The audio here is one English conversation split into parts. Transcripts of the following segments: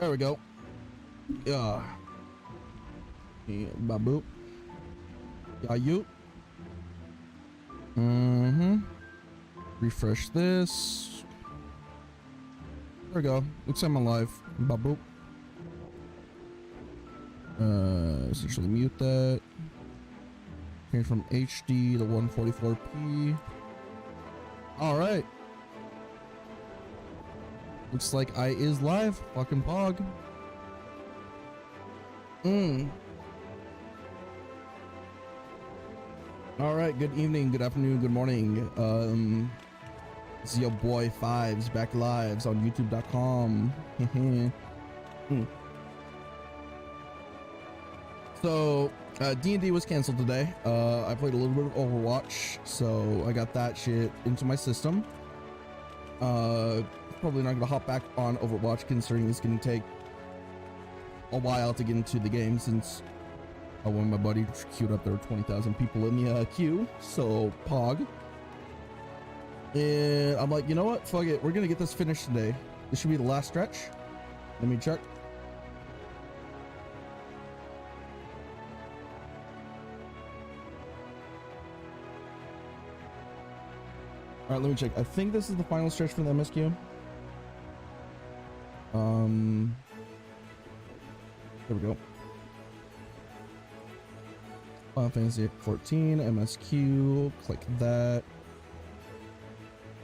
There we go. Yeah. Baboop. Yeah, you. Refresh this. There we go. Looks like I'm alive. Baboop. Essentially mute that. Change from HD to 144p. All right. Looks like I is live. Fucking pog. All right. Good evening. Good afternoon. Good morning. This is your boy Fives back lives on YouTube.com. So D&D was canceled today. I played a little bit of Overwatch, so I got that shit into my system. Probably not gonna hop back on Overwatch, considering it's gonna take a while to get into the game, since when my buddy queued up, there were 20,000 people in the queue, so pog. And I'm like, you know what, fuck it, we're gonna get this finished today. This should be the last stretch. Let me check. All right, let me check. I think this is the final stretch for the MSQ. There we go. Final Fantasy 14 MSQ. Click that.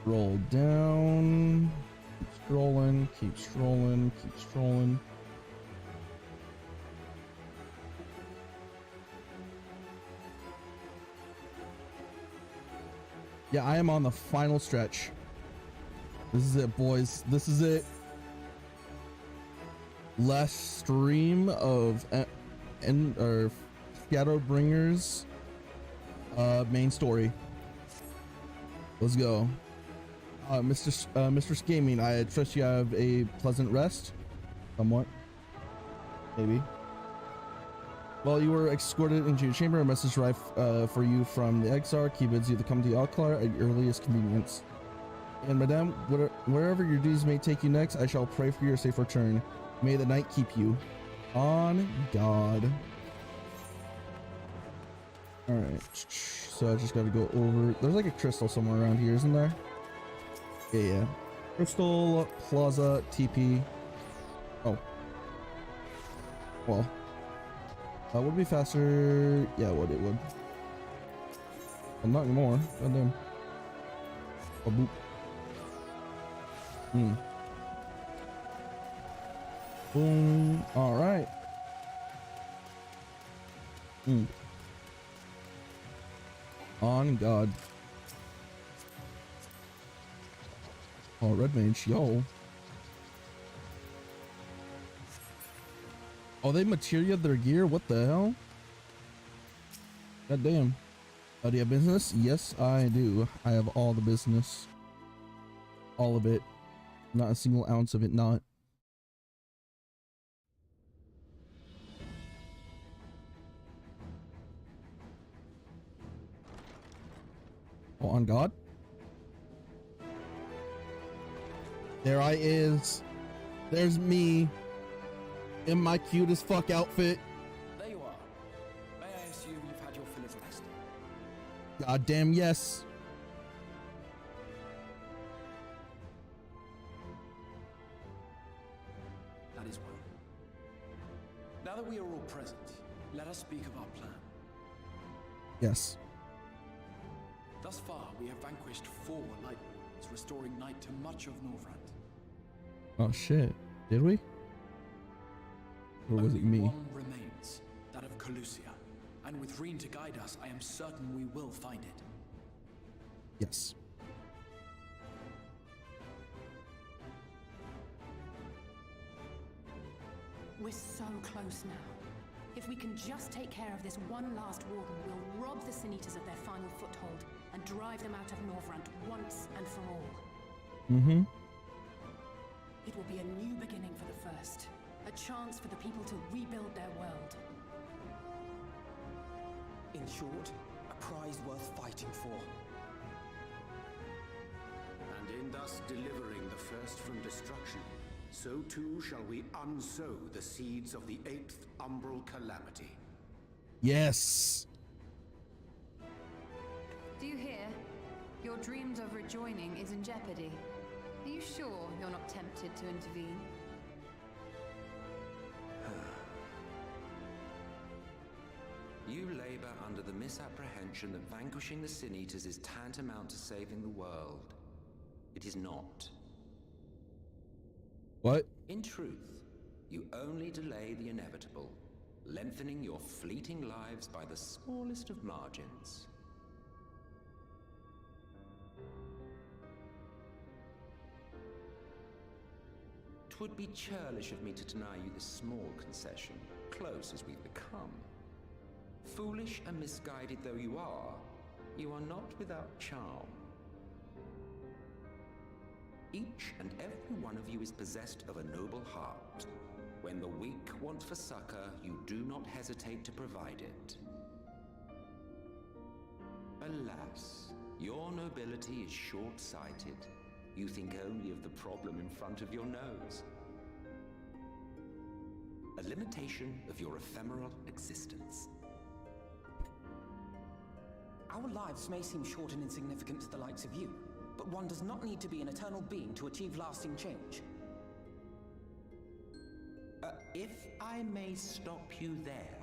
Roll down. Keep scrolling. Keep scrolling. Keep scrolling. Yeah, I am on the final stretch. This is it, boys. This is it. Last stream of Shadowbringers main story. Let's go. Mr. Gaming, I trust you have a pleasant rest. Somewhat. Maybe. While you were escorted into your chamber, a message arrived for you from the Exarch. He bids you to come to the altar at your earliest convenience. And madame, wherever your duties may take you next, I shall pray for your safe return. May the night keep you. On God. Alright. So I just gotta go over. There's like a crystal somewhere around here, isn't there? Yeah. Crystal Plaza TP. Oh. Well. Would it be faster? Yeah, it would. Well, not anymore. Goddamn. Oh, boop. Boom. All right. On God. Oh, red mage, yo. Oh, they material their gear? What the hell? God damn. Oh, do you have business? Yes, I do. I have all the business. All of it. Not a single ounce of it not. Oh, on God. There I is. There's me. In my cute as fuck outfit. There you are. May I assume you've had your fill of rest? Goddamn yes. That is well. Now that we are all present, let us speak of our plan. Yes. Thus far, we have vanquished 4 Light Wards, restoring night to much of Norvrant. Oh shit. Did we? Or was it me? Only one remains, that of Colusia. And with Reen to guide us, I am certain we will find it. Yes. We're so close now. If we can just take care of this one last warden, we'll rob the Sin Eaters of their final foothold and drive them out of Norvrant once and for all. It will be a new beginning for the First. A chance for the people to rebuild their world. In short, a prize worth fighting for. And in thus delivering the First from destruction, so too shall we unsow the seeds of the 8th umbral calamity. Yes. Do you hear? Your dreams of rejoining is in jeopardy. Are you sure you're not tempted to intervene? You labor under the misapprehension that vanquishing the Sin Eaters is tantamount to saving the world. It is not. What? In truth, you only delay the inevitable, lengthening your fleeting lives by the smallest of margins. Twould be churlish of me to deny you this small concession, close as we've become. Foolish and misguided though you are not without charm. Each and every one of you is possessed of a noble heart. When the weak want for succor, you do not hesitate to provide it. Alas, your nobility is short-sighted. You think only of the problem in front of your nose. A limitation of your ephemeral existence. Our lives may seem short and insignificant to the likes of you, but one does not need to be an eternal being to achieve lasting change. If I may stop you there,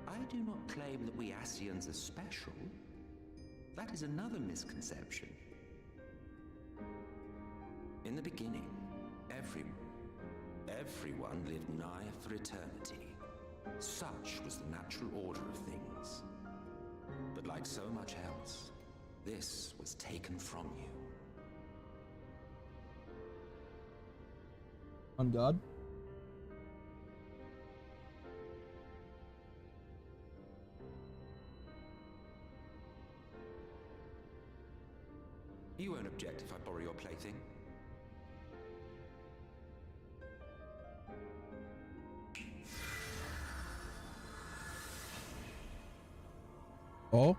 I do not claim that we Asians are special. That is another misconception. In the beginning, everyone lived nigh for eternity. Such was the natural order of things. But like so much else, this was taken from you. On God? You won't object if I borrow your plaything? Oh?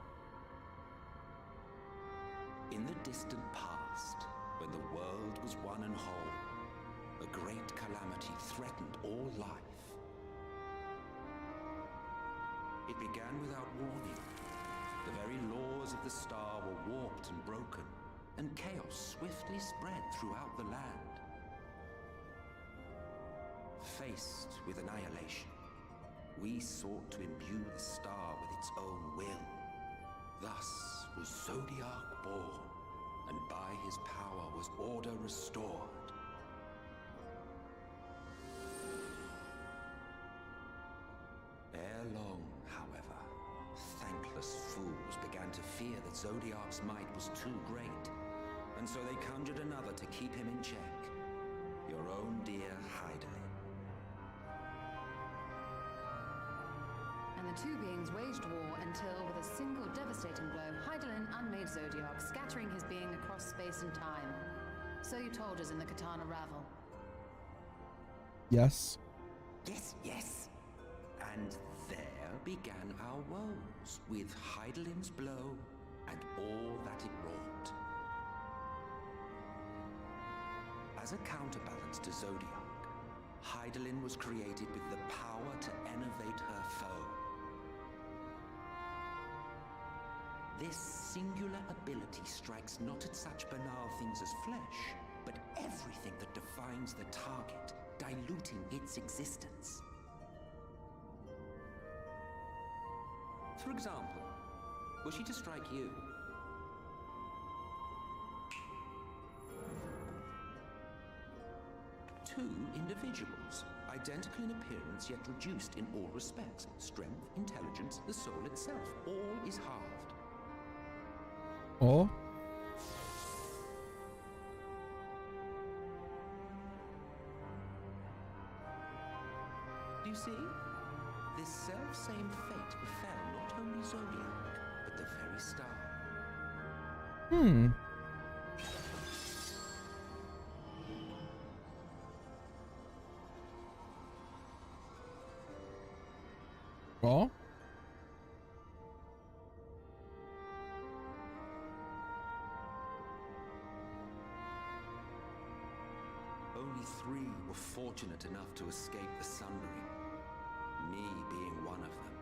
In the distant past, when the world was one and whole, a great calamity threatened all life. It began without warning. The very laws of the star were warped and broken, and chaos swiftly spread throughout the land. Faced with annihilation, we sought to imbue the star with its own will. Thus was Zodiac born, and by his power was order restored. Ere long, however, thankless fools began to fear that Zodiac's might was too great, and so they conjured another to keep him in check. Your own dear Heidelin. And the two beings waged war until, with a single devastating blow, Heidelin unmade Zodiac, scattering his being across space and time. So you told us in the Katana Ravel. Yes. Yes. And there began our woes, with Heidelin's blow and all that it wrought. As a counterbalance to Zodiac, Heidelin was created with the power to enervate her foe. This singular ability strikes not at such banal things as flesh, but everything that defines the target, diluting its existence. For example, were she to strike you? Two individuals, identical in appearance yet reduced in all respects. Strength, intelligence, the soul itself, all is halved. Oh? Do you see? This self-same fate befell not only Zodiac, but the very star. Oh? Only only 3 were fortunate enough to escape the Sundering, me being one of them.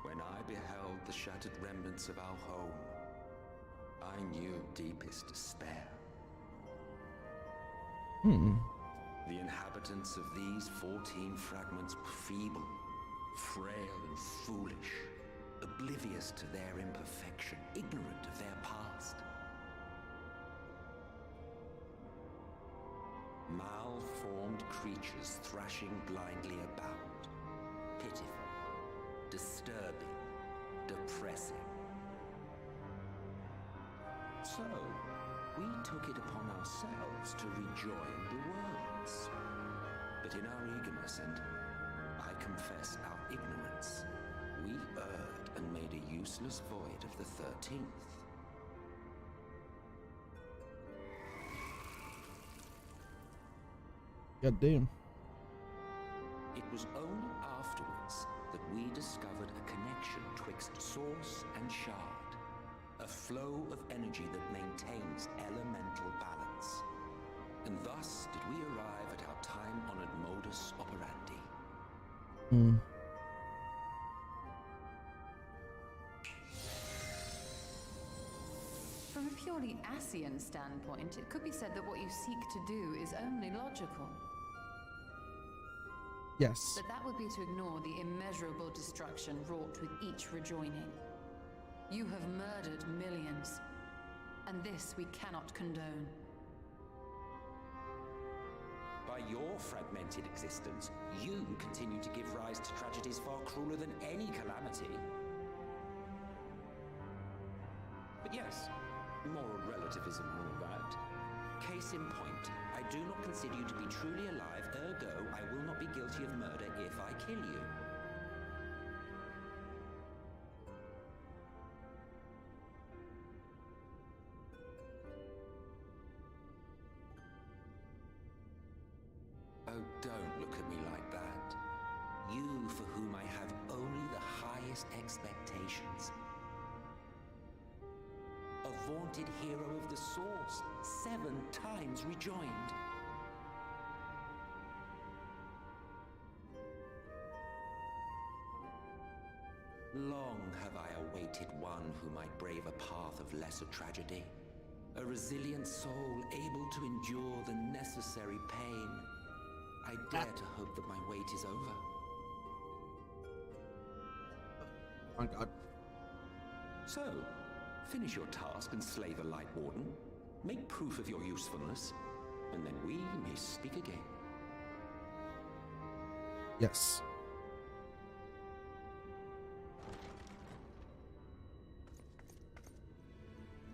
When I beheld the shattered remnants of our home, I knew deepest despair. The inhabitants of these 14 fragments were feeble, frail and foolish, oblivious to their imperfection, ignorant of their past. Malformed creatures thrashing blindly about. Pitiful, disturbing, depressing. So, we took it upon ourselves to rejoin the worlds. But in our eagerness and, I confess, our ignorance, we erred and made a useless void of the 13th. God damn. It was only afterwards that we discovered a connection twixt source and shard, a flow of energy that maintains elemental balance. And thus did we arrive at our time-honored modus operandi. From a purely Asian standpoint, it could be said that what you seek to do is only logical. Yes. But that would be to ignore the immeasurable destruction wrought with each rejoining. You have murdered millions, and this we cannot condone. By your fragmented existence, you continue to give rise to tragedies far crueler than any calamity. But yes, moral relativism and all that. Case in point, I do not consider you to be truly alive, ergo I will not be guilty of murder if I kill you. Oh, don't look at me like that. You for whom I have only the highest expectations. A vaunted hero of the Source, 7 times rejoined. Long have I awaited one who might brave a path of lesser tragedy. A resilient soul able to endure the necessary pain. I dare to hope that my wait is over. Oh God. So, finish your task and slay the Light Warden. Make proof of your usefulness, and then we may speak again. Yes.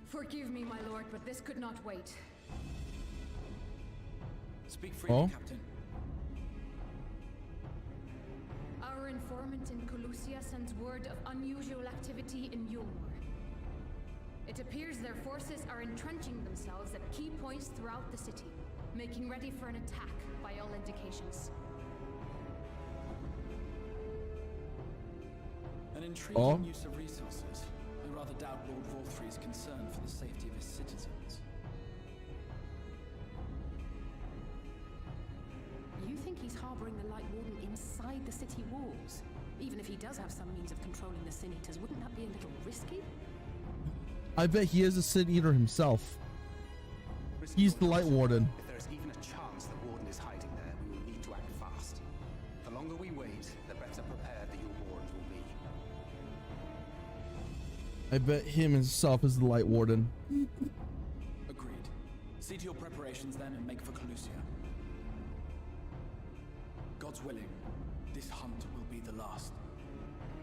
Forgive me, my lord, but this could not wait. Speak freely, Captain. Our informant in Colusia sends word of unusual activity in Yulmor. It appears their forces are entrenching themselves at key points throughout the city, making ready for an attack by all indications. An intriguing use of resources. I rather doubt Lord Vorthry's concern for the safety of his citizens. You think he's harboring the Light Warden inside the city walls? Even if he does have some means of controlling the Sin Eaters, wouldn't that be a little risky? I bet he is a Sin Eater himself. He's the Light Warden. If there is even a chance the Warden is hiding there, we will need to act fast. The longer we wait, the better prepared the Yulmorans will be. I bet him himself is the Light Warden. Agreed. See to your preparations then and make for Colusia. God's willing, this hunt will be the last.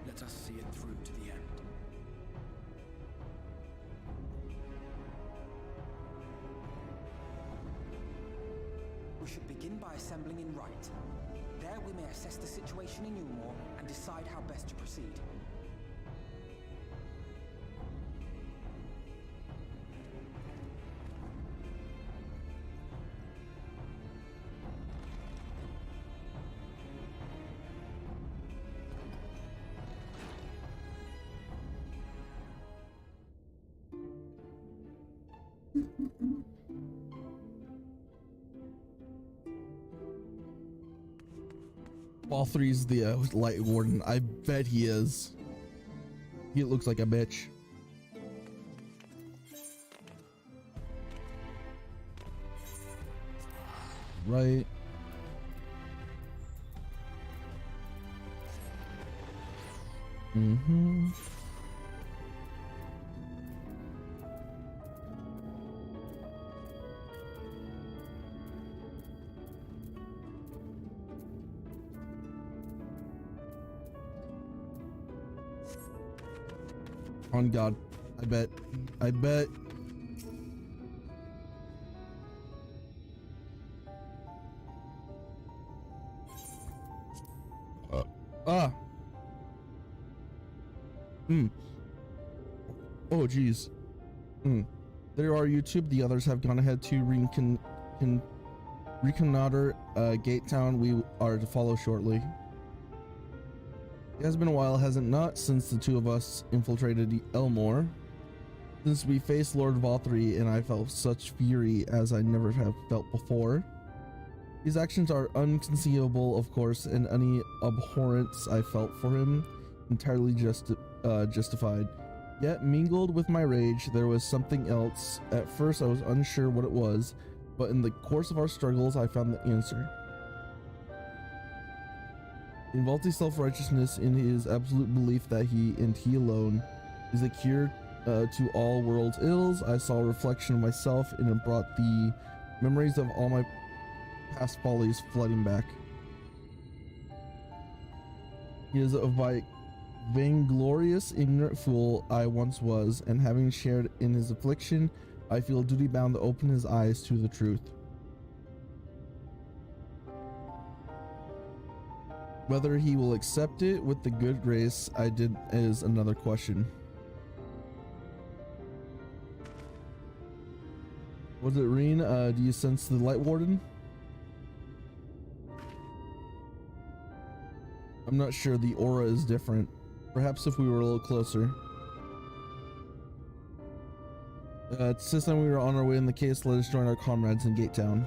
Let us see it through to the end. We should begin by assembling in Rite. There we may assess the situation in Yulmor and decide how best to proceed. Ball 3's the light warden. I bet he is. He looks like a bitch. Right. Mm-hmm. On God, I bet. I bet. Oh, geez. There are YouTube. The others have gone ahead to reconnoiter Gate Town. We are to follow shortly. It has been a while, hasn't not, since the two of us infiltrated Elmore. Since we faced Lord Valtteri, and I felt such fury as I never have felt before. These actions are unconceivable, of course, and any abhorrence I felt for him entirely justified. Yet, mingled with my rage, there was something else. At first, I was unsure what it was, but in the course of our struggles, I found the answer. In Valtteri's self-righteousness, in his absolute belief that he and he alone is a cure to all world's ills, I saw a reflection of myself, and it brought the memories of all my past follies flooding back. He is of my vainglorious, ignorant fool I once was, and having shared in his affliction, I feel duty bound to open his eyes to the truth. Whether he will accept it with the good grace I did is another question. Was it Reen? Do you sense the light warden? I'm not sure. The aura is different. Perhaps if we were a little closer. Since then we were on our way in the case, let us join our comrades in Gate Town.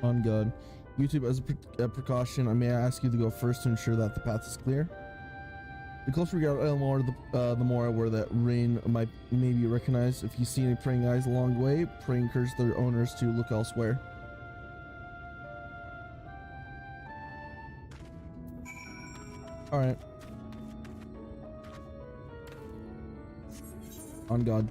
On God. YouTube, as a precaution, may I ask you to go first to ensure that the path is clear? The closer we got to Elmore, the more aware that Rain might maybe recognized. If you see any praying eyes along the way, pray encourage their owners to look elsewhere. Alright. On God.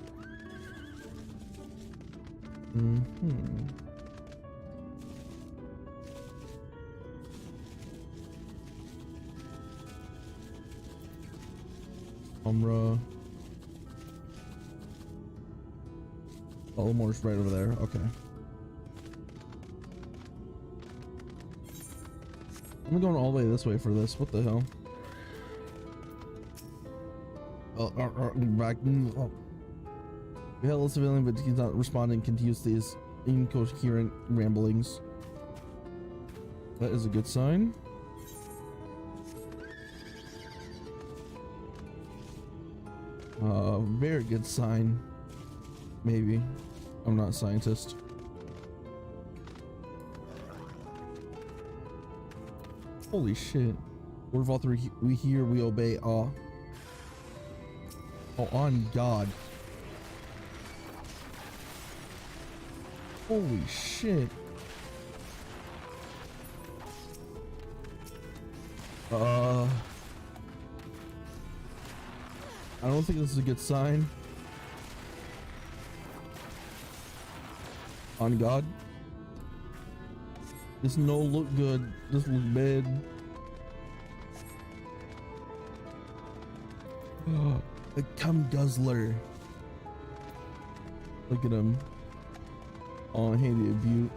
Umrah. Elmore's right over there. Okay. I'm going all the way this way for this. What the hell? Back. We held a civilian, but he's not responding. Continues these incoherent ramblings. That is a good sign. Very good sign. Maybe. I'm not a scientist. Holy shit. Lord Valtteri, we hear, we obey. Oh, on God. Holy shit. I don't think this is a good sign. On God. This no look good. This look bad. A cum guzzler. Look at him. Oh, handy a beaut.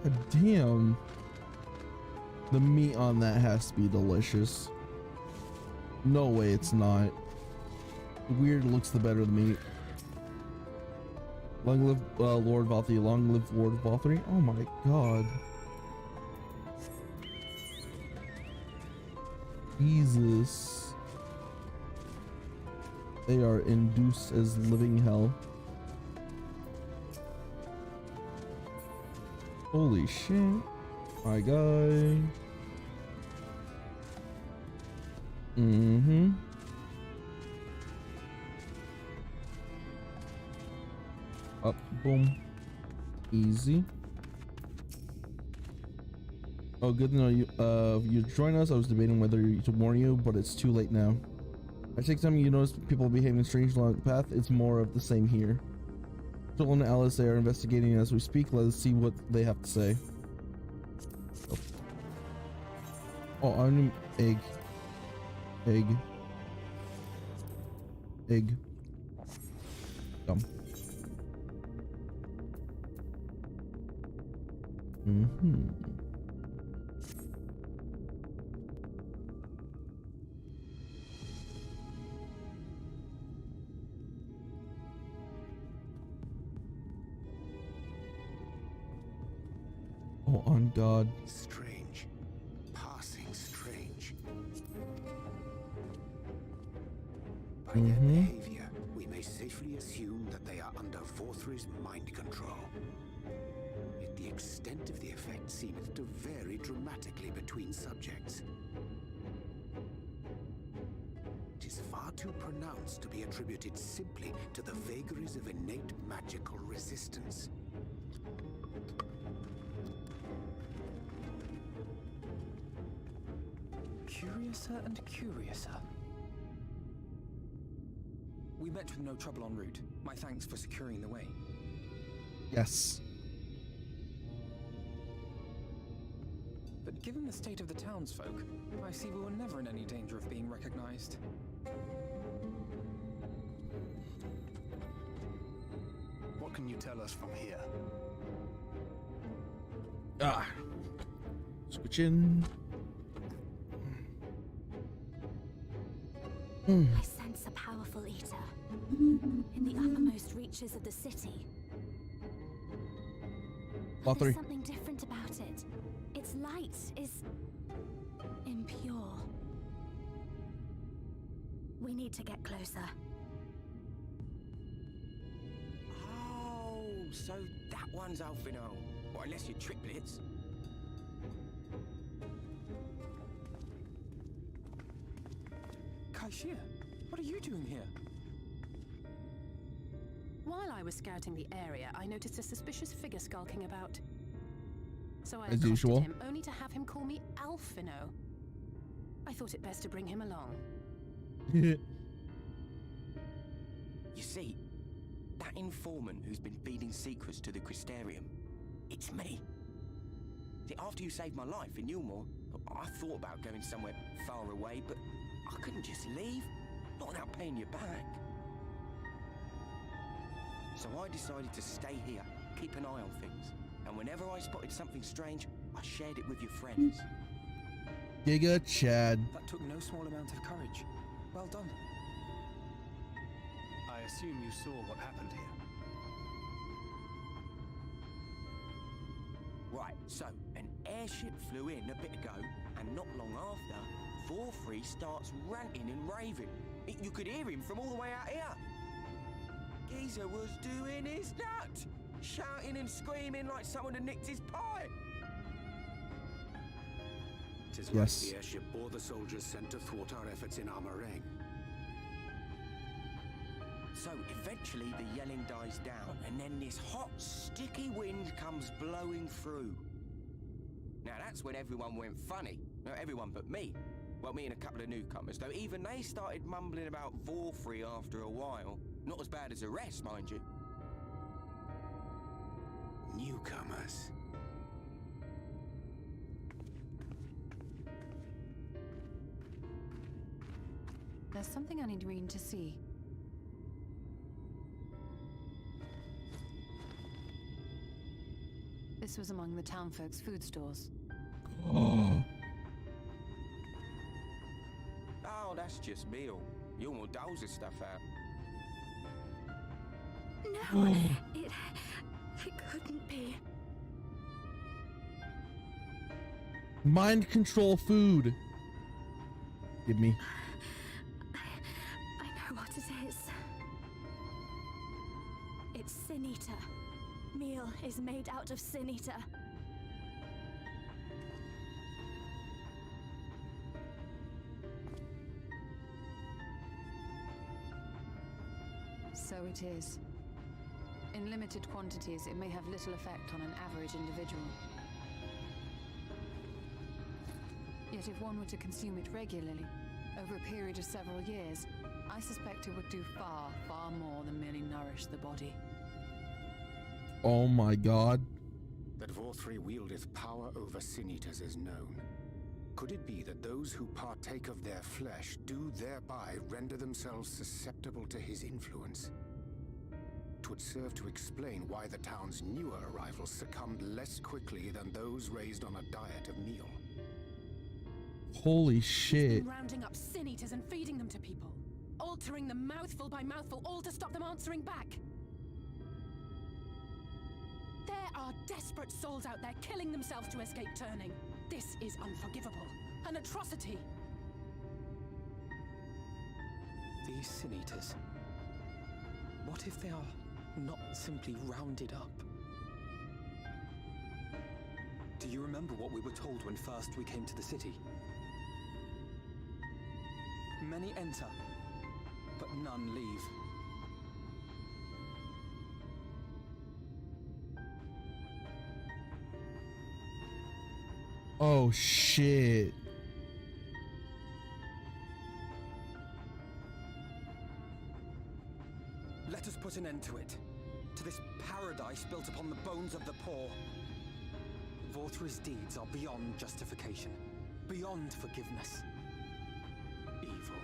God damn. The meat on that has to be delicious. No way it's not. The weird looks the better the meat. Long live Lord Valtteri. Long live Lord Valtteri. Oh my God. Jesus. They are induced as living hell. Holy shit. My guy. Mm-hmm. Up, boom. Easy. Oh, good to know you join us. I was debating whether to warn you, but it's too late now. I take time you notice people behaving strangely along the path. It's more of the same here. Joel and Alice, they are investigating as we speak. Let us see what they have to say. Oh, I need egg. Egg. Egg. Dumb. Mm-hmm. Oh, on God. Strange. Passing strange. By their behavior, we may safely assume that they are under Vorthri's mind control. Yet the extent of the effect seemeth to vary dramatically between subjects. It is far too pronounced to be attributed simply to the vagaries of innate magical resistance. Curiouser and curiouser. We met with no trouble en route. My thanks for securing the way. Yes. But given the state of the townsfolk, I see we were never in any danger of being recognized. What can you tell us from here? Ah. Switch in. I sense a powerful eater in the uppermost reaches of the city. All There's three. something different about it. Its light is impure. We need to get closer. Oh, so that one's Alphino. Well, unless you're triplets. Kaishir, what are you doing here? While I was scouting the area, I noticed a suspicious figure skulking about. So I As accosted usual. him, only to have him call me Alphino. I thought it best to bring him along. You see, that informant who's been feeding secrets to the Crystarium, it's me. See, after you saved my life in Newmore, I thought about going somewhere far away, but I couldn't just leave, not without paying you back. So I decided to stay here, keep an eye on things, and whenever I spotted something strange, I shared it with your friends. Giga Chad. That took no small amount of courage. Well done. I assume you saw what happened here. Right, so an airship flew in a bit ago, and not long after, Vorthri starts ranting and raving. You could hear him from all the way out here. Geezer was doing his nut, shouting and screaming like someone had nicked his pie. It is Yes. like the airship bore the soldiers sent to thwart our efforts in Armorang. So eventually the yelling dies down, and then this hot, sticky wind comes blowing through. Now that's when everyone went funny. No, everyone but me. Well, me and a couple of newcomers, though even they started mumbling about Vorthri after a while. Not as bad as the rest, mind you. Newcomers. There's something I need Reen to see. This was among the townfolk's food stores. Oh. Oh, that's just meal. You'll more doles this stuff out. No, it couldn't be. Mind control food. Give me. I know what it is. It's Sin Eater. Meal is made out of Sin Eater. So it is. In limited quantities, it may have little effect on an average individual. Yet if one were to consume it regularly, over a period of several years, I suspect it would do far, far more than merely nourish the body. Oh my god. That VOR3 wieldeth power over sin-eaters is known. Could it be that those who partake of their flesh do thereby render themselves susceptible to his influence? It would serve to explain why the town's newer arrivals succumbed less quickly than those raised on a diet of meal. Holy He's shit. been rounding up sin eaters and feeding them to people, altering them mouthful by mouthful, all to stop them answering back. There are desperate souls out there killing themselves to escape turning. This is unforgivable. An atrocity. These sin eaters. What if they are not simply rounded up? Do you remember what we were told when first we came to the city? Many enter, but none leave. Oh shit. Let us put an end to it. To this paradise built upon the bones of the poor. VOR3's deeds are beyond justification, beyond forgiveness. Evil.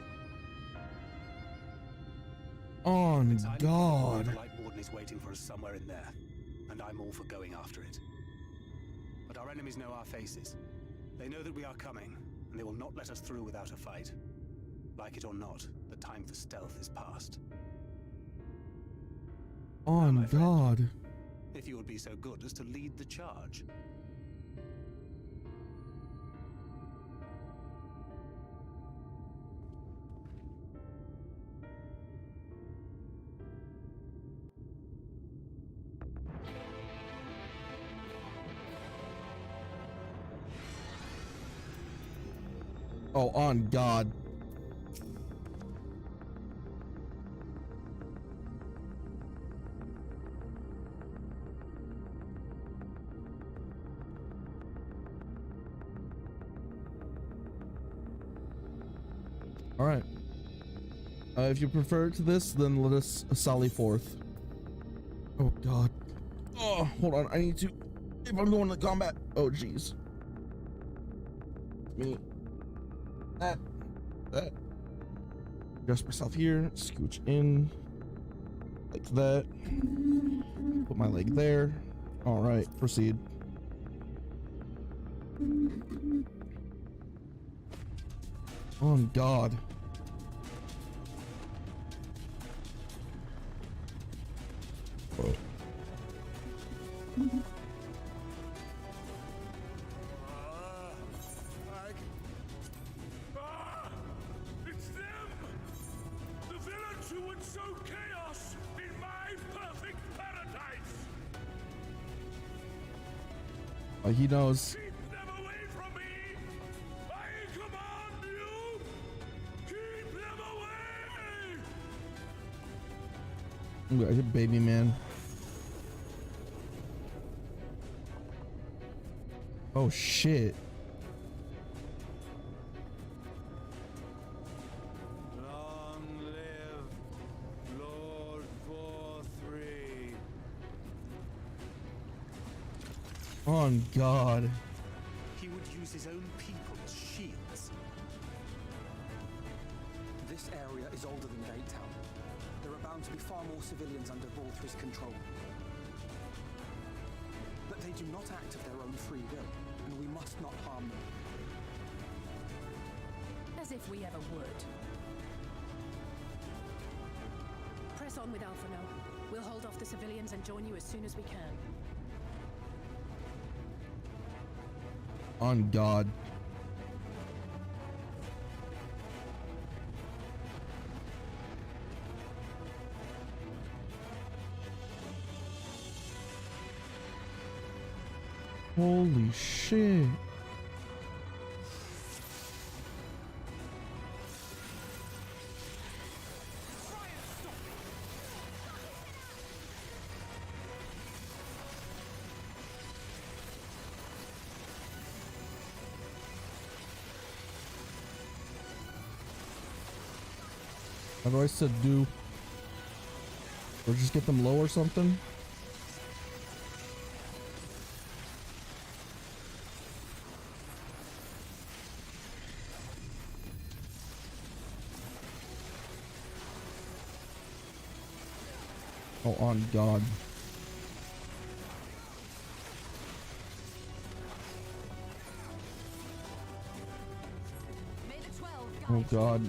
On It's highly God. probable the Light Warden is waiting for us somewhere in there, and I'm all for going after it. But our enemies know our faces. They know that we are coming, and they will not let us through without a fight. Like it or not, the time for stealth is past. On my friend. God. If you would be so good as to lead the charge. Oh, on God. All right. If you prefer to this, then let us sally forth. Oh God. Oh, hold on. I need to. If I'm going to combat. Oh, jeez. Me. That. Adjust myself here. Scooch in. Like that. Put my leg there. All right. Proceed. Oh God. Whoa. It's them! The villains who would sow chaos in my perfect paradise! Oh, he knows. Keep them away from me! I command you! Keep them away! Ooh, I hit baby man. Oh shit. Long live Lord VOR3. On God. He would use his own people as shields. This area is older than Gate Town. There are bound to be far more civilians under VOR3's control. But they do not act of their own free will, and we must not harm them. As if we ever would. Press on with Alpha now. We'll hold off the civilians and join you as soon as we can. On God. Holy shit. How do I subdue? Or just get them low or something? Oh, on God. Oh God.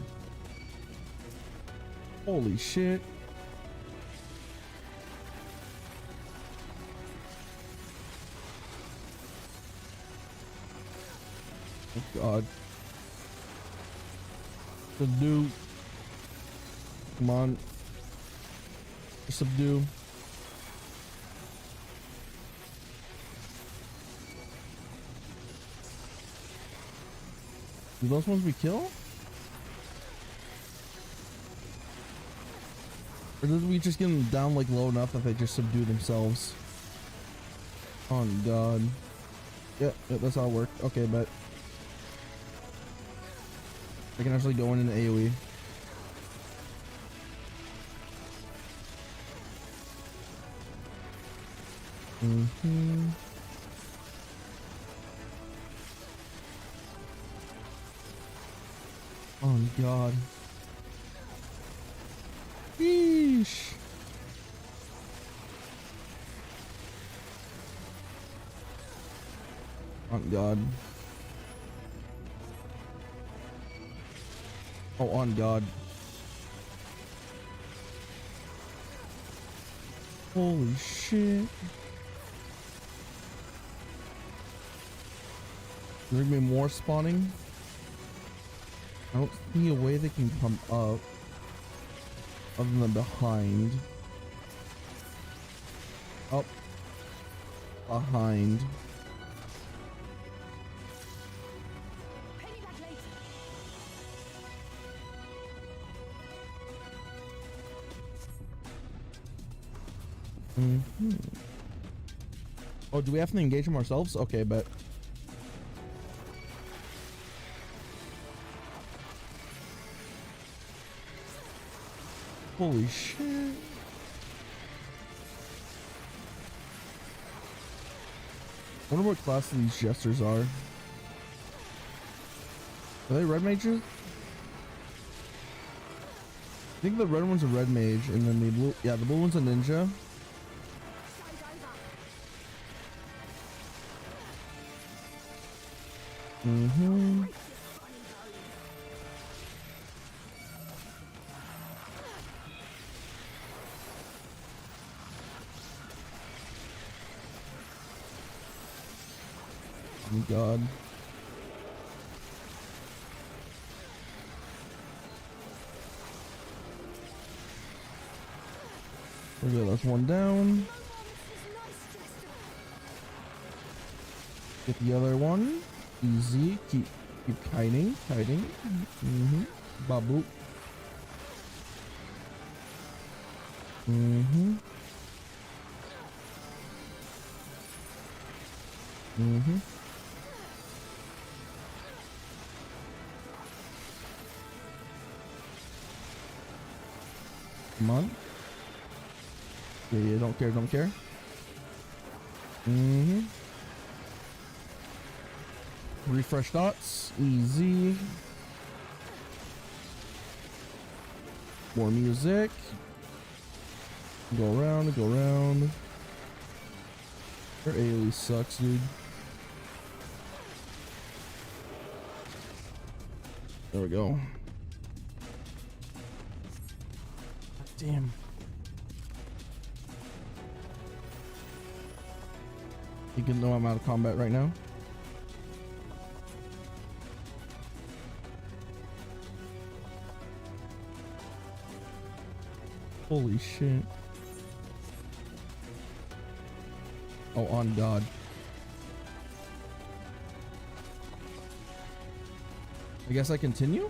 Holy shit. Oh God. Subdue. Come on. Subdue. Do those ones we kill? Or did we just get them down like low enough that they just subdue themselves? Oh God. Yep, that's how it worked. Okay, but I can actually go in an AoE. Oh God. Yeesh. Oh God. Oh, on God. Holy shit. There's gonna be more spawning. I don't see a way they can come up other than behind. Up. Behind. Oh, do we have to engage them ourselves? Okay, but holy shit. I wonder what class these jesters are. Are they red mages? I think the red one's a red mage, and then the blue, yeah, the blue one's a ninja. Oh God. Okay, that's one down. Get the other one. Easy. Keep kiting. Babu. Come on. Yeah, don't care. Refresh dots, easy. More music. Go around. Their AoE sucks, dude. There we go. Damn. You can know I'm out of combat right now. Holy shit. Oh, on God. I guess I continue?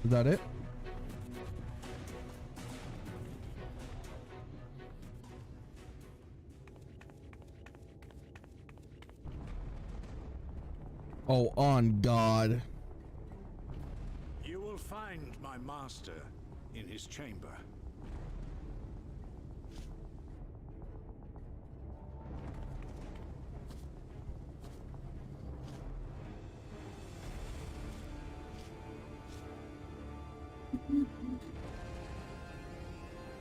Is that it? Oh, on God. You will find my master in his chamber.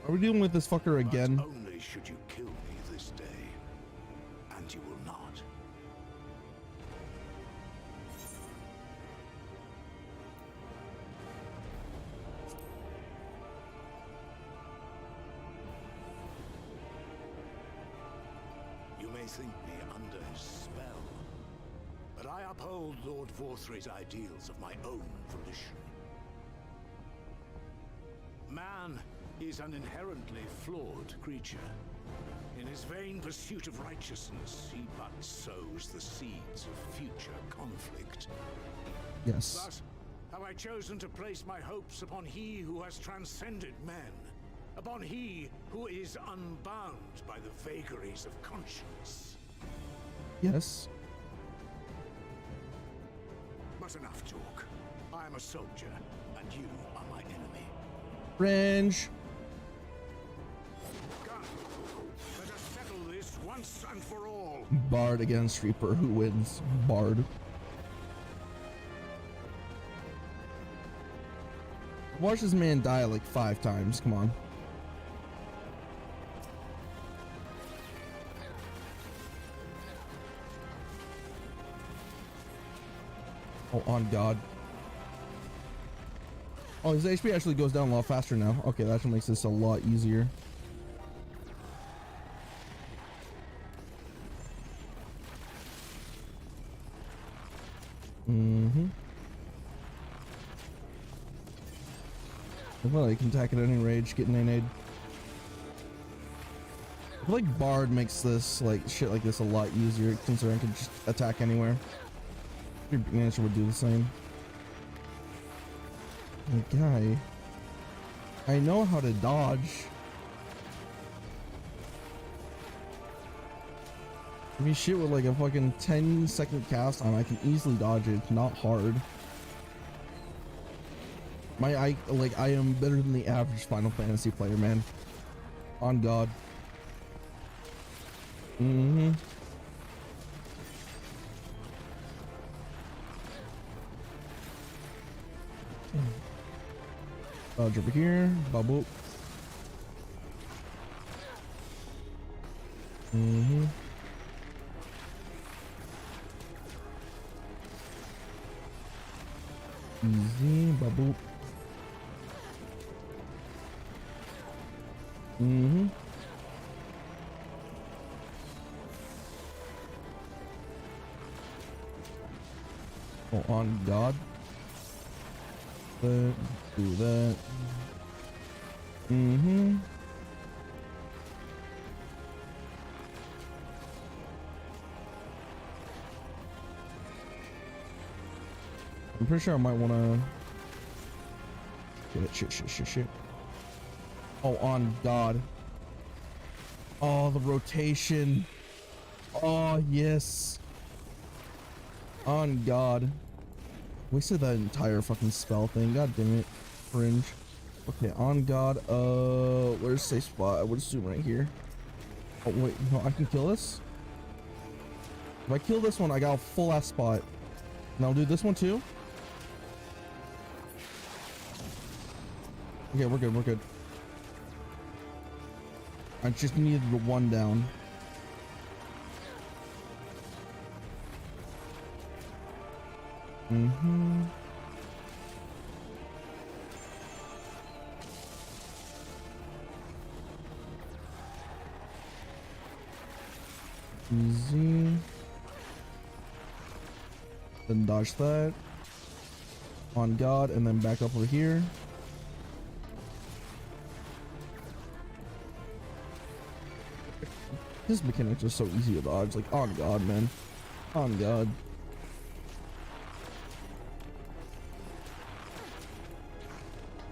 Are we dealing with this fucker again? But only should you kill me this day, and you will not. You may think me under his spell, but I uphold Lord Vorthry's ideals of my own volition. Man is an inherently flawed creature. In his vain pursuit of righteousness, he but sows the seeds of future conflict. Yes. Thus, have I chosen to place my hopes upon he who has transcended men, upon he who is unbound by the vagaries of conscience. Yes. But enough talk. I am a soldier, and you are my enemy. Cringe. Come, let us settle this once and for all. Bard against Reaper. Who wins? Bard. Watch this man die like 5 times. Come on. Oh, on God. Oh, his HP actually goes down a lot faster now. Okay, that actually makes this a lot easier. Mm-hmm. Well, you can attack at any range, get an nade. I feel like Bard makes this, like, shit like this a lot easier, considering I can just attack anywhere. Your answer would do the same. My guy. I know how to dodge. If you shit with like a fucking 10-second cast on, I can easily dodge it. It's not hard. I am better than the average Final Fantasy player, man. On God. Mm-hmm. Dodge over here. Bubble. Mm-hmm. Easy. Bubble. Mm-hmm. Oh, on God. That, do that. Mm-hmm. I'm pretty sure I might want to get it. Shit. Oh, on God. Oh, the rotation. Oh, yes. On God. Wasted that entire fucking spell thing. God damn it. Cringe. Okay, on God. Where's safe spot? I would assume right here. Oh, wait. No, I can kill this? If I kill this one, I got a full ass spot. And I'll do this one too. Okay, we're good. I just needed the one down. Mm-hmm. Easy. Then dodge that. On God, and then back up over here. His mechanics are so easy to dodge. Like, on God, man. On God.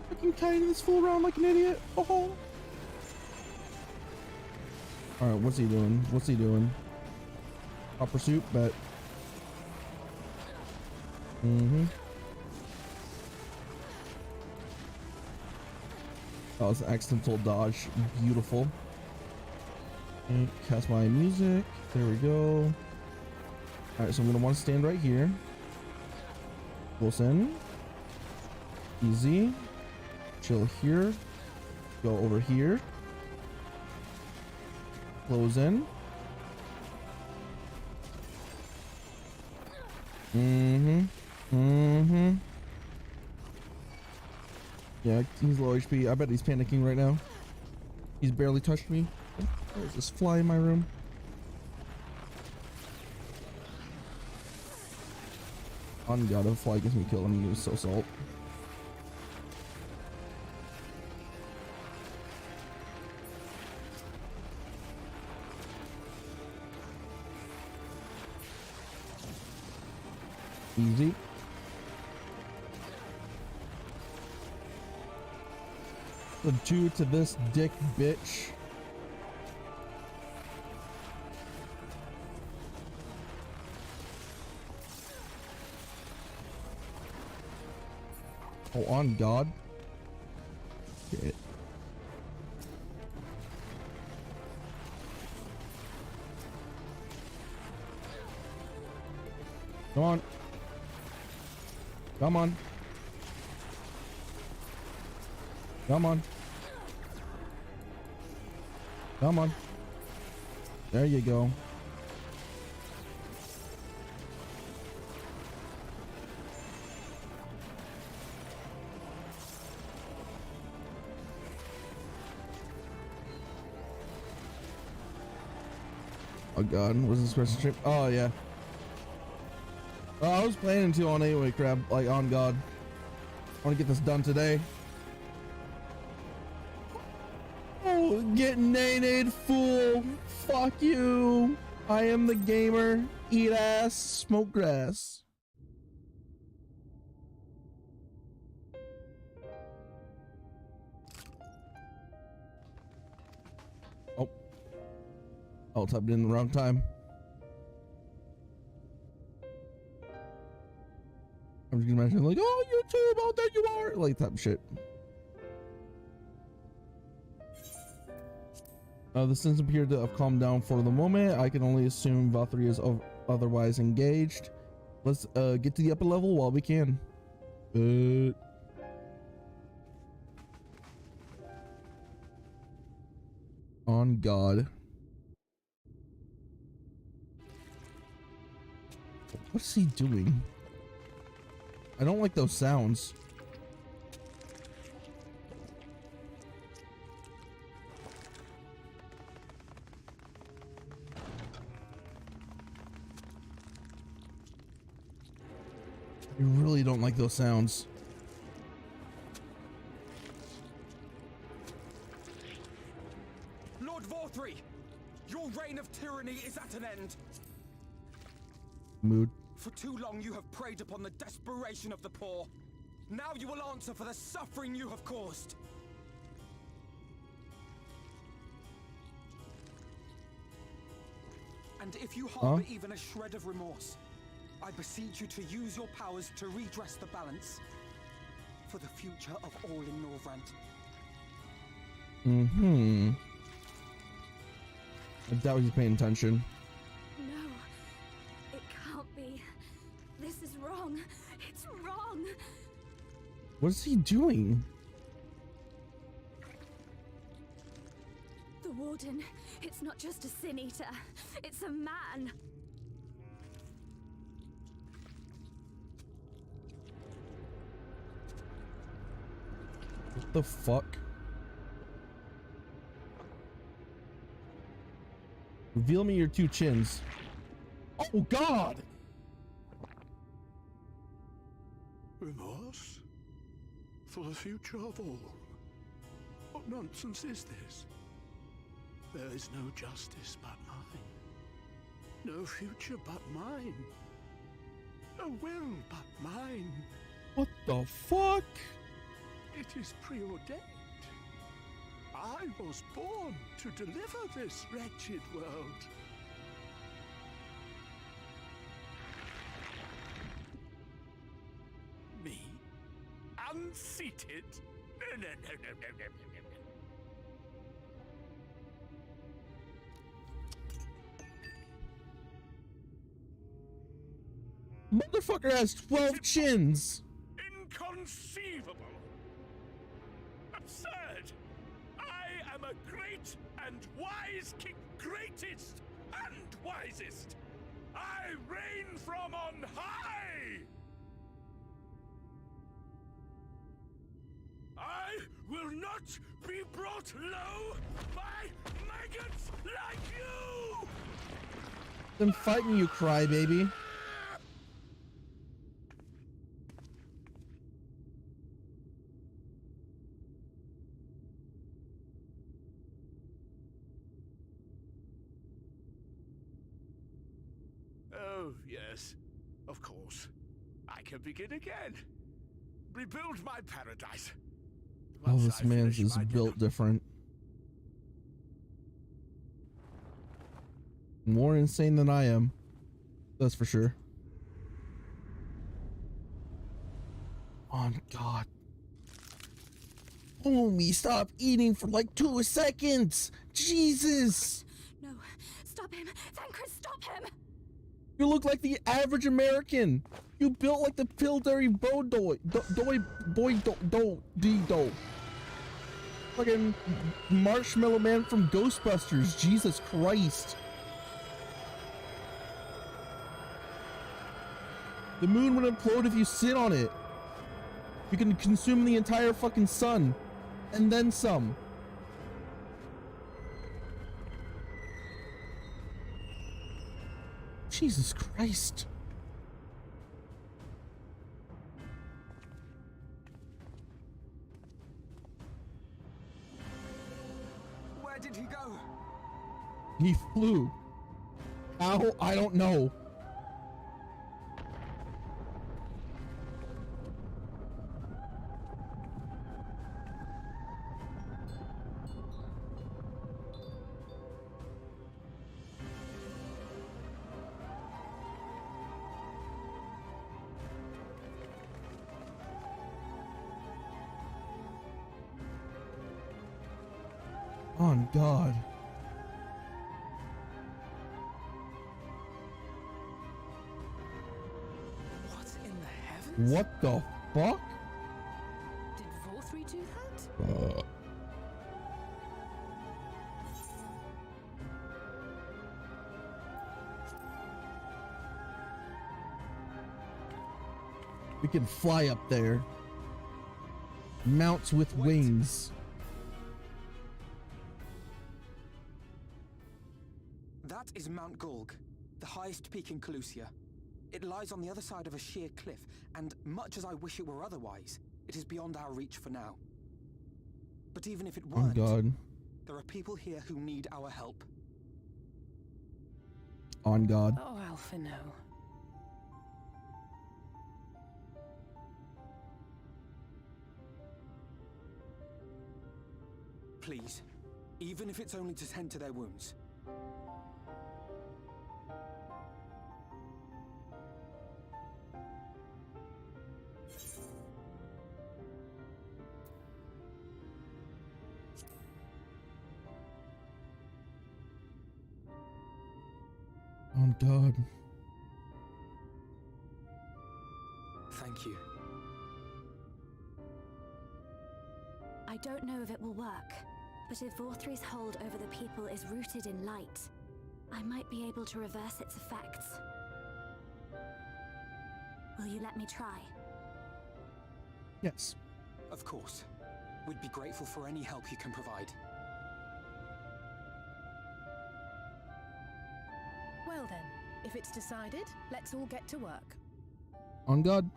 Fucking kiting this fool around like an idiot. Oh. Alright, what's he doing? Hot pursuit, bet. Mm-hmm. That was an accidental dodge. Beautiful. And cast my music. There we go. Alright, so I'm gonna want to stand right here. Close in. Easy. Chill here. Go over here. Close in. Mm-hmm. Mm-hmm. Yeah, he's low HP. I bet he's panicking right now. He's barely touched me. There's this fly in my room. On God, if a fly gets me killed, I'm gonna use so salt. Easy. The two to this dick bitch. Oh, on God. Shit. Come on. Come on. Come on. Come on. There you go. Oh God, was this person trip? Oh yeah. Oh, I was planning to on anyway, crab. Like on God. I want to get this done today. Oh, get nay-nayed, fool. Fuck you. I am the gamer. Eat ass, smoke grass. Oh. Oh, typed in the wrong time. I'm just gonna imagine like, oh, YouTube, oh, there you are, like type of shit. The sins appear to have calmed down for the moment. I can only assume Valkyrie is otherwise engaged. Let's get to the upper level while we can. On God. What is he doing? I don't like those sounds. I really don't like those sounds. Lord Vorthree, your reign of tyranny is at an end. Mood. For too long you have preyed upon the desperation of the poor. Now you will answer for the suffering you have caused. And if you harbor even a shred of remorse, I beseech you to use your powers to redress the balance for the future of all in Norvrant. Mm-hmm. I doubt he's paying attention. No, it can't be. This is wrong. It's wrong. What is he doing? The Warden, it's not just a Sin Eater. It's a man. What the fuck? Reveal me your two chins. Oh God! Remorse? For the future of all? What nonsense is this? There is no justice but mine. No future but mine. No will but mine. What the fuck? It is preordained. I was born to deliver this wretched world. unseated? No. Motherfucker has 12 chins. Inconceivable. Absurd. I am a great and wise king. Greatest and wisest. I reign from on high. I will not be brought low by maggots like you! Then fight me, you crybaby. Oh, yes, of course. I can begin again. Rebuild my paradise. Oh, Once this I man's finish is my built different. More insane than I am. That's for sure. Oh, God. Homie, stop eating for like 2 seconds. Jesus. No, stop him. Thancred, stop him. You look like the average American. You built like the Pillsbury boy. Fucking Marshmallow Man from Ghostbusters. Jesus Christ. The moon would implode if you sit on it. You can consume the entire fucking sun. And then some. Jesus Christ. Where did he go? He flew. How? I don't know. Oh, God. What in the heavens? What the fuck? Did Vorthri do that? We can fly up there. Mounts with wings. That is Mount Golg, the highest peak in Calusia. It lies on the other side of a sheer cliff, and much as I wish it were otherwise, it is beyond our reach for now. But even if it weren't, Oh, God. there are people here who need our help. On God. Oh, Alphino. Please, even if it's only to tend to their wounds. On God. Thank you. I don't know if it will work, but if Vorthri's hold over the people is rooted in light, I might be able to reverse its effects. Will you let me try? Yes. Of course. We'd be grateful for any help you can provide. Well then, if it's decided, let's all get to work. On God.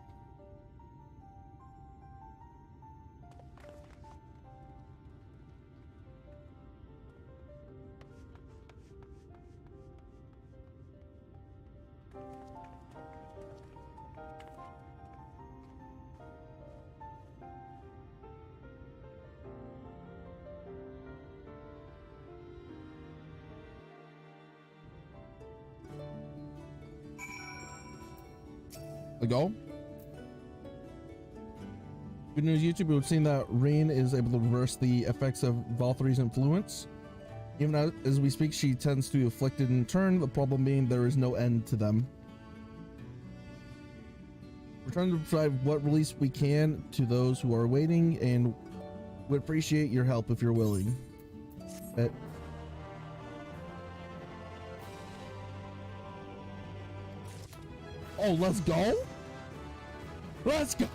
We go. Good news, YouTube. It would seem that Rain is able to reverse the effects of Valthyri's influence. Even as we speak, she tends to afflict it in turn, the problem being there is no end to them. We're trying to provide what release we can to those who are waiting, and would appreciate your help if you're willing. Oh, let's go! Let's go!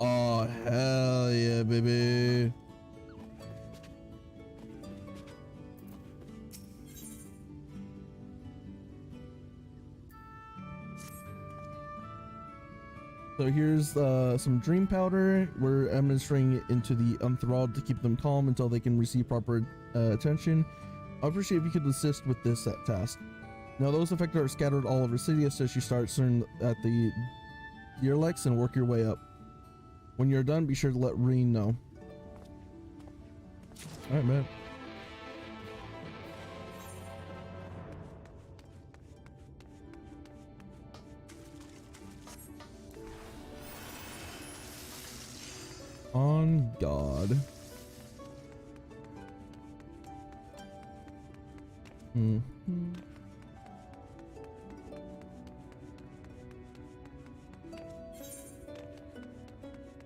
Oh, hell yeah, baby. So here's some dream powder. We're administering it into the enthralled to keep them calm until they can receive proper attention. I appreciate if you could assist with this task. Now those affected are scattered all over Cydia, so you start starting at the Deerlex and work your way up. When you're done, be sure to let Reen know. Alright, man. On God. I'm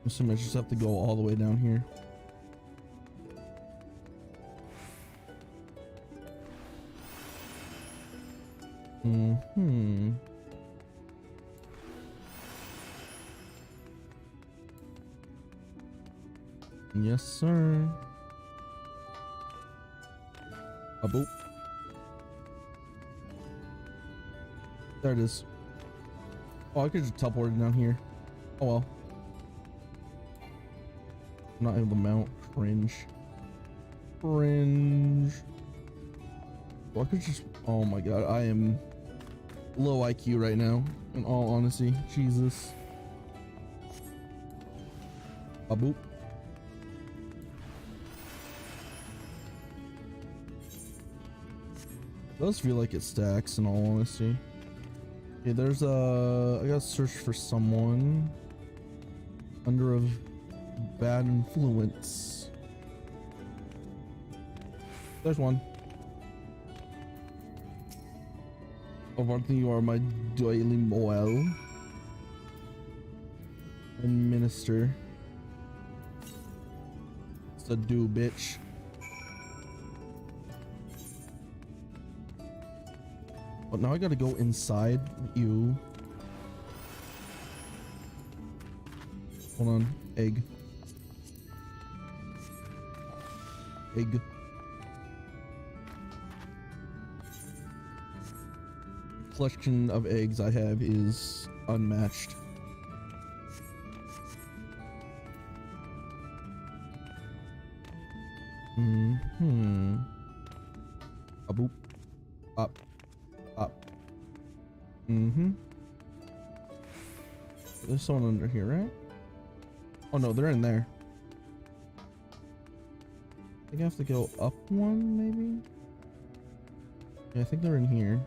assuming I just have to go all the way down here. Yes, sir. A boop. There it is. Oh, I could just teleport it down here. Oh well. I'm not able to mount. Cringe. Cringe. Well, I could just. Oh my god, I am low IQ right now. In all honesty, Jesus. A boop. It does feel like it stacks in all honesty. Okay, there's I gotta search for someone under a bad influence. There's one. Oh, Varthy, you are my daily moel and minister. It's a do, bitch. But now I gotta go inside you. Hold on. Egg. Egg. Collection of eggs I have is unmatched. A boop. Up. Up. There's someone under here, right? Oh no, they're in there. I think I have to go up one, maybe? Yeah, I think they're in here.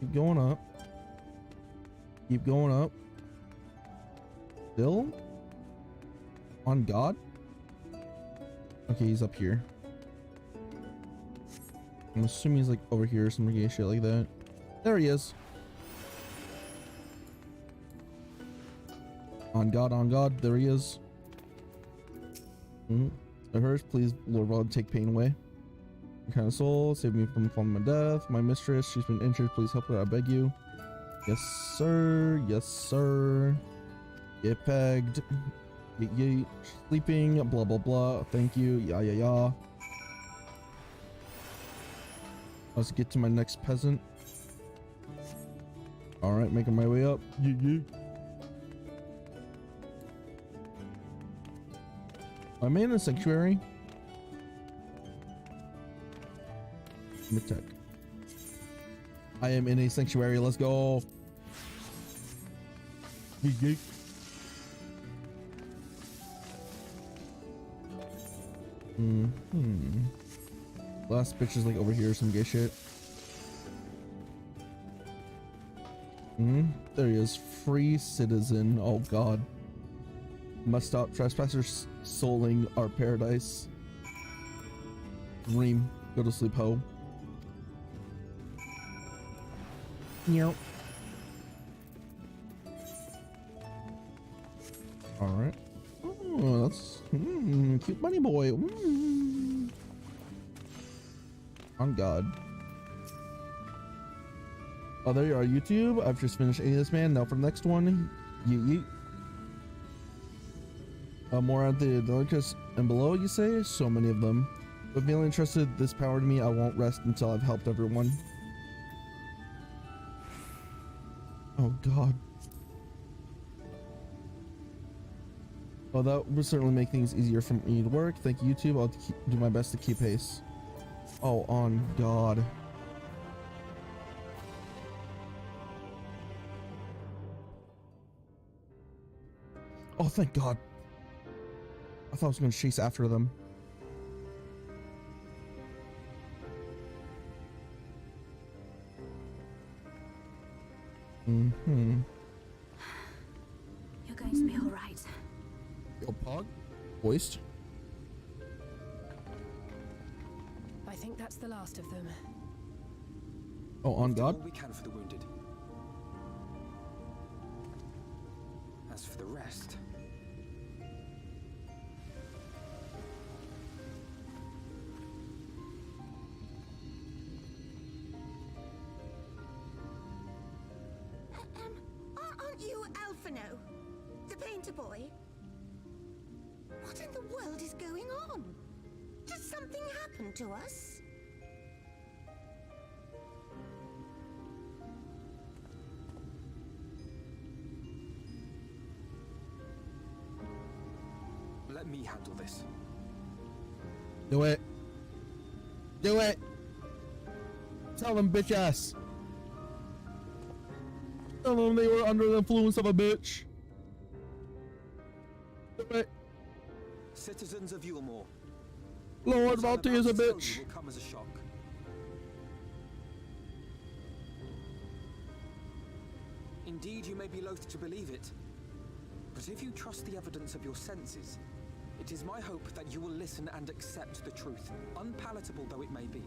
Keep going up. Keep going up. Still? On God? Okay, he's up here. I'm assuming he's like over here or some gay shit like that. There he is. On God, there he is. It hurts. Please, Lord God, take pain away. Your kind of soul, save me from my death. My mistress, she's been injured. Please help her, I beg you. Yes, sir. Yes, sir. Get pegged. Get sleeping. Blah, blah, blah. Thank you. Yeah. Let's get to my next peasant. All right, making my way up. I'm in a sanctuary. Tech. I am in a sanctuary. Let's go. Last bitch is like over here, some gay shit. There he is. Free citizen. Oh god. Must stop trespassers souling our paradise. Dream. Go to sleep, ho. Yep. Alright. Oh, that's cute bunny boy. On God. Oh, there you are, YouTube. I've just finished eating this man. Now for the next one. Yeet. More at the delicate and below, you say? So many of them. But feeling entrusted this power to me, I won't rest until I've helped everyone. Oh God. Well, that would certainly make things easier for me to work. Thank you, YouTube. I'll do my best to keep pace. Oh, on God. Oh, thank God. I thought I was going to chase after them. You're going to be all right. Yo, Pog. Hoist. I think that's the last of them. Oh, on God. All we can for the wounded. As for the rest, aren't you Alphino, the painter boy? What in the world is going on? Did something happen to us? let me handle this. Do it. Do it. Tell them, bitch ass. Tell them they were under the influence of a bitch. Do it. Citizens of Yulmore, Lord what I'm Valty is a about to tell bitch. you will come as a shock. Indeed, you may be loath to believe it, but if you trust the evidence of your senses, it is my hope that you will listen and accept the truth, unpalatable though it may be.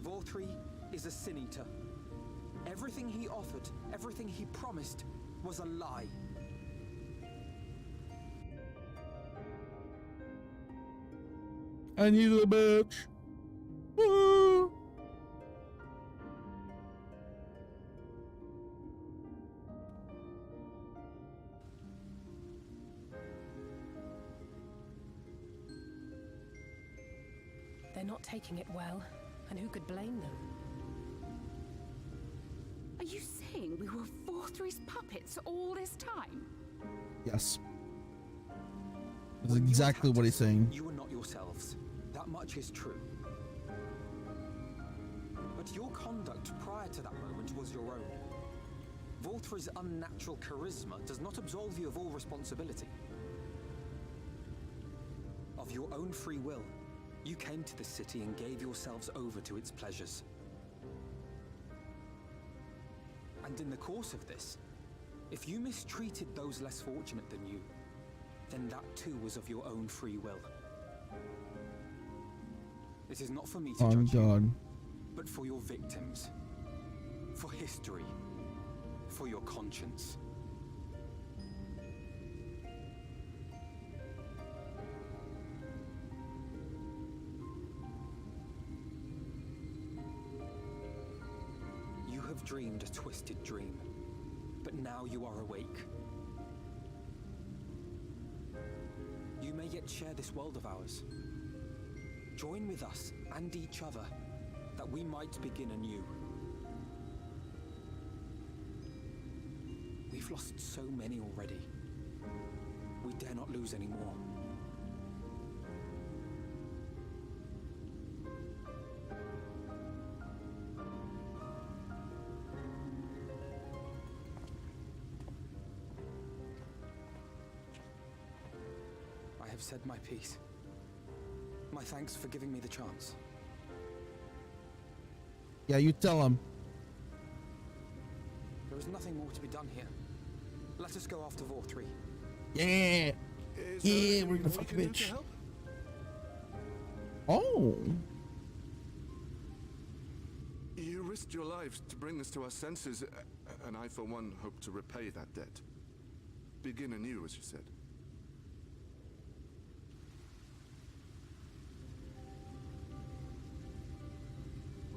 Vortri is a sin-eater. Everything he offered, everything he promised, was a lie. And he's a bitch. Woo. They're not taking it well, and who could blame them? Are you saying we were Vorthri's puppets all this time? Yes. That's exactly what he's saying. You were not yourselves. That much is true. But your conduct prior to that moment was your own. Vorthri's unnatural charisma does not absolve you of all responsibility. Of your own free will, you came to the city and gave yourselves over to its pleasures. And in the course of this, if you mistreated those less fortunate than you, then that too was of your own free will. It is not for me to judge you, but for your victims, for history, for your conscience. You have dreamed a twisted dream, but now you are awake. You may yet share this world of ours. Join with us and each other, that we might begin anew. We've lost so many already. We dare not lose any more. I have said my piece. My thanks for giving me the chance. Yeah, you tell him. There is nothing more to be done here. Let us go after VOR3. Yeah. Yeah, we're gonna fuck a bitch. Oh. You risked your lives to bring us to our senses, and I, for one, hope to repay that debt. Begin anew, as you said.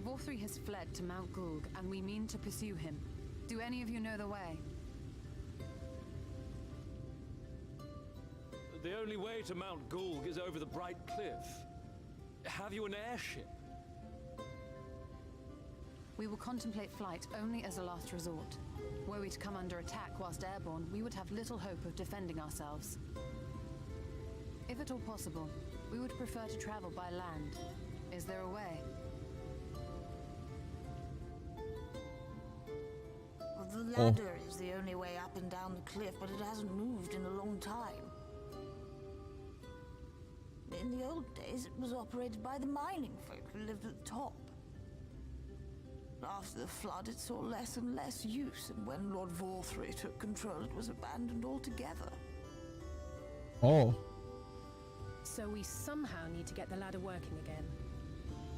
VOR3 has fled to Mount Gulg, and we mean to pursue him. Do any of you know the way? The only way to Mount Gulg is over the Bright Cliff. Have you an airship? We will contemplate flight only as a last resort. Were we to come under attack whilst airborne, we would have little hope of defending ourselves. If at all possible, we would prefer to travel by land. Is there a way? Well, the ladder is the only way up and down the cliff, but it hasn't moved in a long time. In the old days, it was operated by the mining folk who lived at the top. After the flood, it saw less and less use, and when Lord VOR3 took control, it was abandoned altogether. Oh. So we somehow need to get the ladder working again.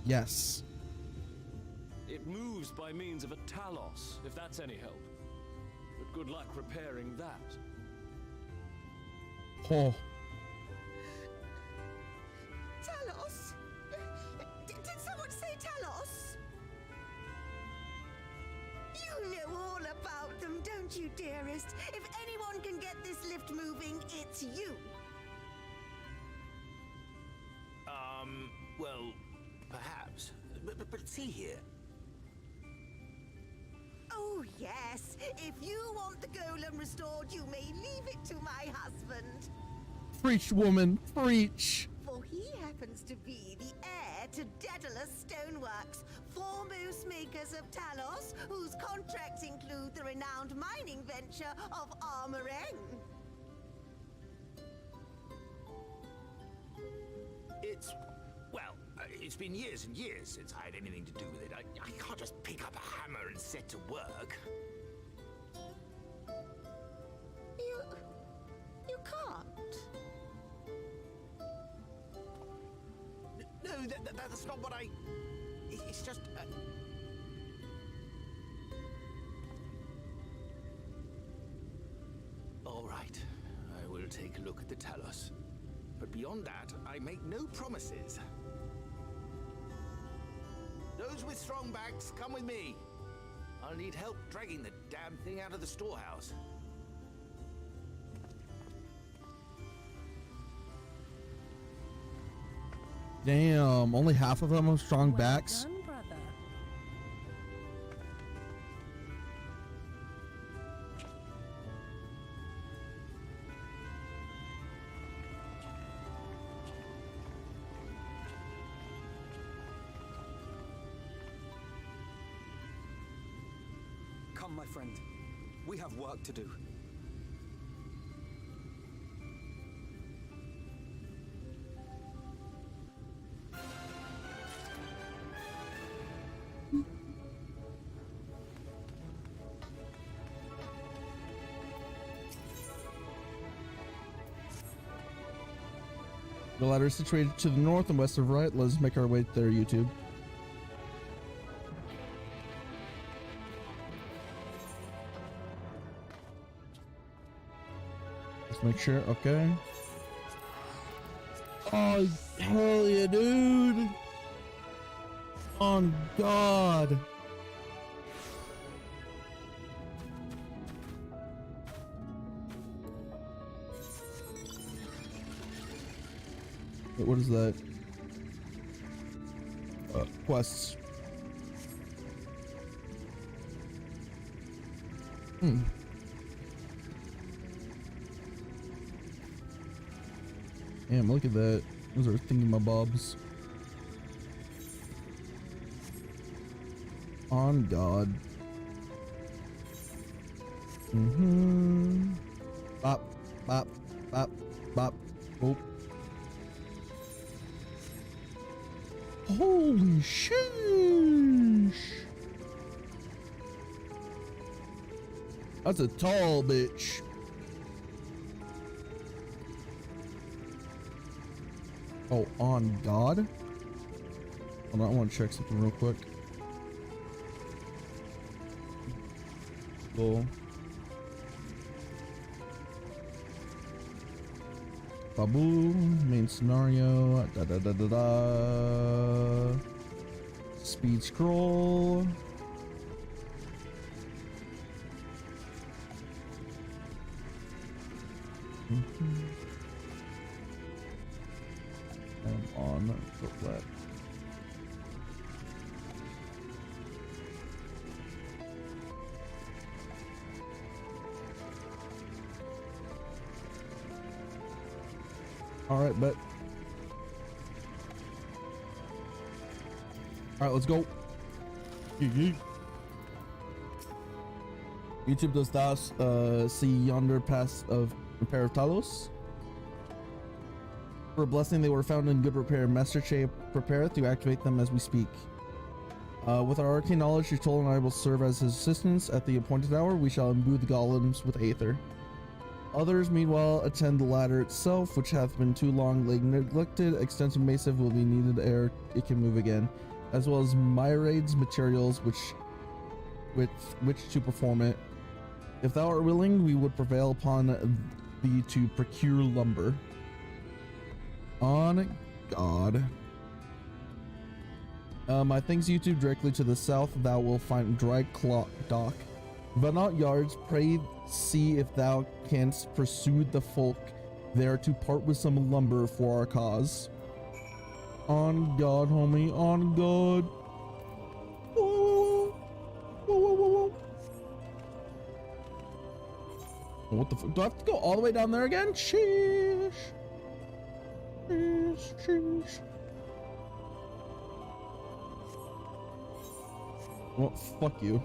Yes. It moves by means of a Talos, if that's any help. But good luck repairing that. Oh. Talos? Did someone say Talos? You know all about them, don't you, dearest? If anyone can get this lift moving, it's you. Well, perhaps. But see here. Oh, yes. If you want the golem restored, you may leave it to my husband. Preach, woman, preach. For he happens to be the heir to Daedalus Stoneworks, foremost makers of Talos, whose contracts include the renowned mining venture of Armoreng. It's been years and years since I had anything to do with it. I can't just pick up a hammer and set to work. You can't. No, that's not what I... It's just... All right, I will take a look at the Talos. But beyond that, I make no promises. Those with strong backs, come with me. I'll need help dragging the damn thing out of the storehouse. Damn, only half of them have strong backs. Done, brother. Come, my friend. We have work to do. The ladder is situated to the north and west of right. Let's make our way there, YouTube. Let's make sure. Okay. Oh, hell yeah, dude. On God. Wait, what is that? Quests. Damn, look at that. Those are thingamabobs. On God. Bop, bop, bop, bop. Oh. Holy sheesh. That's a tall bitch. Oh, on God? Hold on, I want to check something real quick. Cool. Babu, main scenario, da da da da da. Speed scroll. I'm on the left. All right, bet. All right, let's go. YouTube, does thou see yonder pass of repair of Talos? For a blessing, they were found in good repair. Master Che prepareth to activate them as we speak. With our arcane knowledge, Ytol and I will serve as his assistants. At the appointed hour, we shall imbue the golems with aether. Others, meanwhile, attend the ladder itself, which hath been too long neglected. Extensive massive will be needed ere it can move again, as well as myriads materials with which to perform it. If thou art willing, we would prevail upon thee to procure lumber. On God. My things YouTube directly to the south, thou wilt find dry dock. But not yards, pray see if thou canst pursue the folk there to part with some lumber for our cause. On God, homie, on God. Whoa, whoa, whoa, whoa, whoa. What the fuck? Do I have to go all the way down there again? Sheesh. Sheesh, sheesh. Well, fuck you.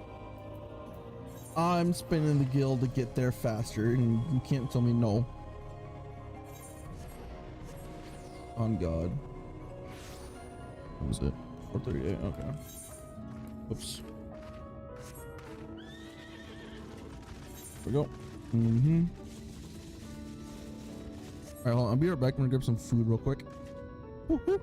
I'm spinning the guild to get there faster, and you can't tell me no. On God. What was it? 438, okay. Oops. There we go. Mm-hmm. Alright, hold on. I'll be right back. I'm gonna grab some food real quick. Woo-hoo.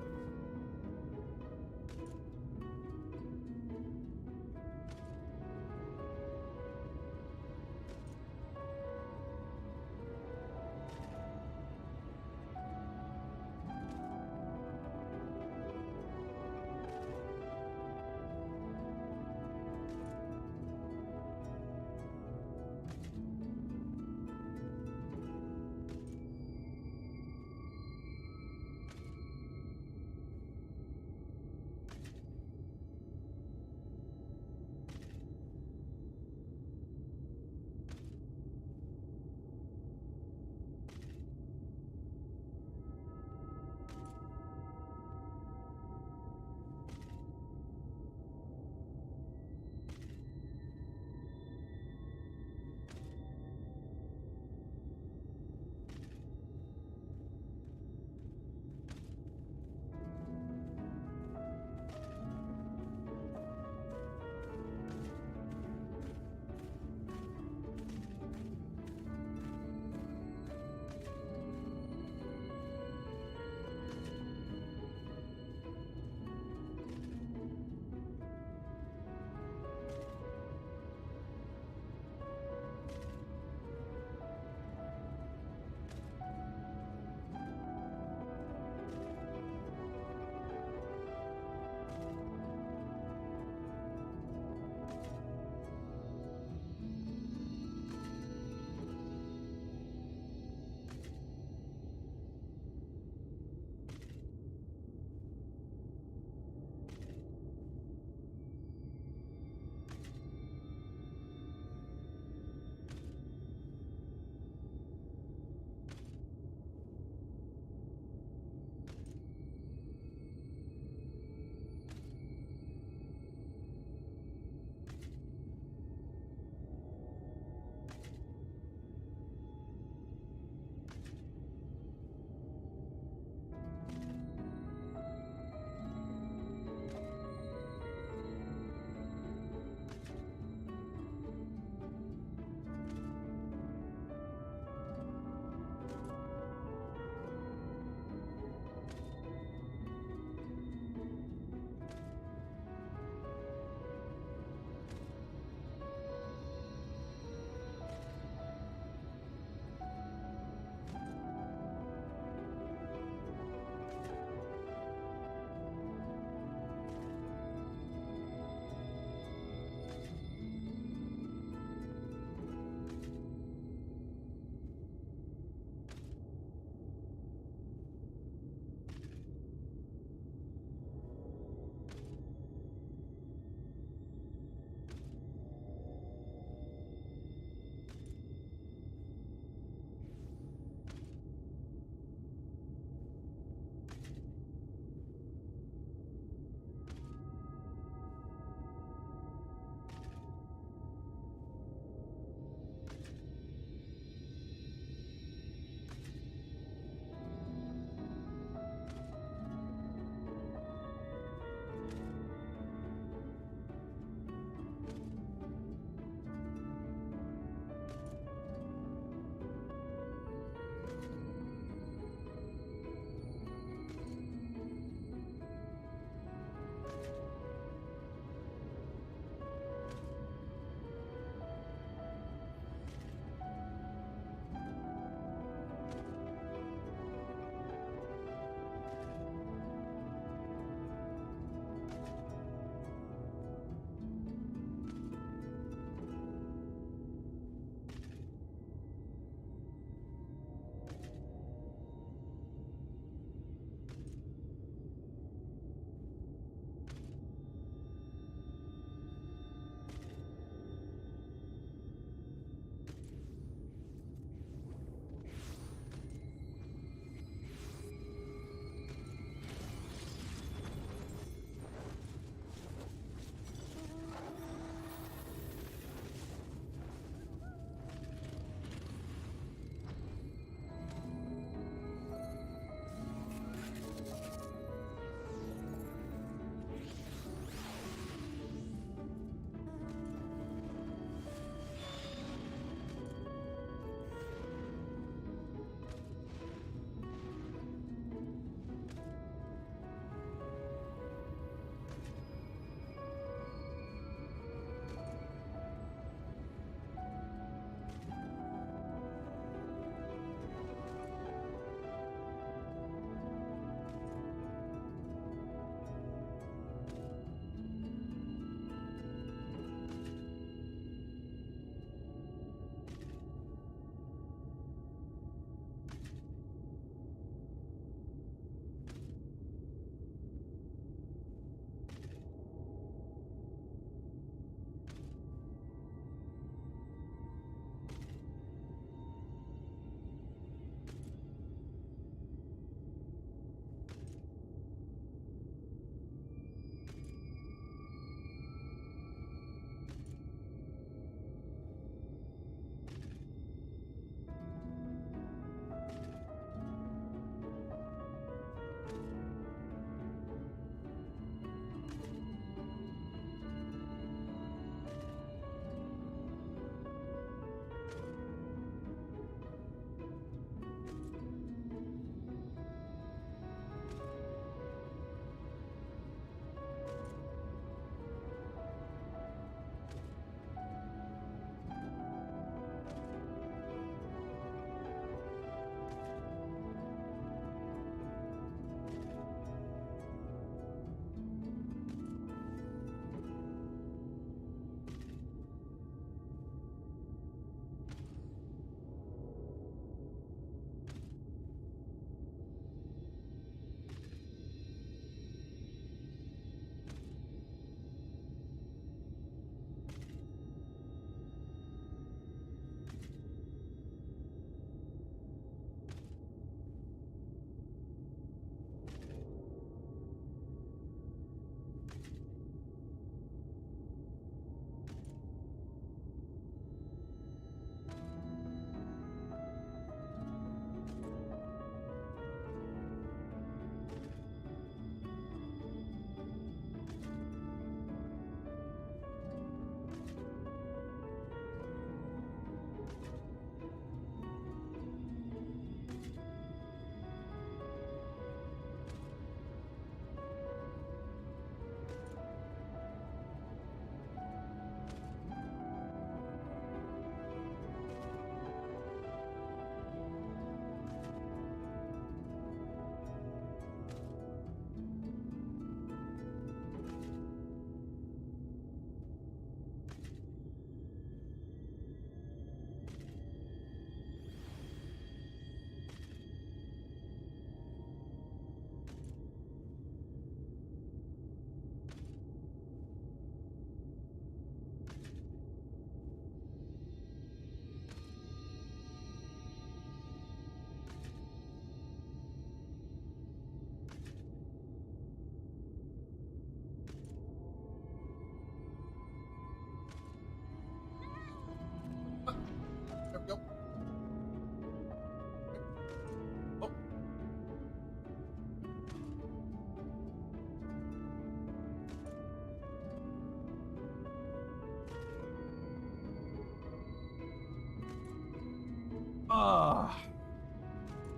Ah,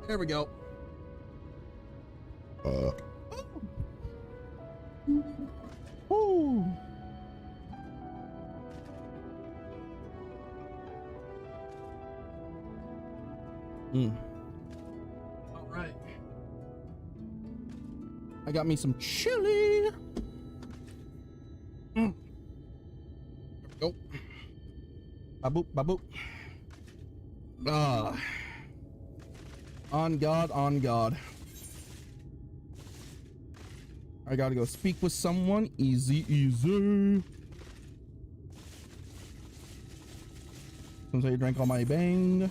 there we go. Woo. All right. I got me some chili. There we go. Baboop, baboop. Ah. On God, on God. I gotta go speak with someone. Easy, easy. Seems like you drank all my bang.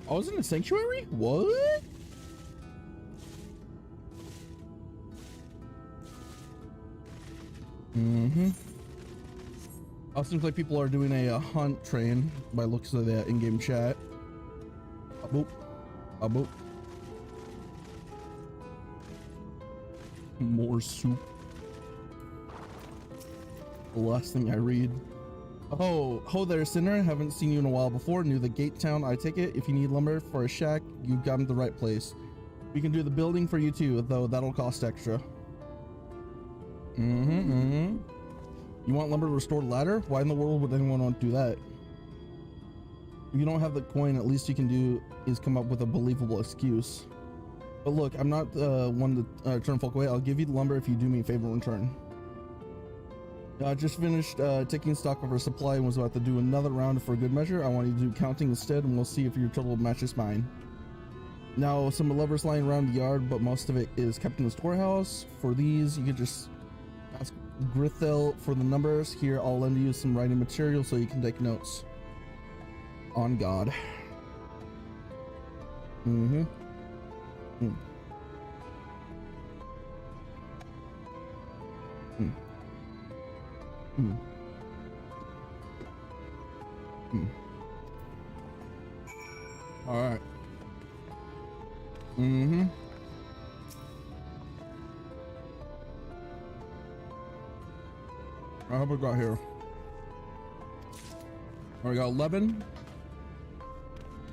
I was in a sanctuary? What? Oh, seems like people are doing a hunt train by looks of that in-game chat. Boop. Boop. More soup. The last thing I read. Oh, ho there, sinner. Haven't seen you in a while before. New the gate town. I take it. If you need lumber for a shack, you've gotten the right place. We can do the building for you too, though that'll cost extra. You want lumber to restore the ladder? Why in the world would anyone want to do that? If you don't have the coin, at least you can do is come up with a believable excuse. But look, I'm not one to turn folk away. I'll give you the lumber if you do me a favor in return. I just finished taking stock of our supply and was about to do another round for good measure. I want you to do counting instead, and we'll see if your total matches mine. Now, some lovers lying around the yard, but most of it is kept in the storehouse. For these, you can just ask Grithel for the numbers. Here, I'll lend you some writing material so you can take notes. On God. All right. How have we got here? We got 11.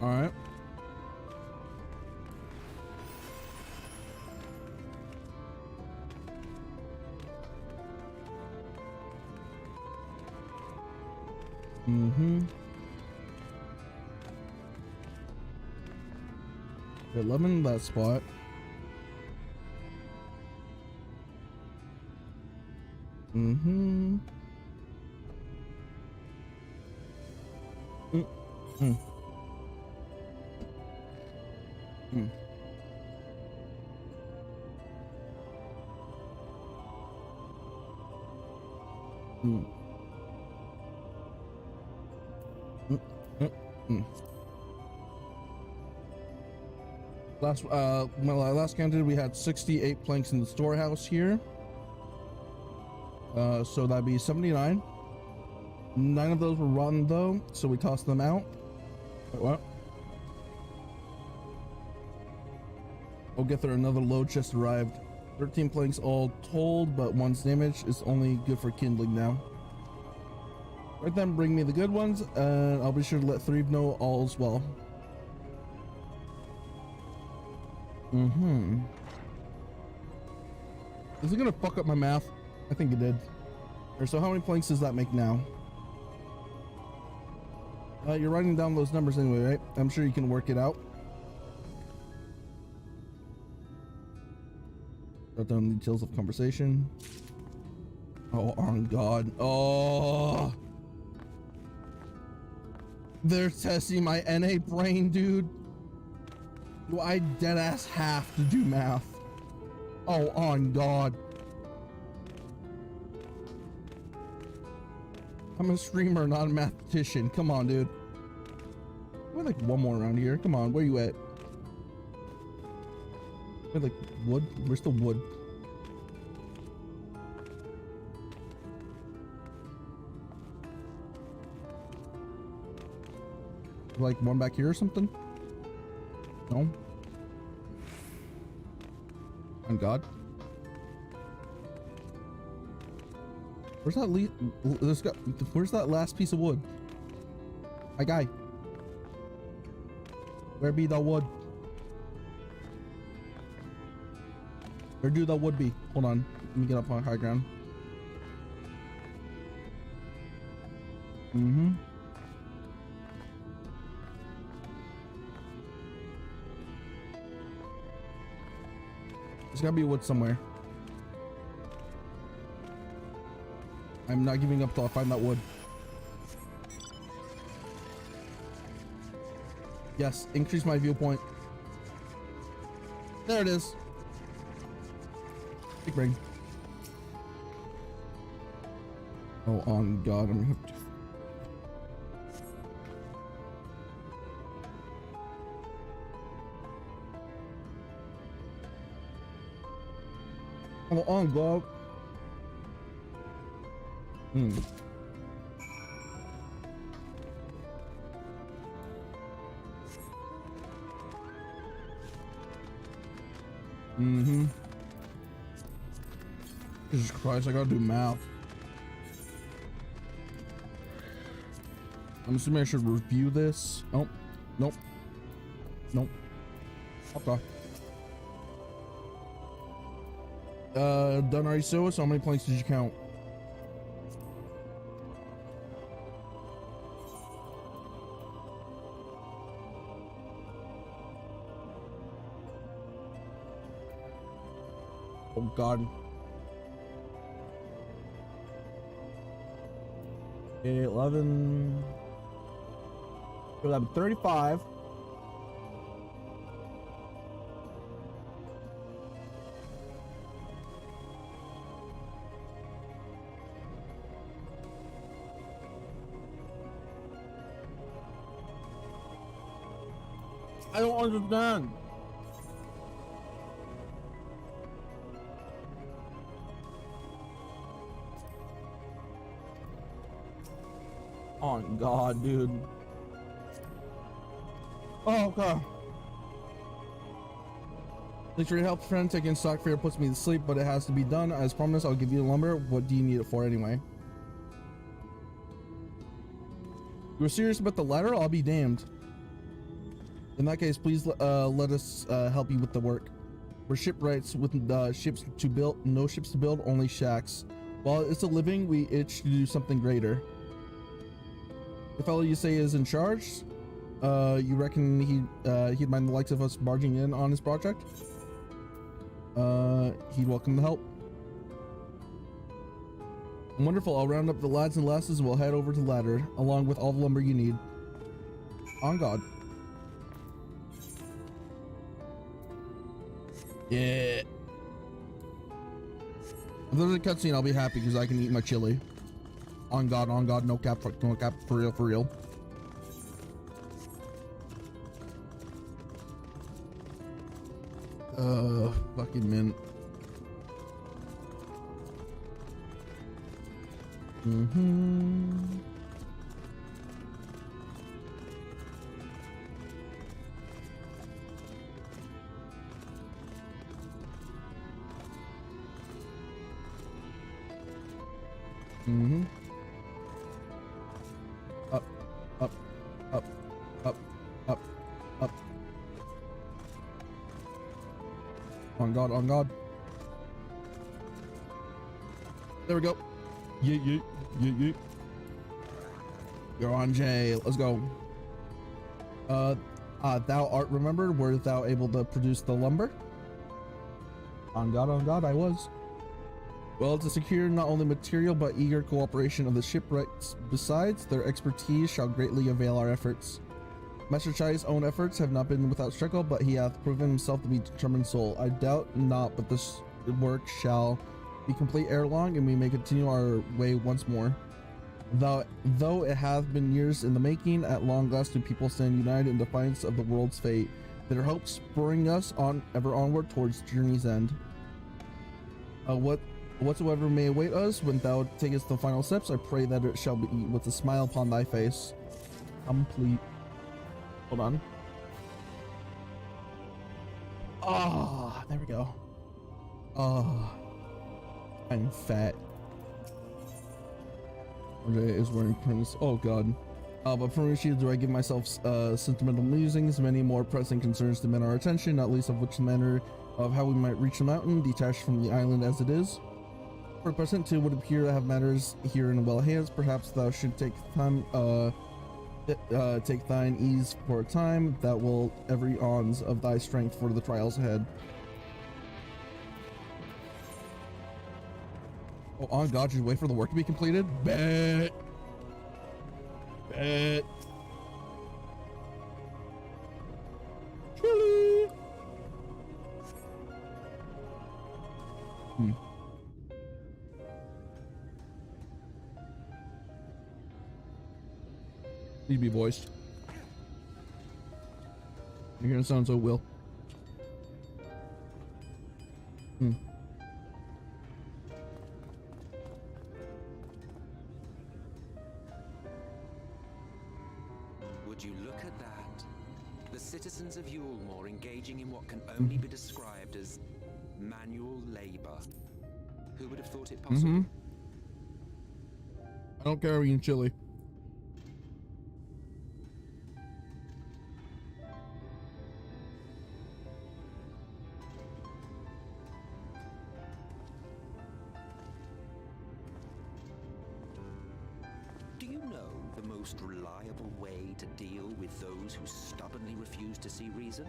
All right. Mm-hmm. 11 in that spot. Mm-hmm. Mm-hmm. Mm. Mm. When I last counted, we had 68 planks in the storehouse here. So that'd be 79. 9 of those were rotten though, so we tossed them out. Wait, what? We'll get there. Another load just arrived. 13 planks all told, but one's damaged. Is only good for kindling now. Right then, bring me the good ones, and I'll be sure to let Threeve know all's well. Is it gonna fuck up my math? I think it did. So how many planks does that make now? You're writing down those numbers anyway, right? I'm sure you can work it out. Write down details of conversation. Oh, on God. Oh. They're testing my NA brain, dude. Do I deadass have to do math? Oh, on God. I'm a streamer, not a mathematician. Come on, dude. We're like one more around here. Come on, where you at? We're like wood. Where's the wood? Like one back here or something? No. On God. Where's that where's that last piece of wood? My guy. Where be the wood? Where do the wood be? Hold on. Let me get up on high ground. Mm-hmm. There's gotta be wood somewhere. I'm not giving up till I find that wood. Yes, increase my viewpoint. There it is. Big ring. Oh, on God, I'm gonna have to. Oh, on God. Jesus Christ, I gotta do math. I'm assuming I should review this. Nope. Nope. Nope. Okay. Done already so how many points did you count? Oh God. 11, 35. I don't understand. Oh God, dude. Oh, okay. Thanks for your help, friend. Taking stock fear puts me to sleep, but it has to be done. As promised, I'll give you the lumber. What do you need it for anyway? You were serious about the ladder? I'll be damned. In that case, please let us help you with the work. We're shipwrights with ships to build, no ships to build, only shacks. While it's a living, we itch to do something greater. The fellow you say is in charge, you reckon he'd mind the likes of us barging in on his project? He'd welcome the help. Wonderful, I'll round up the lads and lasses and we'll head over to the ladder, along with all the lumber you need. On God. Yeah. If there's a cutscene, I'll be happy because I can eat my chili. On God, no cap, for real, for real. Fucking mint. Up, up, up, up, up, up. On God, on God. There we go. Yeet, yeet, yeet, yeet. You're on Jay. Let's go. Thou art remembered. Were thou able to produce the lumber? On God, I was. Well, to secure not only material but eager cooperation of the shipwrights, besides, their expertise shall greatly avail our efforts. Master Chai's own efforts have not been without struggle, but he hath proven himself to be a determined soul. I doubt not, but this work shall be complete ere long, and we may continue our way once more. Though it hath been years in the making, at long last do people stand united in defiance of the world's fate, their hopes spurring us on ever onward towards journey's end. Whatsoever may await us when thou takest the final steps, I pray that it shall be with a smile upon thy face. Complete. Hold on. Ah, there we go. Ah, I'm fat. Okay, is wearing prints. Oh God. But for me, do I give myself sentimental musings? Many more pressing concerns demand our attention, not least of which the manner of how we might reach the mountain, detached from the island as it is. For present, too, would appear to have matters here in well hands. Perhaps thou should take time, take thine ease for a time, that will every ons of thy strength for the trials ahead. Oh, on God, just wait for the work to be completed? Bet. Bet. Chili. Need to be voiced. You're gonna sound so Will. Would you look at that? The citizens of Yulmore engaging in what can only be described as manual labor. Who would have thought it possible? I don't care eating chili. Do you know the most reliable way to deal with those who stubbornly refuse to see reason?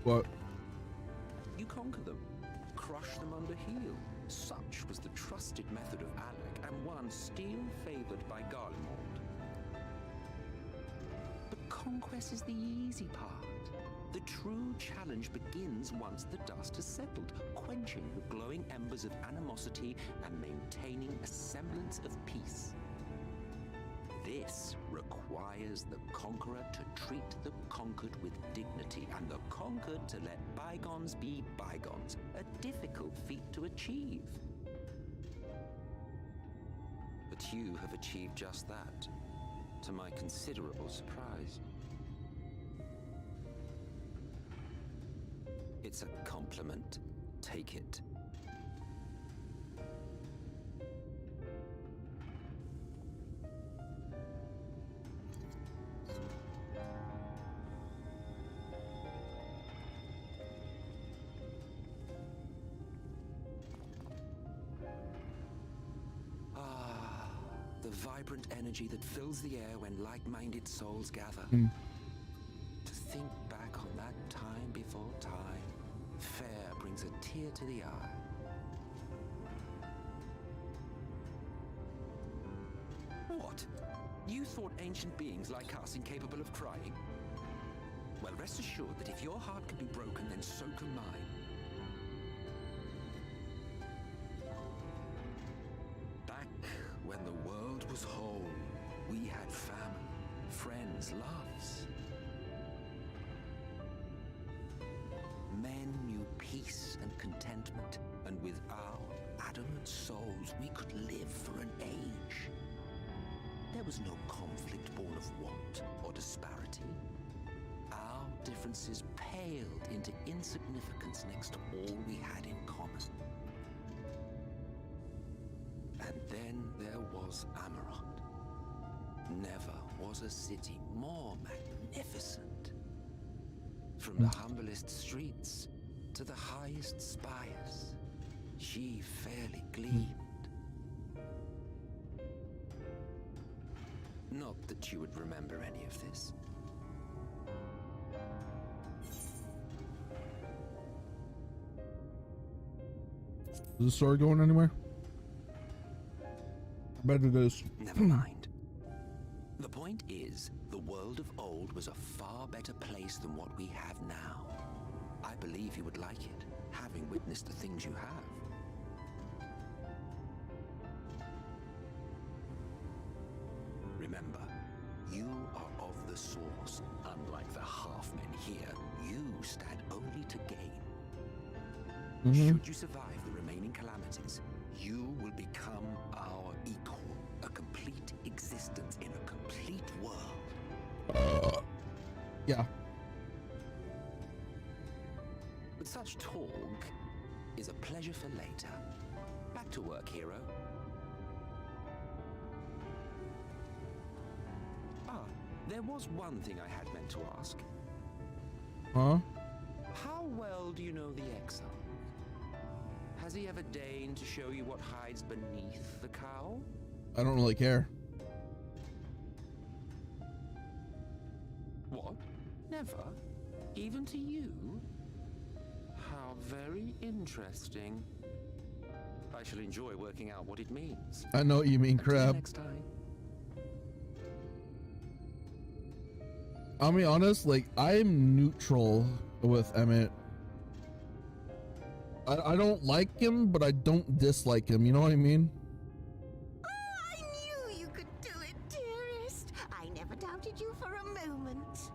What? You conquer them. Crush them under heel. Such was the trusted method of Alec, and one still favored by Garlemald. But conquest is the easy part. The true challenge begins once the dust has settled, quenching the glowing embers of animosity and maintaining a semblance of peace. This requires the conqueror to treat the conquered with dignity, and the conquered to let bygones be bygones, a difficult feat to achieve. But you have achieved just that, to my considerable surprise. It's a compliment. Take it. The vibrant energy that fills the air when like-minded souls gather. To think back on that time before time, fair brings a tear to the eye. What? You thought ancient beings like us incapable of crying? Well, rest assured that if your heart can be broken, then so can mine. When the world was whole, we had family, friends, loves. Men knew peace and contentment, and with our adamant souls, we could live for an age. There was no conflict born of want or disparity. Our differences paled into insignificance next to all we had in common. And then there was Amarant. Never was a city more magnificent. From the humblest streets to the highest spires, she fairly gleamed. Not that you would remember any of this. Is the story going anywhere? I bet it is. Never mind. The point is, the world of old was a far better place than what we have now. I believe you would like it, having witnessed the things you have. Remember, you are of the source. Unlike the half-men here, you stand only to gain. Should you survive the remaining calamities, you will become our equal. A complete existence in a complete world. Yeah. But such talk is a pleasure for later. Back to work, hero. There was one thing I had meant to ask. Huh? How well do you know the exile? Has he ever deigned to show you what hides beneath the cowl? I don't really care. What? Never? Even to you? How very interesting. I shall enjoy working out what it means. I know what you mean, Until crab. next time. I'll be honest, like, I'm neutral with Emmett. I don't like him, but I don't dislike him, you know what I mean? I knew you could do it, dearest. I never doubted you for a moment.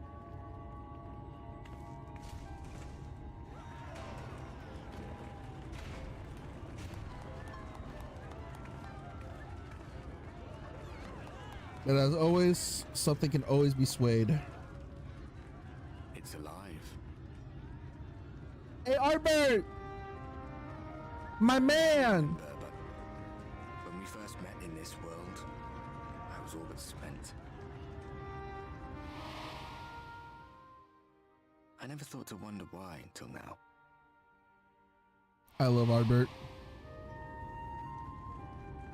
But as always, something can always be swayed. It's alive. Hey, Albert! My man! But when we first met in this world, I was all but spent. I never thought to wonder why until now. I love Albert.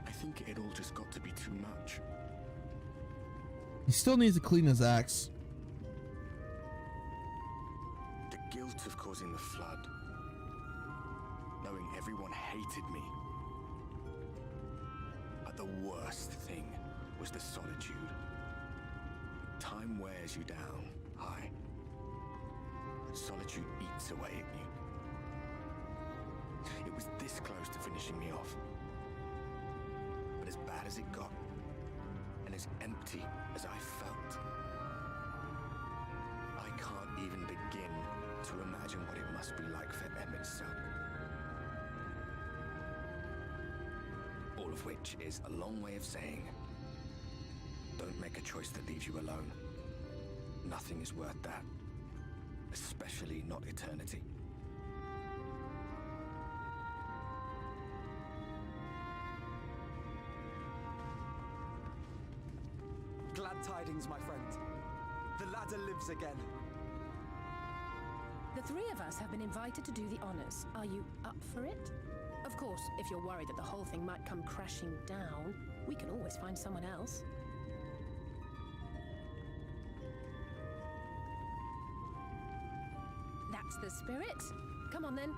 I think it all just got to be too much. He still needs to clean his axe. The guilt of causing the flood. Knowing everyone hated me. But the worst thing was the solitude. Time wears you down, aye. Solitude eats away at you. It was this close to finishing me off. But as bad as it got, and as empty as I felt, I can't even begin to imagine what it must be like for Emmett's son. All of which is a long way of saying, don't make a choice that leaves you alone. Nothing is worth that. Especially not eternity. Glad tidings, my friend. The ladder lives again. The three of us have been invited to do the honors. Are you up for it? Of course, if you're worried that the whole thing might come crashing down, we can always find someone else. That's the spirit. Come on then.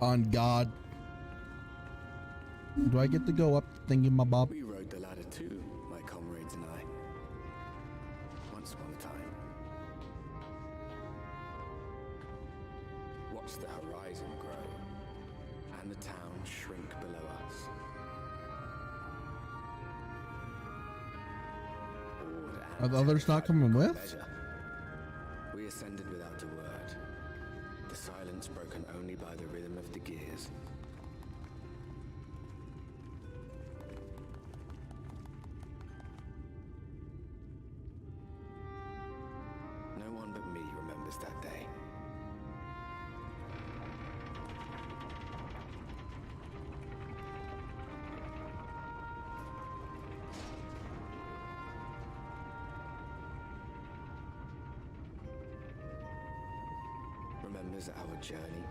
On God. Do I get to go up thingy my bob? We rode the ladder too, my comrades and I. Once upon a time. Watched the horizon grow, and the town shrink below us. Are the others not coming with? Pleasure. We ascended without a word, the silence broken only by the rhythm of the gears. No one but me remembers that day. Remembers our journey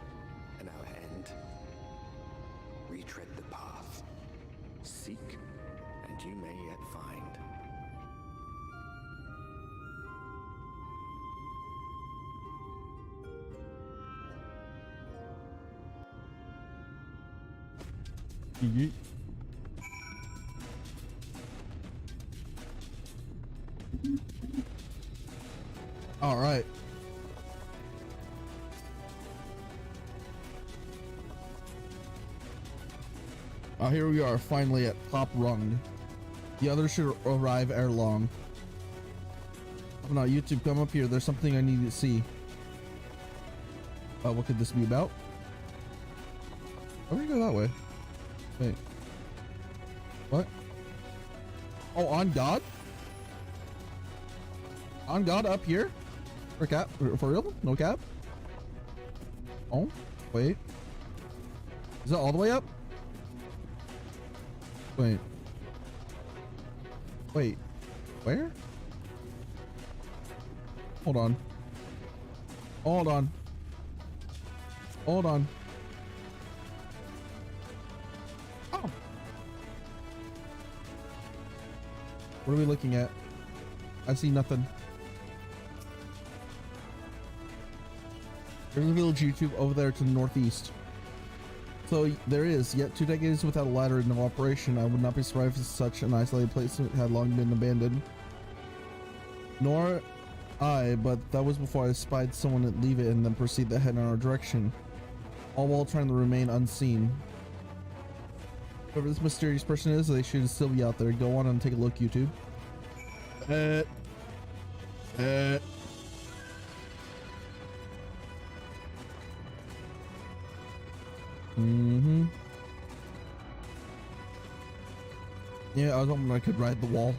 and our end. Retread the path. Seek, and you may yet find. All right. Oh, here we are, finally at top rung. The others should arrive ere long. Oh no, YouTube, come up here. There's something I need to see. What could this be about? Why do we go that way? Wait. What? Oh, on God? On God up here? For cap? For real? No cap? Oh, wait. Is that all the way up? Wait. Wait, where? Hold on. Hold on. Hold on. Oh. What are we looking at? I see nothing. There's a village YouTube over there to the northeast. So there is, yet 2 decades without a ladder in no operation. I would not be surprised if such an isolated place had long been abandoned. Nor I, but that was before I spied someone leave it and then proceed to head in our direction. All while trying to remain unseen. Whoever this mysterious person is, they should still be out there. Go on and take a look, YouTube. Yeah, I was hoping I could ride the wall.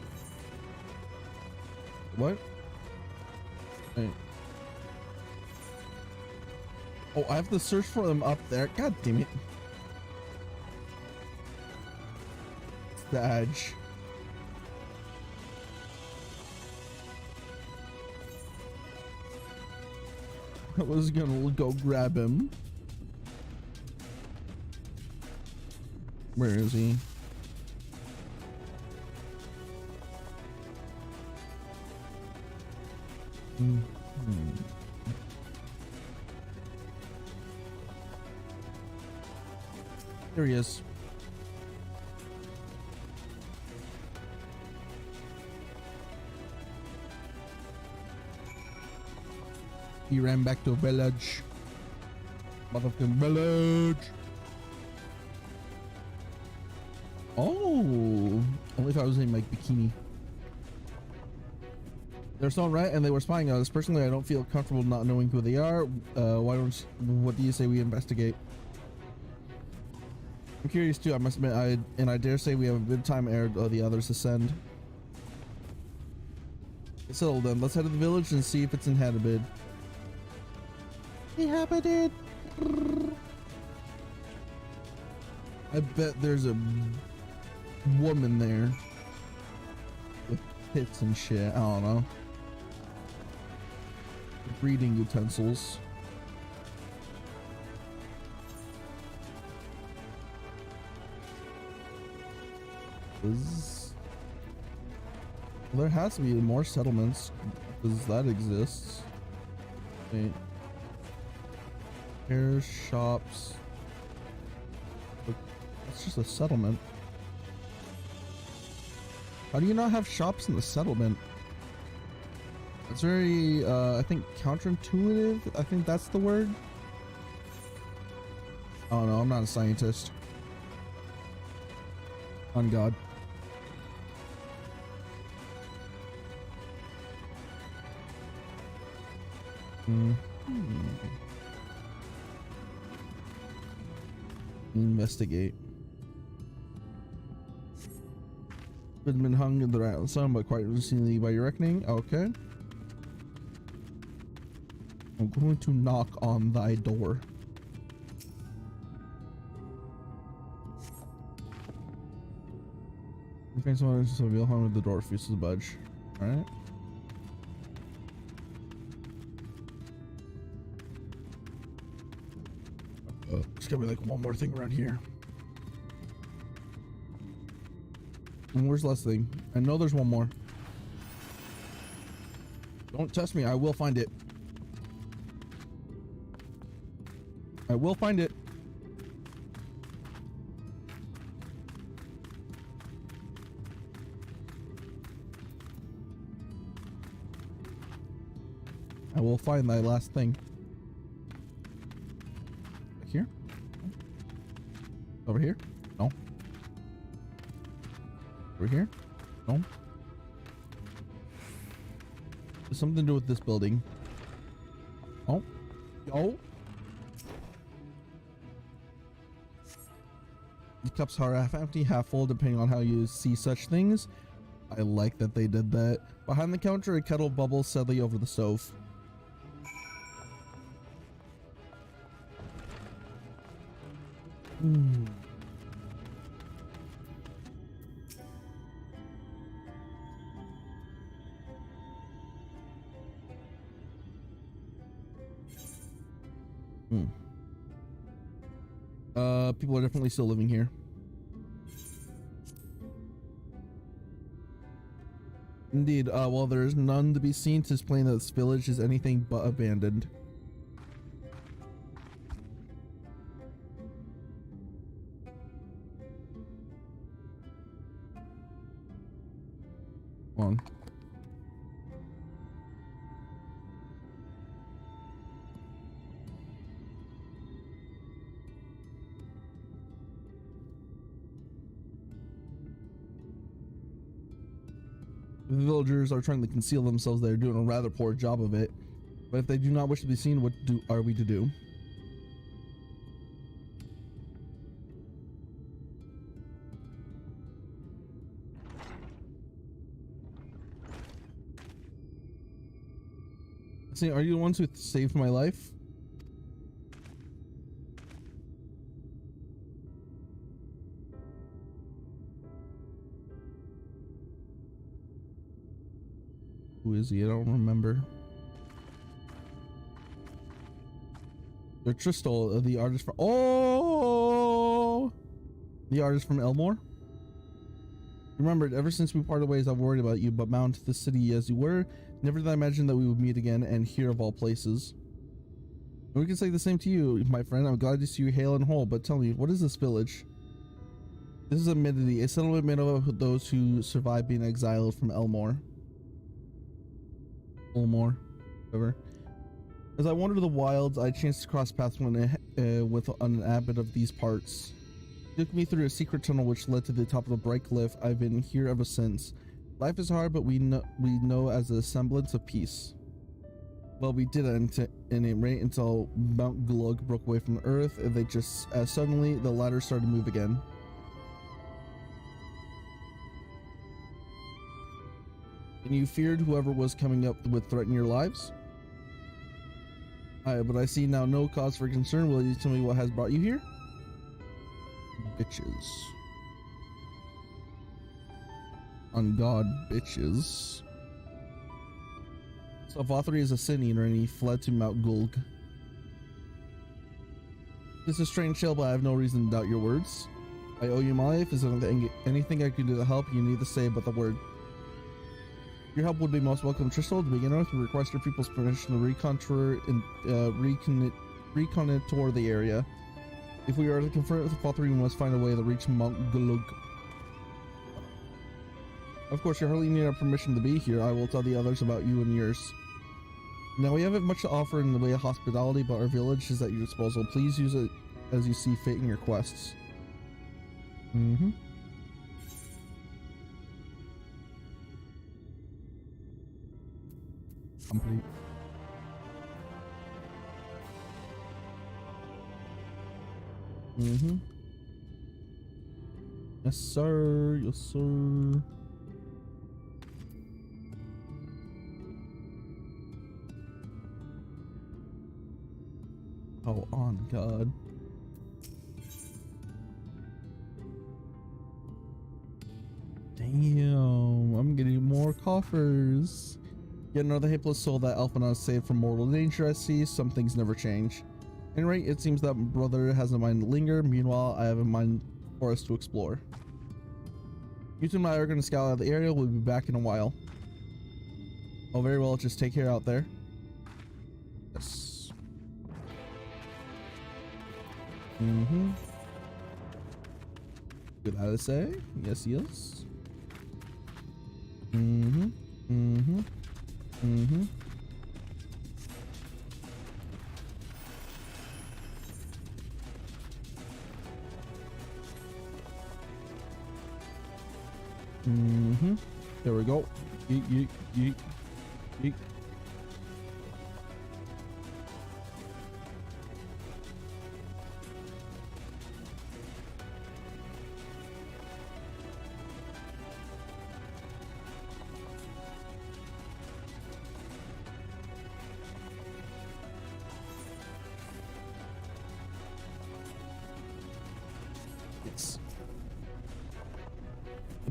What? Hey. Oh, I have to search for them up there. God damn it. Stage. I was gonna go grab him. Where is he? There he is. He ran back to a village. Motherfucking village. Oh, only if I was in my bikini. They're so right, and they were spying on us. Personally, I don't feel comfortable not knowing who they are. What do you say we investigate? I'm curious too. I must admit, I dare say we have a good time ere the others ascend. So then, let's head to the village and see if it's inhabited. Inhabited. I bet there's a woman there with pits and shit. I don't know. Breeding utensils. There has to be more settlements because that exists. Wait. Here's shops. Look, it's just a settlement. How do you not have shops in the settlement? It's very, I think, counterintuitive. I think that's the word. Oh no, I'm not a scientist. On God. Investigate. Been hung in the right sun, but quite recently by your reckoning. Okay. I'm going to knock on thy door. You find someone so you'll hung with the door refuses to budge. Alright. There's gotta be like one more thing around here. And where's the last thing? I know there's one more. Don't test me, I will find it. I will find it. I will find thy last thing. Back here? Over here? No. Over here? No. There's something to do with this building. Oh. Oh. The cups are half empty, half full, depending on how you see such things. I like that they did that. Behind the counter, a kettle bubbles steadily over the stove. People are definitely still living here. Indeed, while there is none to be seen to explain that this village is anything but abandoned. Come on. The villagers are trying to conceal themselves. They're doing a rather poor job of it. But if they do not wish to be seen, what are we to do? See, are you the ones who saved my life? Who is he? I don't remember. They're Tristal, the artist from— oh! The artist from Elmore? Remember, ever since we parted ways, I've worried about you, but bound to the city as you were, never did I imagine that we would meet again, and here of all places. And we can say the same to you, my friend. I'm glad to see you hale and whole, but tell me, what is this village? This is Amidity, a settlement made up of those who survived being exiled from Elmore. Elmore, whatever. As I wandered the wilds, I chanced to cross paths with an abbot of these parts. He took me through a secret tunnel which led to the top of a bright cliff. I've been here ever since. Life is hard, but we know as a semblance of peace. Well, we didn't, and it right until Mount Glug broke away from the earth, and they just suddenly the ladder started to move again. And you feared whoever was coming up would threaten your lives? But I see now no cause for concern. Will you tell me what has brought you here? Bitches. On God, bitches. So VTuber is a sin eater and he fled to Mount Gulg. This is a strange tale, but I have no reason to doubt your words. I owe you my life. Is there anything I can do to help? You need to say but the word. Your help would be most welcome, Tristal. To begin with, we request your people's permission to recontour the area. If we are to confront with the VTuber, we must find a way to reach Mount Glug. Of course, you hardly need our permission to be here. I will tell the others about you and yours. Now, we haven't much to offer in the way of hospitality, but our village is at your disposal. Please use it as you see fit in your quests. Complete. Yes, sir. Yes, sir. Oh, on God. Damn, I'm getting more coffers. Yet another hapless soul that Alphinaud saved from mortal danger. I see some things never change. Anyway, it seems that brother has a mind to linger. Meanwhile, I have a mind for us to explore. You two and I are going to scout out the area. We'll be back in a while. Oh, very well. Just take care out there. Yes. Good to say. Yes, yes. There we go. Yeet, yeet, yeet, yeet.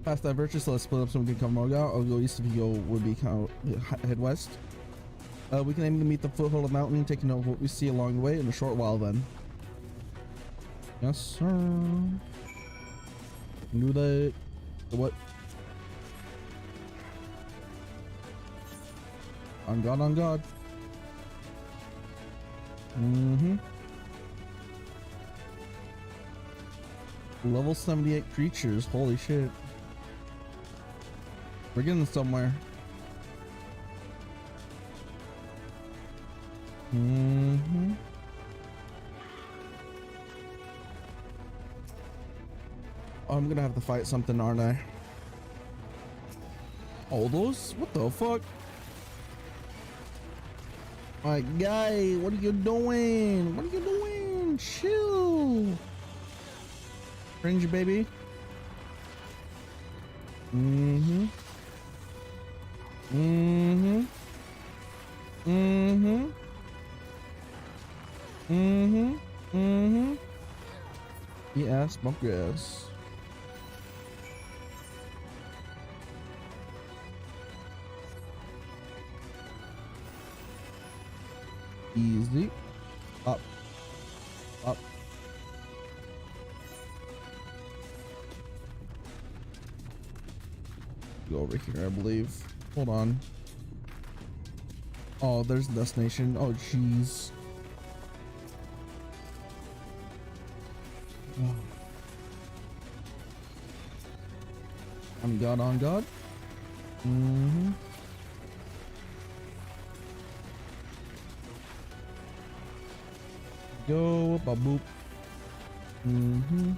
Past divergence, so let's split up so we can come out. I'll go east if you go would be kind of head west. We can aim to meet the foothold of the mountain, taking note of what we see along the way in a short while then. Yes, sir. Do that. What? On God, on God. Mm-hmm. Level 78 creatures. Holy shit. We're getting somewhere. Mm-hmm. Oh, I'm gonna have to fight something, aren't I? Oh, those? What the fuck? My guy, what are you doing? What are you doing? Chill. Cringe, baby. Mm-hmm. Mm-hmm. Mm-hmm. Mm-hmm. Mm-hmm. Yes, bump your ass. Easy. Up. Up. Go over here, I believe. Hold on. Oh, there's the destination. Oh, jeez. Oh. On God, on God. Mm-hmm. Go, ba-boop. Mm-hmm.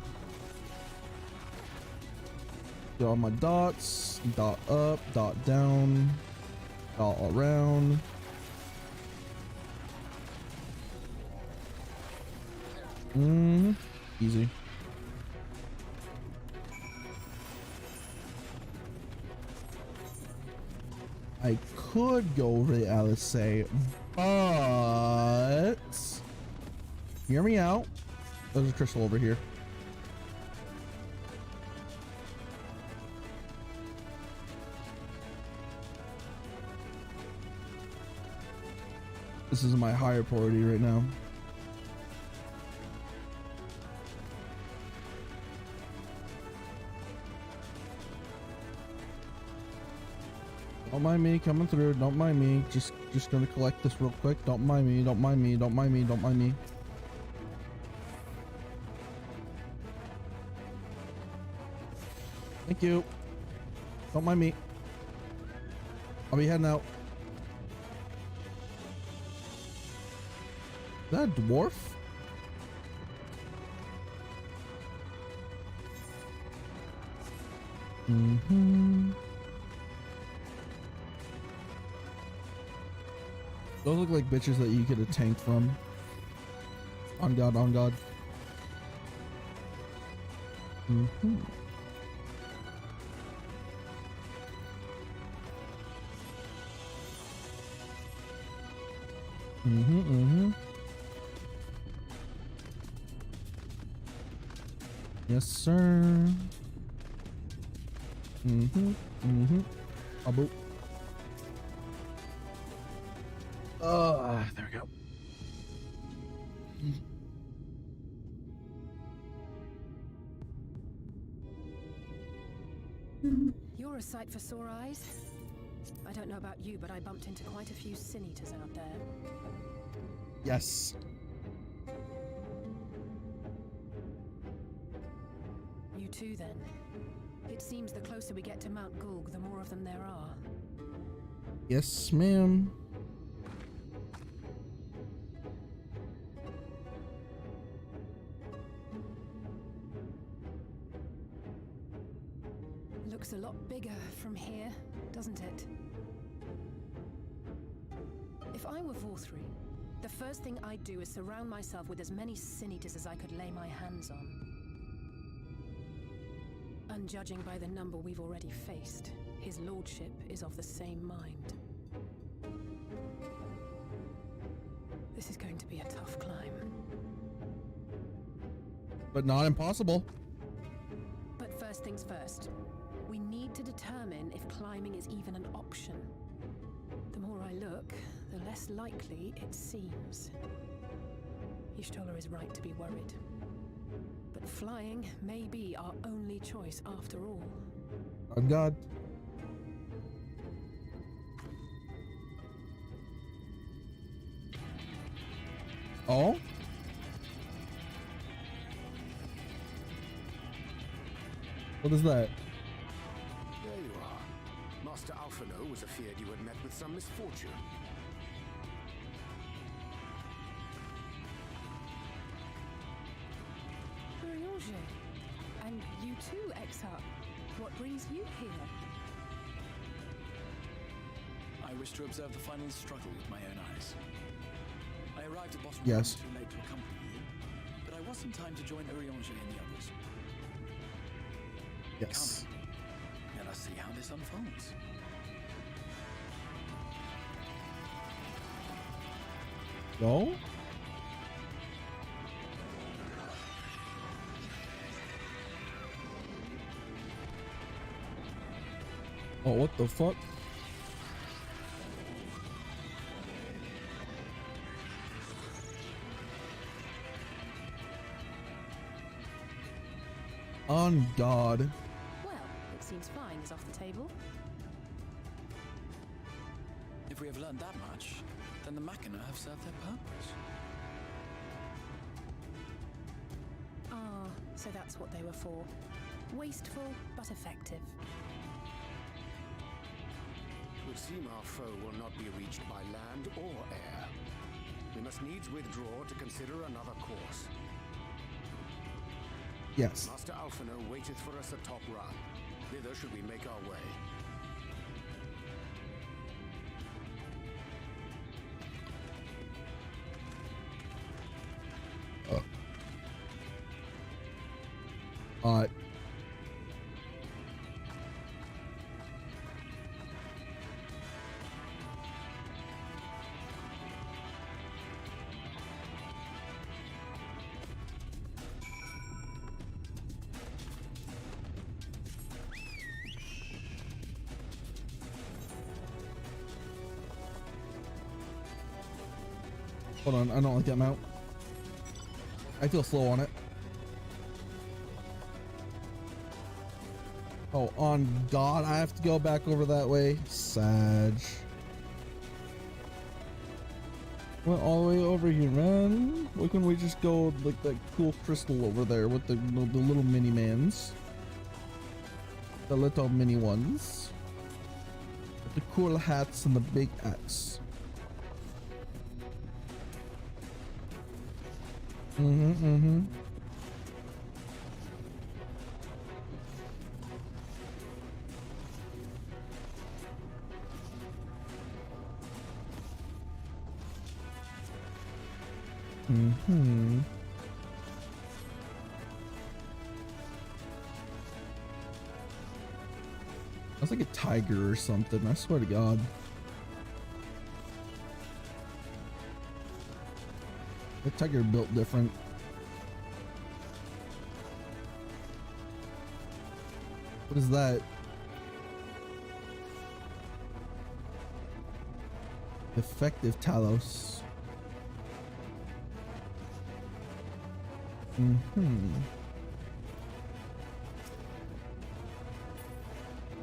Get all my dots. Dot up, dot down, dot around. Mm-hmm. Easy. I could go over the LSA, but hear me out. There's a crystal over here. This is my higher priority right now. Don't mind me coming through. Don't mind me. Just gonna collect this real quick. Don't mind me. Don't mind me. Don't mind me. Don't mind me. Thank you. Don't mind me. I'll be heading out. Is that a dwarf? Mm-hmm. Those look like bitches that you could have tanked from. On God, on God. Mm-hmm. Mm-hmm, mm-hmm. Yes, sir. Mm-hmm, mm-hmm. Abu. There we go. You're a sight for sore eyes. I don't know about you, but I bumped into quite a few sin eaters out there. Yes. You too, then. It seems the closer we get to Mount Gulg, the more of them there are. Yes, ma'am. Looks a lot bigger from here, doesn't it? If I were Vorthri, the first thing I'd do is surround myself with as many sin eaters as I could lay my hands on. And judging by the number we've already faced, his lordship is of the same mind. This is going to be a tough climb. But not impossible. But first things first. We need to determine if climbing is even an option. The more I look, the less likely it seems. Y'shtola is right to be worried. Flying may be our only choice after all. On God. Oh? What is that? There you are. Master Alphino was afeard you had met with some misfortune. And you too, Exarch. What brings you here? I wish to observe the final struggle with my own eyes. I arrived at Bottom Yes. too late to accompany you, but I was in time to join Urianger and the others. Yes. Come, let us see how this unfolds. Go? Oh, what the fuck? On God. Well, it seems flying is off the table. If we have learned that much, then the Machina have served their purpose. Ah, so that's what they were for. Wasteful, but effective. It would seem our foe will not be reached by land or air. We must needs withdraw to consider another course. Yes. Master Alphino waiteth for us atop Run. Thither should we make our way. Hold on, I don't like that mount. I feel slow on it. Oh, on God, I have to go back over that way. Sag. Went all the way over here, man. Why couldn't we just go like that cool crystal over there with the little mini mans? The little mini ones. With the cool hats and the big axe. Mm-hmm. That's like a tiger or something, I swear to God. The tiger built different. What is that? Effective Talos.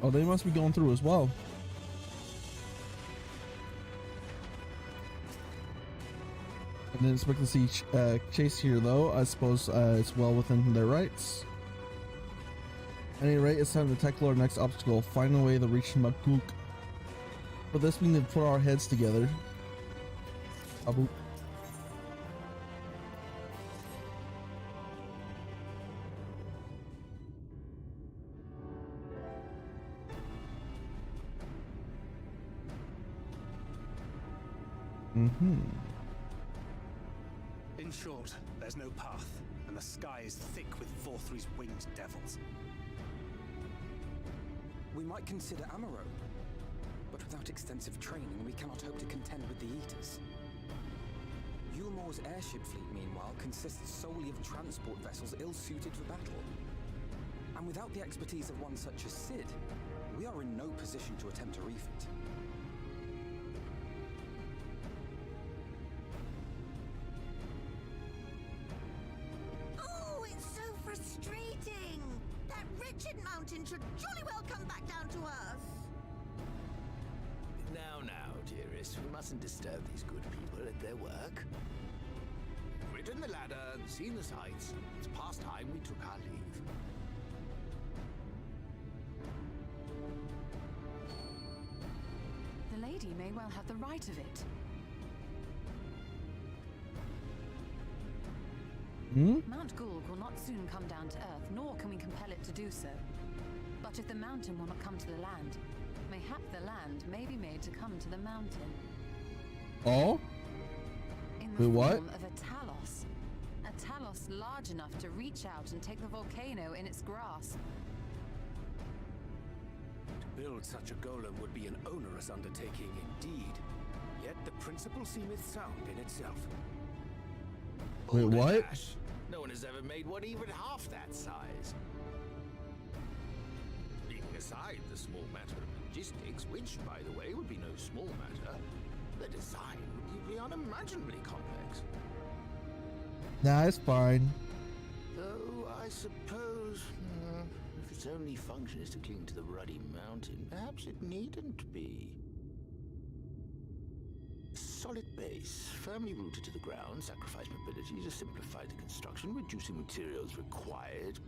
Oh, they must be going through as well. I didn't expect to see Chase here, though. I suppose it's well within their rights. At any rate, it's time to tackle our next obstacle. Find a way to reach Makuk. For this, we need to put our heads together. Abu. In short, there's no path, and the sky is thick with Vorthri's winged devils. We might consider Amaro, but without extensive training, we cannot hope to contend with the Eaters. Yulmor's airship fleet, meanwhile, consists solely of transport vessels ill-suited for battle. And without the expertise of one such as Sid, we are in no position to attempt a refit. Oh, it's so frustrating wretched mountain should jolly well come back down to earth. Now, dearest, we mustn't disturb these good people at their work. We've ridden the ladder and seen the sights. It's past time we took our leave. The lady may well have the right of it. Mount Gulg will not soon come down to Earth, nor can we compel it to do so. But if the mountain will not come to the land, mayhap the land may be made to come to the mountain. Oh? In the what? form of a Talos. A Talos large enough to reach out and take the volcano in its grasp. To build such a golem would be an onerous undertaking indeed. Yet the principle seemeth sound in itself. Wait, what? Gosh, no one has ever made one even half that size. Leaving aside the small matter of logistics, which, by the way, would be no small matter, the design would be unimaginably complex. Nah, it's fine. Though, I suppose, if its only function is to cling to the ruddy mountain, perhaps it needn't be. A solid base, firmly rooted to the ground, sacrifice mobility to simplify the construction, reducing materials required.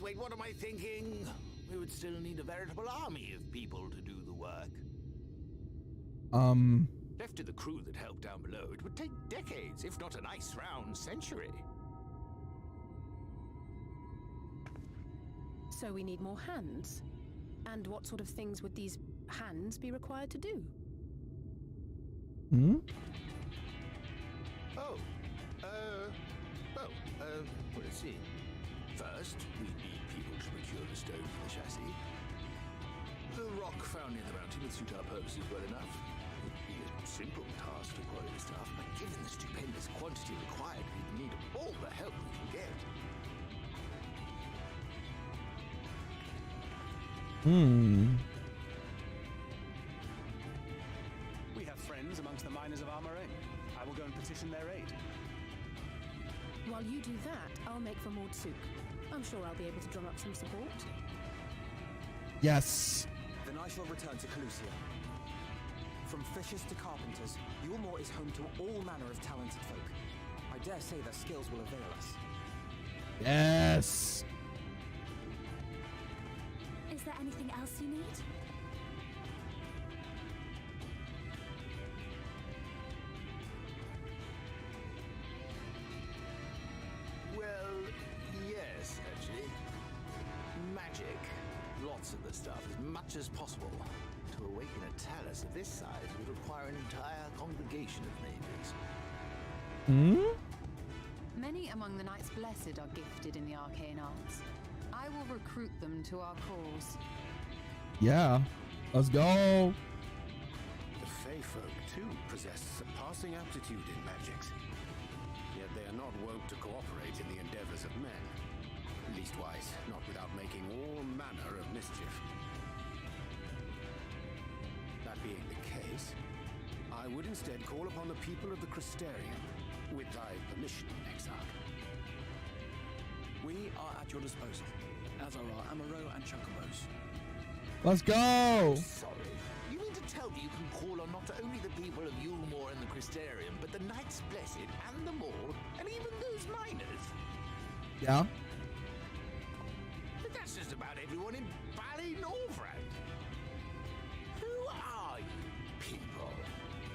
Wait, what am I thinking? We would still need a veritable army of people to do the work. Left to the crew that helped down below, it would take decades, if not a nice round century. So we need more hands. And what sort of things would these hands be required to do? Well, let's see. First, we need people to procure the stone for the chassis. The rock found in the mountain would suit our purposes well enough. It would be a simple task to quarry the stuff, but given the stupendous quantity required, we'd need all the help we can get. We have friends amongst the miners of Armorain. I will go and petition their aid. While you do that, I'll make for Mordsuk. I'm sure I'll be able to drum up some support. Yes. Then I shall return to Calusia. From fishers to carpenters, Yulmore is home to all manner of talented folk. I dare say their skills will avail us. Yes. Is there anything else you need? Well, yes, actually. Magic. Lots of the stuff, as much as possible. To awaken a talus of this size would require an entire congregation of mages. Many among the Knights Blessed are gifted in the arcane arts. I will recruit them to our cause. Yeah. Let's go. The Fey folk, too, possess surpassing aptitude in magics. Yet they are not wont to cooperate in the endeavors of men. Leastwise, not without making all manner of mischief. That being the case, I would instead call upon the people of the Crystarium, with thy permission, Exarch. We are at your disposal, as are our Amaro and Chocobos. Let's go. Sorry. You mean to tell me you can call on not only the people of Yulmore and the Crystarium, but the Knights Blessed and the Maul, and even those miners? Yeah. But that's just about everyone in Ballynorvrand. Who are you people?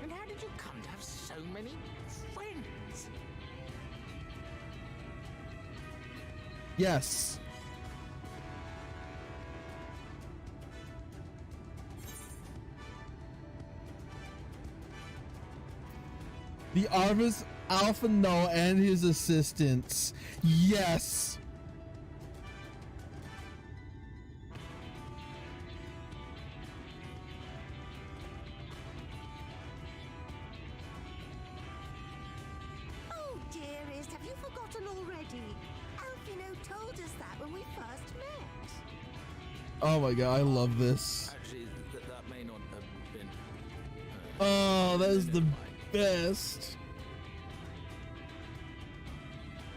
And how did you come to have so many friends? Yes. The Arvis Alpha Null and his assistants. Yes. Oh, dearest, have you forgotten already? Alfino told us that when we first met. Oh my god, I love this. Actually, that may not have been... Oh, that is the best.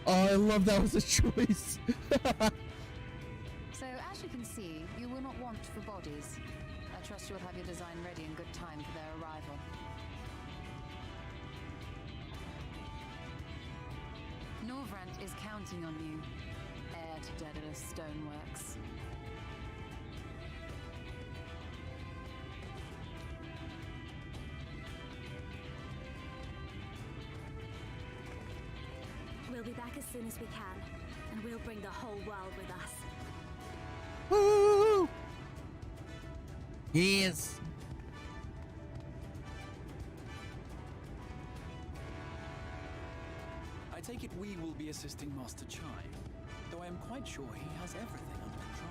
Oh, I love that was a choice. So, as you can see, you will not want for bodies. I trust you will have your design ready in good time for their arrival. Norvrant is counting on you, heir to Daedalus Stoneworks. We'll be back as soon as we can, and we'll bring the whole world with us. Woo! Yes. I take it we will be assisting Master Chai, though I am quite sure he has everything under control.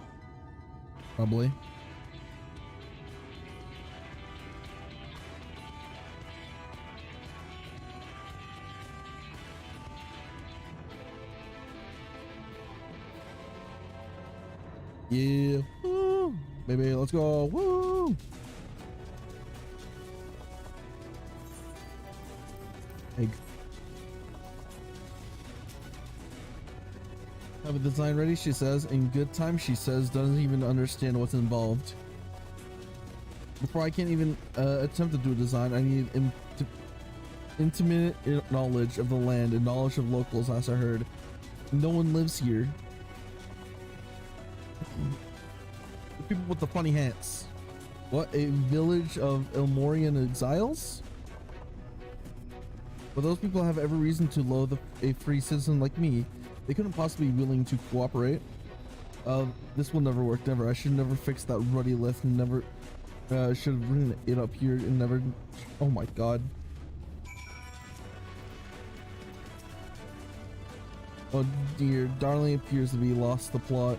Probably. Yeah. Woo. Baby, let's go. Woo. Egg. Have a design ready, she says. In good time, she says. Doesn't even understand what's involved. Before I can even attempt to do a design, I need intimate knowledge of the land and knowledge of locals, as I heard. No one lives here. The people with the funny hats. What? A village of Elmorian exiles? But those people have every reason to loathe a free citizen like me. They couldn't possibly be willing to cooperate. This will never work, never. I should never fix that ruddy lift, never should have written it up here and never. Oh my god. Oh dear, Darling appears to be lost the plot.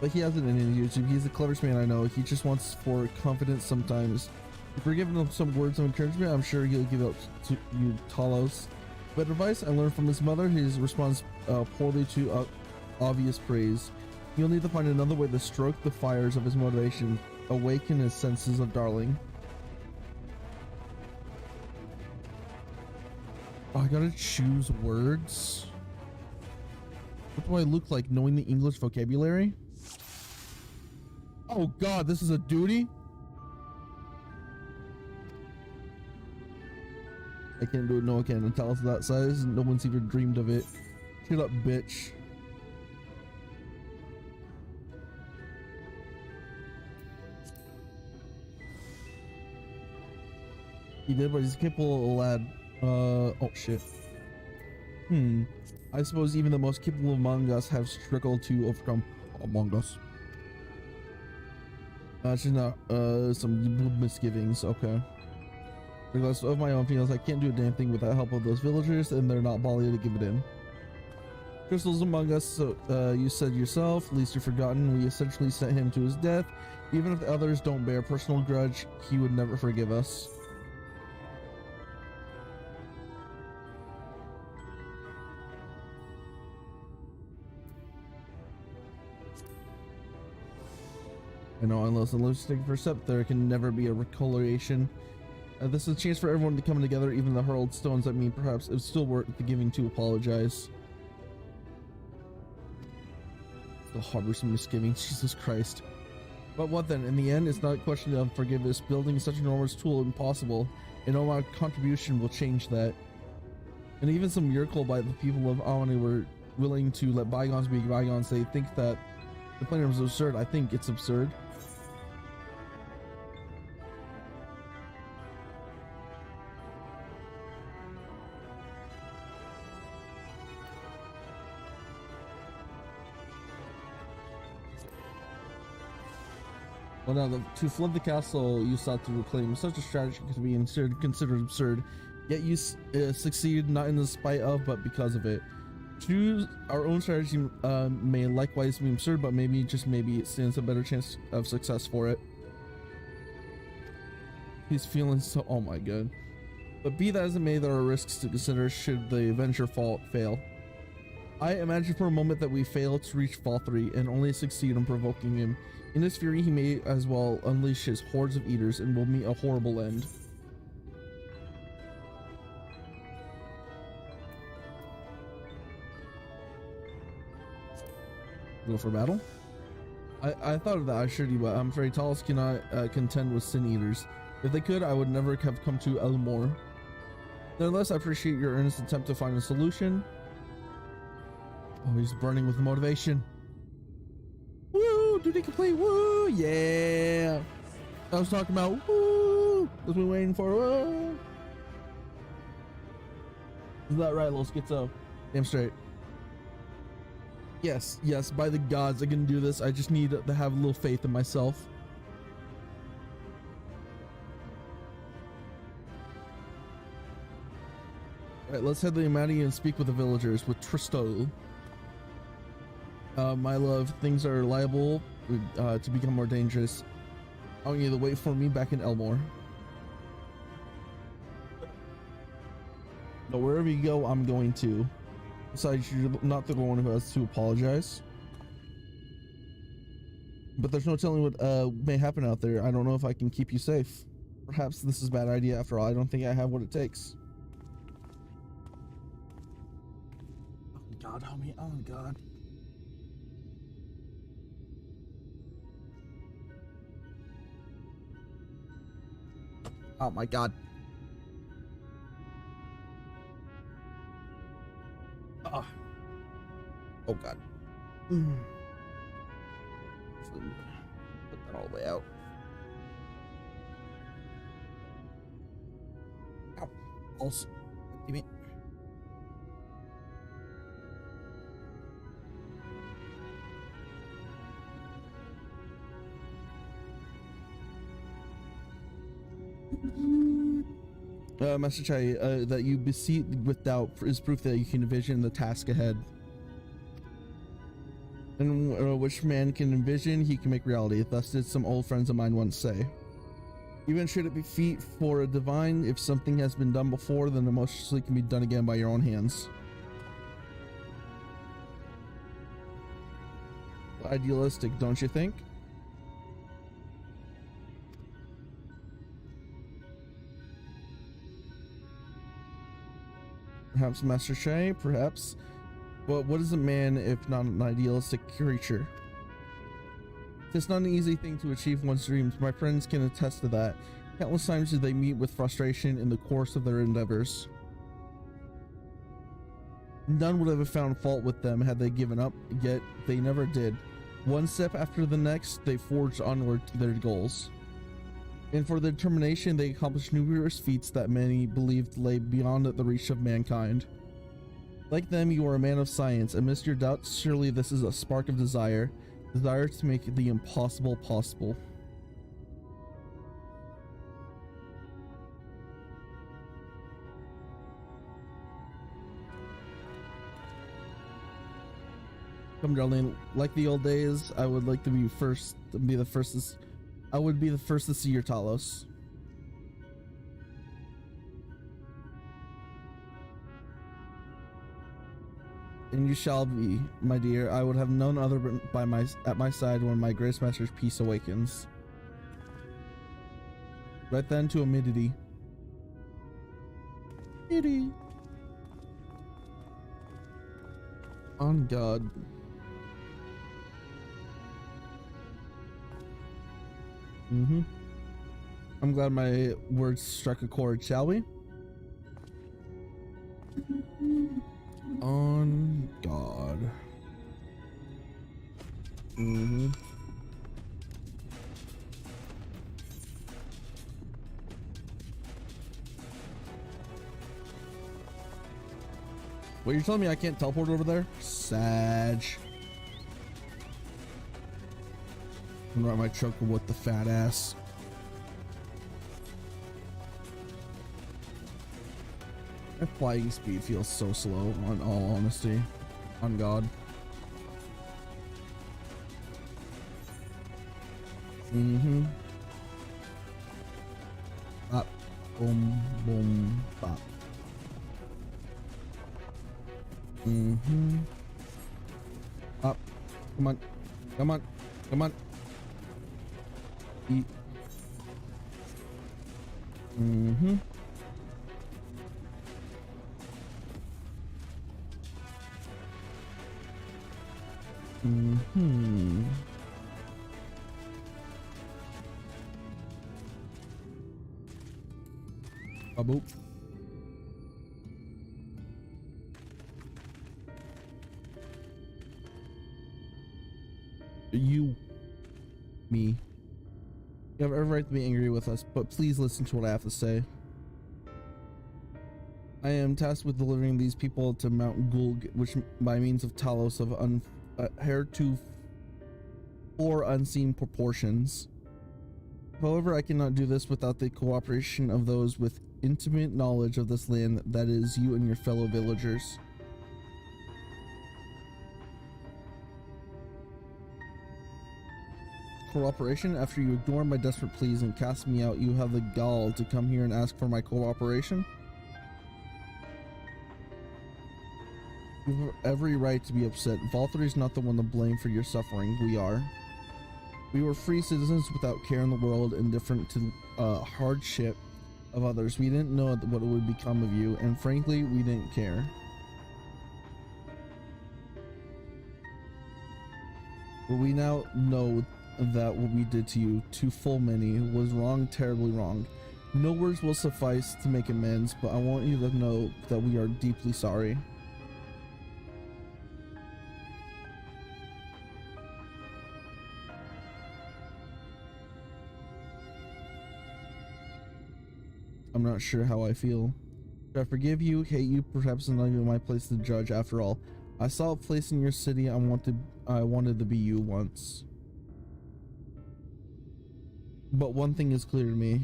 But he has it in YouTube. He's the cleverest man I know. He just wants for confidence sometimes. If you're giving him some words of encouragement, I'm sure he'll give up to you, Talos. But advice I learned from his mother, his response poorly to obvious praise. You'll need to find another way to stroke the fires of his motivation, awaken his senses of Darling. Oh, I gotta choose words. What do I look like knowing the English vocabulary? Oh god, this is a duty? I can't do it, no I can't. And Talos that size, no one's even dreamed of it. Shut up, bitch. He did, but he's a capable lad. Oh shit. I suppose even the most capable among us have struggled to overcome among us. She's not, some misgivings, okay. Regardless of my own feelings, I can't do a damn thing without the help of those villagers, and they're not Bali to give it in. Crystal's among us, so you said yourself, least you've forgotten, we essentially sent him to his death. Even if the others don't bear a personal grudge, he would never forgive us. I know, unless the lipstick for step, there can never be a reconciliation. This is a chance for everyone to come together, even the hurled stones. I mean, perhaps it's still worth the giving to apologize. Still harbor some misgivings, Jesus Christ. But what then? In the end, it's not a question of forgiveness. Building such an enormous tool impossible, and no amount of contribution will change that. And even some miracle by the people of Awani were willing to let bygones be bygones. They think that the plan was absurd. I think it's absurd. Well, now, to flood the castle you sought to reclaim, such a strategy could be considered absurd, yet you succeeded not in the spite of, but because of it. Choose our own strategy may likewise be absurd, but maybe, just maybe, it stands a better chance of success for it. He's feeling so, oh my god. But be that as it may, there are risks to consider should the venture fail. I imagine for a moment that we fail to reach Fall 3 and only succeed in provoking him. In his fury, he may as well unleash his hordes of eaters and will meet a horrible end. Go for battle. I thought of that, I assured you, but I'm afraid Talos cannot contend with Sin Eaters. If they could, I would never have come to Elmore. Nonetheless, I appreciate your earnest attempt to find a solution. Oh, he's burning with motivation. Woo! Duty complete! Woo! Yeah! I was talking about woo! That's what we're waiting for. Woo! Is that right, little schizo? Damn straight. Yes, yes, by the gods, I can do this. I just need to have a little faith in myself. Alright, let's head to the Amati and speak with the villagers, with Tristo. My love, things are liable to become more dangerous. I want you to wait for me back in Elmore. No, wherever you go, I'm going to. Besides, you're not the one who has to apologize. But there's no telling what may happen out there. I don't know if I can keep you safe. Perhaps this is a bad idea after all. I don't think I have what it takes. Oh God, homie. Oh God. Oh my God. Oh, oh God. Put that all the way out. Ow. Pulse. Give me. Master Chai, that you beseech with doubt is proof that you can envision the task ahead. And which man can envision, he can make reality. Thus did some old friends of mine once say. Even should it be feat for a divine, if something has been done before, then it most surely can be done again by your own hands. Idealistic, don't you think? Perhaps Master Shay, perhaps. But what is a man if not an idealistic creature? It's not an easy thing to achieve one's dreams. My friends can attest to that. Countless times did they meet with frustration in the course of their endeavors. None would have found fault with them had they given up, yet they never did. One step after the next, they forged onward to their goals. And for their determination, they accomplished numerous feats that many believed lay beyond the reach of mankind. Like them, you are a man of science. Amidst your doubts, surely this is a spark of desire to make the impossible possible. Come, darling, like the old days, I would like to be first, I would be the first to see your Talos. And you shall be, my dear. I would have none other at my side when my Grace Master's peace awakens. Right then to Amidity. On God. I'm glad my words struck a chord, shall we? On God. Wait, you're telling me I can't teleport over there? Sag. I'm right my choke with the fat ass. My flying speed feels so slow, on all honesty. On God. Bop. Boom, boom, bop. Up. Come on. Come on. Come on. Eat. Mm-hmm. Boop. You, me. You have every right to be angry with us, but please listen to what I have to say. I am tasked with delivering these people to Mount Gulg, which by means of Talos of heretofore unseen proportions. However, I cannot do this without the cooperation of those with intimate knowledge of this land, that is, you and your fellow villagers. Cooperation? After you ignore my desperate pleas and cast me out, you have the gall to come here and ask for my cooperation? You have every right to be upset. Valtteri is not the one to blame for your suffering. We are. We were free citizens without care in the world, indifferent to hardship of others. We didn't know what would become of you, and frankly, we didn't care. But we now know that what we did to you, to full many, was wrong, terribly wrong. No words will suffice to make amends, but I want you to know that we are deeply sorry. I'm not sure how I feel. Should I forgive you, hate you? Perhaps it's not even my place to judge. After all, I saw a place in your city. I wanted to be you once. But one thing is clear to me.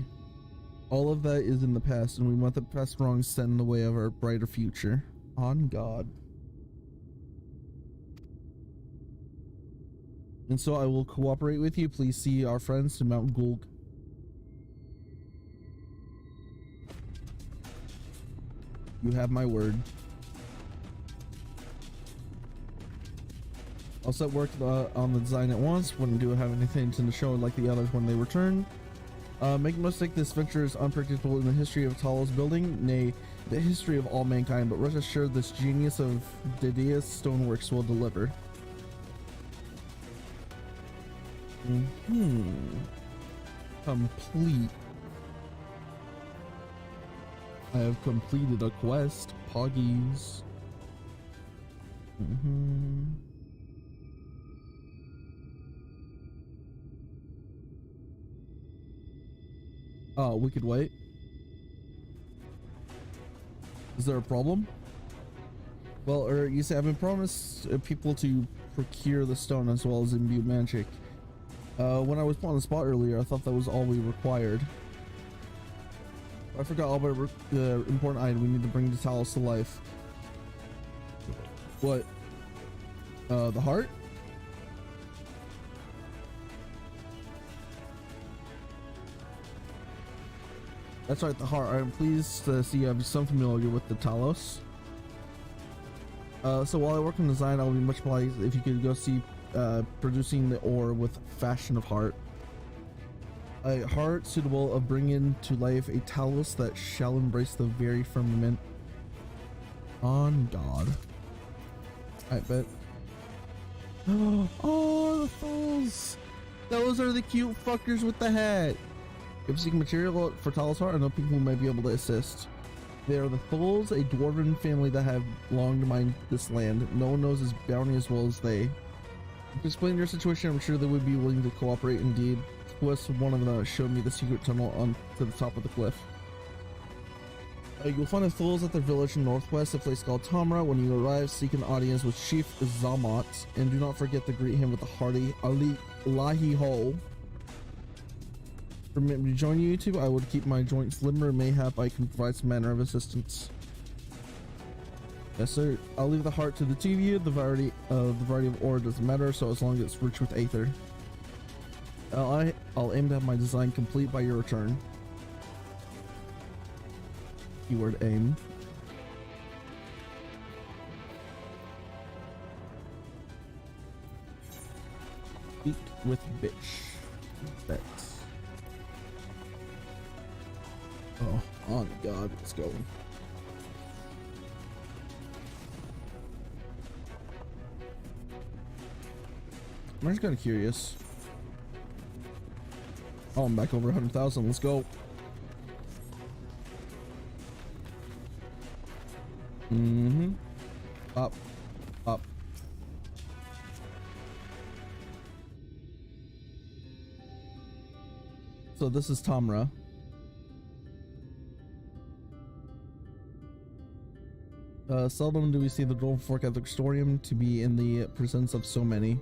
All of that is in the past, and we want the past wrongs set in the way of our brighter future. On God. And so I will cooperate with you. Please see our friends to Mount Gulg. You have my word. I'll set work on the design at once. Wouldn't do have anything to show like the others when they return. Make no mistake, this venture is unpredictable in the history of Talos building, nay, the history of all mankind, but rest assured this genius of Didia's stoneworks will deliver. Complete. I have completed a quest. Poggies. Oh, we could wait. Is there a problem? Well, or you say I've been promised people to procure the stone as well as imbue magic. When I was put on the spot earlier, I thought that was all we required. I forgot all about the important item we need to bring the Talos to life. What? The heart? That's right, the heart. I'm pleased to see you have some familiar with the Talos. So while I work on design, I'll be much pleased if you could go see producing the ore with Fashion of Heart. A heart suitable of bringing to life a Talos that shall embrace the very firmament. On God. I bet. Oh, the fools! Those are the cute fuckers with the hat. If you seek material for Talos heart, I know people who might be able to assist. They are the Thulls, a dwarven family that have long to mine this land. No one knows its bounty as well as they. To explain their situation, I'm sure they would be willing to cooperate indeed. Was one of them showed me the secret tunnel on to the top of the cliff. You'll find the Thulls at their village in northwest, a place called Tamra. When you arrive, seek an audience with Chief Zamat, and do not forget to greet him with a hearty Lahi Ho. Permit me to join you two. I would keep my joints limber. Mayhap I can provide some manner of assistance. Yes, sir. I'll leave the heart to the two of you. The variety of ore doesn't matter, so as long as it's rich with aether. I'll aim to have my design complete by your return. Keyword aim. Speak with bitch. Bet. Oh, on God, let's go. I'm just kind of curious. Oh, I'm back over 100,000. Let's go. Mm-hmm. Up. Up. So this is Tamra. Seldom do we see the dwarf fork at the Extorium to be in the presence of so many.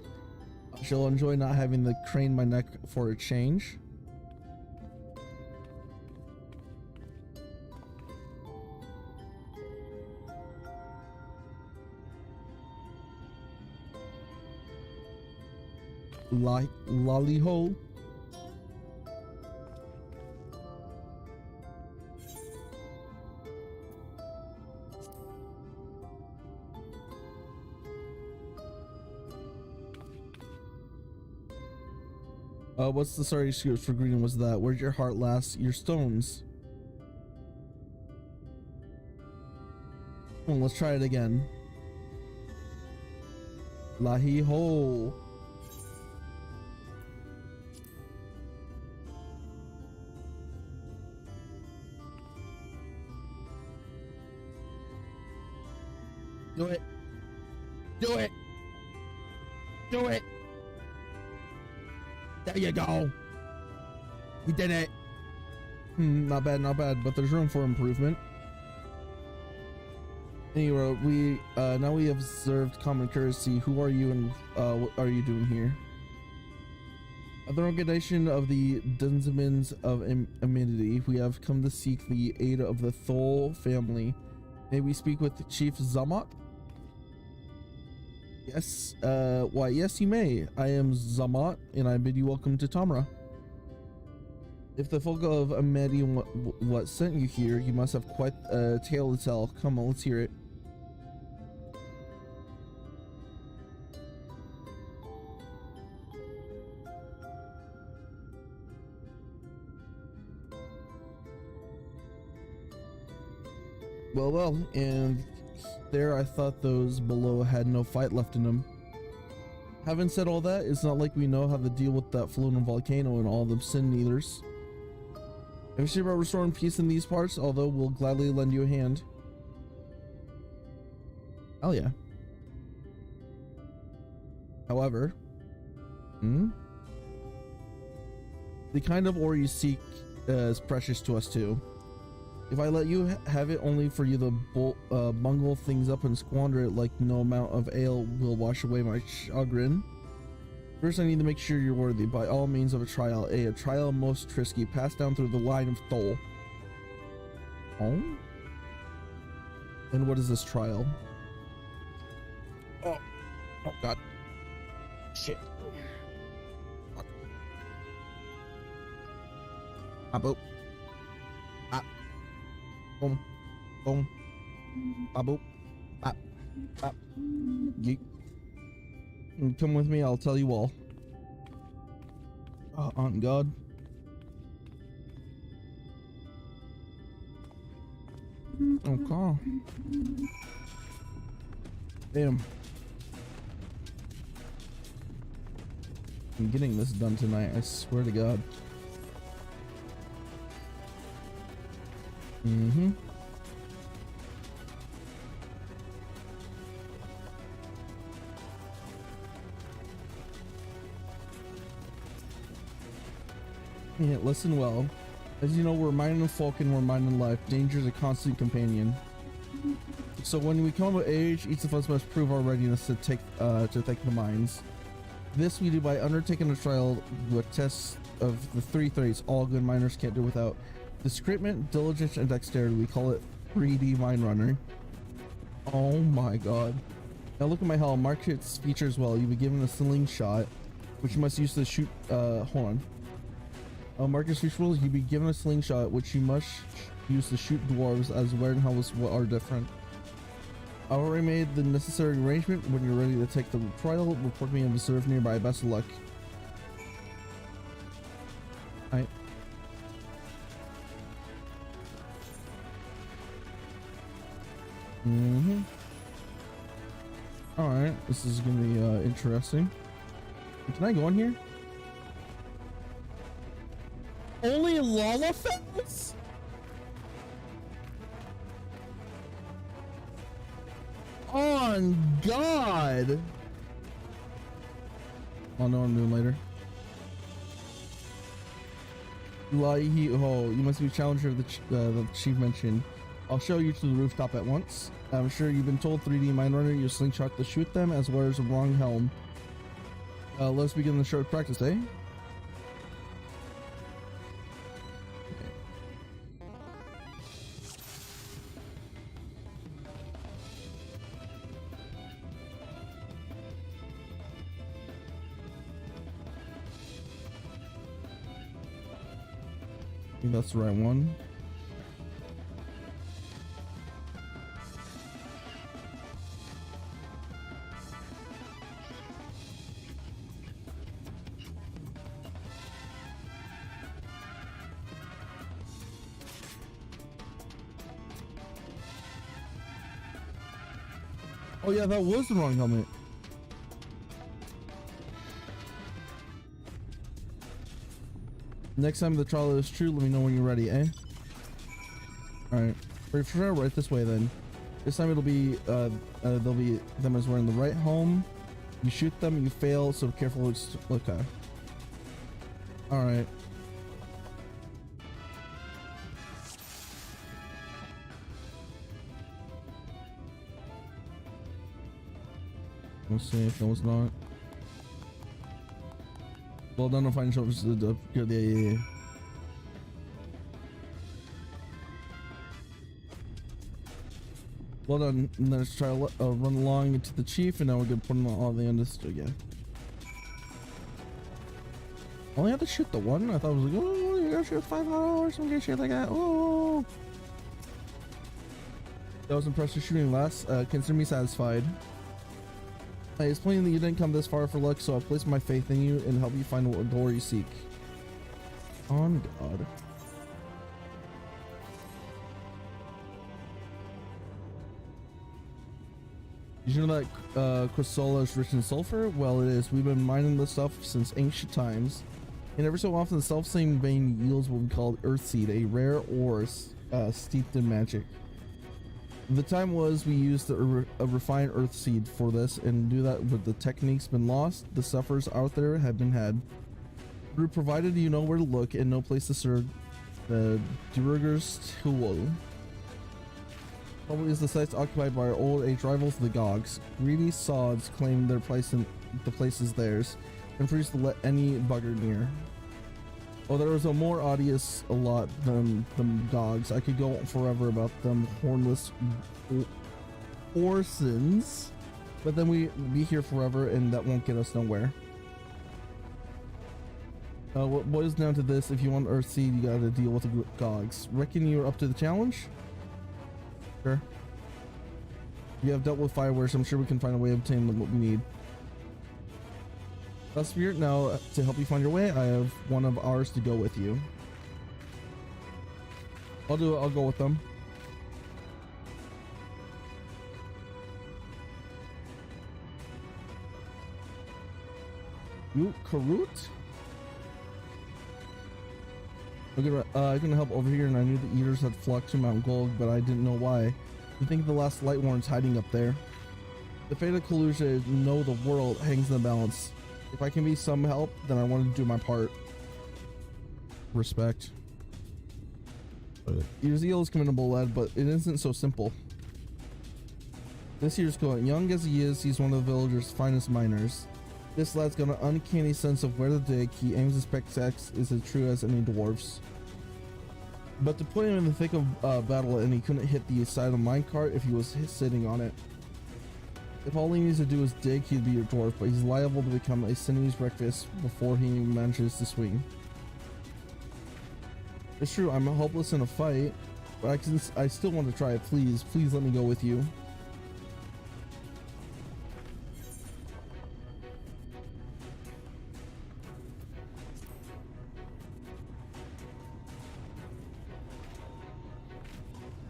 I shall enjoy not having to crane my neck for a change. Lolly hole. What's the sorry excuse for greeting was that? Where'd your heart last? Your stones. Come on, let's try it again. Lahi ho. Do it. Do it. Do it. There you go. We did it. Not bad, not bad, but there's room for improvement. Anyway, we now we have observed common courtesy. Who are you and what are you doing here? The organization of the Dunzimans of Amenity, we have come to seek the aid of the Thol family. May we speak with Chief Zamat? Yes, why yes you may. I am Zamat and I bid you welcome to Tamra. If the folk of Amedi what sent you here, you must have quite a tale to tell. Come on, let's hear it. Well, and there I thought those below had no fight left in them. Having said all that, it's not like we know how to deal with that floating volcano and all the sin eaters. If you see about restoring peace in these parts, although we'll gladly lend you a hand. Hell yeah. However, the kind of ore you seek is precious to us too. If I let you have it only for you to bungle things up and squander it like no amount of ale will wash away my chagrin. First I need to make sure you're worthy by all means of a trial. A trial most trisky, passed down through the line of Thol. Oh? And what is this trial? Oh god. Shit. Fuck. Boop. Boom, boom, boop, bop, bop, yeet. And come with me, I'll tell you all. Oh, on God. Okay. Damn. I'm getting this done tonight, I swear to God. Mm-hmm. Yeah, listen well. As you know, we're minding folk and we're minding life. Danger is a constant companion. So when we come of age, each of us must prove our readiness to take the mines. This we do by undertaking a trial with tests of the 3 traits all good miners can't do without. Discernment, diligence, and dexterity. We call it 3D mine runner. Oh my god. Now look at my helm. Mark its features well. You'll be given a slingshot, which you must use to shoot. Hold on. Mark its features well. You'll be given a slingshot, which you must use to shoot dwarves, as warehouse are different. I already made the necessary arrangement. When you're ready to take the trial, report me and observe nearby. Best of luck. Alright. Alright, this is gonna be interesting. Can I go in here? Only lava fells? On God. I'll know what I'm doing later. Oh, you must be a challenger of the chief mentioned. I'll show you to the rooftop at once. I'm sure you've been told 3D Mine Runner use slingshot to shoot them as well as a wrong helm. Let's begin the short practice, eh? I think that's the right one. Oh yeah, that was the wrong helmet. Next time the trial is true, let me know when you're ready, eh? Alright. For sure, right this way then. This time it'll be, they'll be them as wearing the right helm. You shoot them, you fail, so careful. Okay. Alright. We'll see if that was not. Well done on finding shelves. Yeah. Well done. And let's try to run along into the chief, and now we're gonna put them all the understood. Yeah. Only have to shoot the one. I thought it was like, oh, you gotta shoot 5 or some good shit like that. Oh. That was impressive shooting, lass. Consider me satisfied. It's plain that you didn't come this far for luck, so I place my faith in you and help you find what door you seek. On God. Did you know that Chrysola is rich in sulfur? Well, it is. We've been mining this stuff since ancient times. And every so often, the self-same vein yields what we call Earthseed, a rare ore steeped in magic. The time was we used a refined Earthseed for this, and do that, but the technique's been lost. The sufferers out there have been had. Provided you know where to look and no place to serve the Durugger's tool. Probably is the sites occupied by our old age rivals, the Gogs. Greedy sods claim their place in the place is theirs, and refuse to let any bugger near. Oh, there was a more odious a lot than the Gogs. I could go on forever about them hornless Orsons, but then we'd be here forever, and that won't get us nowhere. What boils down to this: if you want Earthseed, you gotta deal with the Gogs. Reckon you're up to the challenge? Sure. You have dealt with firewares, so I'm sure we can find a way of obtaining what we need. Spirit, now to help you find your way, I have one of ours to go with you. I'll do it. I'll go with them. You Karut? I can help over here, and I knew the eaters had flocked to Mount Gold, but I didn't know why. You think the last light warren's hiding up there? The fate of Kalusia, know the world hangs in the balance. If I can be some help, then I want to do my part. Respect. Your zeal is commendable, lad, but it isn't so simple. This year's going young as he is, he's one of the villager's finest miners. This lad's got an uncanny sense of where to dig. He aims his pickaxe is as true as any dwarf's. But to put him in the thick of battle, and he couldn't hit the side of the minecart if he was sitting on it. If all he needs to do is dig, he'd be a dwarf, but he's liable to become a sinews breakfast before he manages to swing. It's true, I'm hopeless in a fight, but I still want to try it. Please let me go with you.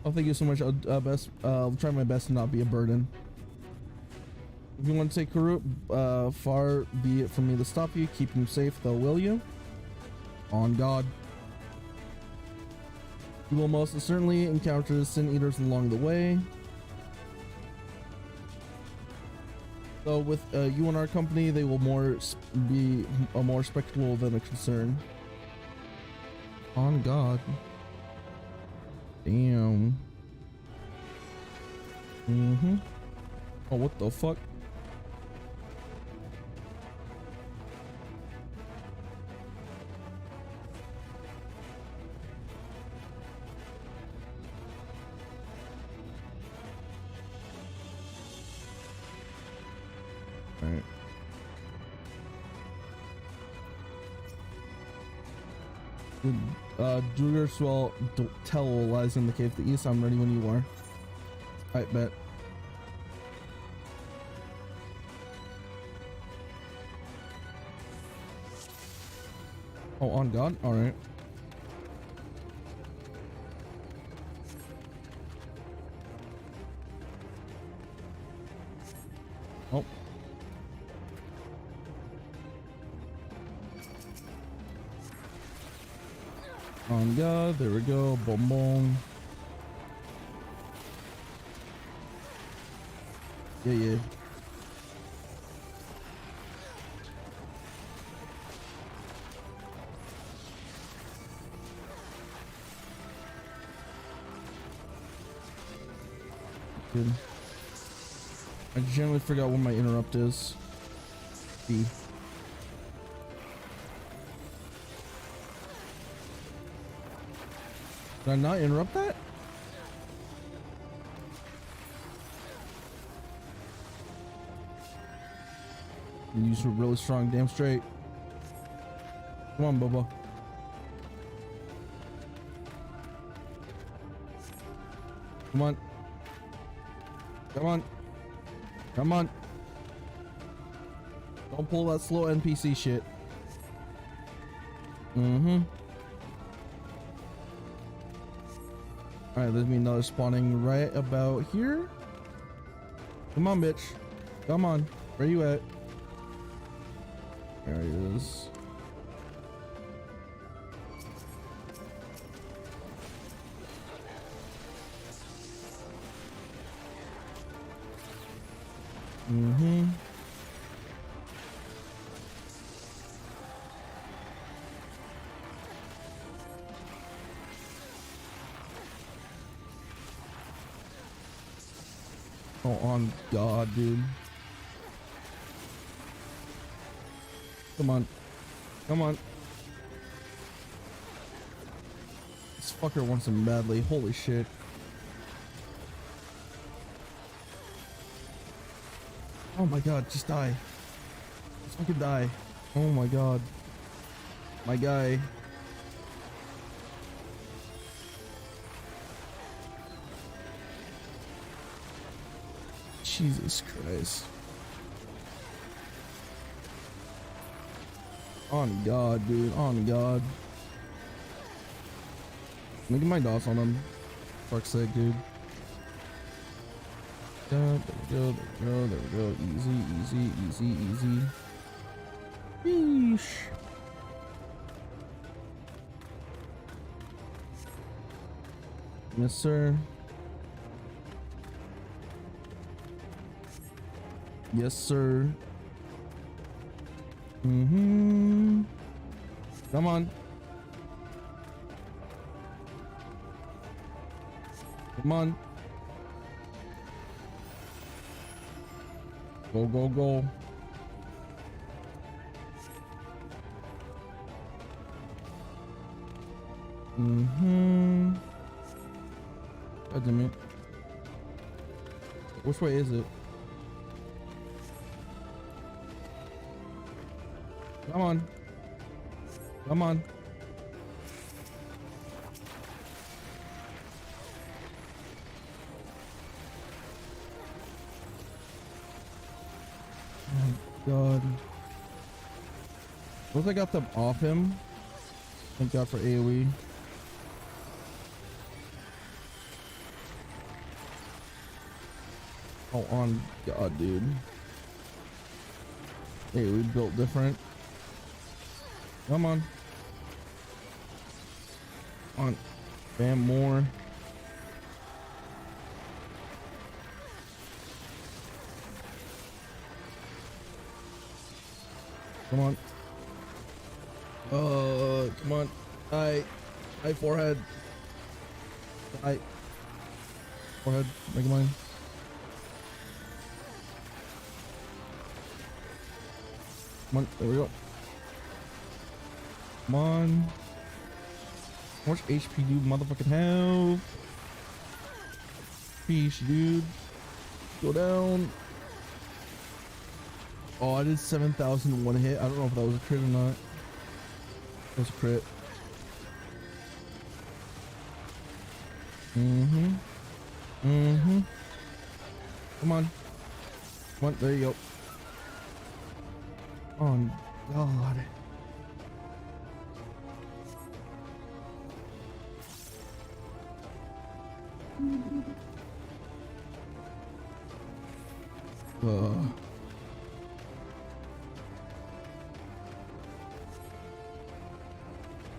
Oh, thank you so much. I'll try my best to not be a burden. If you want to take Karut, far be it from me to stop you. Keep him safe, though, will you? On God. You will most certainly encounter sin eaters along the way. So with you and our company, they will be a more spectacle than a concern. On God. Damn. Oh, what the fuck? Alright. Drugerswell Tell lies in the cave to the east. I'm ready when you are. I bet. Oh, on God? Alright. Oh. On God, there we go. Boom, boom. Yeah, yeah. Good. I generally forgot what my interrupt is. B. Did I not interrupt that? Use a really strong, damn straight. Come on, Bubba. Come on. Come on. Come on. Don't pull that slow NPC shit. Alright, there's me another spawning right about here. Come on, bitch. Come on. Where you at? There he is. Oh, on God, dude. Come on. Come on. This fucker wants him badly. Holy shit. Oh my God, just die. Just fucking die. Oh my God. My guy. Jesus Christ. On God, dude. On God. Let me get my DOS on him. Fuck's sake, dude. There we go, there we go, there we go. Easy, easy, easy, easy. Yeesh. Yes, sir. Yes, sir. Come on. Come on. Go, go, go. God damn it. Which way is it? Come on. Come on. Oh God. Once I got them off him, thank God for AoE. Oh, on God, dude. Hey, we built different. Come on. On. Bam, more. Come on. Come on. Hi, forehead. Hi. Forehead, make mine. Come on, there we go. Come on. How much HP do you motherfucking have? Peace, dude. Go down. Oh, I did 7,000 in one hit. I don't know if that was a crit or not. It was a crit. Mm-hmm. Mm-hmm. Come on. Come on, there you go. Oh, God.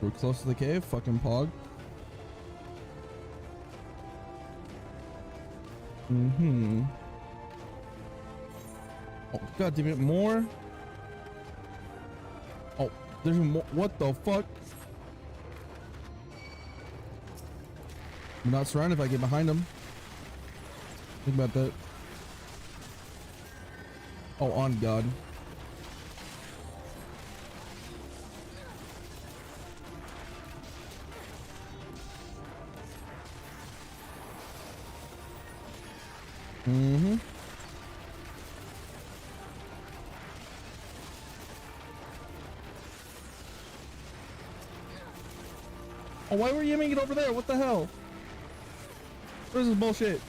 We're close to the cave, fucking pog. Mm-hmm. Oh, God damn it, more? Oh, there's more. What the fuck? I'm not surrounded if I get behind him. Think about that. Oh, on God. Mm-hmm. Oh, why were you aiming it over there? What the hell? What is this bullshit?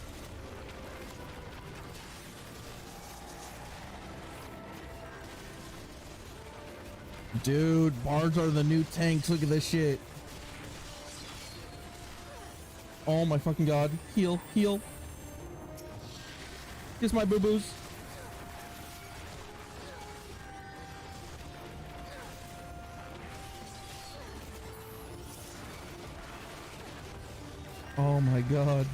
Dude, bards are the new tanks. Look at this shit. Oh my fucking God. Heal, heal. Kiss my boo-boos. Oh my God.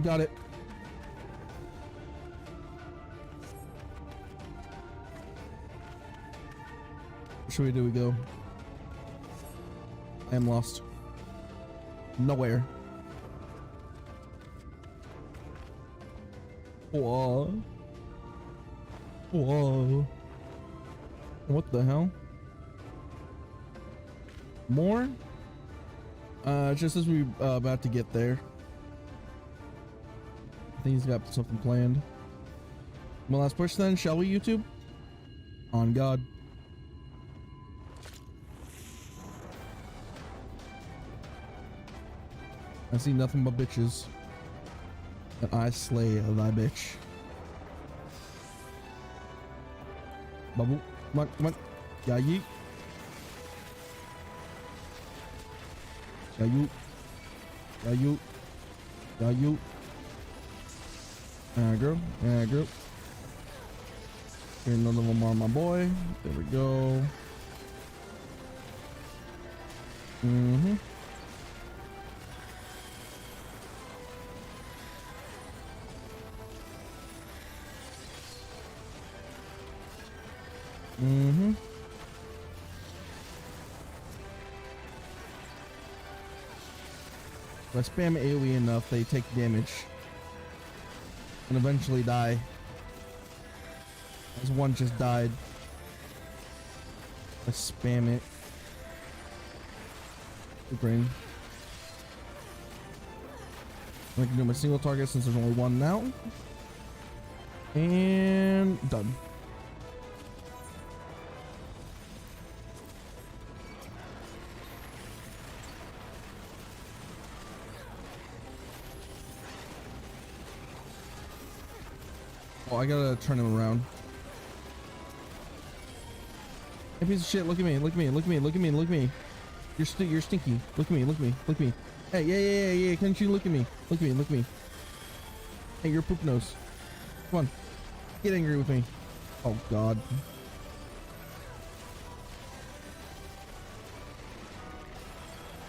Got it. Which way do we go? I am lost. Nowhere. Whoa. Whoa. What the hell? More? Just as we about to get there. I think he's got something planned. Well, let's push then, shall we, YouTube? On God. I see nothing but bitches. And I slay thy bitch. Bubble. Come on, come on. Yeah, yeet. Yeah, you. Yeah, you. Yeah, you. Girl. Yeah, girl. Here, another one more, my boy. There we go. Mm-hmm. Mm-hmm. If I spam AoE enough, they take damage and eventually die. As one just died. I spam it. Good brain. I can do my single target since there's only one now. And done. Oh, I gotta turn him around. Hey, piece of shit, look at me, look at me, look at me, look at me, look at me. You're stinky. Look at me, look at me, look at me. Hey, yeah, can't you look at me? Look at me, look at me. Hey, you're a poop nose. Come on. Get angry with me. Oh god.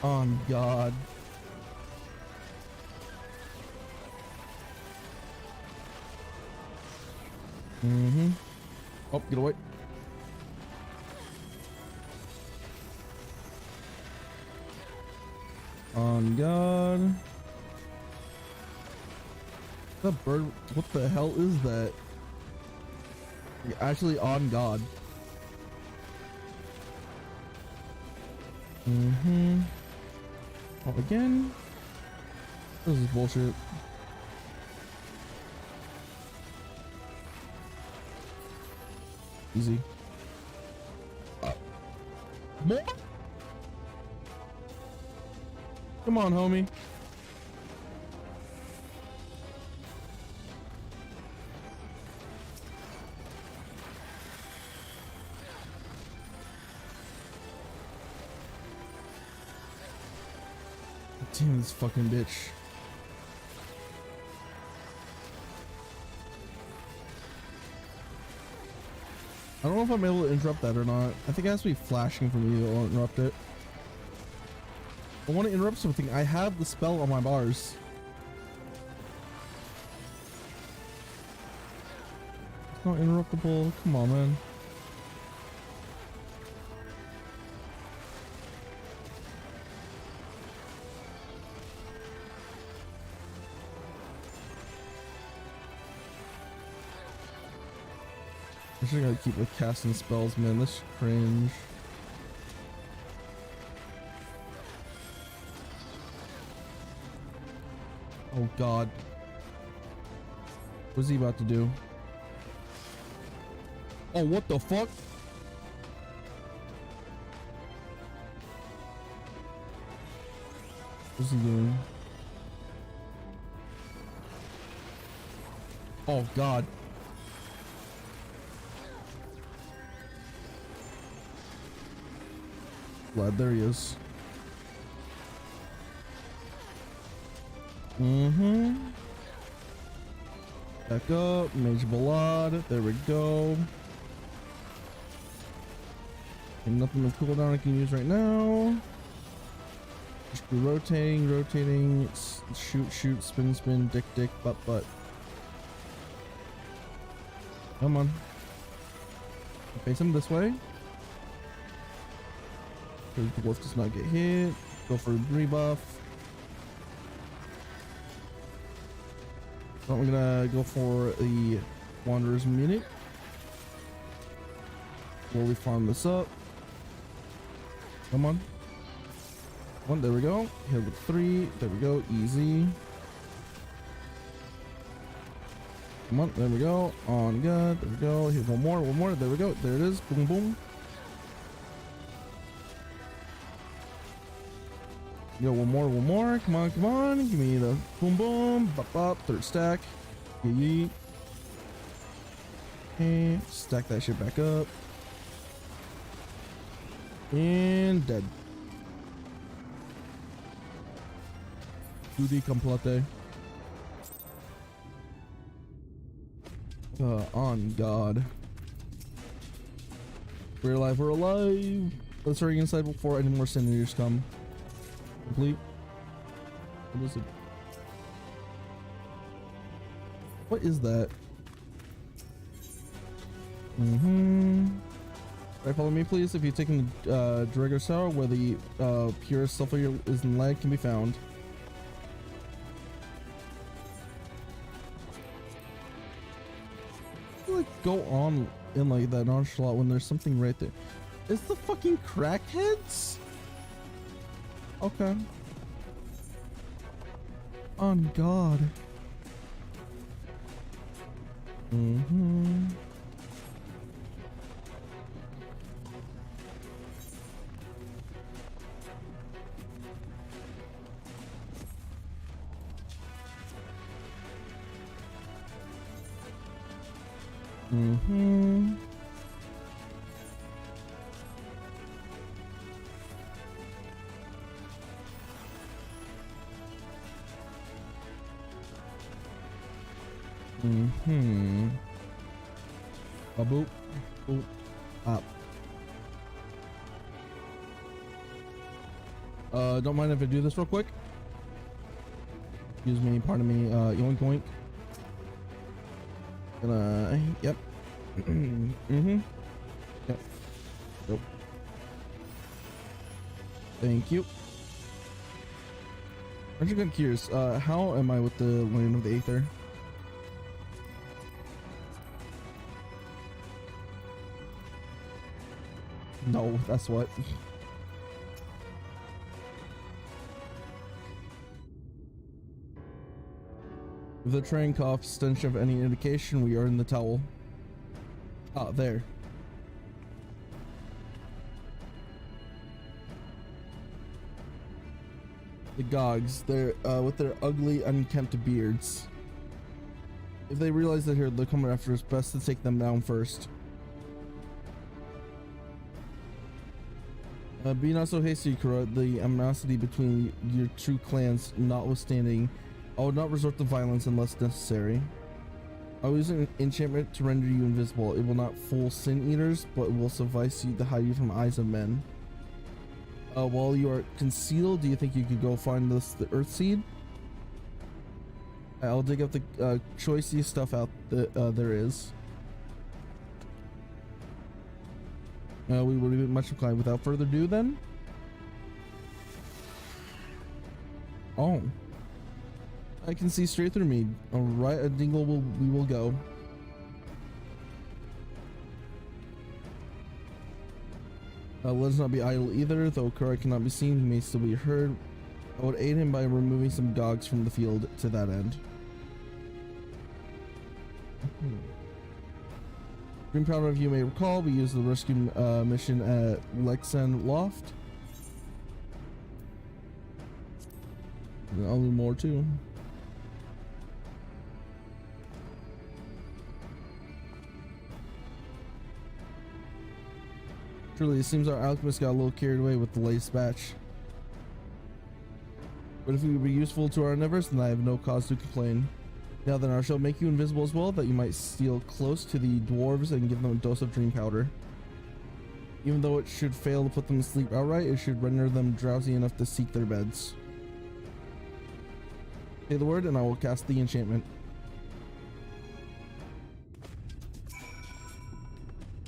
On god. Mm-hmm. Oh, get away. On god. That bird, what the hell is that? Actually on god. Mm-hmm. Oh, again? This is bullshit. Easy. More? Come on, homie. Damn this fucking bitch. I don't know if I'm able to interrupt that or not. I think it has to be flashing for me to interrupt it. I want to interrupt something. I have the spell on my bars. It's not interruptible. Come on, man. I just gotta keep like casting spells, man. This is cringe. Oh god. What's he about to do? Oh, what the fuck? What's he doing? Oh god. Glad there he is. Mm-hmm. Back up, Mage Ballad. There we go. And nothing of cooldown I can use right now. Just be rotating, rotating, shoot, shoot, spin, spin, dick, dick, butt, butt. Come on. Face him this way. The dwarf does not get hit. Go for a rebuff. So I'm gonna go for the Wanderer's Minute. Where we farm this up. Come on. One, there we go. Hit with 3. There we go. Easy. Come on, there we go. On God. There we go. Hit one more, one more. There we go. There it is. Boom, boom. Yo, one more, one more. Come on, come on. Give me the boom, boom. Bop, bop. Third stack. Yeet. And stack that shit back up. And dead. Duty complete. On God. We're alive, we're alive. Let's hurry inside before any more senators come. Complete. What is it? What is that? Right, follow me please. If you've taken the Drago Sour where the purest sulfur is in lead can be found. Like go on in like that nonchalant when there's something right there. It's the fucking crackheads? Okay. On God. boop, boop, up. Don't mind if I do this real quick. Excuse me, pardon me. Yoink yoink. Yep. Mm-hmm. Yep. Nope. Thank you. I'm just kind of curious. How am I with the Lane of the Aether? No, that's what. If the train cough stench of any indication, we are in the towel. Ah, there. The Gogs, they're with their ugly, unkempt beards. If they realize that they're coming after us, best to take them down first. Be not so hasty, Kura. The animosity between your two clans notwithstanding, I will not resort to violence unless necessary. I will use an enchantment to render you invisible. It will not fool sin eaters, but it will suffice you to hide you from eyes of men. While you are concealed, do you think you could go find the earth seed? I'll dig up the choicest stuff out that there is. We would be much inclined. Without further ado, then. Oh, I can see straight through me. All right, a dingle we will go. Let us not be idle either. Though Kura cannot be seen, he may still be heard. I would aid him by removing some Gogs from the field to that end. Green powder, if you may recall, we used the rescue mission at Lexen Loft. And I'll do more too. Truly, it seems our alchemist got a little carried away with the latest batch. But if we would be useful to our endeavors, then I have no cause to complain. Now then, I shall make you invisible as well, that you might steal close to the dwarves and give them a dose of dream powder. Even though it should fail to put them to sleep outright, it should render them drowsy enough to seek their beds. Say the word and I will cast the enchantment.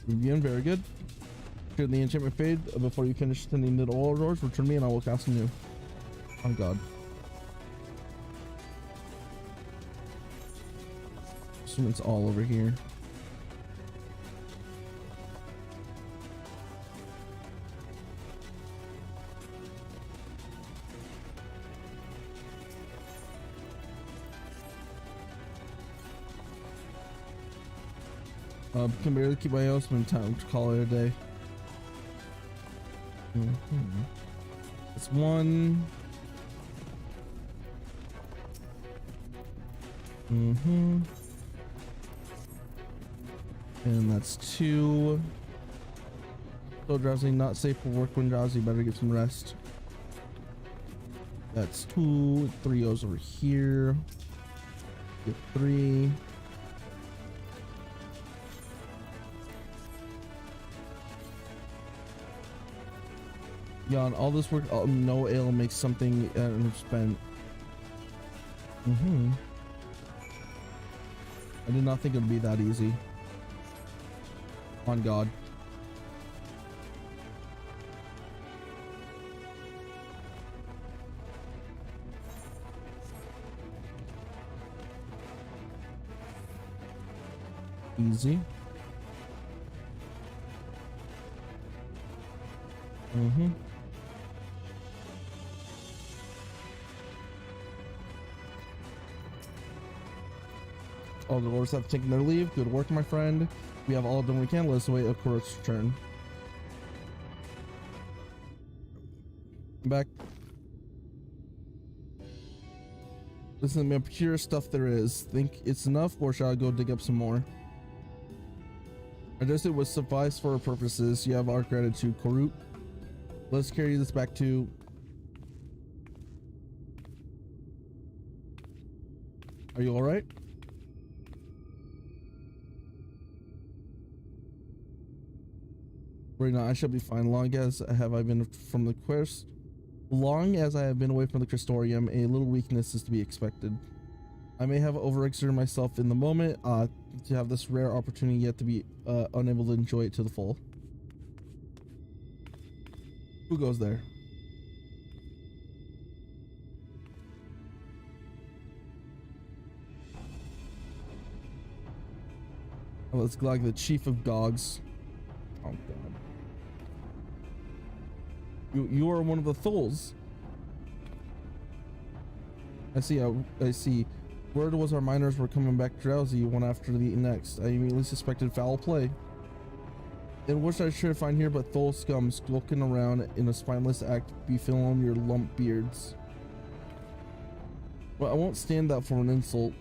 Again, very good. Should the enchantment fade before you finish tending the oil doors, return me and I will cast anew. On God. Instruments all over here. Can barely keep my house when time to call it a day. It's one. And that's two. So drowsy, not safe for work when drowsy, better get some rest. That's two. 3 goes over here. Get 3. Yeah, on all this work, no ale makes something spent. I did not think it would be that easy. On God. Easy. All the lords have taken their leave. Good work, my friend. We have all done what we can. Let's wait a Kurt's turn. Back. Listen to me, pure stuff there is. Think it's enough, or shall I go dig up some more? I guess it would suffice for our purposes. You have our gratitude, Korut. Let's carry this back to... Are you alright? Right now, I shall be fine. Long as I have been from the quest, long as I have been away from the Crystorium, a little weakness is to be expected. I may have overexerted myself in the moment to have this rare opportunity, yet to be unable to enjoy it to the full. Who goes there? Oh, let's go like the chief of dogs. Oh god. You are one of the Thuls. I see. Word was our miners were coming back drowsy one after the next. I immediately suspected foul play. And what I should find here but Thul scum skulking around in a spineless act befilling your lump beards. Well, I won't stand that for an insult.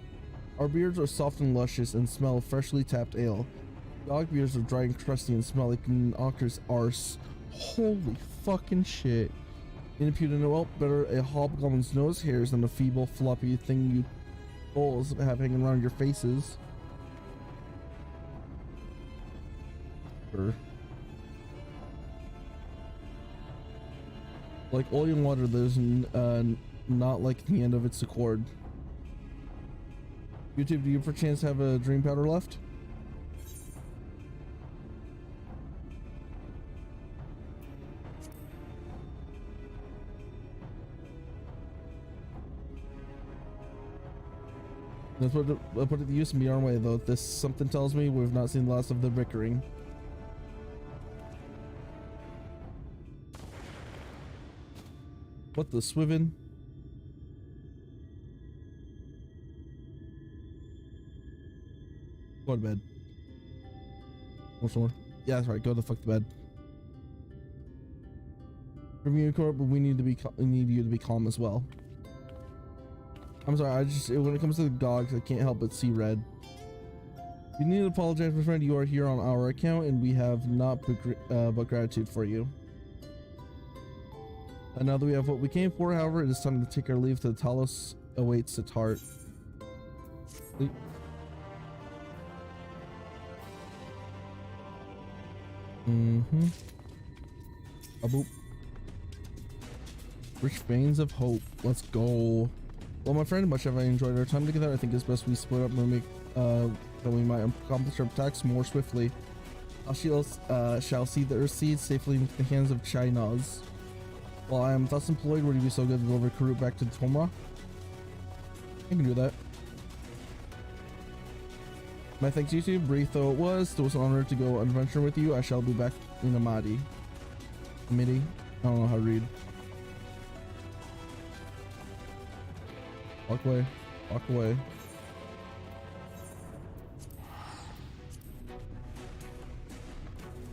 Our beards are soft and luscious and smell of freshly tapped ale. Dog beards are dry and crusty and smell like an ocker's arse. Holy fucking shit. Impudent, well, better a hobgoblin's nose hairs than a feeble, floppy thing you bulls have hanging around your faces. Like oil and water, there's not like the end of its accord. YouTube, do you perchance have a dream powder left? Let's put it to use and be on our way, though. This something tells me we've not seen the last of the bickering. What the swivin? Go to bed. More more. Yeah, that's right. Go the fuck to bed. Review court, but we need you to be calm as well. I'm sorry. When it comes to the dogs, I can't help but see red. You need to apologize, my friend. You are here on our account, and we have not but gratitude for you. And now that we have what we came for, however, it is time to take our leave. The Talos awaits its heart. Sleep. A boop. Rich veins of hope. Let's go. Well, my friend, much have I enjoyed our time together. I think it's best we split up and make that we might accomplish our attacks more swiftly. I shall see the Earth Seed safely into the hands of Chinos. While I am thus employed, would you be so good to deliver Karut back to Tomra? I can do that. My thanks, YouTube. Brief though it was an honor to go adventure with you. I shall be back in Amadi. Amidi? I don't know how to read. Walk away. Walk away.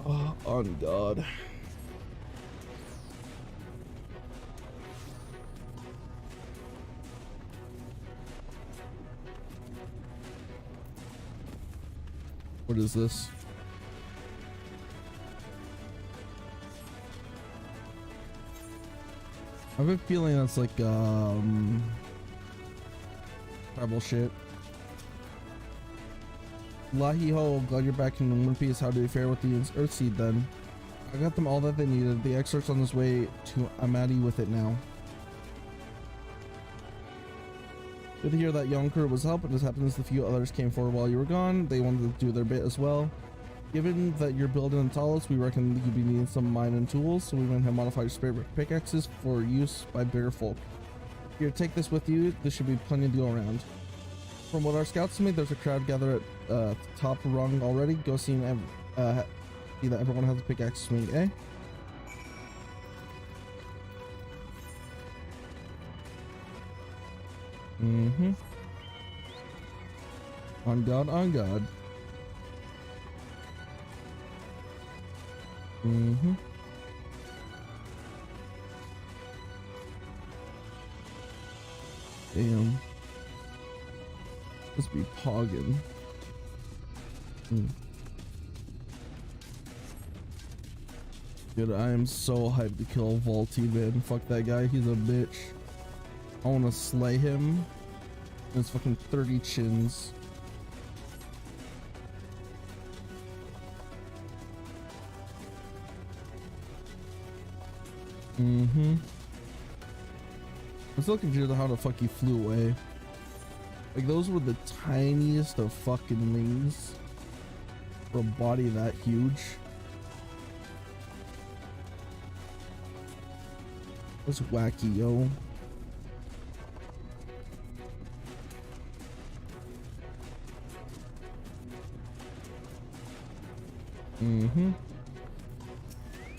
Oh, on God. What is this? I have a feeling that's like tribal shit. Lahi ho, glad you're back in one piece. How do you fare with the Earthseed then? I got them all that they needed. The expert's on his way to Amadi with it now. Good to hear that Yonker was helping. As happens, the few others came forward while you were gone. They wanted to do their bit as well. Given that you're building in Talos, we reckon you'd be needing some mining tools, so we went ahead and modified your spirit pickaxes for use by bigger folk. Here, take this with you. This should be plenty to go around. From what our scouts told me, there's a crowd gathered at the top rung already. Go see that everyone has a pickaxe swing, eh? On God, on God. Damn. Must be pogging. Dude, I am so hyped to kill Volty, man. Fuck that guy, he's a bitch. I wanna slay him. There's fucking 30 chins. I'm still confused how the fuck he flew away. Like, those were the tiniest of fucking wings for a body that huge. That's wacky, yo.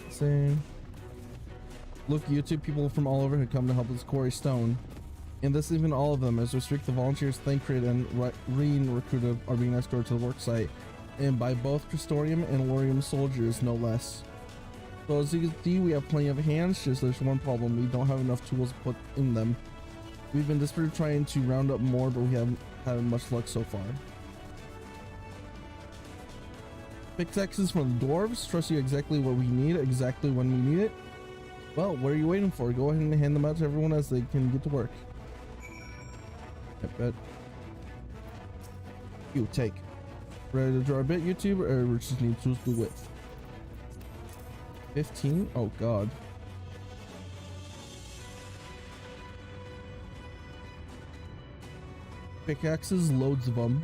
Same. Look, YouTube people from all over had come to help us quarry stone. And this isn't all of them, as restrict the volunteers Thancred and Reen recruited are being escorted to the work site, and by both Crystorium and Lorium soldiers, no less. So as you can see, we have plenty of hands, just there's one problem: we don't have enough tools to put in them. We've been desperately trying to round up more, but we haven't had much luck so far. Pickaxes from the dwarves, trust you exactly what we need, exactly when we need it. Well, what are you waiting for? Go ahead and hand them out to everyone as they can get to work. I bet. You take. Ready to draw a bit, YouTube, or we just need tools to width? 15? Oh god. Pickaxes, loads of them.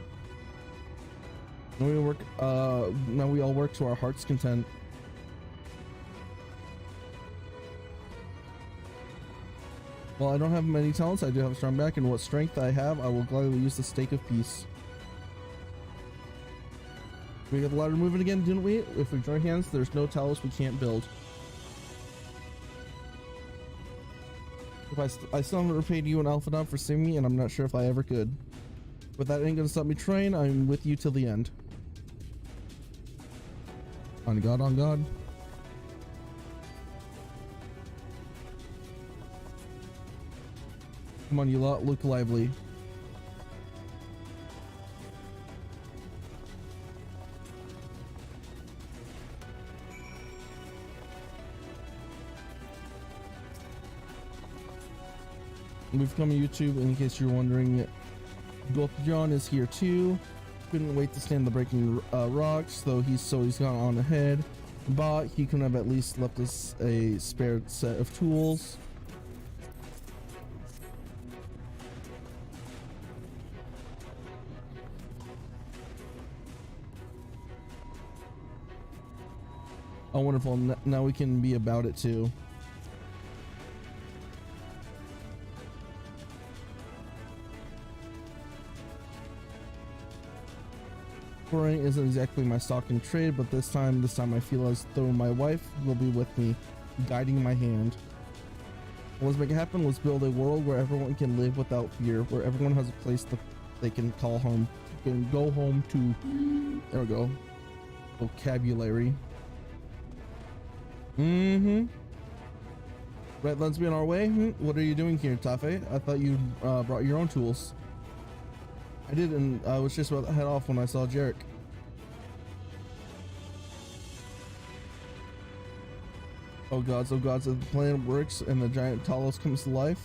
Now we all work to our heart's content. While I don't have many talents, I do have a strong back, and what strength I have, I will gladly use the stake of peace. We got the ladder moving again, didn't we? If we join hands, there's no talos we can't build. If I still haven't repaid you and Alphanab for saving me, and I'm not sure if I ever could. But that ain't gonna stop me trying. I'm with you till the end. On God, on God. Come on, you lot, look lively. We've come to YouTube, in case you're wondering. Gulp John is here too. Couldn't wait to stand the breaking rocks, though he's gone on ahead. But he could have at least left us a spare set of tools. Oh, wonderful. Now we can be about it too. Quarrying isn't exactly my stock in trade, but this time I feel as though my wife will be with me, guiding my hand. Let's make it happen. Let's build a world where everyone can live without fear, where everyone has a place that they can call home, can go home to. There we go. Vocabulary. Right, let's be on our way. What are you doing here, Tafe? I thought you brought your own tools. I didn't. I was just about to head off when I saw Jarek. Oh gods, if the plan works and the giant Talos comes to life.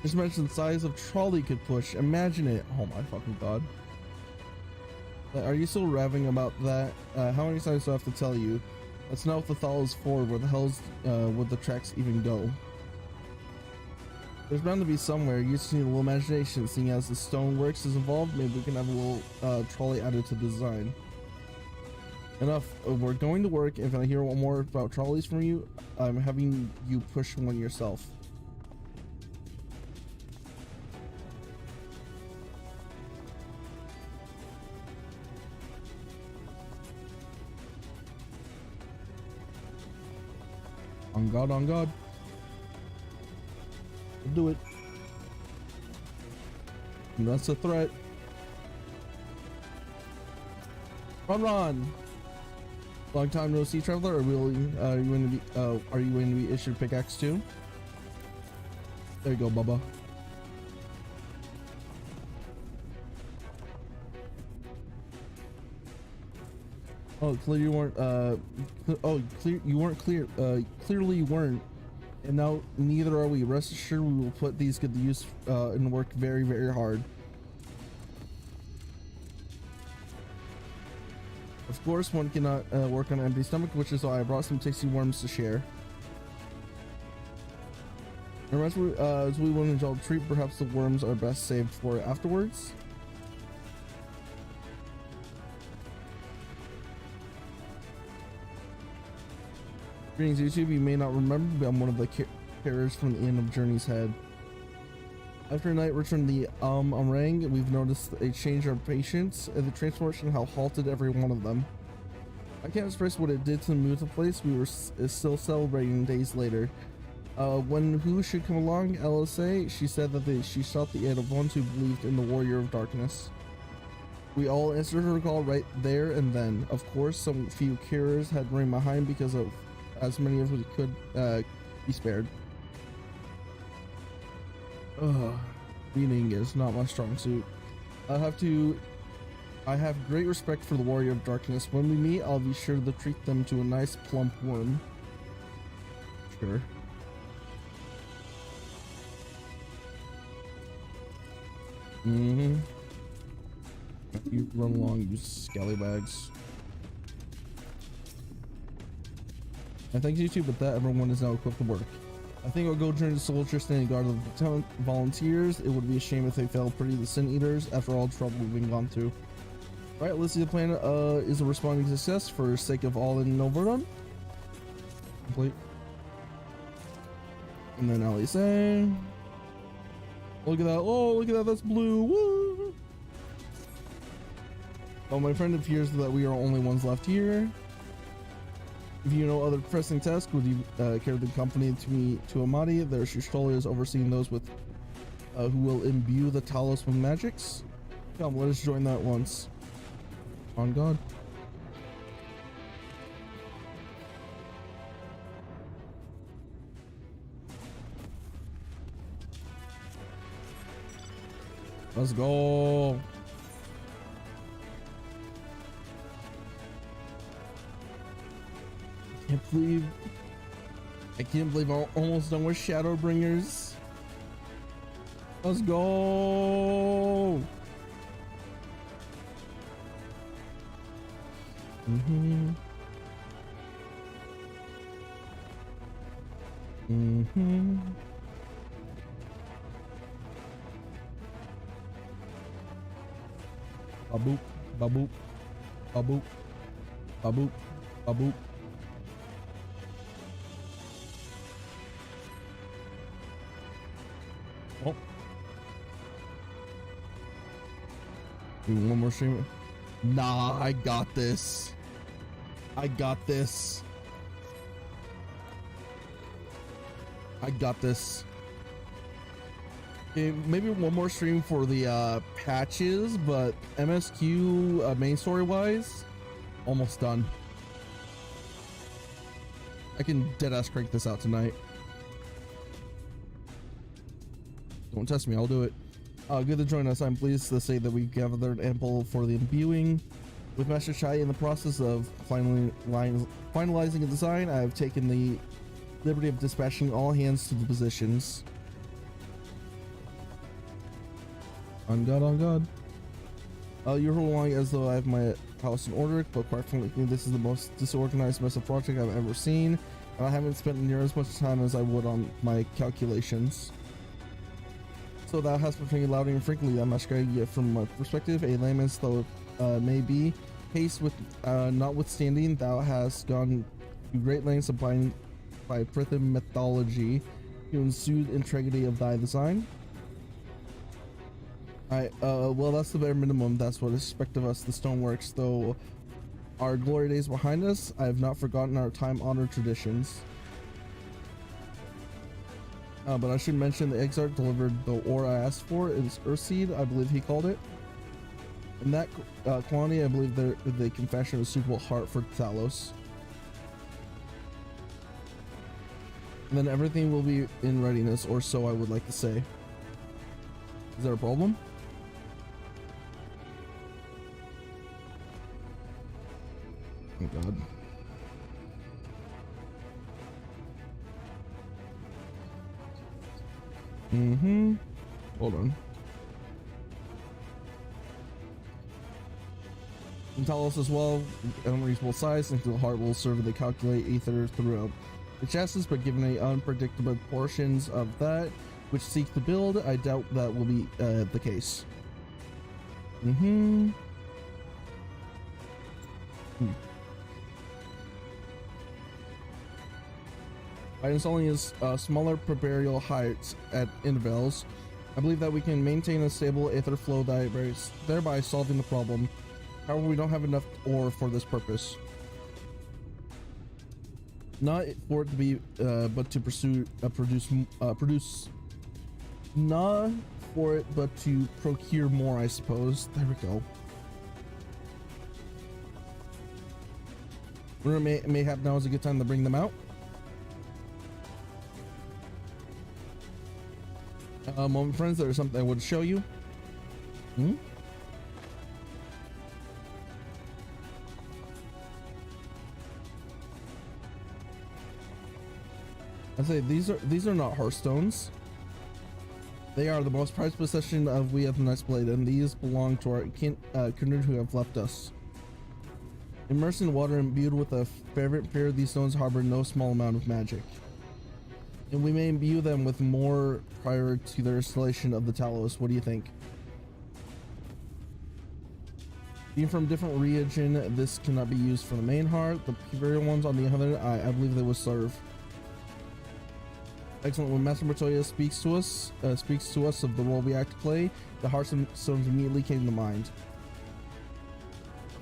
Just imagine the size of trolley could push. Imagine it. Oh my fucking god. Are you still raving about that? How many times do I have to tell you? That's not what the Thalos for. Where the hell's would the tracks even go? There's bound to be somewhere. You just need a little imagination. Seeing as the stoneworks is involved, maybe we can have a little trolley added to the design. Enough. We're going to work. If I hear one more about trolleys from you, I'm having you push one yourself. On God, on God. We'll do it. And that's a threat. Run, run. Long time no see, traveler. Are you going to be issued pickaxe too? There you go, Bubba. Oh, clear you weren't. You weren't clear. Clearly you weren't, and now neither are we. Rest assured, we will put these good to use and work very, very hard. Of course, one cannot work on an empty stomach, which is why I brought some tasty worms to share. And as we will enjoy the treat, perhaps the worms are best saved for afterwards. Greetings, YouTube. You may not remember, but I'm one of the carriers from the Inn of Journey's Head. After a night return to the rang, we've noticed a change in our patients, and the transformation how halted every one of them. I can't express what it did to the mood of the place. We were still celebrating days later. When who should come along, LSA, she said that she sought the aid of ones who believed in the Warrior of Darkness. We all answered her call right there and then. Of course, some few carriers had remained behind because of as many of us could be spared. Reading is not my strong suit. I have great respect for the Warrior of Darkness. When we meet, I'll be sure to treat them to a nice plump worm. Sure. You run along, you scallywags. And thanks you too, but that everyone is now equipped to work. I think I'll go join the soldiers standing guard of the volunteers. It would be a shame if they fell pretty to the Sin Eaters after all the trouble we've been gone through. Alright, let's see the plan is a responding success for the sake of all in Noverdun. Complete. And then LSA. Look at that. Oh, look at that. That's blue. Woo! Oh, my friend, it appears that we are only ones left here. If you know other pressing tasks, would you care to accompany to Amadi? There's Shushtolia is overseeing those with who will imbue the Talos with magics. Come, let us join that once. On God. Let's go. I can't believe I'm almost done with Shadowbringers. Let's go. Baboop, baboop, baboop, baboop, baboop. Oh. One more stream. Nah, I got this. I got this. I got this. Okay, maybe one more stream for the patches, but MSQ main story wise, almost done. I can deadass crank this out tonight. Don't test me, I'll do it. Good to join us. I'm pleased to say that we gathered ample for the imbuing. With Master Chai in the process of finalizing a design, I have taken the liberty of dispatching all hands to the positions. On God, on God. You're along as though I have my house in order, but quite frankly, this is the most disorganized mess of project I've ever seen, and I haven't spent near as much time as I would on my calculations. So that has been thinking loudly and frequently. I'm not sure from my perspective, a layman's though may be, haste with notwithstanding, thou hast gone to great lengths applying by Prithim methodology to ensue integrity of thy design. Well, that's the bare minimum. That's what is expected of us, the Stoneworks. Though our glory days behind us, I have not forgotten our time-honored traditions. But I should mention the Exarch delivered the ore I asked for. It was Earthseed, I believe he called it. In that quantity, I believe the confession of a suitable heart for Talos. And then everything will be in readiness, or so I would like to say. Is there a problem? Oh God. Hold on. And Talos as well, unreasonable size, and the heart will serve to calculate ether throughout the chassis, but given a unpredictable portions of that which seek to build, I doubt that will be the case. By installing smaller burial heights at intervals, I believe that we can maintain a stable aether flow, thereby solving the problem. However, we don't have enough ore for this purpose. Not for it to be, but to produce. Not for it, but to procure more, I suppose. There we go. Mayhap now is a good time to bring them out. Moment, friends, there's something I would show you. I say these are not hearthstones. They are the most prized possession of we of the Night's Blade, and these belong to our kindred who have left us. Immersed in water and imbued with a fervent fear, these stones harbor no small amount of magic, and we may imbue them with more prior to their installation of the Talos. What do you think? Being from different region, this cannot be used for the main heart. The Imperial ones, on the other hand, I believe they will serve. Excellent. When Master Bertoya speaks to us of the role we act to play, the hearts and stones immediately came to mind.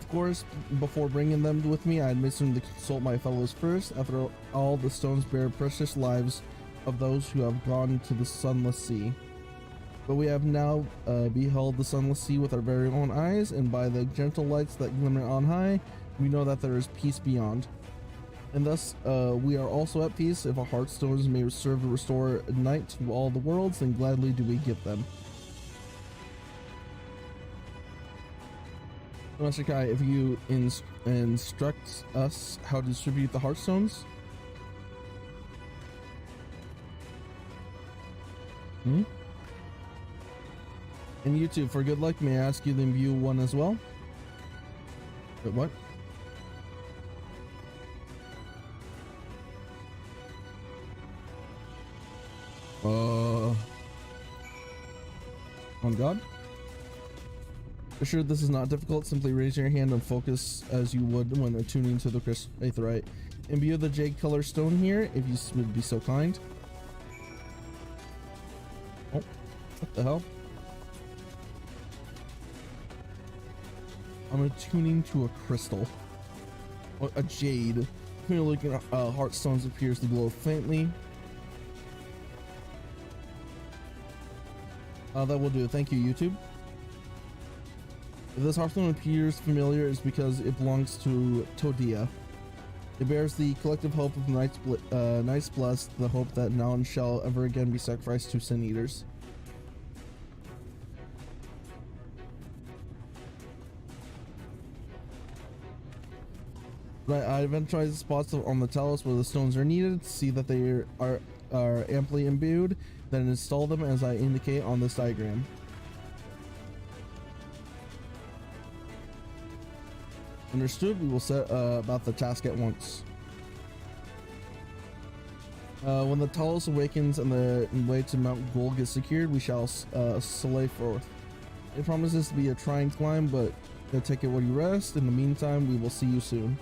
Of course, before bringing them with me, I had mentioned to consult my fellows first. After all, the stones bear precious lives of those who have gone to the sunless sea. But we have now beheld the sunless sea with our very own eyes, and by the gentle lights that glimmer on high, we know that there is peace beyond. And thus, we are also at peace. If our heartstones may serve to restore night to all the worlds, then gladly do we give them. Master Kai, if you instruct us how to distribute the heartstones. And you too, for good luck, may I ask you to imbue one as well? Wait, what? On God? For sure, this is not difficult. Simply raise your hand and focus as you would when attuning to the crystal aetherite. Imbue the jade color stone here, if you would be so kind. Oh, what the hell? I'm attuning to a crystal. Oh, a jade. When you're looking at heartstones, appears to glow faintly. That will do. Thank you, YouTube. If this hearthstone appears familiar, it's because it belongs to Todia. It bears the collective hope of Knights Blessed, the hope that none shall ever again be sacrificed to sin eaters. Right, I eventualized the spots on the Talos where the stones are needed, see that they are amply imbued, then install them as I indicate on this diagram. Understood. We will set about the task at once. When the Talos awakens and the way to Mount Gold gets secured, we shall slay forth. It promises to be a trying climb, but take it while you rest. In the meantime, we will see you soon.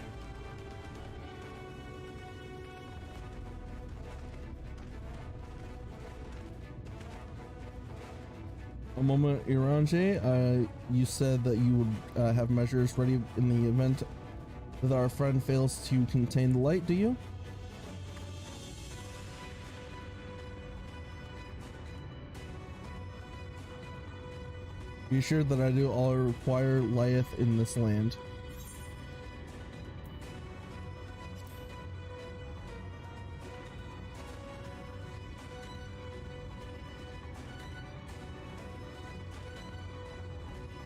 A moment, Iranje. You said that you would have measures ready in the event that our friend fails to contain the light, do you? Be assured that I do all I require lieth in this land.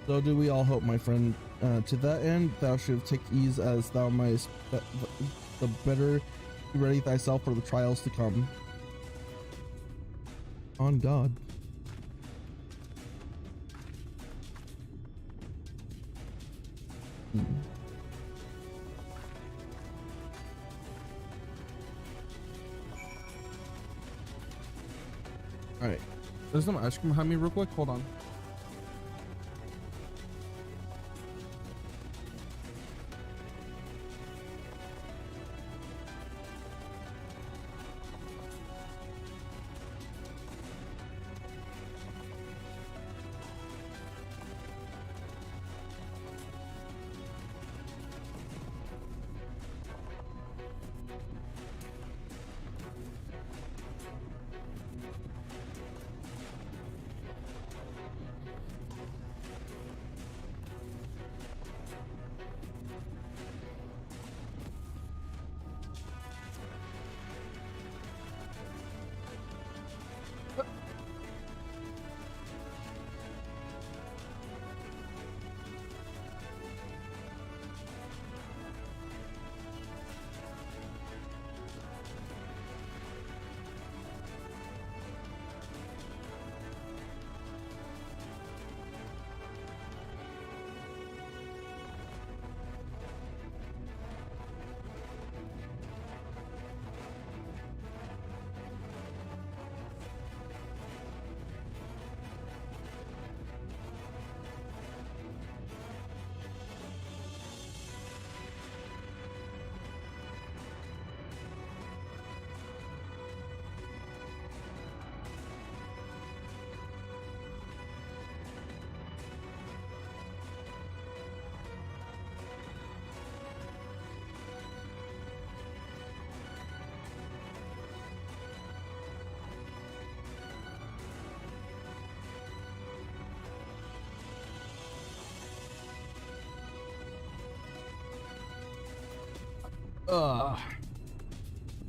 So do we all hope, my friend. To that end, thou should take ease as thou mayest, the better ready thyself for the trials to come. On God. All right, there's some ice cream behind me real quick. Hold on.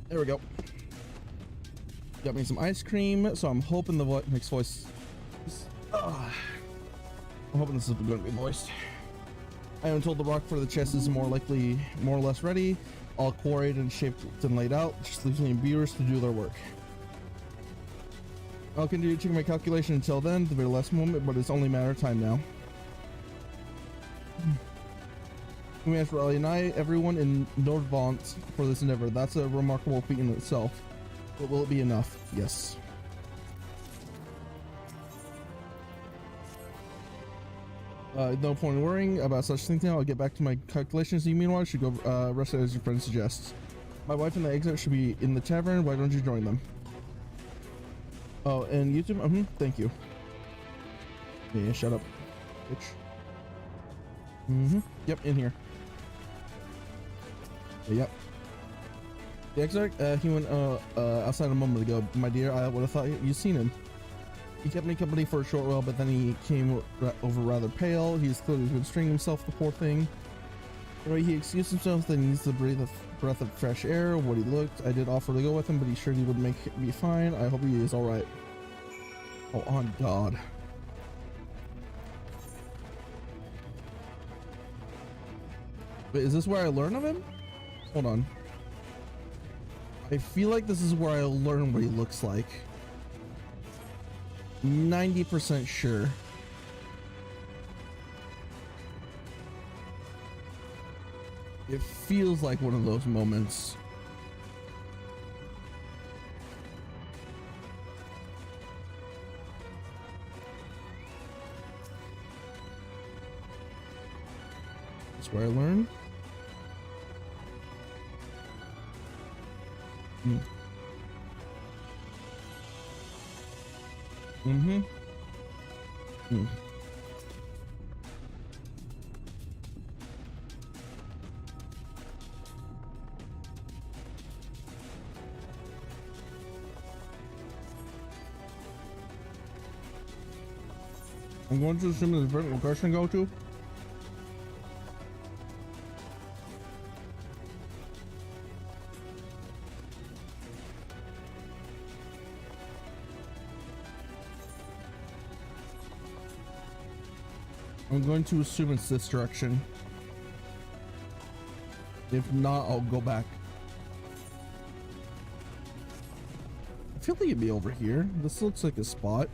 There we go. Got me some ice cream, so I'm hoping the next voice. I'm hoping this is going to be moist. I am told the rock for the chest is more or less ready, all quarried and shaped and laid out. Just leaving viewers to do their work. I'll continue checking my calculation until then, the very last moment, but it's only a matter of time now. We asked Riley and I, everyone in Nordvant for this endeavor. That's a remarkable feat in itself. But will it be enough? Yes. No point in worrying about such things now. I'll get back to my calculations. You meanwhile should go rest as your friend suggests. My wife and the exit should be in the tavern. Why don't you join them? Oh, and YouTube? Thank you. Yeah, shut up, bitch. Yep, in here. Yep. The exarch, he went outside a moment ago. My dear, I would have thought you'd seen him. He kept me company for a short while, but then he came over rather pale. He's clearly been stringing himself, the poor thing. Anyway, he excused himself that he needs to breathe a breath of fresh air. What he looked, I did offer to go with him, but he sure he would make me fine. I hope he is all right. Oh, on God. Wait, is this where I learn of him? Hold on. I feel like this is where I learn what he looks like. 90% sure. It feels like one of those moments. That's where I learn. I'm going to assume there's a different location to go to. I'm going to assume it's this direction. If not, I'll go back. I feel like it'd be over here. This looks like a spot.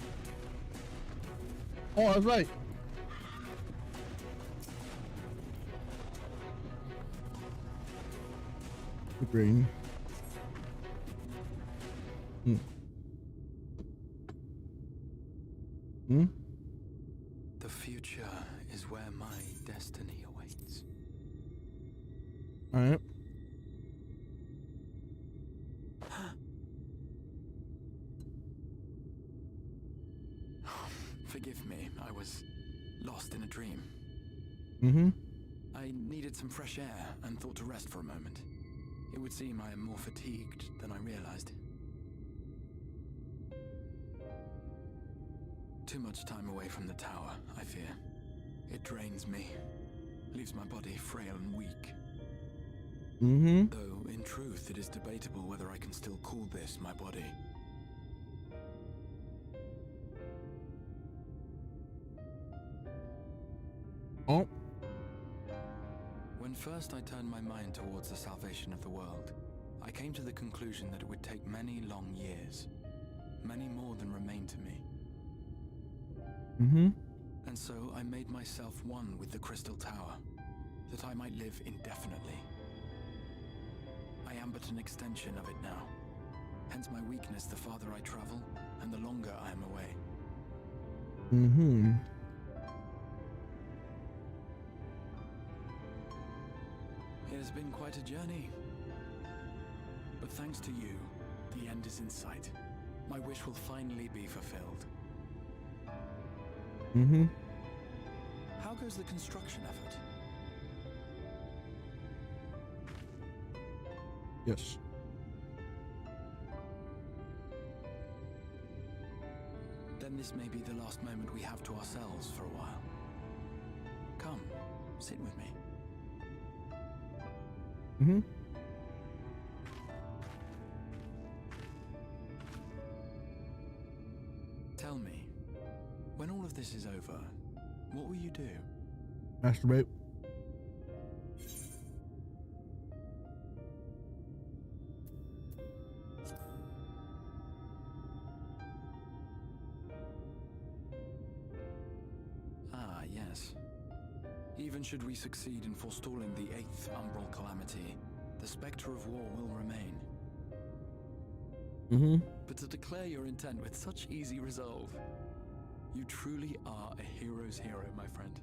Oh, I was right. Agreed. Hmm. Hmm? The future is where my destiny awaits. Alright. Forgive me, I was lost in a dream. Mm-hmm. I needed some fresh air and thought to rest for a moment. It would seem I am more fatigued than I realized. Too much time away from the tower, I fear. It drains me, leaves my body frail and weak. Mm-hmm. Though, in truth, it is debatable whether I can still call this my body. Oh. When first I turned my mind towards the salvation of the world, I came to the conclusion that it would take many long years, many more than remain to me. Mm-hmm. And so I made myself one with the Crystal Tower, that I might live indefinitely. I am but an extension of it now, hence my weakness the farther I travel, and the longer I am away. Mm-hmm. It has been quite a journey. But thanks to you, the end is in sight. My wish will finally be fulfilled. Mm-hmm. How goes the construction effort? Yes. Then this may be the last moment we have to ourselves for a while. Come, sit with me. Mm-hmm. Tell me, when all of this is over, what will you do? Masturbate. Ah, yes. Even should we succeed in forestalling the 8th umbral calamity, the specter of war will remain. Mm-hmm. But to declare your intent with such easy resolve, you truly are a hero's hero, my friend.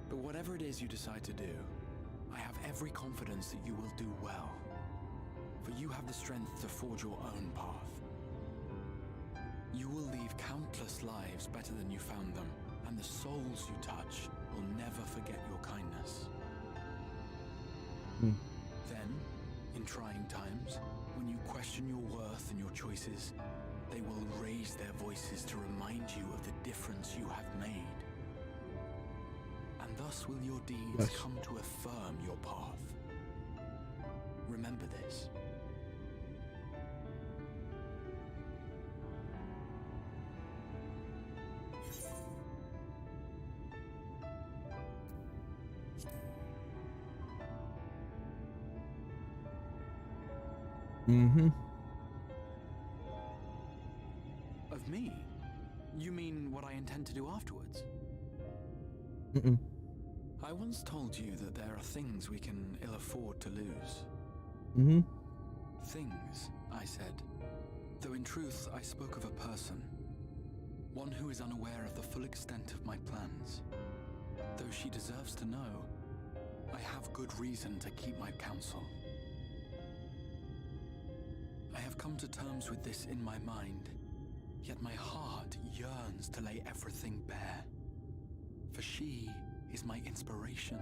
But whatever it is you decide to do, I have every confidence that you will do well. For you have the strength to forge your own path. You will leave countless lives better than you found them, and the souls you touch will never forget your kindness. Then, in trying times, when you question your worth and your choices, they will raise their voices to remind you of the difference you have made. And thus will your deeds come to affirm your path. Remember this. Mm-hmm. Of me? You mean what I intend to do afterwards? Mm-mm. I once told you that there are things we can ill afford to lose. Mm-hmm. Things, I said. Though in truth, I spoke of a person. One who is unaware of the full extent of my plans. Though she deserves to know, I have good reason to keep my counsel. I have come to terms with this in my mind, yet my heart yearns to lay everything bare. For she is my inspiration,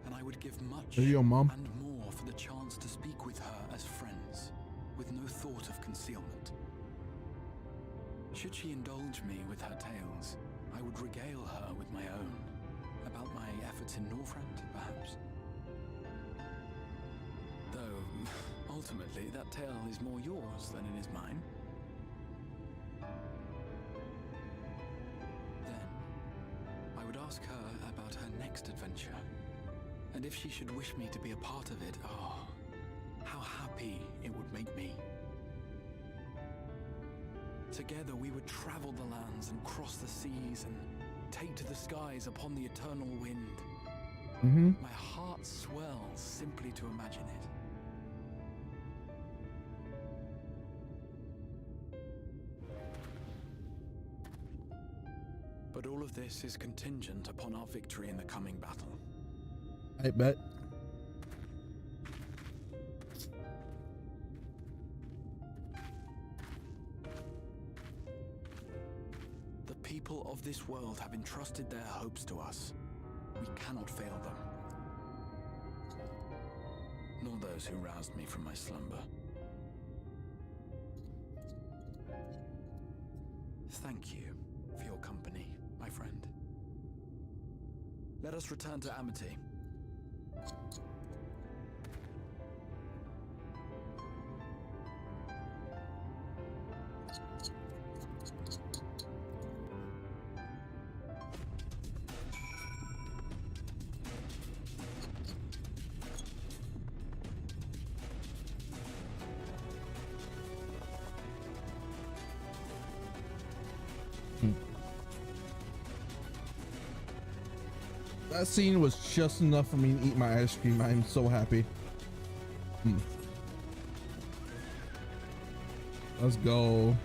and I would give much Yo, Mom. and more for the chance to speak with her as friends, with no thought of concealment. Should she indulge me with her tales, I would regale her with my own, about my efforts in Northrend, perhaps. Though, ultimately, that tale is more yours than it is mine. Then, I would ask her about her next adventure, and if she should wish me to be a part of it, oh, how happy it would make me. Together we would travel the lands and cross the seas and take to the skies upon the eternal wind. My heart swells simply to imagine it. But all of this is contingent upon our victory in the coming battle. I bet. The people of this world have entrusted their hopes to us. We cannot fail them. Nor those who roused me from my slumber. Thank you for your company, my friend. Let us return to Amity. That scene was just enough for me to eat my ice cream. I'm so happy. Let's go.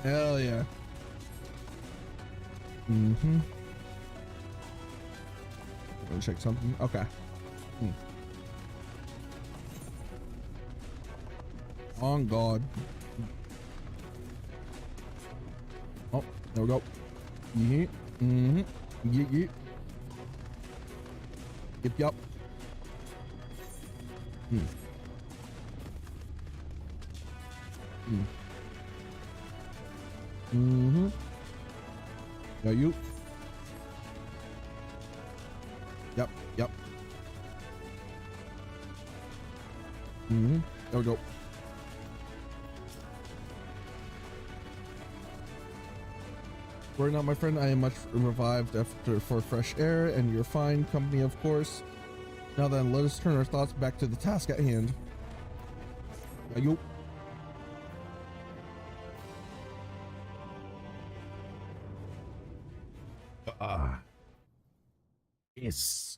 Hell yeah. Let me check something. Okay. On God. Oh, there we go. Yeah. Yeah. Yep. Yeah, you. Yep. There we go. Worry not, my friend. I am much revived for fresh air and your fine company, of course. Now then, let us turn our thoughts back to the task at hand. Ayo. Yes.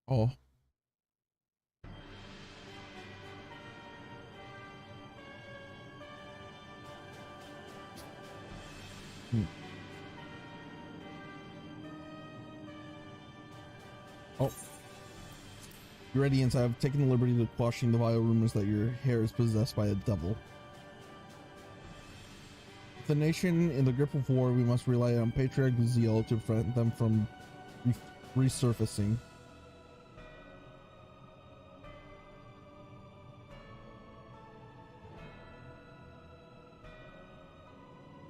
Oh. Oh. Your Radiance, I have taken the liberty of quashing the vile rumors that your hair is possessed by a devil. With the nation in the grip of war, we must rely on patriarch zeal to prevent them from resurfacing.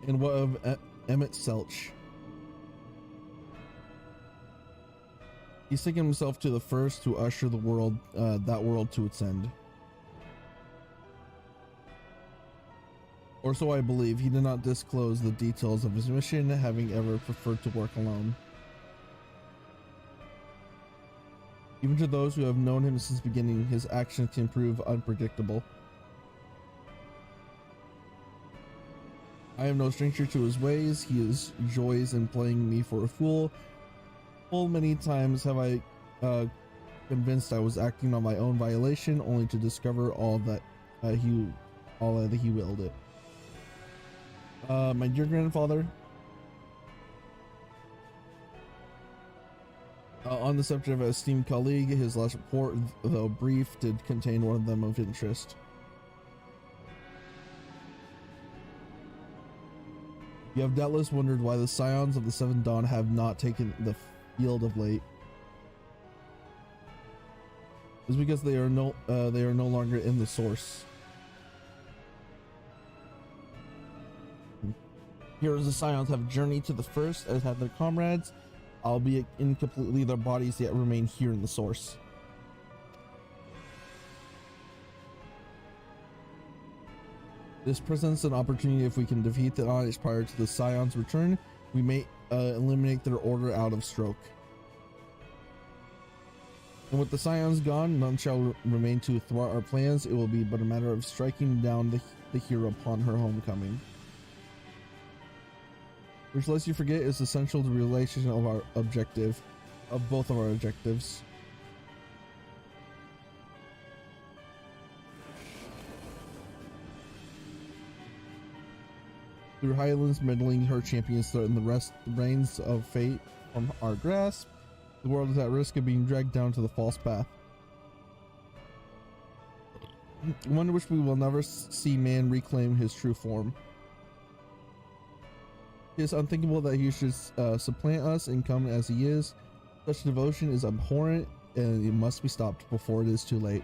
And what of Emmett Selch? He's taken himself to the first to usher the world, that world to its end. Or so I believe. He did not disclose the details of his mission, having ever preferred to work alone. Even to those who have known him since the beginning, his actions can prove unpredictable. I am no stranger to his ways. He joys in playing me for a fool. Full many times have I convinced I was acting on my own violation, only to discover all that he willed it. My dear grandfather, on the subject of an esteemed colleague, his last report, though brief, did contain one of them of interest. You have doubtless wondered why the scions of the Seventh Dawn have not taken the field of late. It's because they are no longer in the source. Heroes of Scions have journeyed to the first, as have their comrades, albeit incompletely. Their bodies yet remain here in the source. This presents an opportunity. If we can defeat the odds prior to the Scions' return, we may eliminate their order out of stroke. And with the scions gone, none shall remain to thwart our plans. It will be but a matter of striking down the hero upon her homecoming. Which, lest you forget, is essential to the realization of our objective, of both of our objectives. Through Highlands meddling, her champions threaten the reins of fate from our grasp. The world is at risk of being dragged down to the false path. One in which we will never see man reclaim his true form. It is unthinkable that he should supplant us and come as he is. Such devotion is abhorrent, and it must be stopped before it is too late.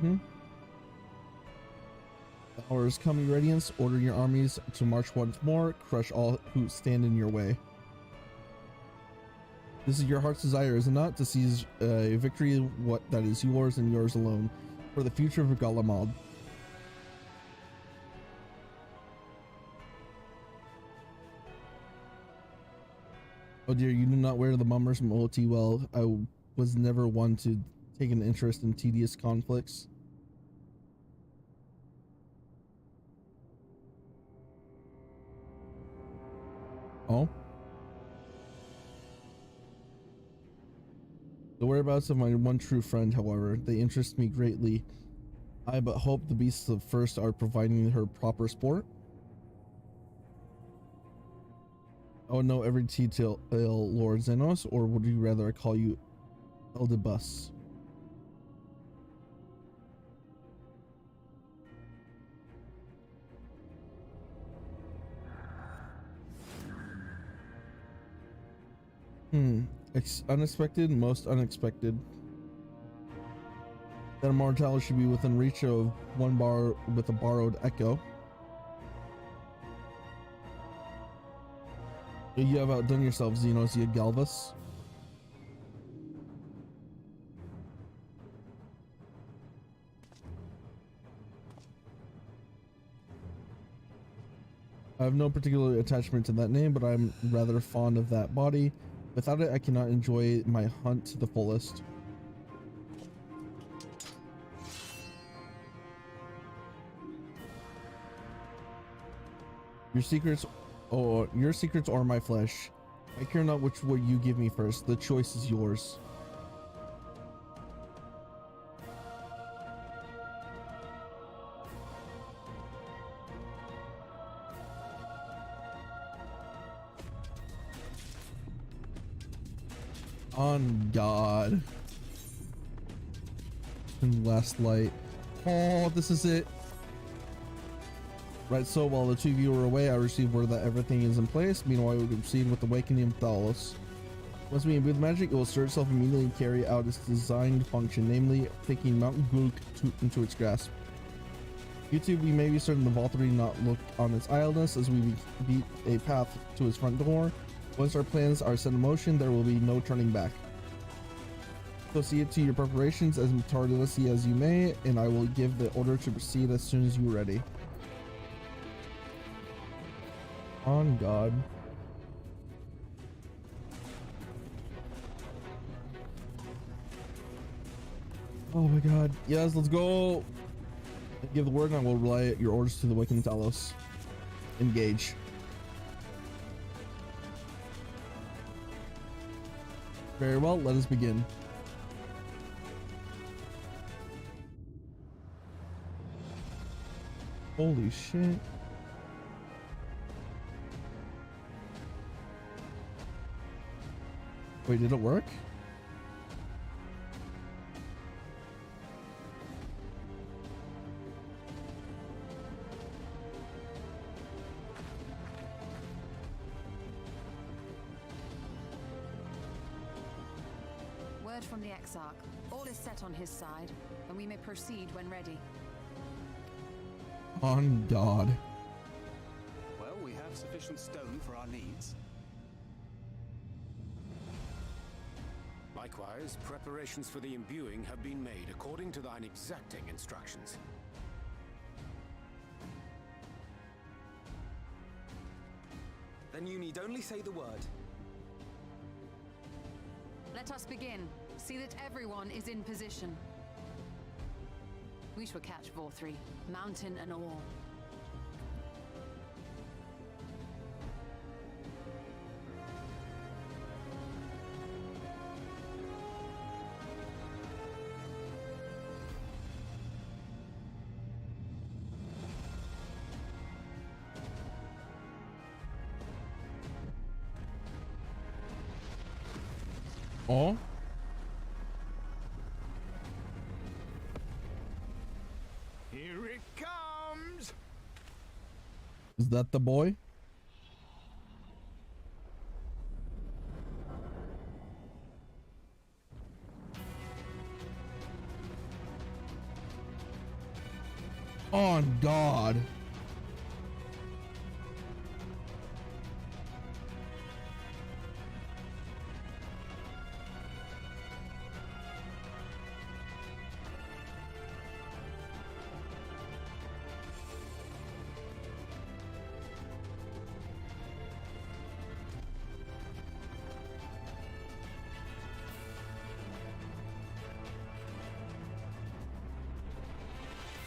The hour is coming, Radiance. Order your armies to march once more. Crush all who stand in your way. This is your heart's desire, is it not? To seize a victory that is yours and yours alone, for the future of Galamad. Oh dear, you do not wear the mummers from OT well. I was never one to take an interest in tedious conflicts. Oh? The whereabouts of my one true friend, however, they interest me greatly. I but hope the beasts of first are providing her proper sport. I would know every detail, Lord Xenos, or would you rather I call you Eldebus? Unexpected, most unexpected. That immortality should be within reach of one bar with a borrowed echo. You have outdone yourself, Xenosia Galvus. I have no particular attachment to that name, but I'm rather fond of that body. Without it, I cannot enjoy my hunt to the fullest. Your secrets or my flesh. I care not which will you give me first. The choice is yours. On God. And last light. Oh, this is it. Right, so while the two of you are away, I received word that everything is in place. Meanwhile, we proceed with Awakening of Thalos. Once we imbue the magic, it will assert itself immediately and carry out its designed function, namely taking Mount Gulk into its grasp. You two, we may be certain the Valkyrie not look on its idleness as we beat a path to its front door. Once our plans are set in motion, there will be no turning back. So see it to your preparations as meticulously as you may, and I will give the order to proceed as soon as you are ready. On God. Oh my God. Yes, let's go. Give the word and I will relay your orders to the Awakened Talos. Engage. Very well, let us begin. Holy shit. Wait, did it work? Word from the Exarch. All is set on his side, and we may proceed when ready. On God. Well, we have sufficient stone for our needs. Likewise, preparations for the imbuing have been made according to thine exacting instructions. Then you need only say the word. Let us begin. See that everyone is in position. We shall catch VOR3, mountain and all. Oh. Here it comes! Is that the boy? Oh God.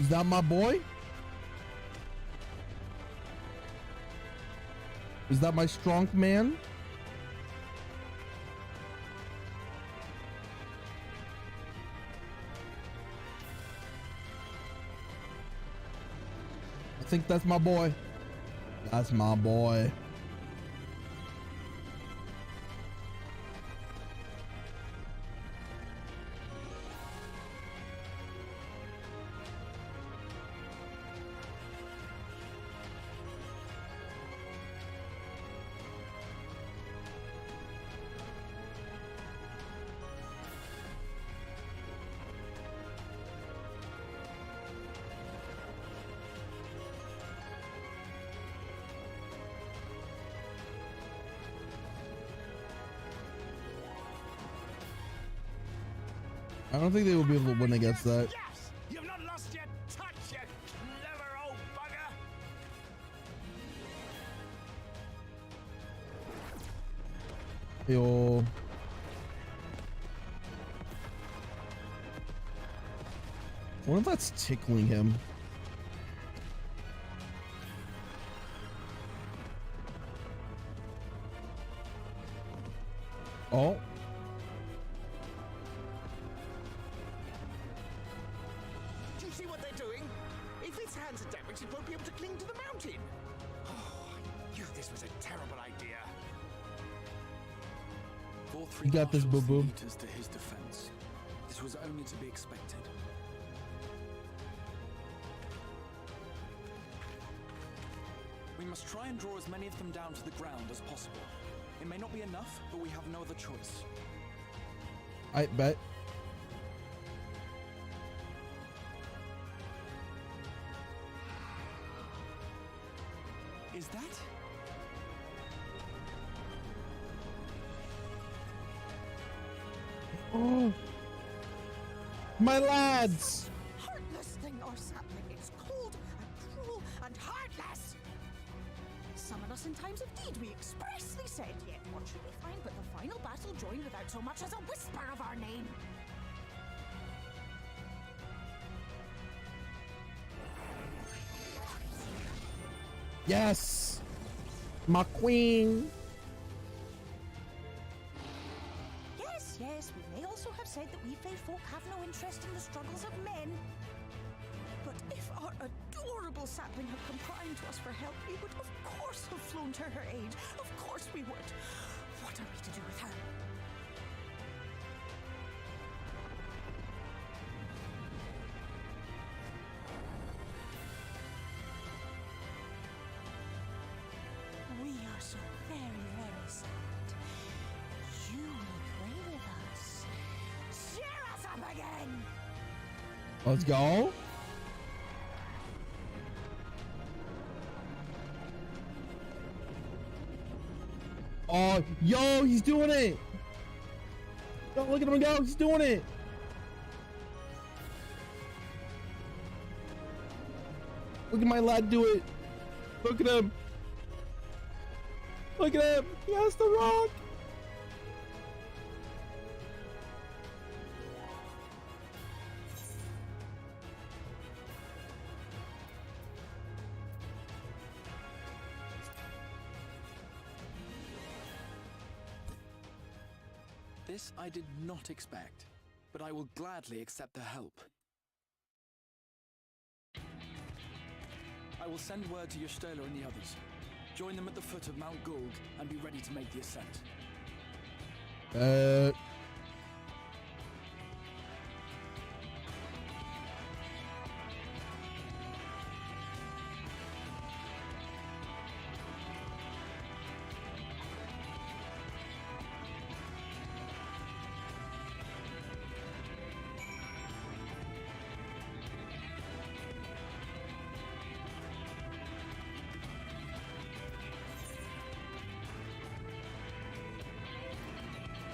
Is that my boy? Is that my strong man? I think that's my boy. That's my boy. I don't think they will be able to win against that. Yes! You've not lost your touch, you clever old bugger! Yo. I wonder if that's tickling him. Oh. Do you see what they're doing? If its hands are damaged, it won't be able to cling to the mountain. Oh, I knew this was a terrible idea. VOR3 You got this, marshals boo-boo. the Eaters to his defense. This was only to be expected. We must try and draw as many of them down to the ground as possible. It may not be enough, but we have no other choice. I bet. Is that? Oh. My lads. Heartless thing or sapling. It's cold and cruel and heartless. Summon us in times of need, we expressly said. Yet what should we find but the final battle joined without so much as a whisper of our name? Yes. My queen. Yes, yes, we may also have said that we Fae folk have no interest in the struggles of men. But if our adorable sapling had come crying to us for help, we would of course have flown to her aid. Of course we would. What are we to do with her? We are so very, very sad. You will pray with us. Cheer us up again! Let's go. Oh, yo, he's doing it. Oh, look at him go. He's doing it. Look at my lad do it. Look at him. Look at him. He has the rock. This I did not expect, but I will gladly accept the help. I will send word to Y'shtola and the others. Join them at the foot of Mount Gulg and be ready to make the ascent.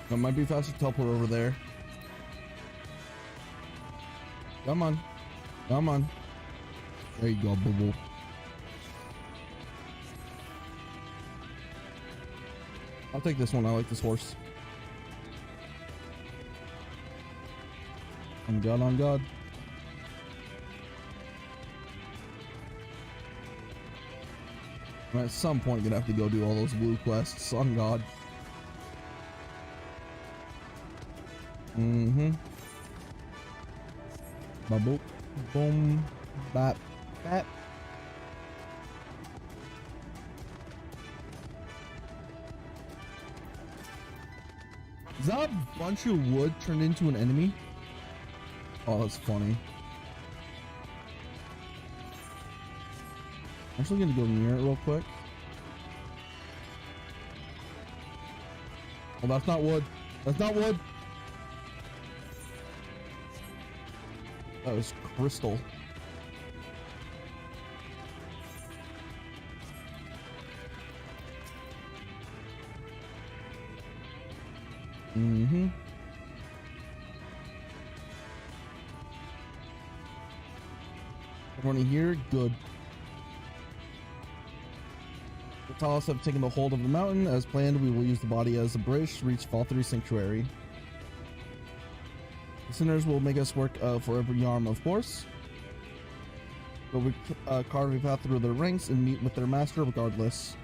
It might be faster to teleport over there. Come on. Come on. There you go, boo boo. I'll take this one. I like this horse. On God, on God. I'm at some point gonna have to go do all those blue quests. On God. Ba-boop. Boom. Bap. Bap. Is that a bunch of wood turned into an enemy? Oh, that's funny. I'm actually gonna go near it real quick. Oh, that's not wood. That's not wood. That was crystal. Everyone here? Good. The Talos have taken the hold of the mountain. As planned, we will use the body as a bridge to reach Fall3 Sanctuary. The sinners will make us work for every arm, of course. But we carve a path through their ranks and meet with their master regardless.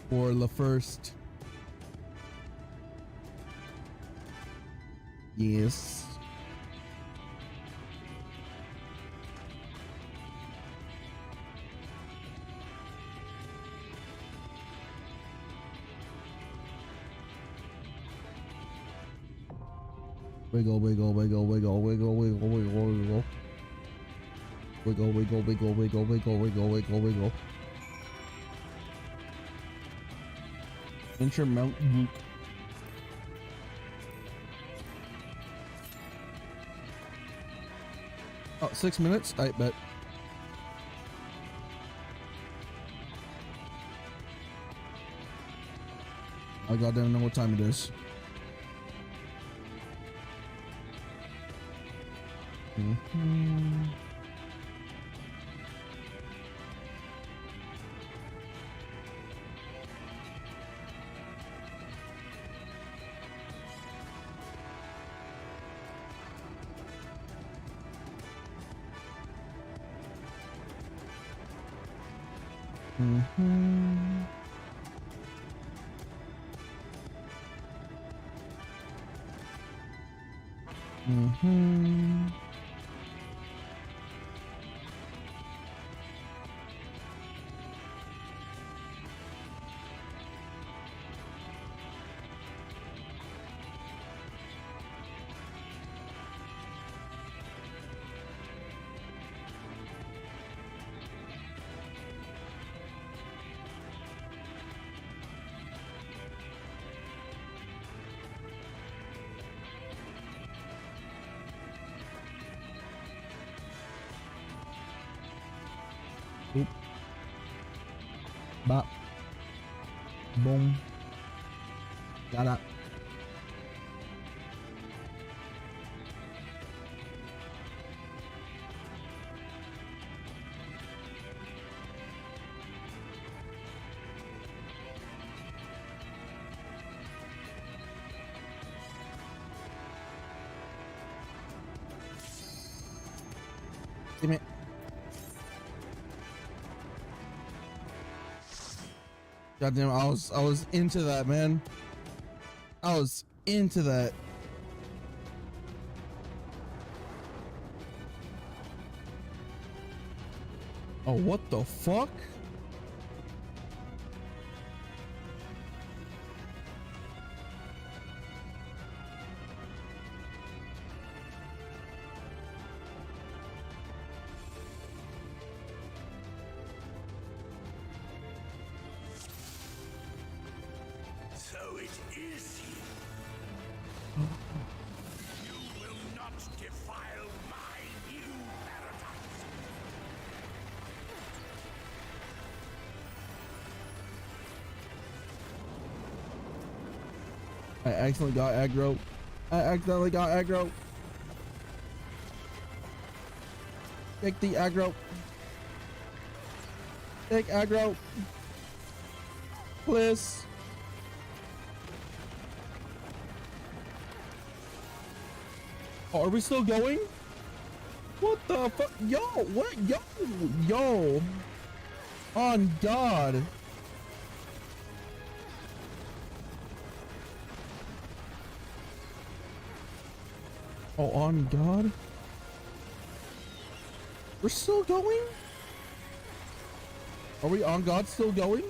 For the first. Yes. Wiggle, wiggle, wiggle, wiggle, wiggle, wiggle, wiggle, wiggle. Wiggle, wiggle, wiggle, wiggle, wiggle, wiggle, wiggle, wiggle. Enter Mount Gulg. Oh, 6 minutes? I bet. I goddamn know what time it is. Boop. Bop. Boom. Got it. Damn it. Goddamn, I was into that, man. I was into that. Oh, what the fuck? So it is you. You will not defile my new paradise. I accidentally got aggro. I accidentally got aggro. Take the aggro. Take aggro. Please. Oh, are we still going? What the fuck? Yo, what? Yo. On God. Oh, on God. We're still going? Are we on God still going?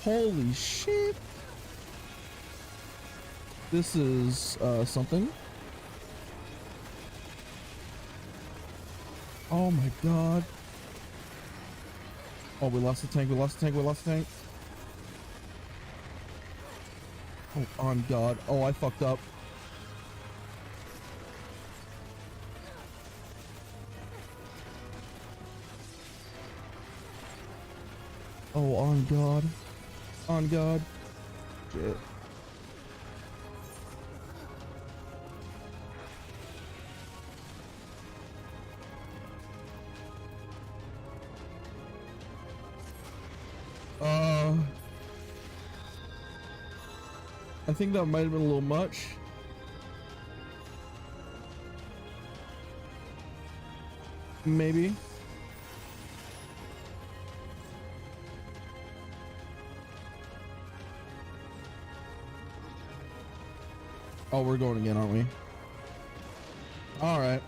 Holy shit. This is something. Oh my God. Oh, we lost the tank, we lost the tank, we lost the tank. Oh, on God. Oh, I fucked up. Oh, on God. On God. Shit. I think that might have been a little much. Maybe. Oh, we're going again, aren't we? All right.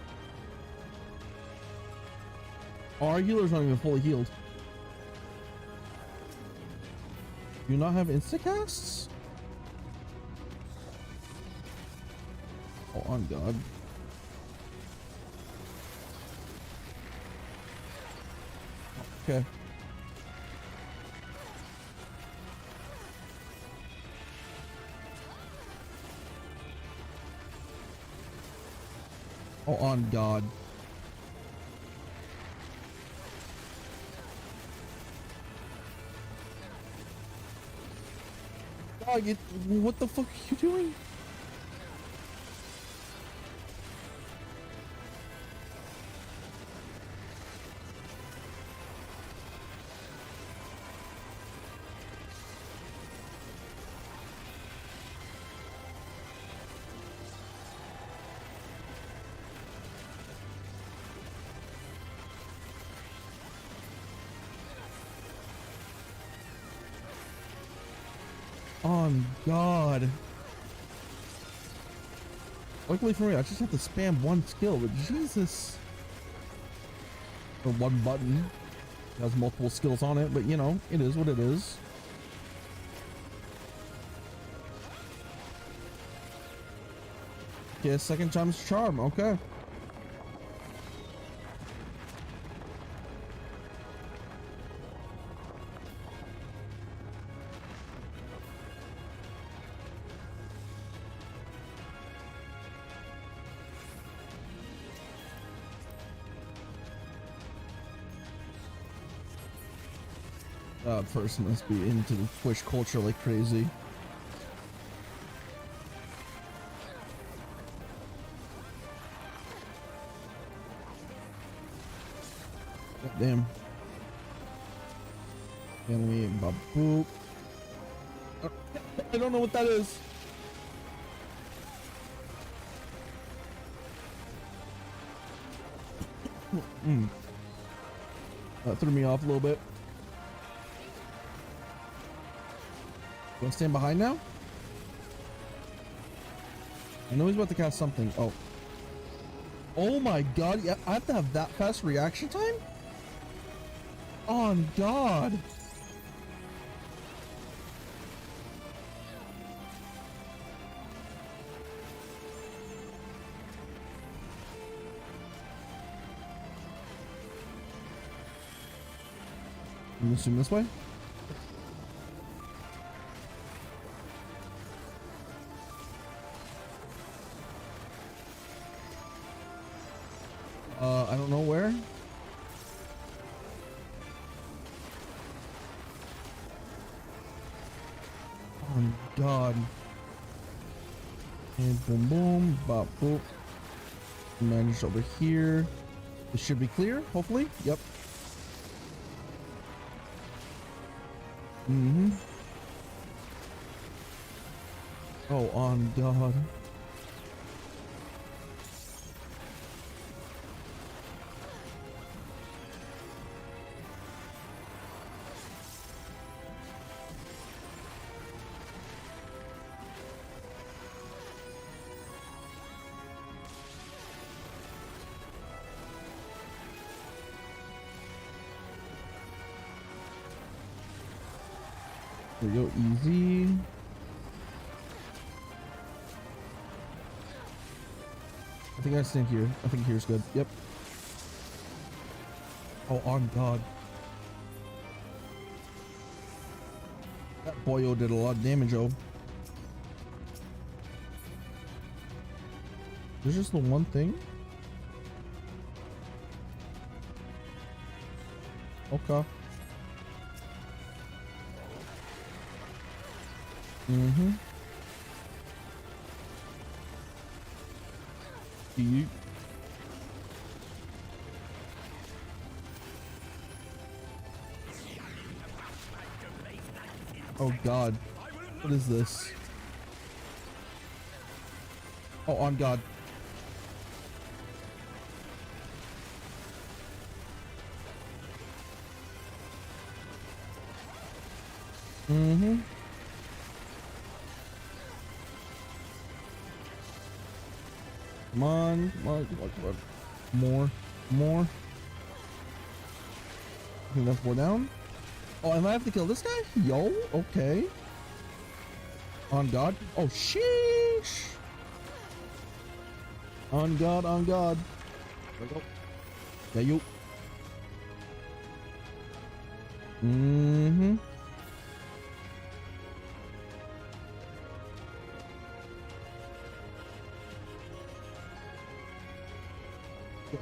Oh, our healer's not even fully healed. Do you not have instacasts? Oh, on God. Okay. Oh, on God. Dog, what the fuck are you doing? On God. Luckily for me, I just have to spam one skill, but Jesus. Or one button. It has multiple skills on it, but you know, it is what it is. Okay, second time's charm, okay. That person must be into the Twitch culture like crazy. God damn. Enemy baboop. I don't know what that is. That threw me off a little bit. Want to stand behind now? I know he's about to cast something. Oh. Oh my god. Yeah, I have to have that fast reaction time? On God. I'm assuming this way. I don't know where. Oh God. And boom boom bop boop. Managed over here. This should be clear, hopefully. Yep. Oh, on God. There we go, easy. I think I stand here. I think here's good. Yep. Oh, on God. That boyo did a lot of damage, oh. There's just the one thing? Okay. You. Oh God. What is this? Oh, on God. Come on, come on, come on, come on. More. I think that's more down. Oh, and I have to kill this guy? Yo, okay. On God. Oh, sheesh. On God, on God. There we go. Yeah, you.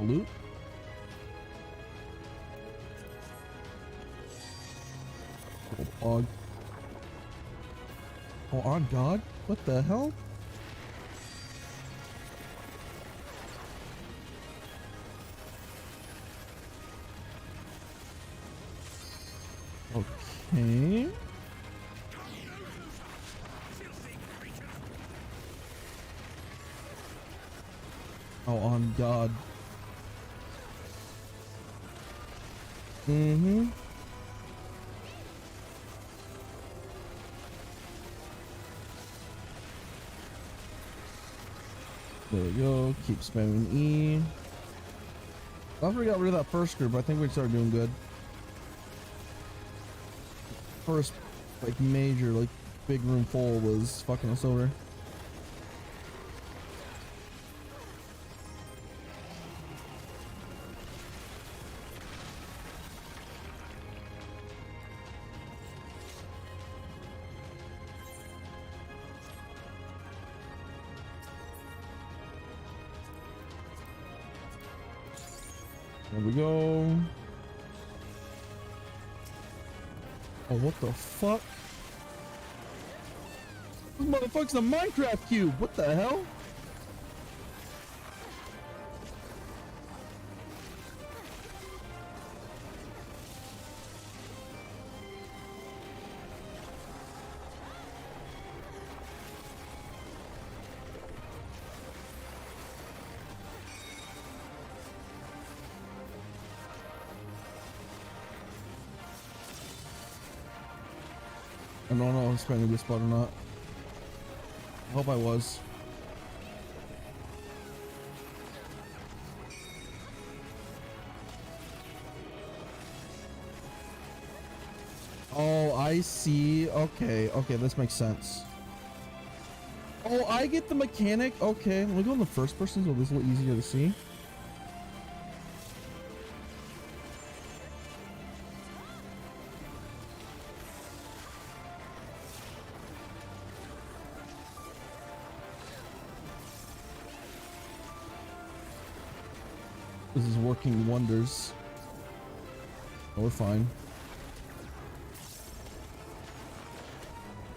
Loot. Oh, on God. What the hell? Okay. Oh, on God. There we go. Keep spamming E. After we got rid of that first group, I think we started doing good. First, like, major, like, big room full was fucking us over. There we go. Oh, what the fuck? This motherfucker's a Minecraft cube. What the hell? I don't know if I'm spending this spot or not. I hope I was. Oh, I see. Okay, okay, this makes sense. Oh, I get the mechanic. Okay, let me go in the first person so this is a little easier to see. This is working wonders. Oh, we're fine.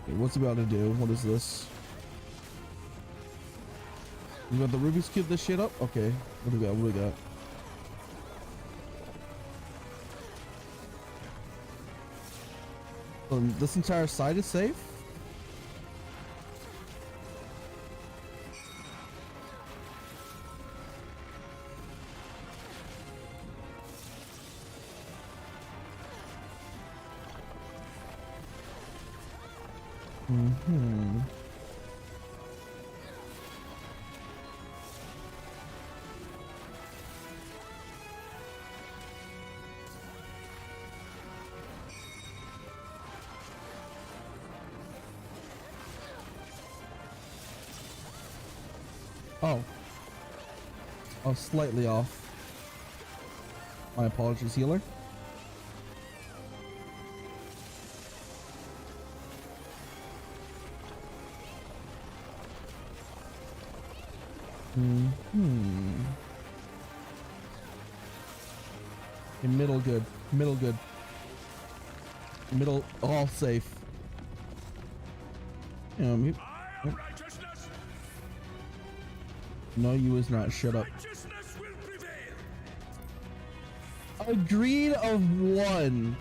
Okay, what's it about to do? What is this? You got the Rubik's Cube this shit up? Okay. What do we got? What do we got? This entire side is safe? Mm-hmm. Oh. Oh, slightly off. My apologies, healer. Hmm. Okay, middle good. Middle good. Middle all safe. No, you is not. Shut up. A greed of 1.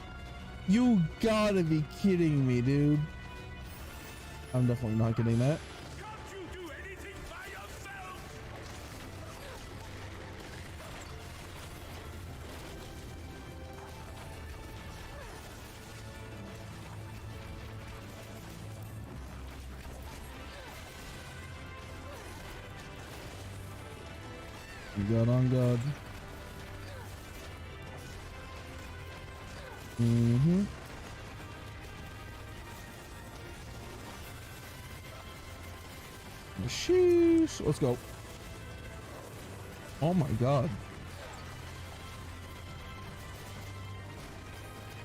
You gotta be kidding me, dude. I'm definitely not getting that. God on God. Mm-hmm. Sheesh. Let's go. Oh my God.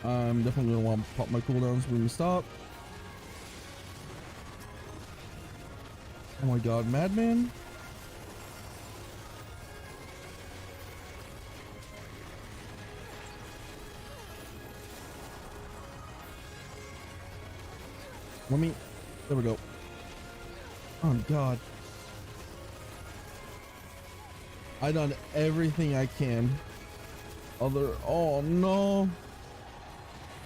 I'm definitely gonna want to pop my cooldowns when we stop. Oh my God, Madman. Let me, there we go. Oh God. I done everything I can. Oh no.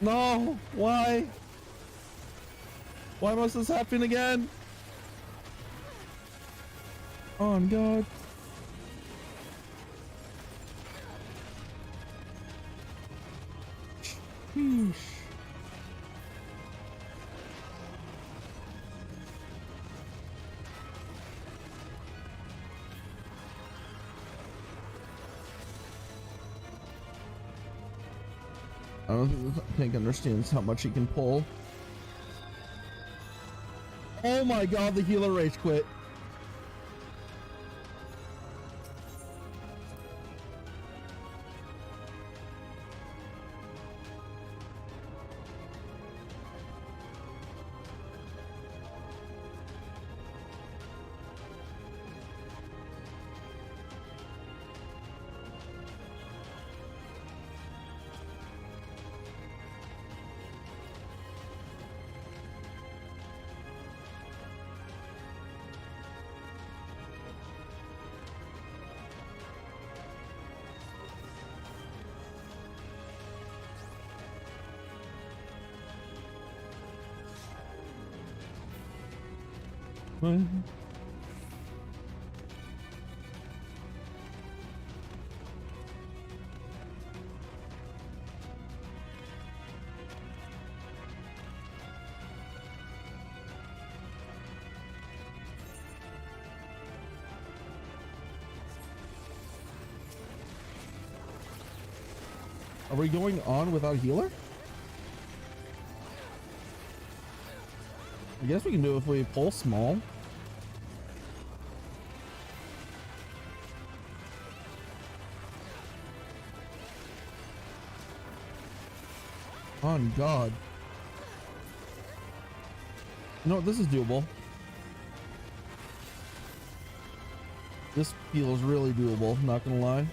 No, why? Why must this happen again? Oh God. Sheesh. I don't think the tank understands how much he can pull. Oh my God, the healer rage quit. Are we going on without healer? I guess we can do it if we pull small. On God. No, this is doable. This feels really doable, not gonna lie.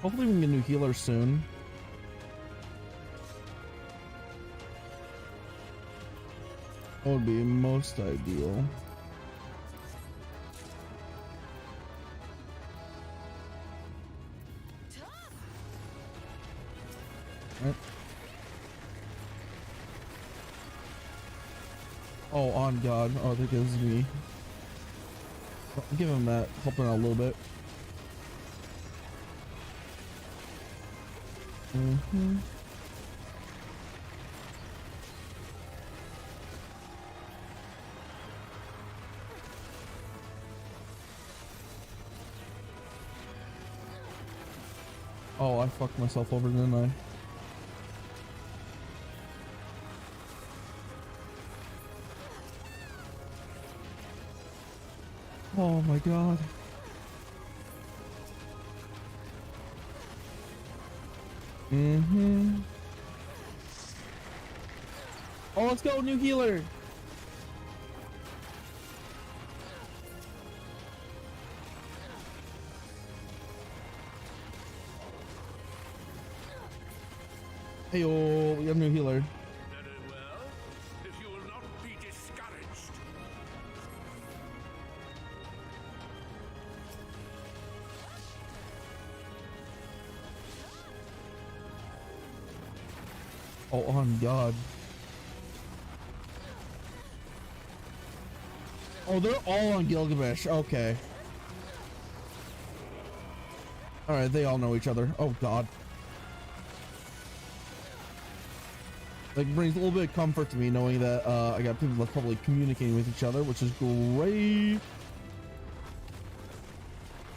Hopefully we can get a new healer soon. That would be most ideal. Right. Oh, on God. Oh, I think it was me. I'll give him that, helping out a little bit. Oh, I fucked myself over, didn't I? Oh my God. Oh, let's go, new healer. Hey, oh, we have a new healer. Very well. If you will not be discouraged. Oh, on God. Oh, they're all on Gilgamesh. Okay. All right, they all know each other. Oh God. Like, brings a little bit of comfort to me knowing that I got people that probably communicating with each other, which is great.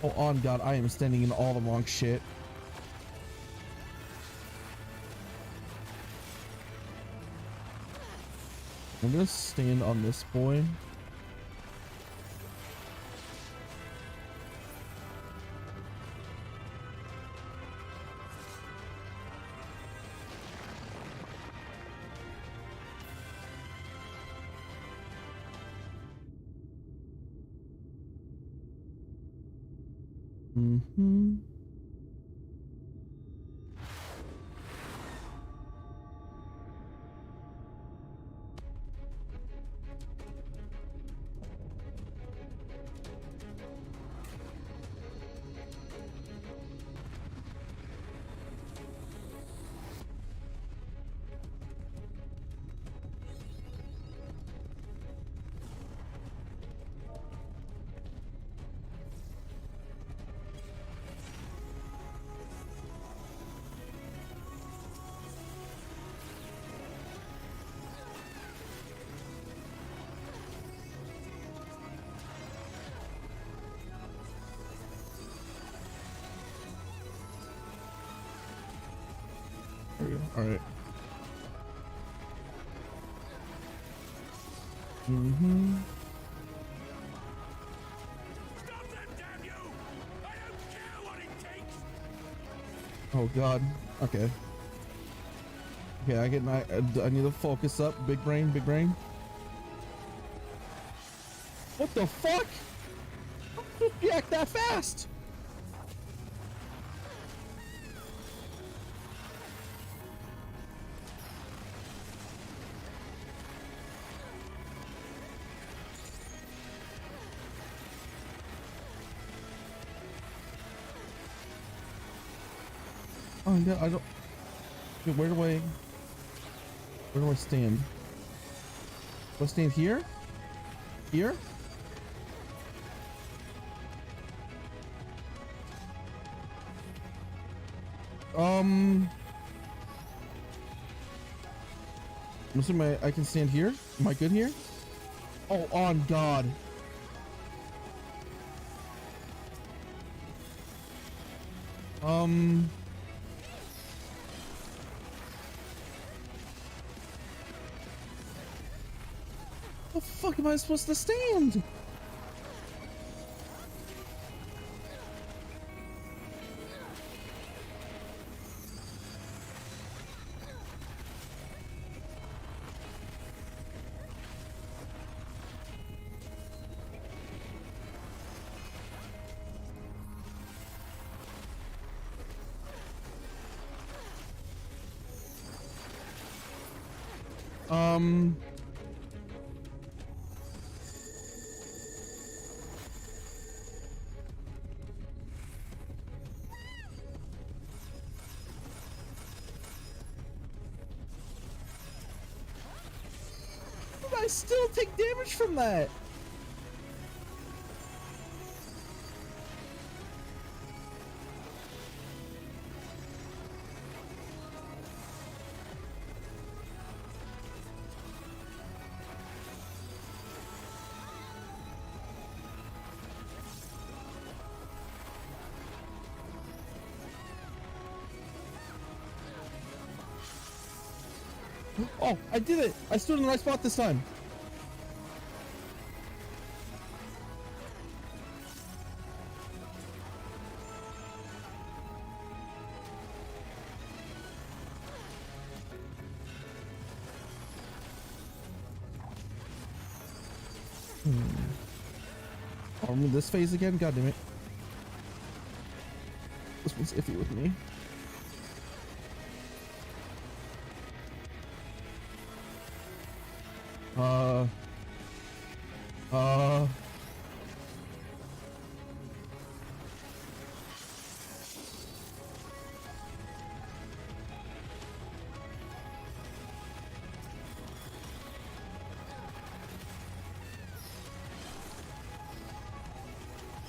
Oh, on God, I am standing in all the wrong shit. I'm gonna stand on this boy. All right. Stop them, damn you! I don't care what it takes! Oh God. Okay. Okay, I need to focus up. Big brain, big brain. What the fuck? How did you act that fast? Oh yeah, I don't. Wait, where do I stand? Do I stand here? Here? I'm assuming I can stand here. Am I good here? Oh, on God. The fuck am I supposed to stand? I still take damage from that. Oh, I did it! I stood in the right spot this time. Oh, I'm in this phase again? God damn it. This one's iffy with me.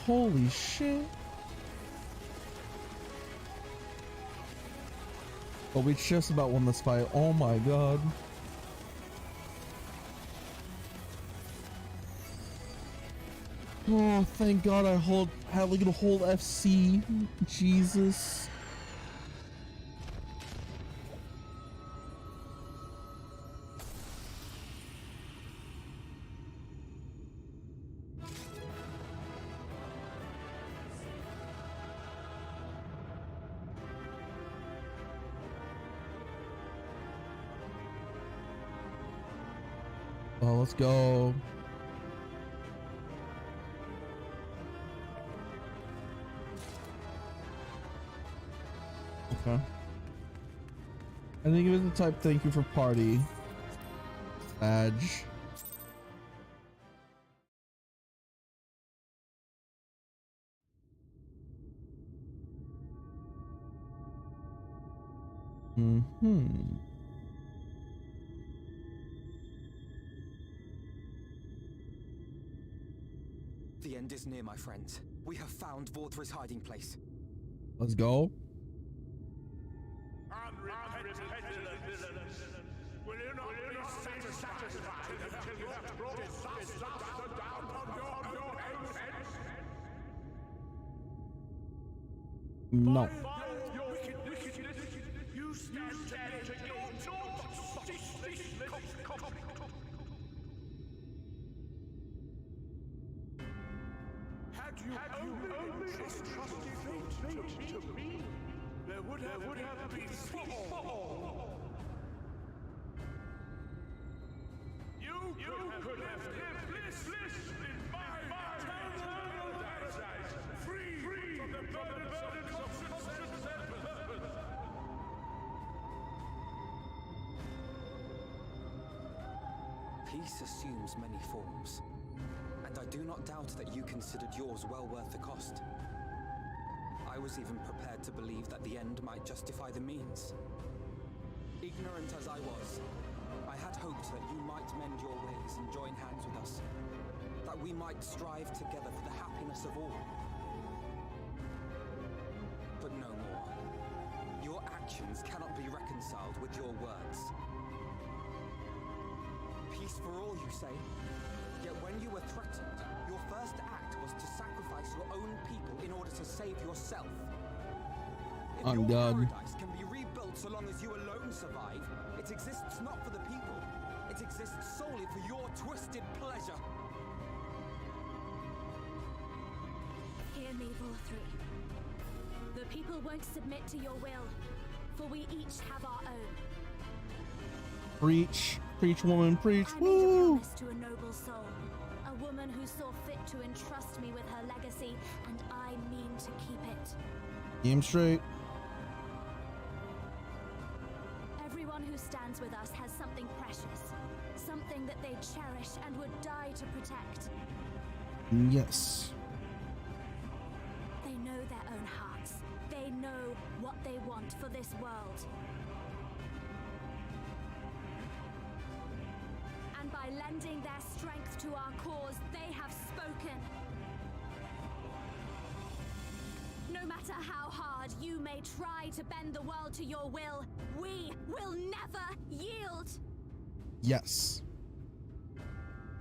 Holy shit. Oh, we just about won this fight. Oh my God. Oh, thank God I had like a whole FC. Jesus. Oh, let's go. Okay. I think it was the type thank you for party. Badge. The end is near, my friends. We have found Vorthra's hiding place. Let's go. Will you not be satisfied until you have brought disaster down on your own heads? No. Your wickedness, you stand dead to your Had you only trusted fate to me, there would have been peace for all. You could have lived bliss in my paradise, free from the burdens of conscience and purpose. Peace assumes many forms, and I do not doubt that you considered yours well worth the cost. I was even prepared to believe that the end might justify the means. Ignorant as I was, I had hoped that you might mend your ways and join hands with us. That we might strive together for the happiness of all. But no more. Your actions cannot be reconciled with your words. Peace for all, you say? Yet when you were threatened, your first act was to sacrifice your own people in order to save yourself. If On your God. paradise can be rebuilt so long as you alone survive, it exists not for the people. It exists solely for your twisted pleasure. Hear me, Vorthri. The people won't submit to your will, for we each have our own. Preach. Preach, woman, preach. I made a Woo! promise to a noble soul, a woman who saw fit to entrust me with her legacy, and I mean to keep it. Game straight. Everyone who stands with us has something precious, something that they cherish and would die to protect. Yes. They know their own hearts. They know what they want for this world. And by lending their strength to our cause, they have spoken. No matter how hard you may try to bend the world to your will, we will never yield. Yes.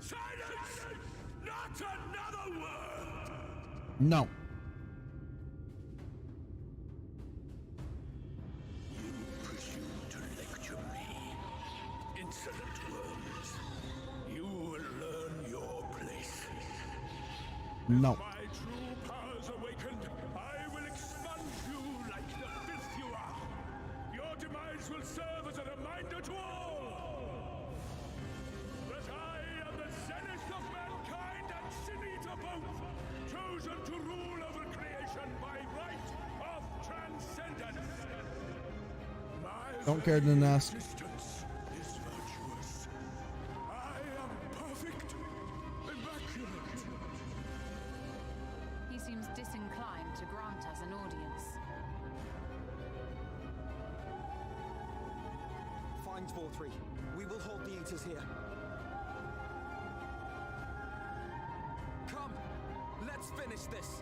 Silence! Not another word! No. You presume to lecture me. Insolent worms. You will learn your place. No. My true powers awakened, I will expunge you like the filth you are. Your demise will serve as a reminder to all that I am the zenith of mankind and sin eater both, chosen to rule over creation by right of transcendence. My Don't care, didn't ask. existence is virtuous. I am perfect, immaculate. He seems disinclined to grant us an audience. Find Vorthri. We will hold the Eaters here. Come, let's finish this.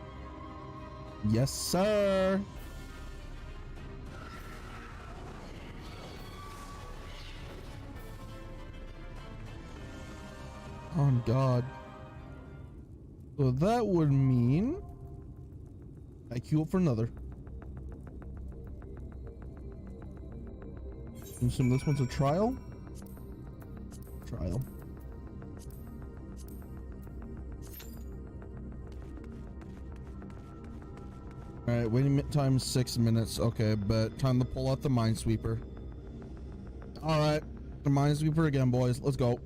Yes, sir. On God. So that would mean I queue up for another. Assume this one's a trial. Trial. All right, waiting time 6 minutes. Okay, but time to pull out the minesweeper. All right, the minesweeper again, boys. Let's go.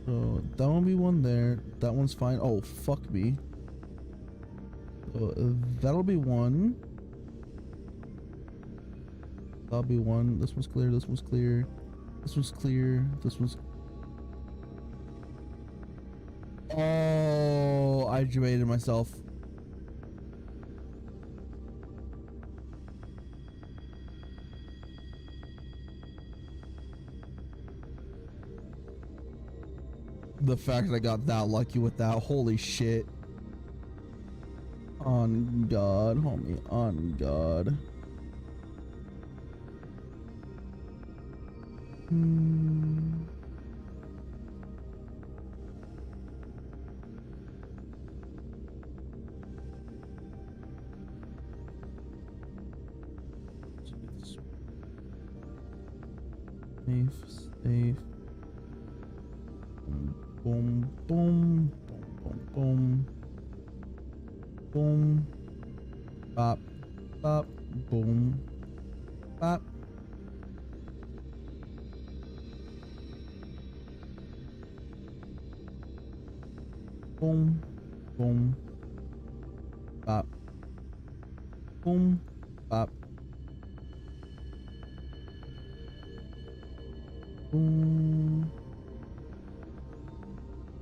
So that won't be one there. That one's fine. Oh, fuck me. So that'll be one. That'll be one. This one's clear. This one's clear. This one's clear. This one's. Oh, I debated myself. The fact that I got that lucky with that, holy shit. On God, homie, on God. Safe. Boom, boom, boom, boom, boom, bop, bop, boom, bop. Boom, boom, bop, boom, bop, boom.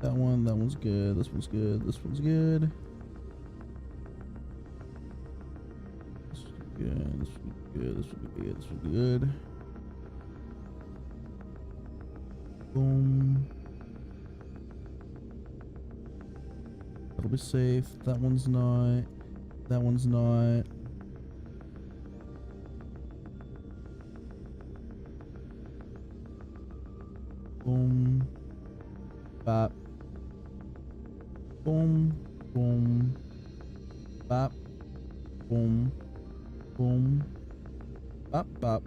That one's good. This one's good. This one's good. This one's good. This one's good. This one's good. This one's good. Boom. That'll be safe. That one's not. That one's not. Boom. Bop. Boom. Boom. Bop. Boom. Boom. Bop. Bop.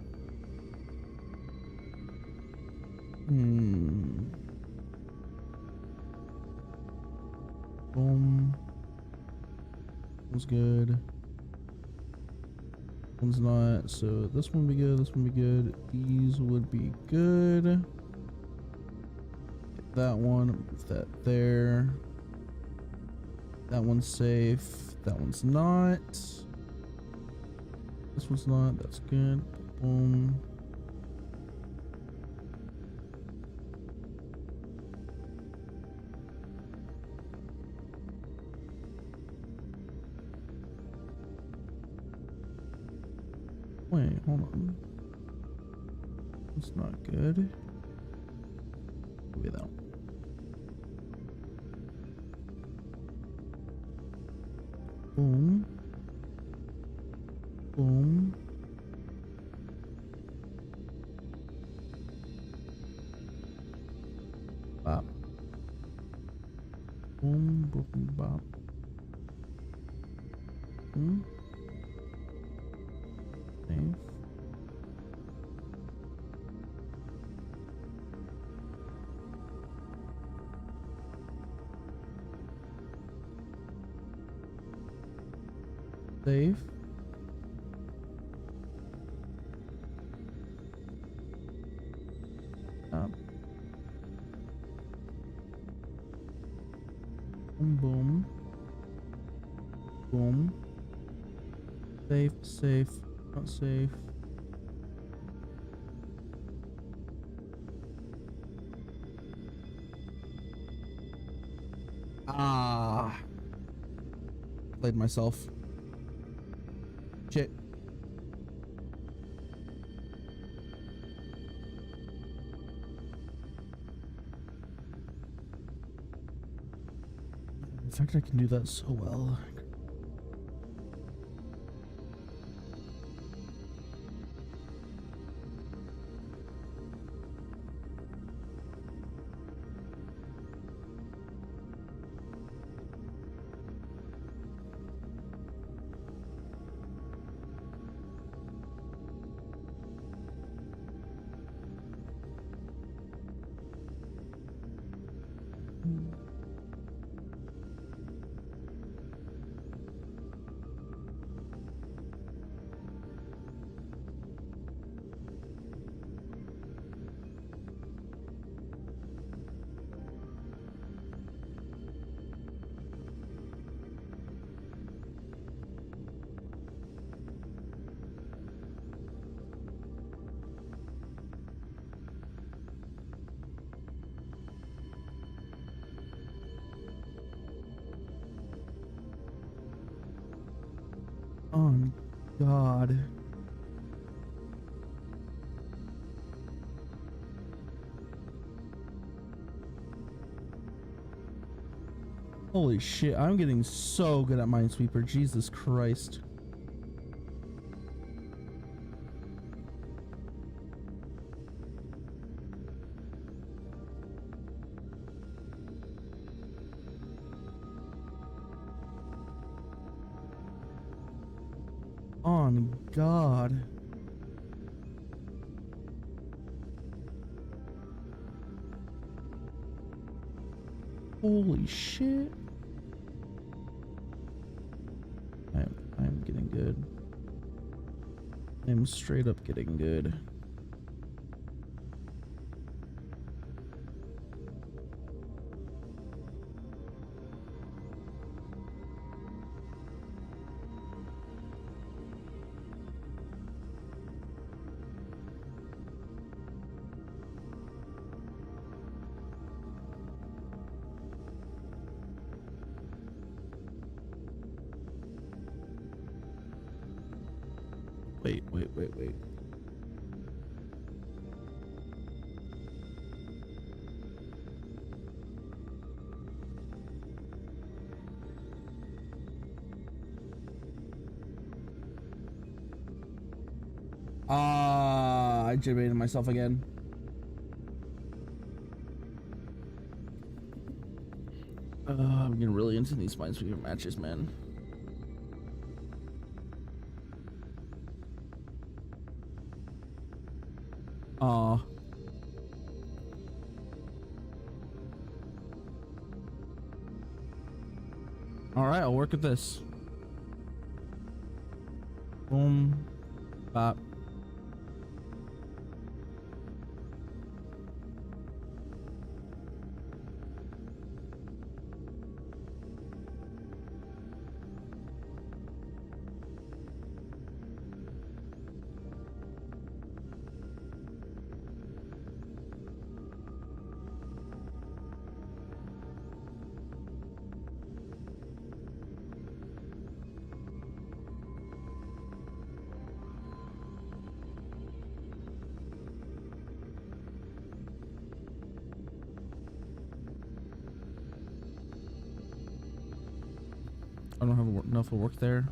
Boom. One's good. One's not. So this one would be good. This one would be good. These would be good. Get that one. Move that there. That one's safe. That one's not. This one's not. That's good. Boom. Wait, hold on. It's not good. Wait, that one. Boom. Boom. Bop. Boom, boom, bop. Boom. Safe. Safe. Up. Boom, boom. Boom. Safe, safe, not safe. Ah. Played myself. Shit. In fact, I can do that so well. Oh God. Holy shit, I'm getting so good at Minesweeper, Jesus Christ. On God. Holy shit. I'm getting good. I'm straight up getting good. Wait. I debated myself again. I'm getting really into these Minesweeper matches, man. All right, I'll work with this. Boom, bop. I don't have enough work there.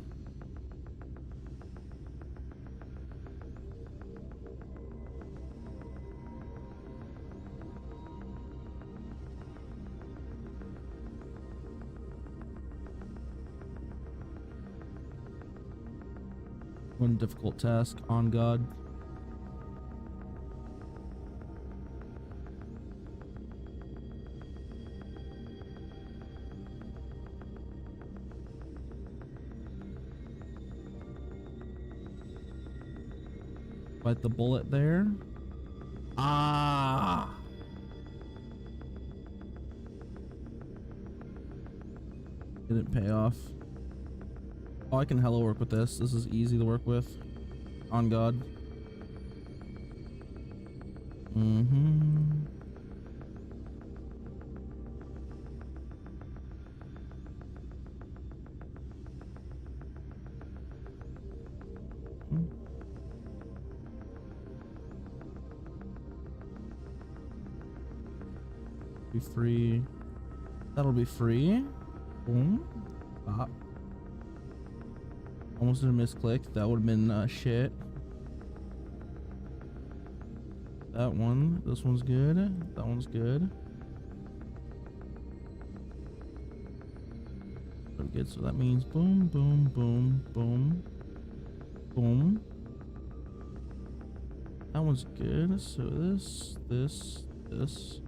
One difficult task on God. Bite the bullet there. Ah. Didn't pay off. Oh, I can hella work with this. This is easy to work with. On God. Be free. That'll be free. Boom. Bop. Almost did a misclick. That would have been shit. That one. This one's good. That one's good. Very good. So that means boom, boom, boom, boom, boom. That one's good. So this, this, this,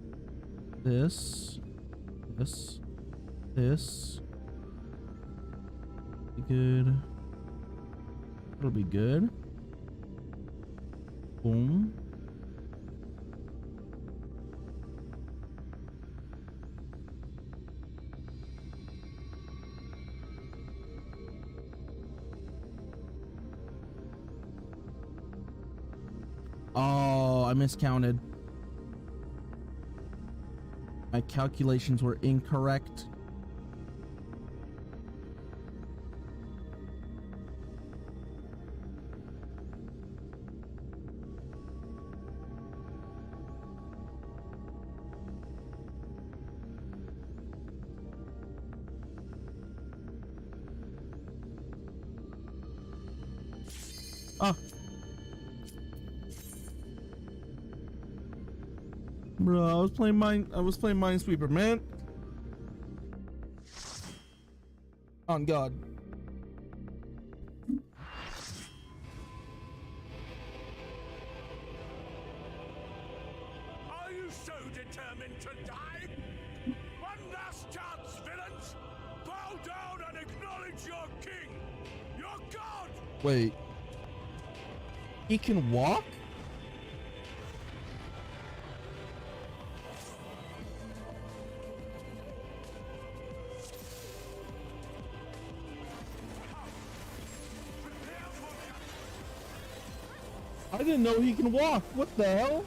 this, this, this. Be good. It'll be good. Boom. Oh, I miscounted. My calculations were incorrect. Oh. Bro, I was playing Minesweeper, man. On God. Are you so determined to die? One last chance, villains! Bow down and acknowledge your king! Your god! Wait. He can walk? I didn't know he can walk. What the hell?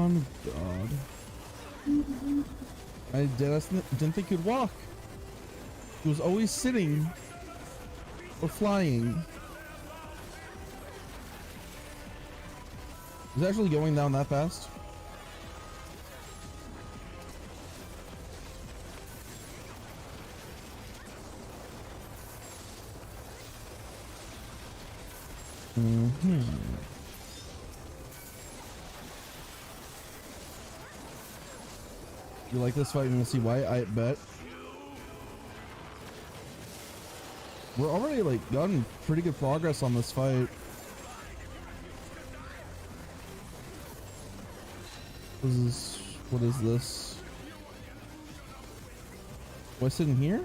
Oh God. I didn't think he'd walk. He was always sitting or flying. He's actually going down that fast. You like this fight? You want to see why? I bet. We're already like gotten pretty good progress on this fight. What is this? Do I sit in here?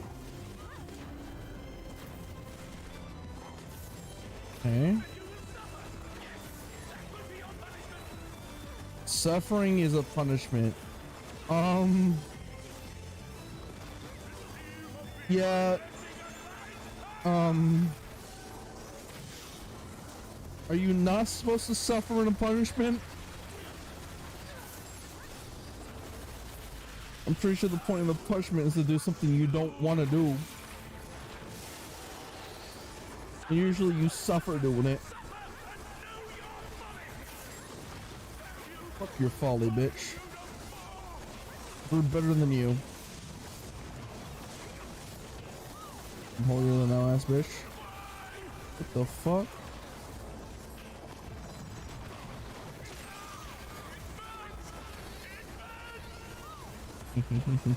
Okay. Suffering is a punishment. Yeah. Are you not supposed to suffer in a punishment? I'm pretty sure the point of the punishment is to do something you don't want to do. And usually you suffer doing it. Fuck your folly, bitch. We're better than you. I'm holier than thou, ass bitch. What the fuck?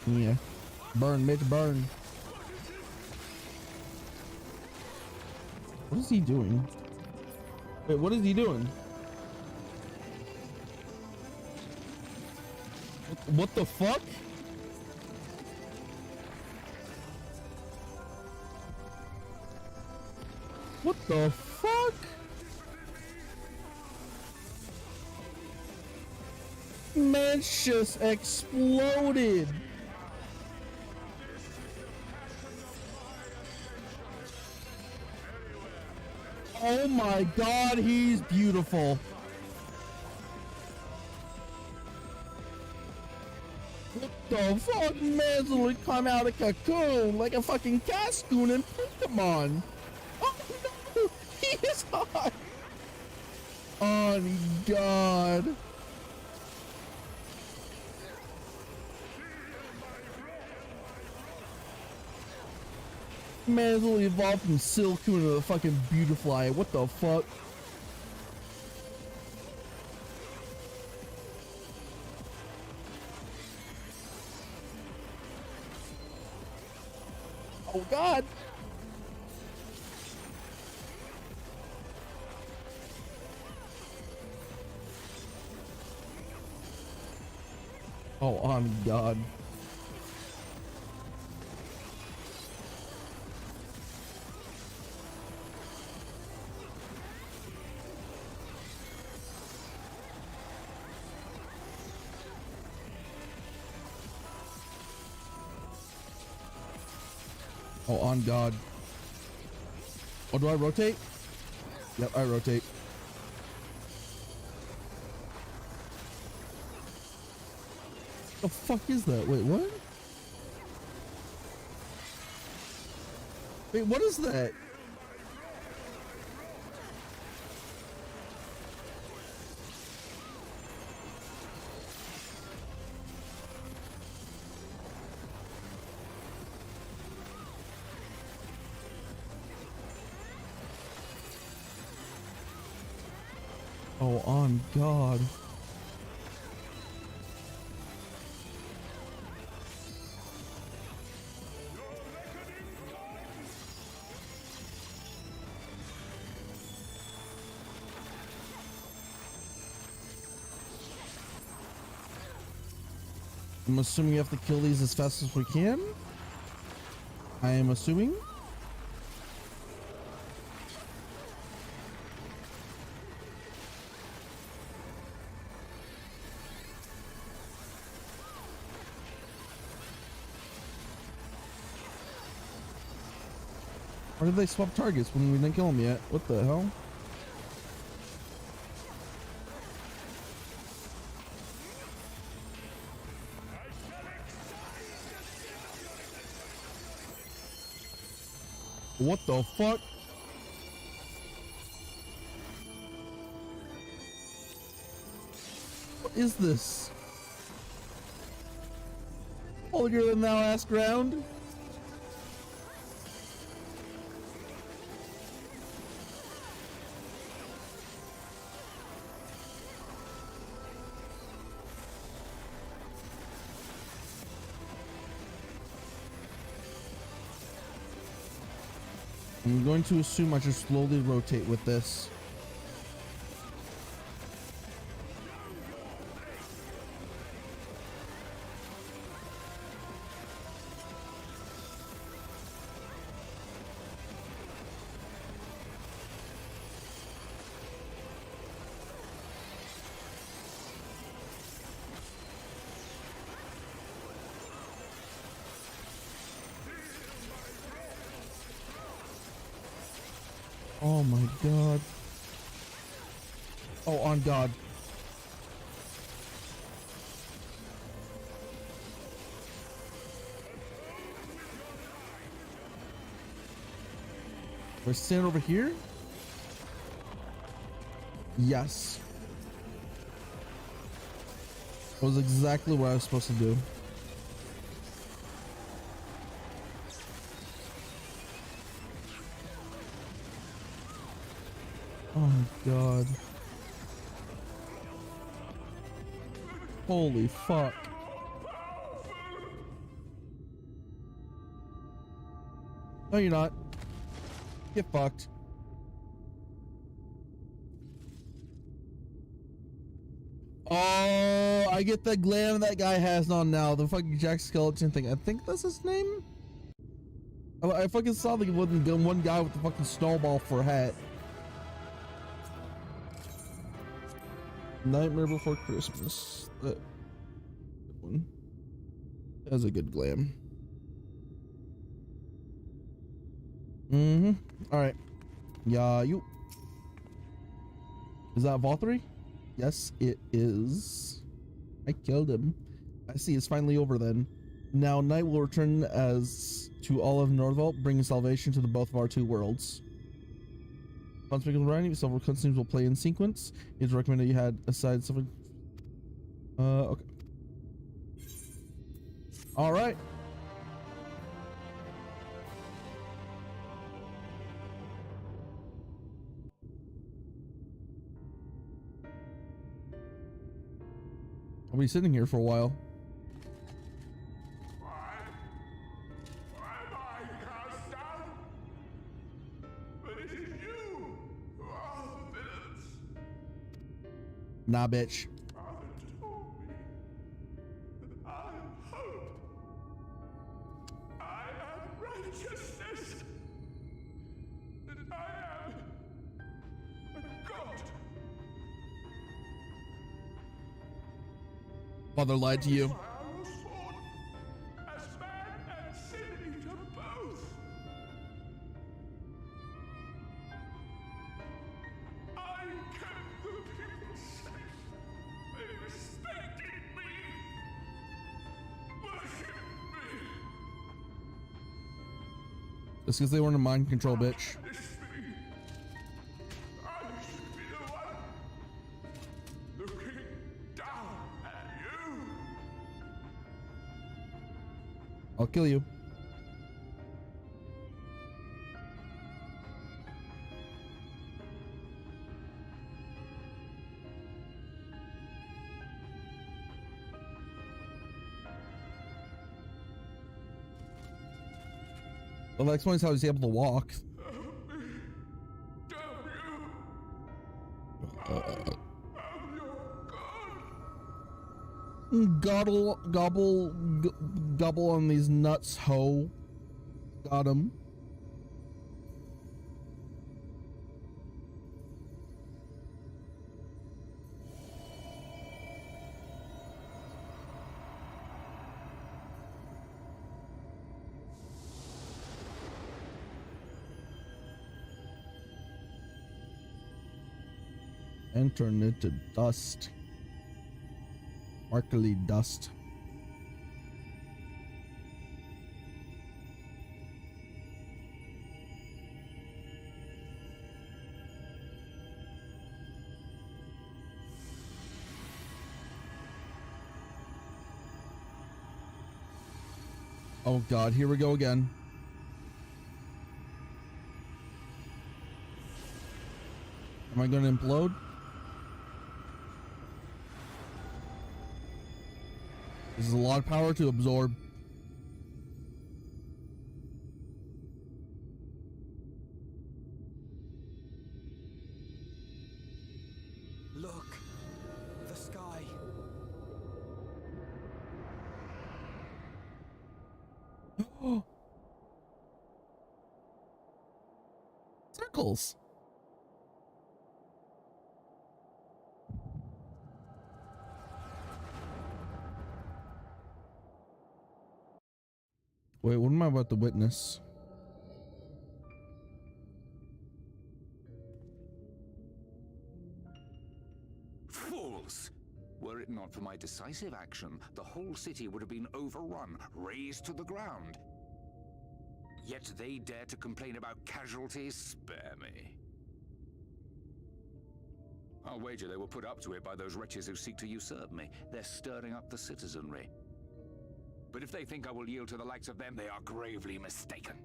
Yeah. Burn, bitch, burn. What is he doing? Wait, what is he doing? What the fuck? What the fuck? Man just exploded. Oh my God, he's beautiful. What the fuck? Man's literally come out of cocoon like a fucking Cascoon in Pokemon. Oh no, he is hot. Oh God. Man's literally evolved from Silcoon to a fucking Beautifly. What the fuck? Oh God. Oh, on God. Oh, on God. Oh, do I rotate? Yep, I rotate. The fuck is that? Wait, what? Wait, what is that? Oh, on God. I'm assuming you have to kill these as fast as we can. I am assuming. Why did they swap targets when we didn't kill them yet? What the hell? What the fuck? What is this? Holier than thou ass ground? I'm going to assume I should slowly rotate with this. Oh my god. Oh, on God. We're standing over here? Yes. That was exactly what I was supposed to do. Oh my god. Holy fuck. No, you're not. Get fucked. Oh, I get the glam that guy has on now. The fucking Jack Skeleton thing. I think that's his name. I fucking saw the one guy with the fucking snowball for a hat. Nightmare Before Christmas. That one. That's a good glam. Alright. Yeah, you. Is that Valtteri? Yes, it is. I killed him. I see, it's finally over then. Now night will return as to all of Northvolt, bringing salvation to the both of our two worlds. Once we can run, several cutscenes will play in sequence. It's recommended you had aside something. Okay. All right. I'll be sitting here for a while. Nah, bitch. Father lied to you. It's because they weren't in mind control, bitch. I'll kill you. Well, that explains how he's able to walk. Gobble on these nuts, ho. Got him. And turn it to dust. Sparkly dust. Oh god, here we go again. Am I gonna implode? This is a lot of power to absorb. Look, the sky. Circles. Wait, what am I about to witness? Fools! Were it not for my decisive action, the whole city would have been overrun, razed to the ground. Yet they dare to complain about casualties? Spare me. I'll wager they were put up to it by those wretches who seek to usurp me. They're stirring up the citizenry. But if they think I will yield to the likes of them, they are gravely mistaken.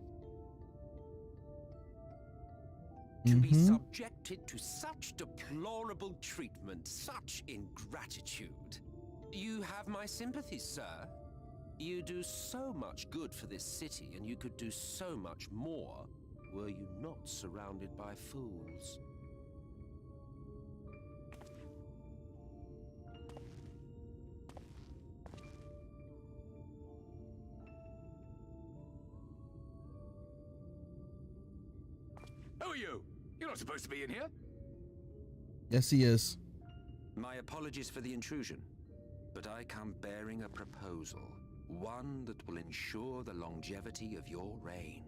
To be subjected to such deplorable treatment, such ingratitude. You have my sympathies, sir. You do so much good for this city, and you could do so much more were you not surrounded by fools. Who are you? You're not supposed to be in here. Yes, he is. My apologies for the intrusion, but I come bearing a proposal. One that will ensure the longevity of your reign.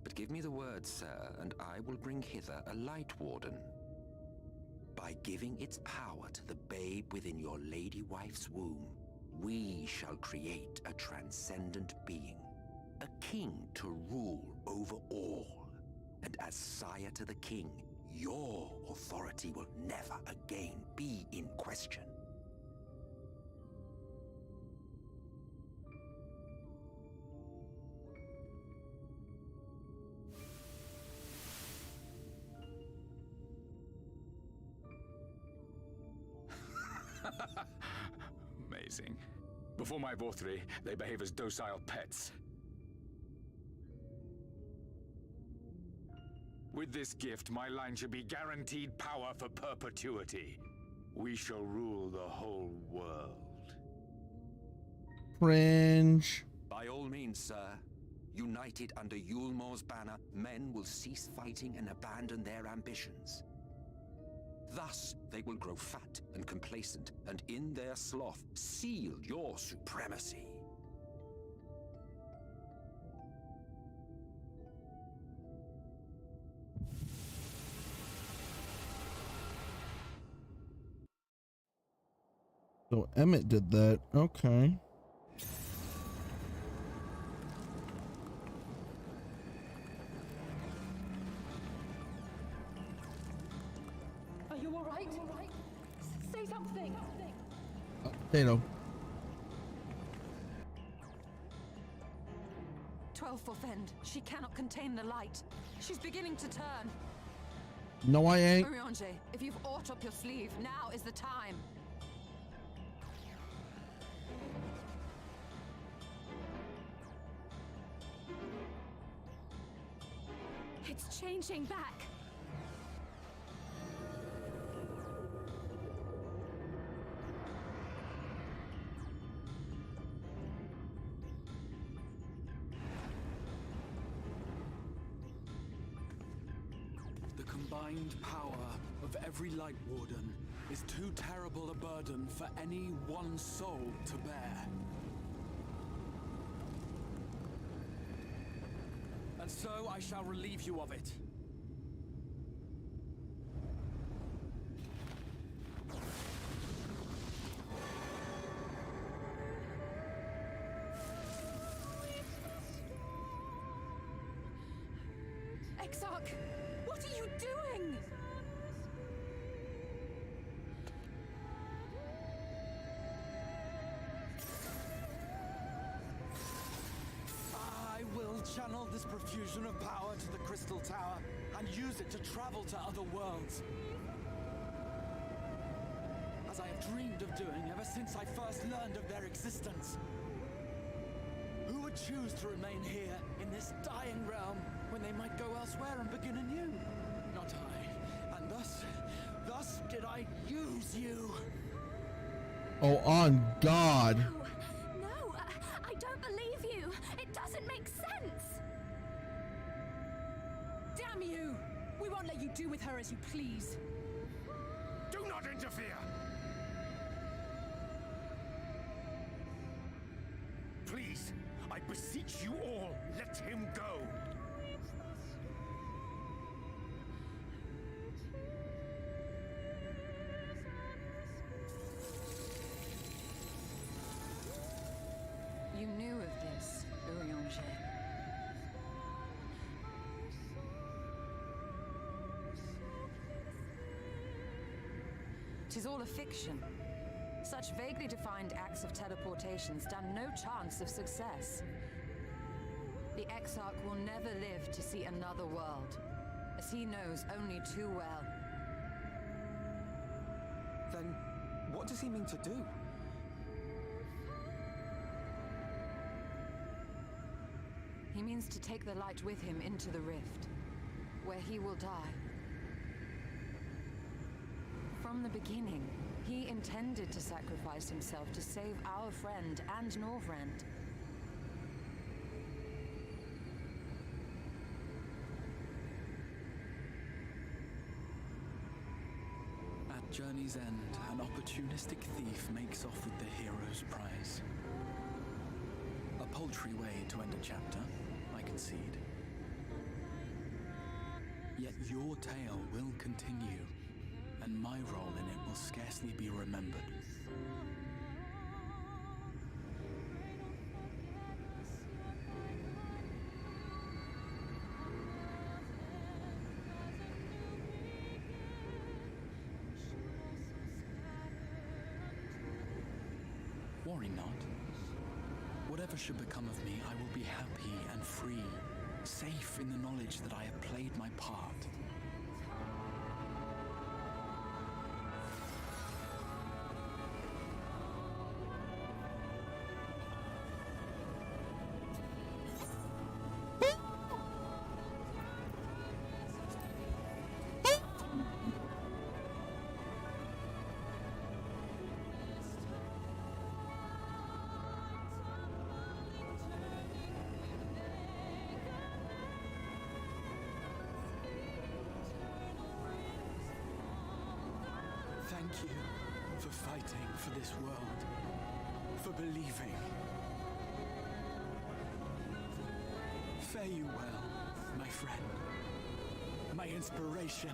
But give me the word, sir, and I will bring hither a light warden. By giving its power to the babe within your lady wife's womb, we shall create a transcendent being, a king to rule over all. And as sire to the king, your authority will never again be in question. Amazing. Before my Vothri, they behave as docile pets. With this gift, my line should be guaranteed power for perpetuity. We shall rule the whole world. Cringe. By all means, sir. United under Yulmor's banner, men will cease fighting and abandon their ambitions. Thus, they will grow fat and complacent, and in their sloth, seal your supremacy. So Emmett did that. Okay. Are you all right? Say something. Potato. 12 for Fend. She cannot contain the light. She's beginning to turn. No, I ain't. Urianger, if you've aught up your sleeve, now is the time. It's changing back. The combined power of every Light Warden is too terrible a burden for any one soul to bear. And so I shall relieve you of it. Exarch, what are you doing? channel this profusion of power to the Crystal Tower and use it to travel to other worlds. As I have dreamed of doing ever since I first learned of their existence. Who would choose to remain here in this dying realm when they might go elsewhere and begin anew? Not I. And thus did I use you. Oh, on God. No, I don't believe you. It doesn't make sense. Damn you! We won't let you do with her as you please. Do not interfere! Please, I beseech you all, let him go! You knew of this, Urianger. Tis all a fiction. Such vaguely defined acts of teleportation stand no chance of success. The Exarch will never live to see another world, as he knows only too well. Then, what does he mean to do? He means to take the light with him into the rift, where he will die. From the beginning, he intended to sacrifice himself to save our friend and Norvrend. At journey's end, an opportunistic thief makes off with the hero's prize. A paltry way to end a chapter, I concede. Yet your tale will continue, and my role in it will scarcely be remembered. Worry not. Whatever should become of me, I will be happy and free, safe in the knowledge that I have played my part. Thank you for fighting for this world, for believing. Fare you well, my friend, my inspiration.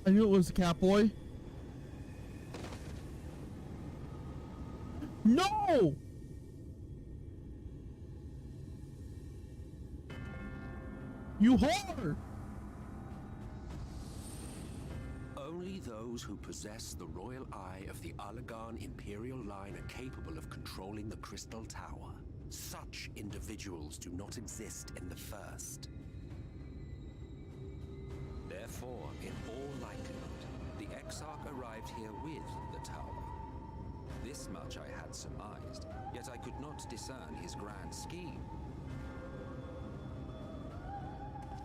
I knew it was a Catboy. No! You whore! Only those who possess the royal eye of the Allagan Imperial line are capable of controlling the Crystal Tower. Such individuals do not exist in the First. Therefore, in all likelihood, the Exarch arrived here with the tower. This much I had surmised, yet I could not discern his grand scheme.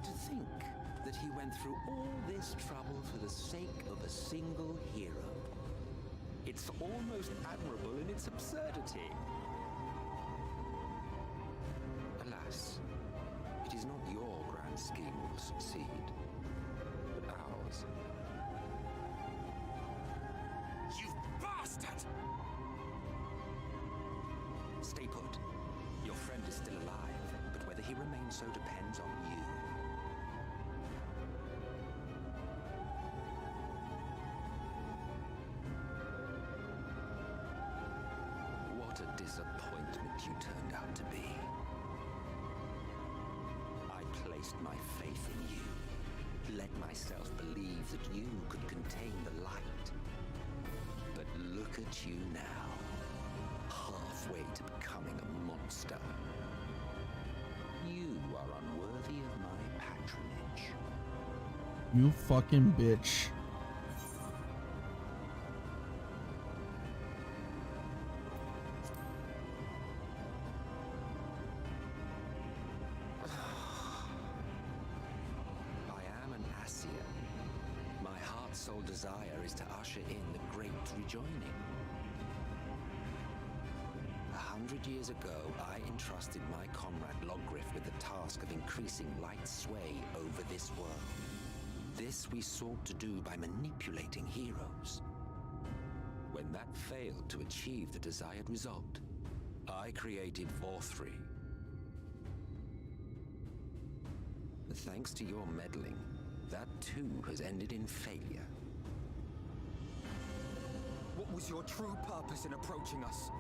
To think that he went through all this trouble for the sake of a single hero. It's almost admirable in its absurdity. Alas, it is not your grand scheme that will succeed. Ours. You bastard! Stay put. Your friend is still alive, but whether he remains so depends on you. What a disappointment you turned out to be. I placed my faith in you, let myself believe that you could contain the light. But look at you now, halfway to becoming a monster. You are unworthy of my patronage. You fucking bitch. Sole desire is to usher in the great rejoining. 100 years ago, I entrusted my comrade Logriff with the task of increasing light's sway over this world. This we sought to do by manipulating heroes. When that failed to achieve the desired result, I created VOR3. Thanks to your meddling, that too has ended in failure. What was your true purpose in approaching us?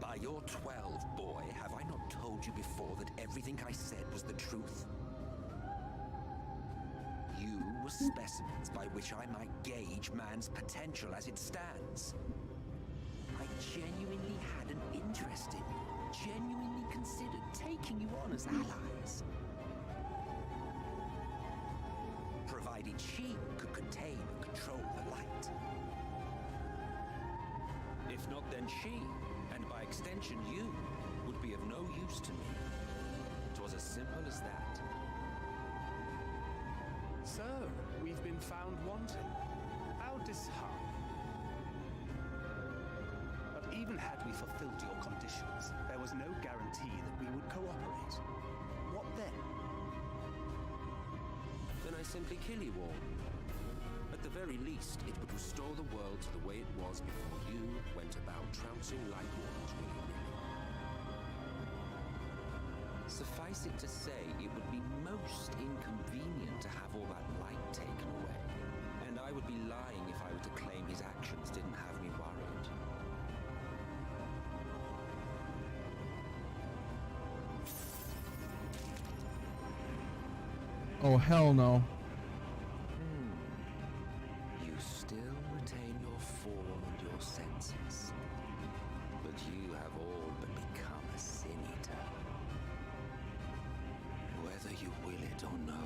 By your 12, boy, have I not told you before that everything I said was the truth? You were specimens by which I might gauge man's potential as it stands. I genuinely had an interest in you, genuinely considered taking you on as allies. Provided she could contain and control the light. If not, then she, and by extension you, would be of no use to me. 'Twas as simple as that. So, we've been found wanting. How disheartening. But even had we fulfilled your conditions, there was no guarantee that we would cooperate. What then? Then I simply kill you all. At the very least, it would restore the world to the way it was before you went about trouncing light waters willy-nilly. Suffice it to say, it would be most inconvenient to have all that light taken away. And I would be lying if I were to claim his actions didn't have me worried. Oh, hell no. You still retain your form and your senses, but you have all but become a sin eater. Whether you will it or no,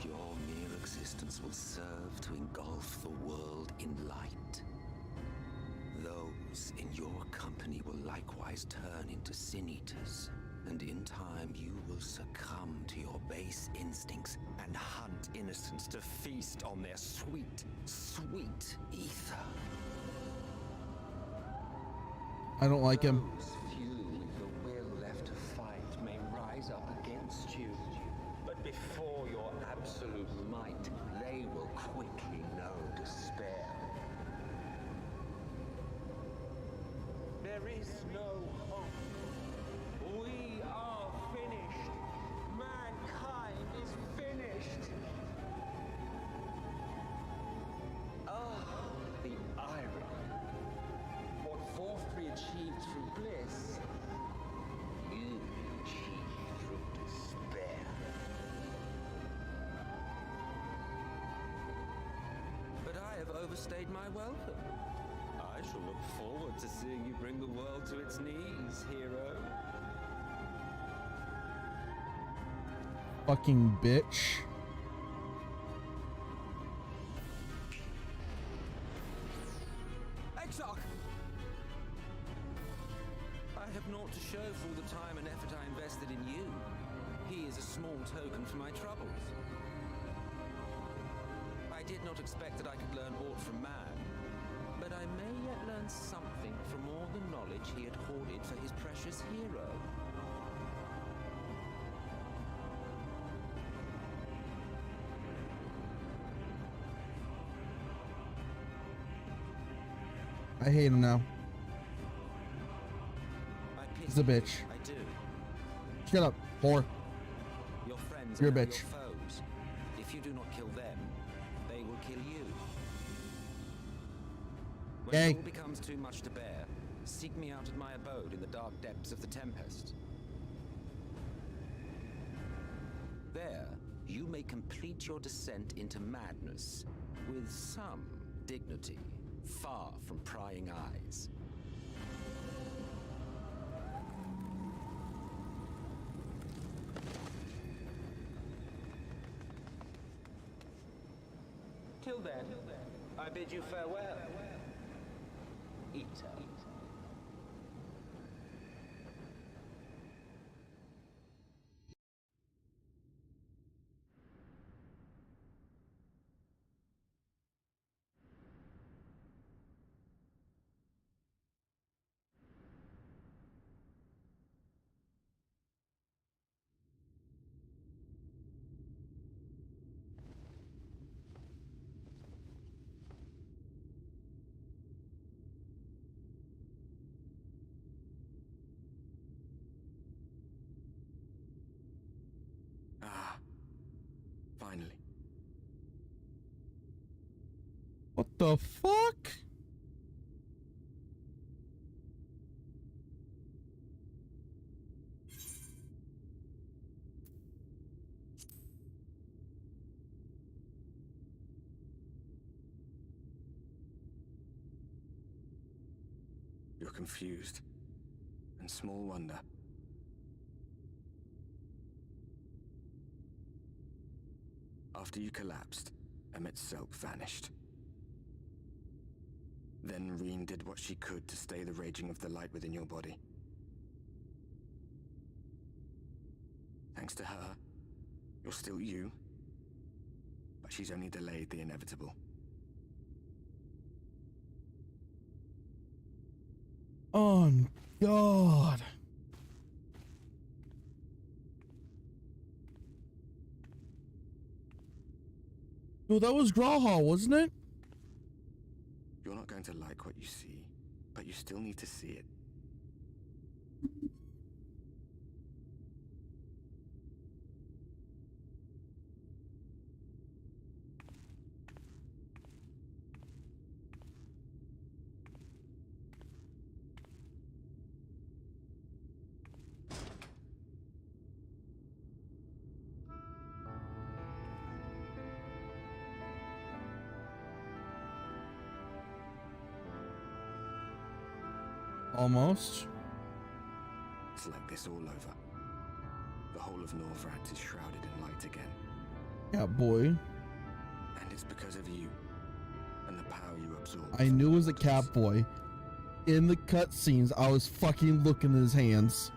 your mere existence will serve to engulf the world in light. Those in your company will likewise turn into sin eaters. And in time, you will succumb to your base instincts and hunt innocents to feast on their sweet, sweet ether. I don't like him. Those few with the will left to fight may rise up against you, but before your absolute might, they will quickly know despair. There is no hope. We are finished. Mankind is finished. Ah, the irony. What VOR3 achieved through bliss, you achieved through despair. But I have overstayed my welcome. I shall look forward to seeing you bring the world to its knees, hero. Fucking bitch. Exarch! I have naught to show for all the time and effort I invested in you. He is a small token for my troubles. I did not expect that I could learn aught from man, but I may yet learn something from all the knowledge he had hoarded for his precious hero. I hate him now. He's a bitch. I do. Shut up, whore. Your friends You're are a now bitch. your foes. If you do not kill them, they will kill you. When it all becomes too much to bear, seek me out at my abode in the dark depths of the Tempest. There, you may complete your descent into madness with some dignity, far from prying eyes. Till then, I bid you farewell, Eater. Finally. What the fuck? You're confused. And small wonder. After you collapsed, Emmett's self vanished. Then Reen did what she could to stay the raging of the light within your body. Thanks to her, you're still you, but she's only delayed the inevitable. Oh, God. Yo, that was Grawhall, wasn't it? You're not going to like what you see, but you still need to see it. Almost. It's like this all over. The whole of Norvrad is shrouded in light again. Yeah, boy. And it's because of you and the power you absorb. I knew it was a cat boy. In the cutscenes, I was fucking looking at his hands.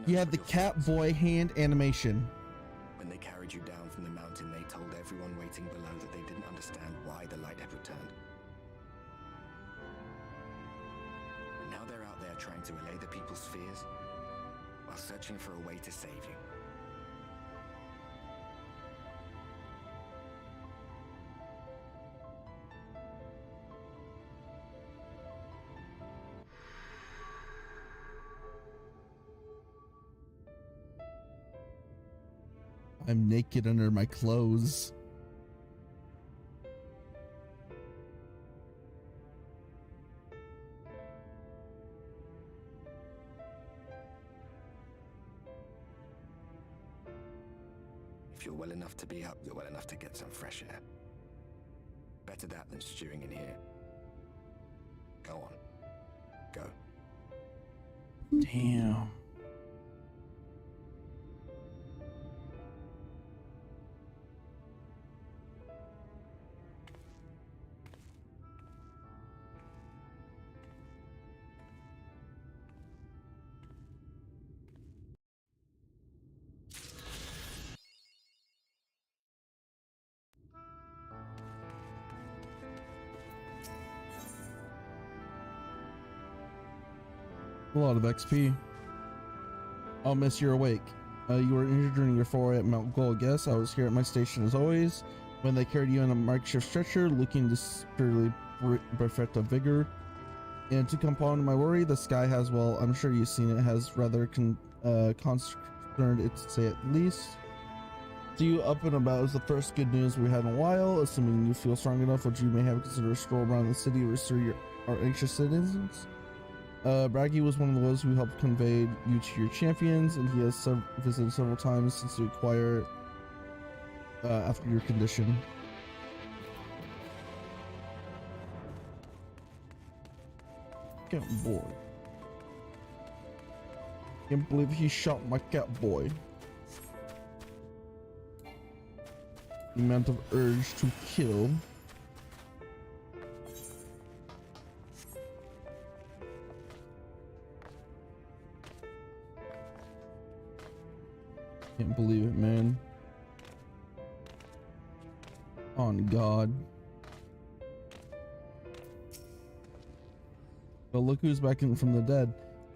He had the cat boy hand animation. When they carried you down from the mountain, they told everyone waiting below that they didn't understand why the light had returned. And now they're out there trying to allay the people's fears while searching for a way to save you. I'm naked under my clothes. If you're well enough to be up, you're well enough to get some fresh air. Better that than stewing in here. Go on. Go. Damn. A lot of XP. I'll miss you're awake. You were injured during your foray at Mount Gold. Yes, I was here at my station as always. When they carried you in a makeshift stretcher, looking desperately bereft of vigor. And to compound my worry, the sky has, well, I'm sure you've seen it, has rather concerned it to say at least. See you up and about is the first good news we had in a while. Assuming you feel strong enough, which you may have considered a stroll around the city to restore our anxious citizens. Braggy was one of those who helped convey you to your champions, and he has visited several times since you acquired after your condition. Cat boy. Can't believe he shot my cat boy. The amount of urge to kill. Can't believe it, man. On God. But look who's back in from the dead.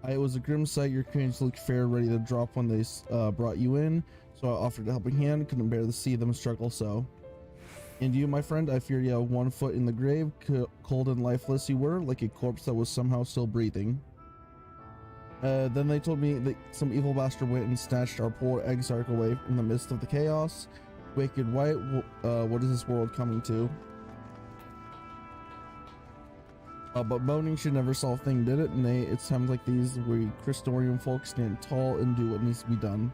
It was a grim sight. Your creatures looked fair, ready to drop when they brought you in. So I offered a helping hand. Couldn't bear to see them struggle so. And you, my friend, I fear you have 1 foot in the grave. Cold and lifeless you were, like a corpse that was somehow still breathing. Then they told me that some evil bastard went and snatched our poor exarch away in the midst of the chaos. Wicked white, what is this world coming to? But moaning should never solve thing, did it? Nay, it's times like these we Christorian folk stand tall and do what needs to be done.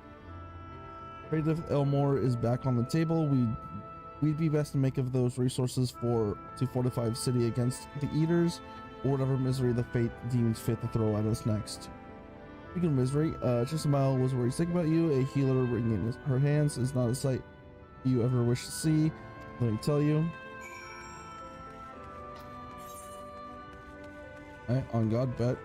Trade with Elmore is back on the table. We'd be best to make of those resources to fortify the city against the eaters, or whatever misery the fate deems fit to throw at us next. Speaking of misery, just a mile was worried sick about you. A healer wringing her hands is not a sight you ever wish to see, let me tell you. On God, bet.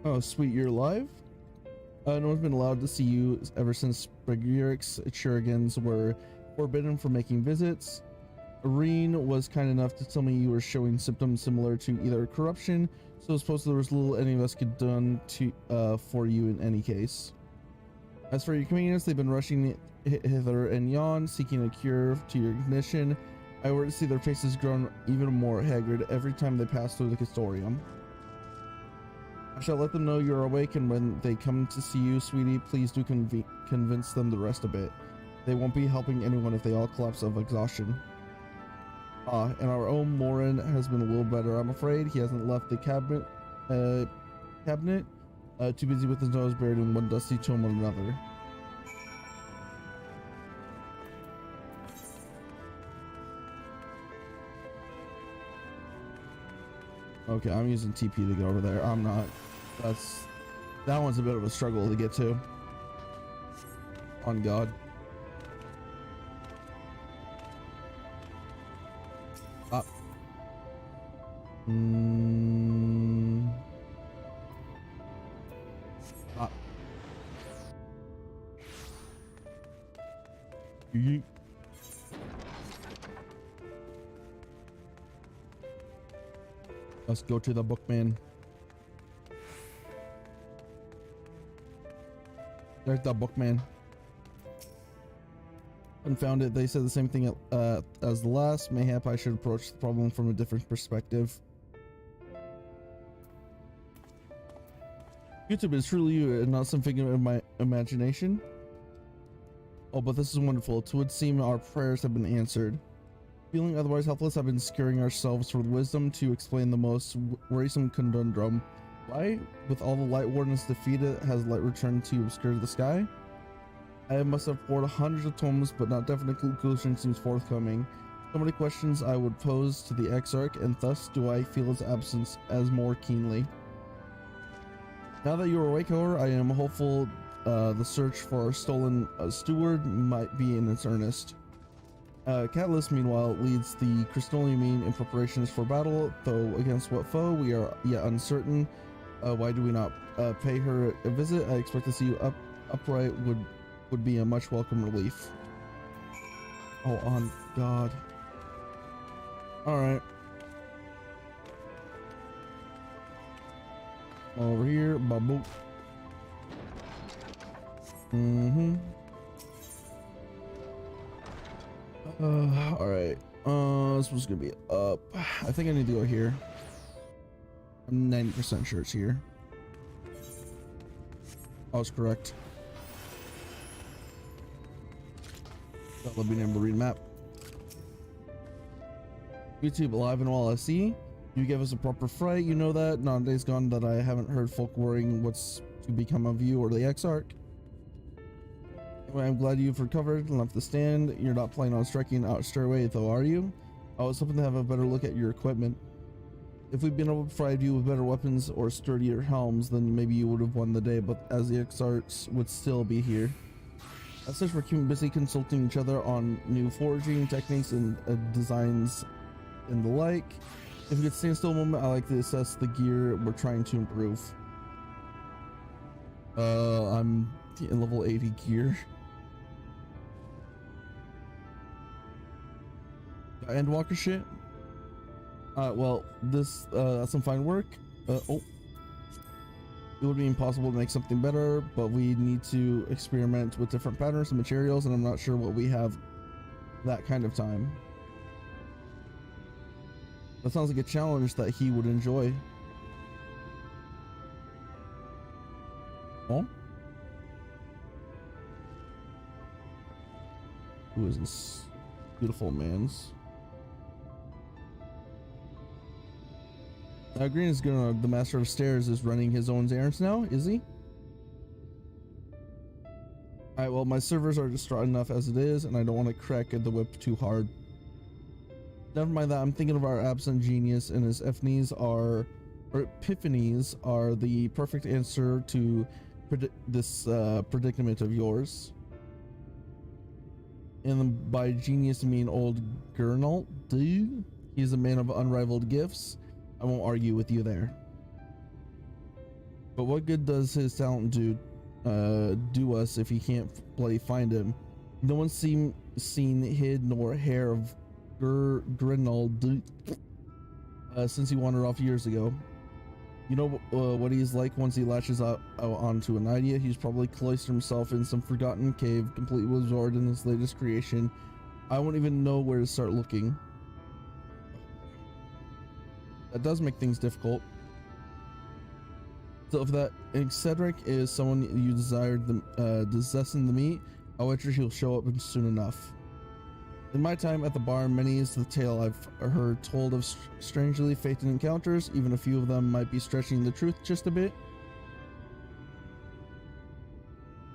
Oh, sweet, you're alive? No one's been allowed to see you ever since Brigieric's Churigans were forbidden from making visits. Irene was kind enough to tell me you were showing symptoms similar to either corruption, so I suppose there was little any of us could done for you in any case. As for your companions, they've been rushing hither and yon, seeking a cure to your condition. I were to see their faces grown even more haggard every time they pass through the Castorium. I shall let them know you're awake, and when they come to see you, sweetie, please do convince them to rest a bit. They won't be helping anyone if they all collapse of exhaustion. And our own Morin has been a little better, I'm afraid. He hasn't left the cabinet, too busy with his nose buried in one dusty tome or another. Okay, I'm using TP to get over there. I'm not. That one's a bit of a struggle to get to. On God. Up. Up. Yeet. Let's go to the bookman. There's the bookman. Confounded, they said the same thing as the last. Mayhap I should approach the problem from a different perspective. YouTube is truly you and not some figment of my imagination. Oh, but this is wonderful. It would seem our prayers have been answered. Feeling otherwise helpless, I've been scaring ourselves for wisdom to explain the most worrisome conundrum. Why, with all the light wardens defeated, has light returned to obscure the sky? I must have poured hundreds of tomes, but not definite conclusion seems forthcoming. So many questions I would pose to the Exarch, and thus do I feel its absence as more keenly. Now that you are awake, however, I am hopeful the search for our stolen steward might be in its earnest. Catalyst, meanwhile, leads the Crystolium in preparations for battle, though against what foe we are yet uncertain. Why do we not pay her a visit? I expect to see you upright would be a much welcome relief. Oh, on God. All right. Over here, babu. All right. This was gonna be up. I think I need to go here. I'm 90% sure it's here. I was correct. That would be able to read map. YouTube alive and well, I see. You gave us a proper fright, you know that. Not a day's gone that I haven't heard folk worrying what's to become of you or the Exarch. Anyway, I'm glad you've recovered and left the stand. You're not planning on striking out straight away though, are you? I was hoping to have a better look at your equipment. If we'd been able to provide you with better weapons or sturdier helms, then maybe you would have won the day, but as the Exarch would still be here. As such, we're keeping busy consulting each other on new foraging techniques and designs and the like. If you could stand still a moment, I like to assess the gear we're trying to improve. I'm in level 80 gear. Endwalker shit. Well, this that's some fine work. Oh, it would be impossible to make something better, but we need to experiment with different patterns and materials, and I'm not sure what we have that kind of time. That sounds like a challenge that he would enjoy. Oh, who is this beautiful man's? Green is gonna, the master of stairs is running his own errands now, is he? Alright, well, my servers are distraught enough as it is, and I don't want to crack the whip too hard. Never mind that, I'm thinking of our absent genius, and his epiphanies are the perfect answer to this predicament of yours. And by genius I mean old Gernalt, dude. He's a man of unrivaled gifts. I won't argue with you there. But what good does his talent do us if he can't bloody find him? No one's seen hid nor hair of Grinald since he wandered off years ago. You know what he's like once he latches out onto an idea. He's probably cloistered himself in some forgotten cave, completely absorbed in his latest creation. I won't even know where to start looking. That does make things difficult. So if that Cedric is someone you desired destined to meet, I'll wager he'll show up soon enough. In my time at the bar, many is the tale I've heard told of strangely fated encounters. Even a few of them might be stretching the truth just a bit.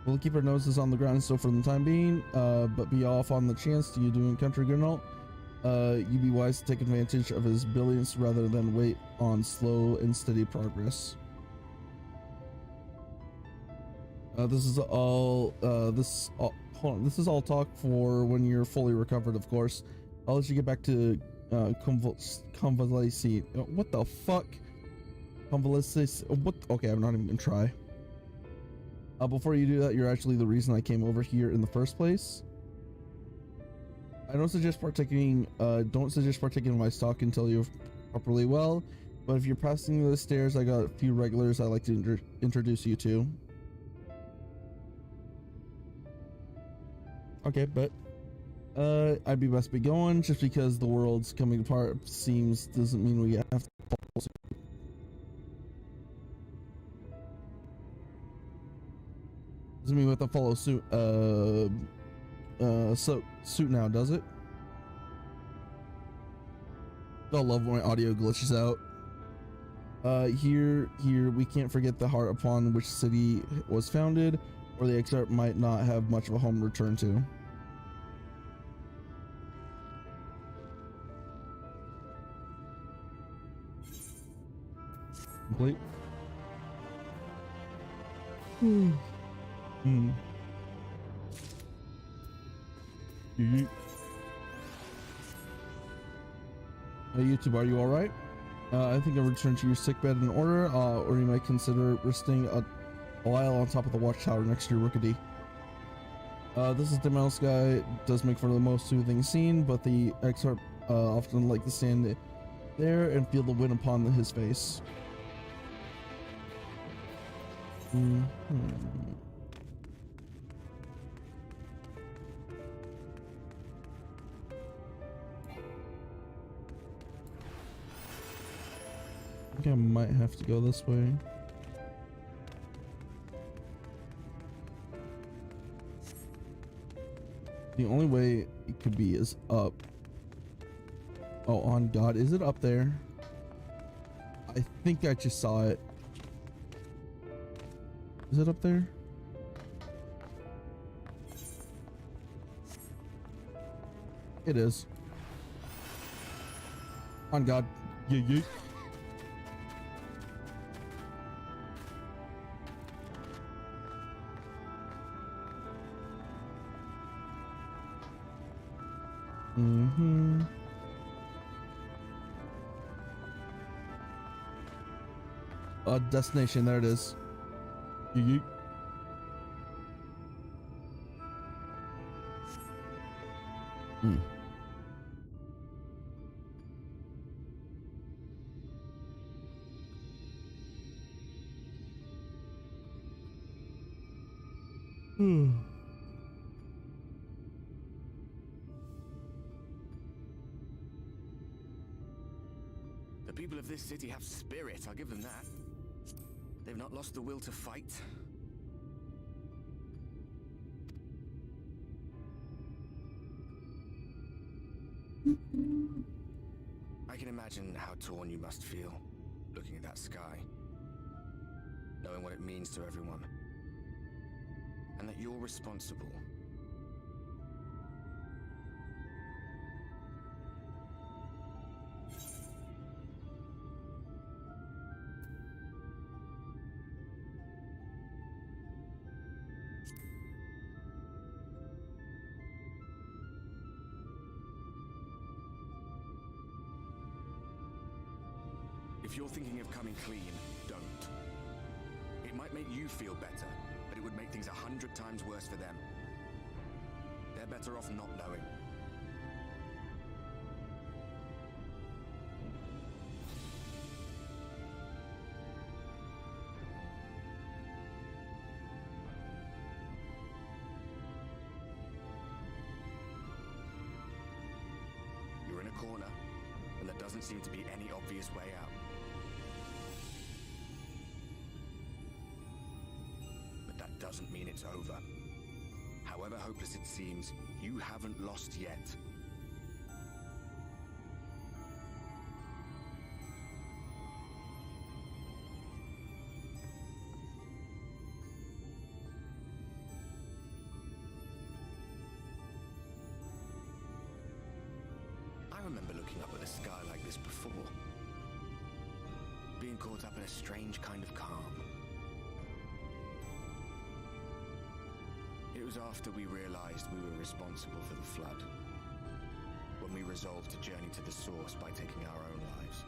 We'll keep our noses on the ground still for the time being, but be off on the chance you do encounter Gernalt. You'd be wise to take advantage of his brilliance rather than wait on slow and steady progress. This is all talk for when you're fully recovered, of course. I'll let you get back to convalescing. What the fuck? Convalescing? What? Okay, I'm not even gonna try. Before you do that, you're actually the reason I came over here in the first place. I don't suggest partaking in my stock until you're properly well, but if you're passing the stairs, I got a few regulars I'd like to introduce you to. Okay, but I'd be best be going. Just because the world's coming apart doesn't mean we have to follow suit. Doesn't mean we have to follow suit. Suit now, does it? I love when my audio glitches out. Here, we can't forget the heart upon which city was founded, or the Exarch might not have much of a home to return to. Complete. Hey YouTube, are you alright? I think I'll return to your sickbed in order, or you might consider resting a while on top of the watchtower next to your Rookity. This is the mouse guy. Does make for the most soothing scene, but the excerpt often like to stand there and feel the wind upon his face. I think I might have to go this way. The only way it could be is up. Oh, on God, is it up there? I think I just saw it. Is it up there? It is. On God. Yeah, yeah. Destination, there it is. Yeet. The people of this city have spirit, I'll give them that. They've not lost the will to fight. I can imagine how torn you must feel, looking at that sky, knowing what it means to everyone, and that you're responsible. If you're thinking of coming clean, don't. It might make you feel better, but it would make things 100 times worse for them. They're better off not knowing. You're in a corner, and there doesn't seem to be any obvious way out. Doesn't mean it's over. However hopeless it seems, you haven't lost yet. I remember looking up at a sky like this before. Being caught up in a strange kind of calm. It was after we realized we were responsible for the flood, when we resolved to journey to the source by taking our own lives.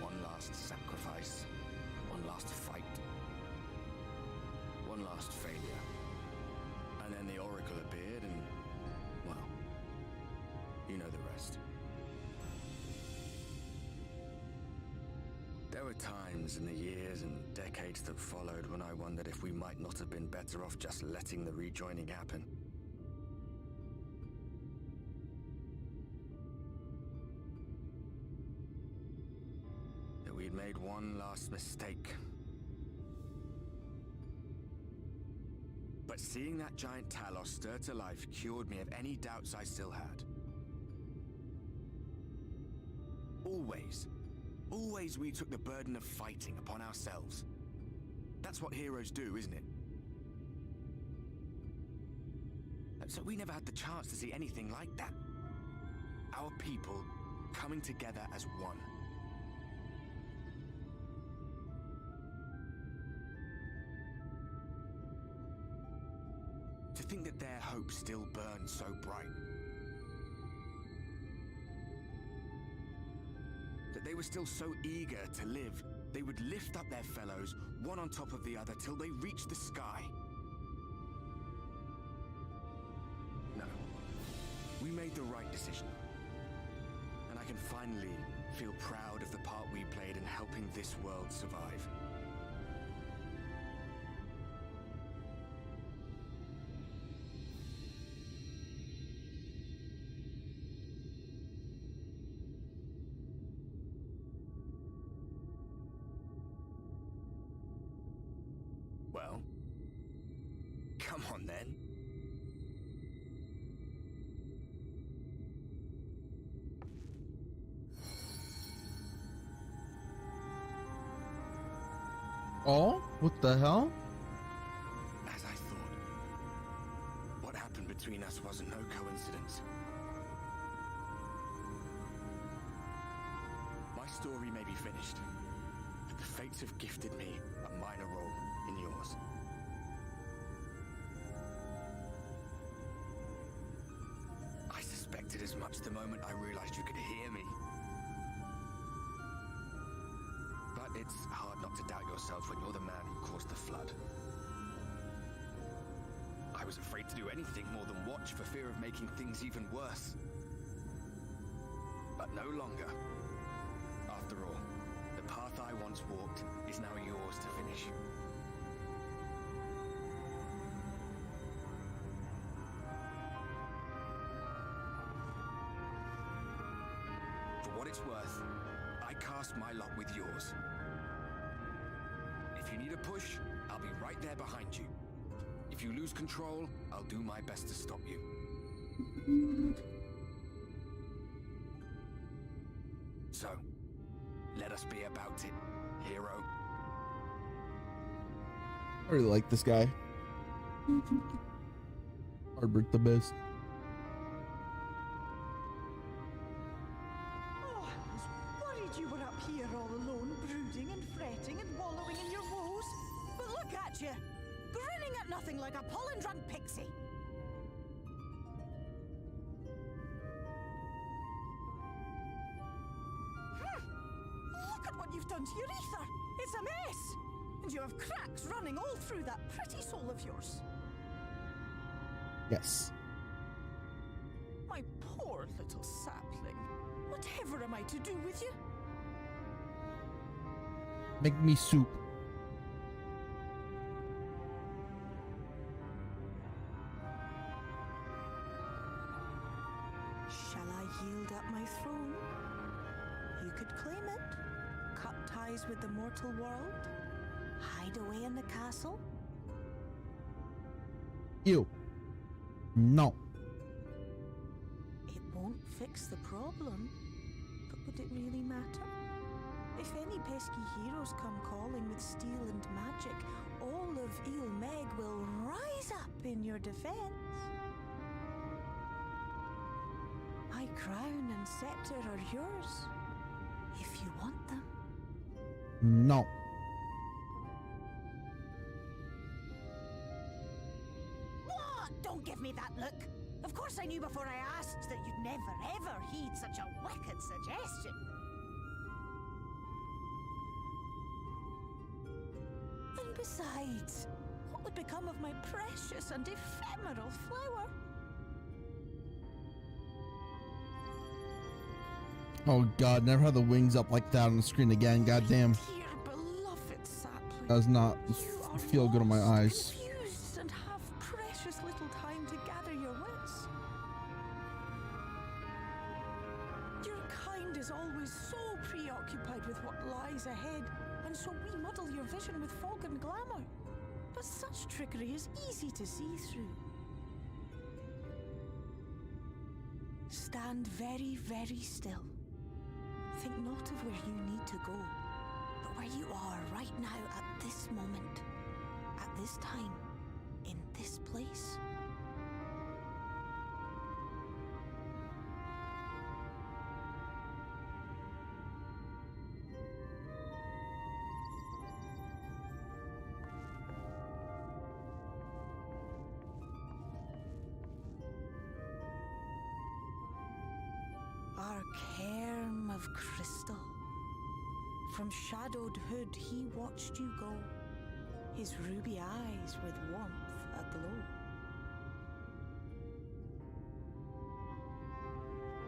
One last sacrifice, one last fight, one last failure. And then the Oracle appeared and, well, you know the rest. There were times in the years and decades that followed when I wondered if we might not have been better off just letting the rejoining happen. That we'd made one last mistake. But seeing that giant Talos stir to life cured me of any doubts I still had. Always we took the burden of fighting upon ourselves. That's what heroes do, isn't it? So we never had the chance to see anything like that. Our people coming together as one. To think that their hope still burns so bright. That they were still so eager to live, they would lift up their fellows one on top of the other till they reach the sky. No. We made the right decision. And I can finally feel proud of the part we played in helping this world survive. Well, come on then. Oh, what the hell? As I thought. What happened between us was no coincidence. My story may be finished, but the fates have gifted me a minor role in yours. I suspected as much the moment I realized you could hear me. But it's hard not to doubt yourself when you're the man who caused the flood. I was afraid to do anything more than watch for fear of making things even worse. But no longer. After all, the path I once walked is now yours to finish. For what it's worth, I cast my lot with yours. If you need a push, I'll be right there behind you. If you lose control, I'll do my best to stop you. So, let us be about it, hero. I really like this guy. Hardbrick the best. Oh, I was worried you were up here all alone, brooding and fretting and wallowing in your woes. But look at you, grinning at nothing like a pollen-drunk pixie. Look at what you've done to your ether. It's a mess. And you have cracks running all through that pretty soul of yours. Yes. My poor little sapling. Whatever am I to do with you? Make me soup. Shall I yield up my throne? You could claim it. Cut ties with the mortal world. Hide away in the castle. Ew. No. It won't fix the problem. But would it really matter? If any pesky heroes come calling with steel and magic, all of Il Meg will rise up in your defense. My crown and scepter are yours, if you want them. No. What? Don't give me that look. Of course I knew before I asked that you'd never ever heed such a wicked suggestion. And besides, what would become of my precious and ephemeral flower? Oh god, never had the wings up like that on the screen again. Goddamn. Dear beloved sapling, Does not feel good on my eyes. confused and have precious little time to gather your wits. Your kind is always so preoccupied with what lies ahead, and so we muddle your vision with fog and glamour. But such trickery is easy to see through. Stand very, very still. Think not of where you need to go, but where you are right now at this moment, at this time, in this place. Our cairn of crystal. From shadowed hood he watched you go, his ruby eyes with warmth aglow.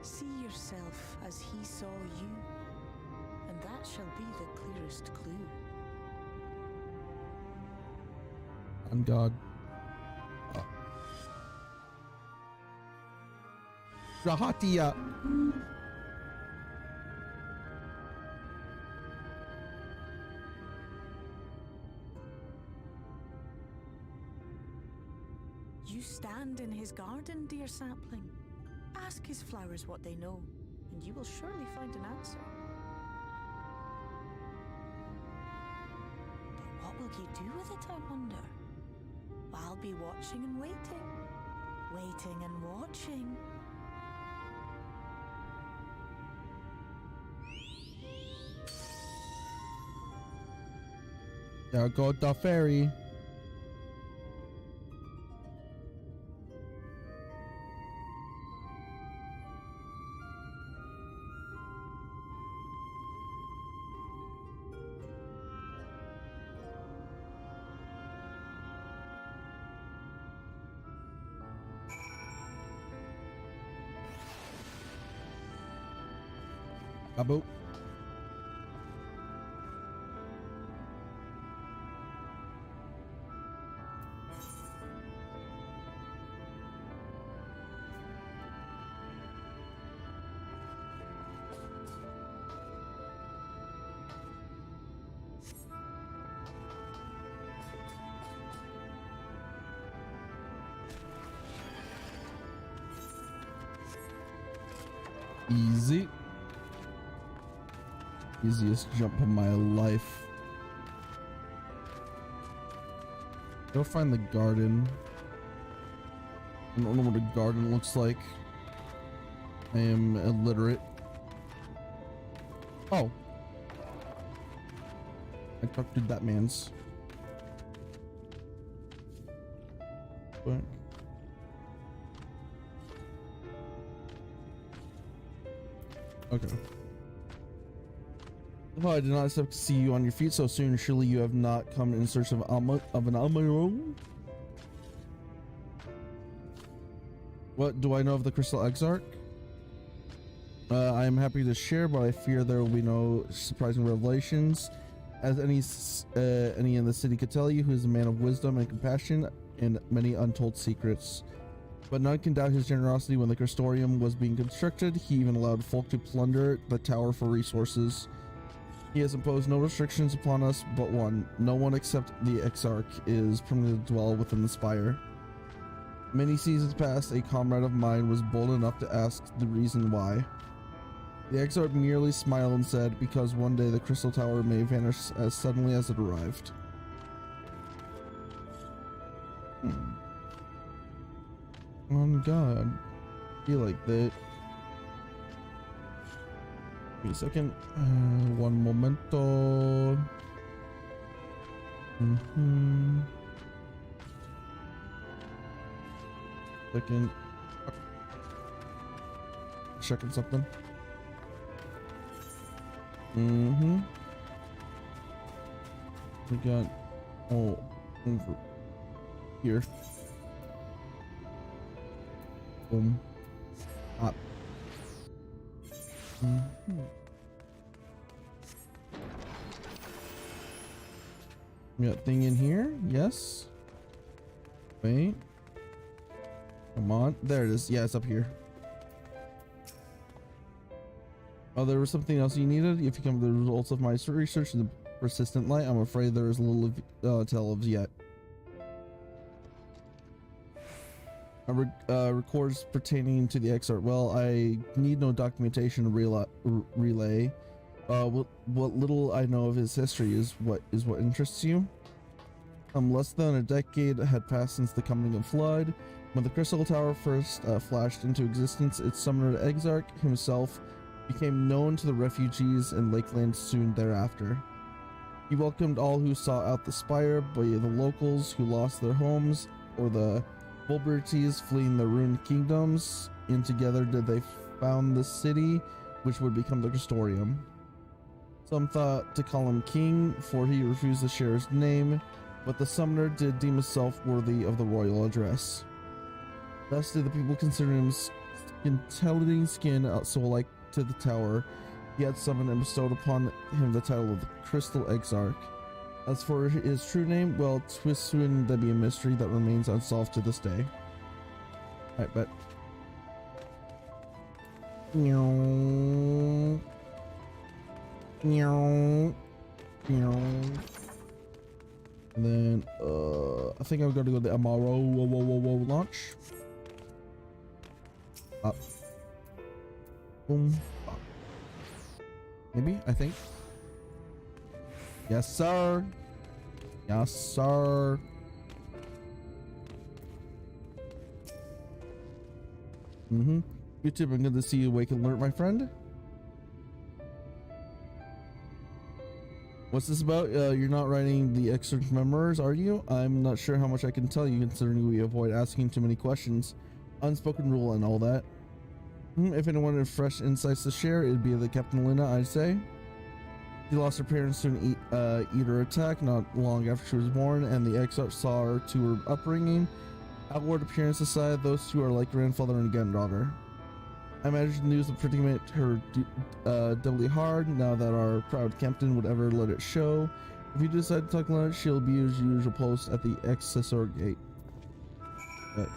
See yourself as he saw you, and that shall be the clearest clue. On God. Rahatia. You stand in his garden, dear sapling. Ask his flowers what they know, and you will surely find an answer. But what will you do with it, I wonder? I'll be watching and waiting. Waiting and watching. There goes the fairy. Abu. Easy. Easiest jump of my life. Go find the garden. I don't know what a garden looks like. I am illiterate. Oh. I talked to that man's. What? Okay. Oh, I did not expect to see you on your feet so soon. Surely you have not come in search of an Alma. What do I know of the Crystal Exarch? I am happy to share, but I fear there will be no surprising revelations. As any in the city could tell you, who is a man of wisdom and compassion and many untold secrets. But none can doubt his generosity. When the Crystorium was being constructed, he even allowed folk to plunder the tower for resources. He has imposed no restrictions upon us but one. No one except the Exarch is permitted to dwell within the spire. Many seasons past, a comrade of mine was bold enough to ask the reason why. The Exarch merely smiled and said, because one day the Crystal Tower may vanish as suddenly as it arrived. On God. Be like that. Wait a second. One momento. Second. Checking something. We got over here. Boom. Up. We got thing in here. Yes. Wait. Come on. There it is. Yeah, it's up here. Oh, there was something else you needed. If you come to the results of my research in the persistent light, I'm afraid there is little tell of yet. Records pertaining to the Exarch. Well, I need no documentation to relay. What little I know of his history is what interests you. Less than a decade had passed since the coming of Flood. When the Crystal Tower first flashed into existence, its summoner Exarch himself became known to the refugees in Lakeland soon thereafter. He welcomed all who sought out the spire, be it the locals who lost their homes, or the Bulberties fleeing the ruined kingdoms, and together did they found the city, which would become the Crystorium. Some thought to call him king, for he refused to share his name. but the summoner did deem himself worthy of the royal address. Thus did the people consider him scintillating skin soul-like to the tower he had summoned and bestowed upon him the title of the Crystal Exarch. As for his true name, well, twists soon there be a mystery that remains unsolved to this day. Alright, bet. Meow. Meow. Meow. And then, I think I'm going to go the Amaro launch. Up. Boom. Up. Maybe, I think. Yes, sir. Yes, sir. YouTube, I'm good to see you awake and alert, my friend. What's this about? You're not writing the excerpt memoirs, are you? I'm not sure how much I can tell you, considering we avoid asking too many questions. Unspoken rule and all that. If anyone had fresh insights to share, it'd be the Captain Lena, I'd say. She lost her parents to an eater attack not long after she was born, and the exarch saw her to her upbringing. Outward appearance aside, those two are like grandfather and granddaughter. I imagine the news of predicament her doubly hard now that our proud captain would ever let it show. If you decide to talk to her, she'll be as usual post at the accessor gate. But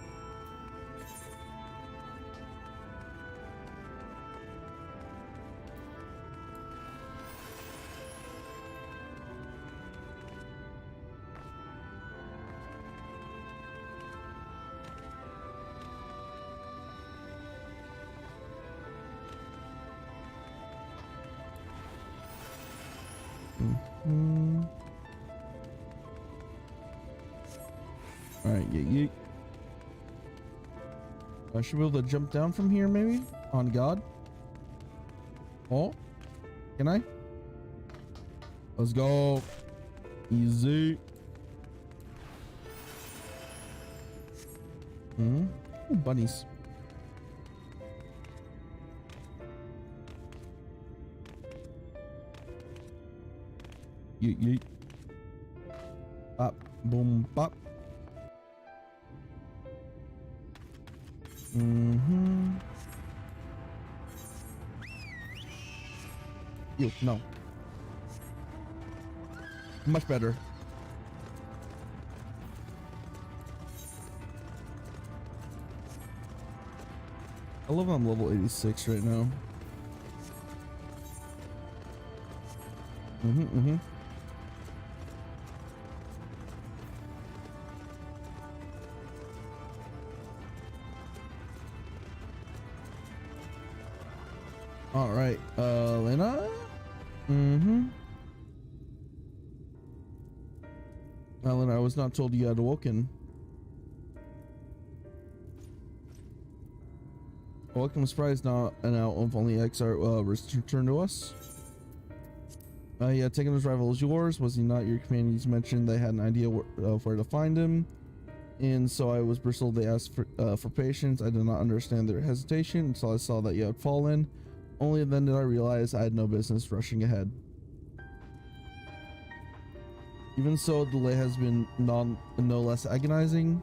Alright, yeah. I should be able to jump down from here, maybe? On God? Oh? Can I? Let's go. Easy. Ooh, bunnies. Yeet. Bop, boom, bop. Ew, no. Much better. I love I'm level 86 right now. All right, Lena. Lena, I was not told you had awoken. Welcome, surprise! Now an out of only XR returned to us. He had taken his rival as yours. Was he not your companions mentioned they had an idea of where to find him? And so I was bristled. They asked for patience. I did not understand their hesitation until I saw that you had fallen. Only then did I realize I had no business rushing ahead. Even so, the delay has been no less agonizing.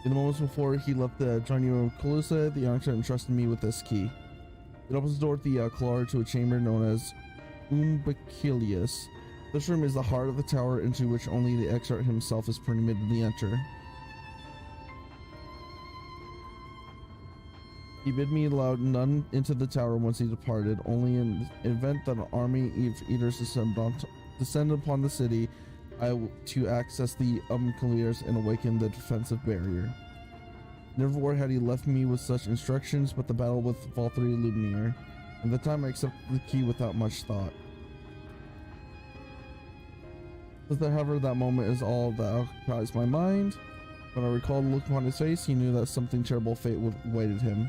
In the moments before he left the join you of Calusa, the Youngster entrusted me with this key. It opens the door at the Clara to a chamber known as Umbacilius. This room is the heart of the tower into which only the Exarch himself is permitted to enter. He bid me allow none into the tower once he departed, only in the event that an army of eaters descend upon the city, to access the Umbacilius and awaken the defensive barrier. Never had he left me with such instructions, but the battle with Valtteri loomed near, and the time I accepted the key without much thought. However, that moment is all that occupies my mind. When I recalled the look upon his face, he knew that something terrible fate awaited him.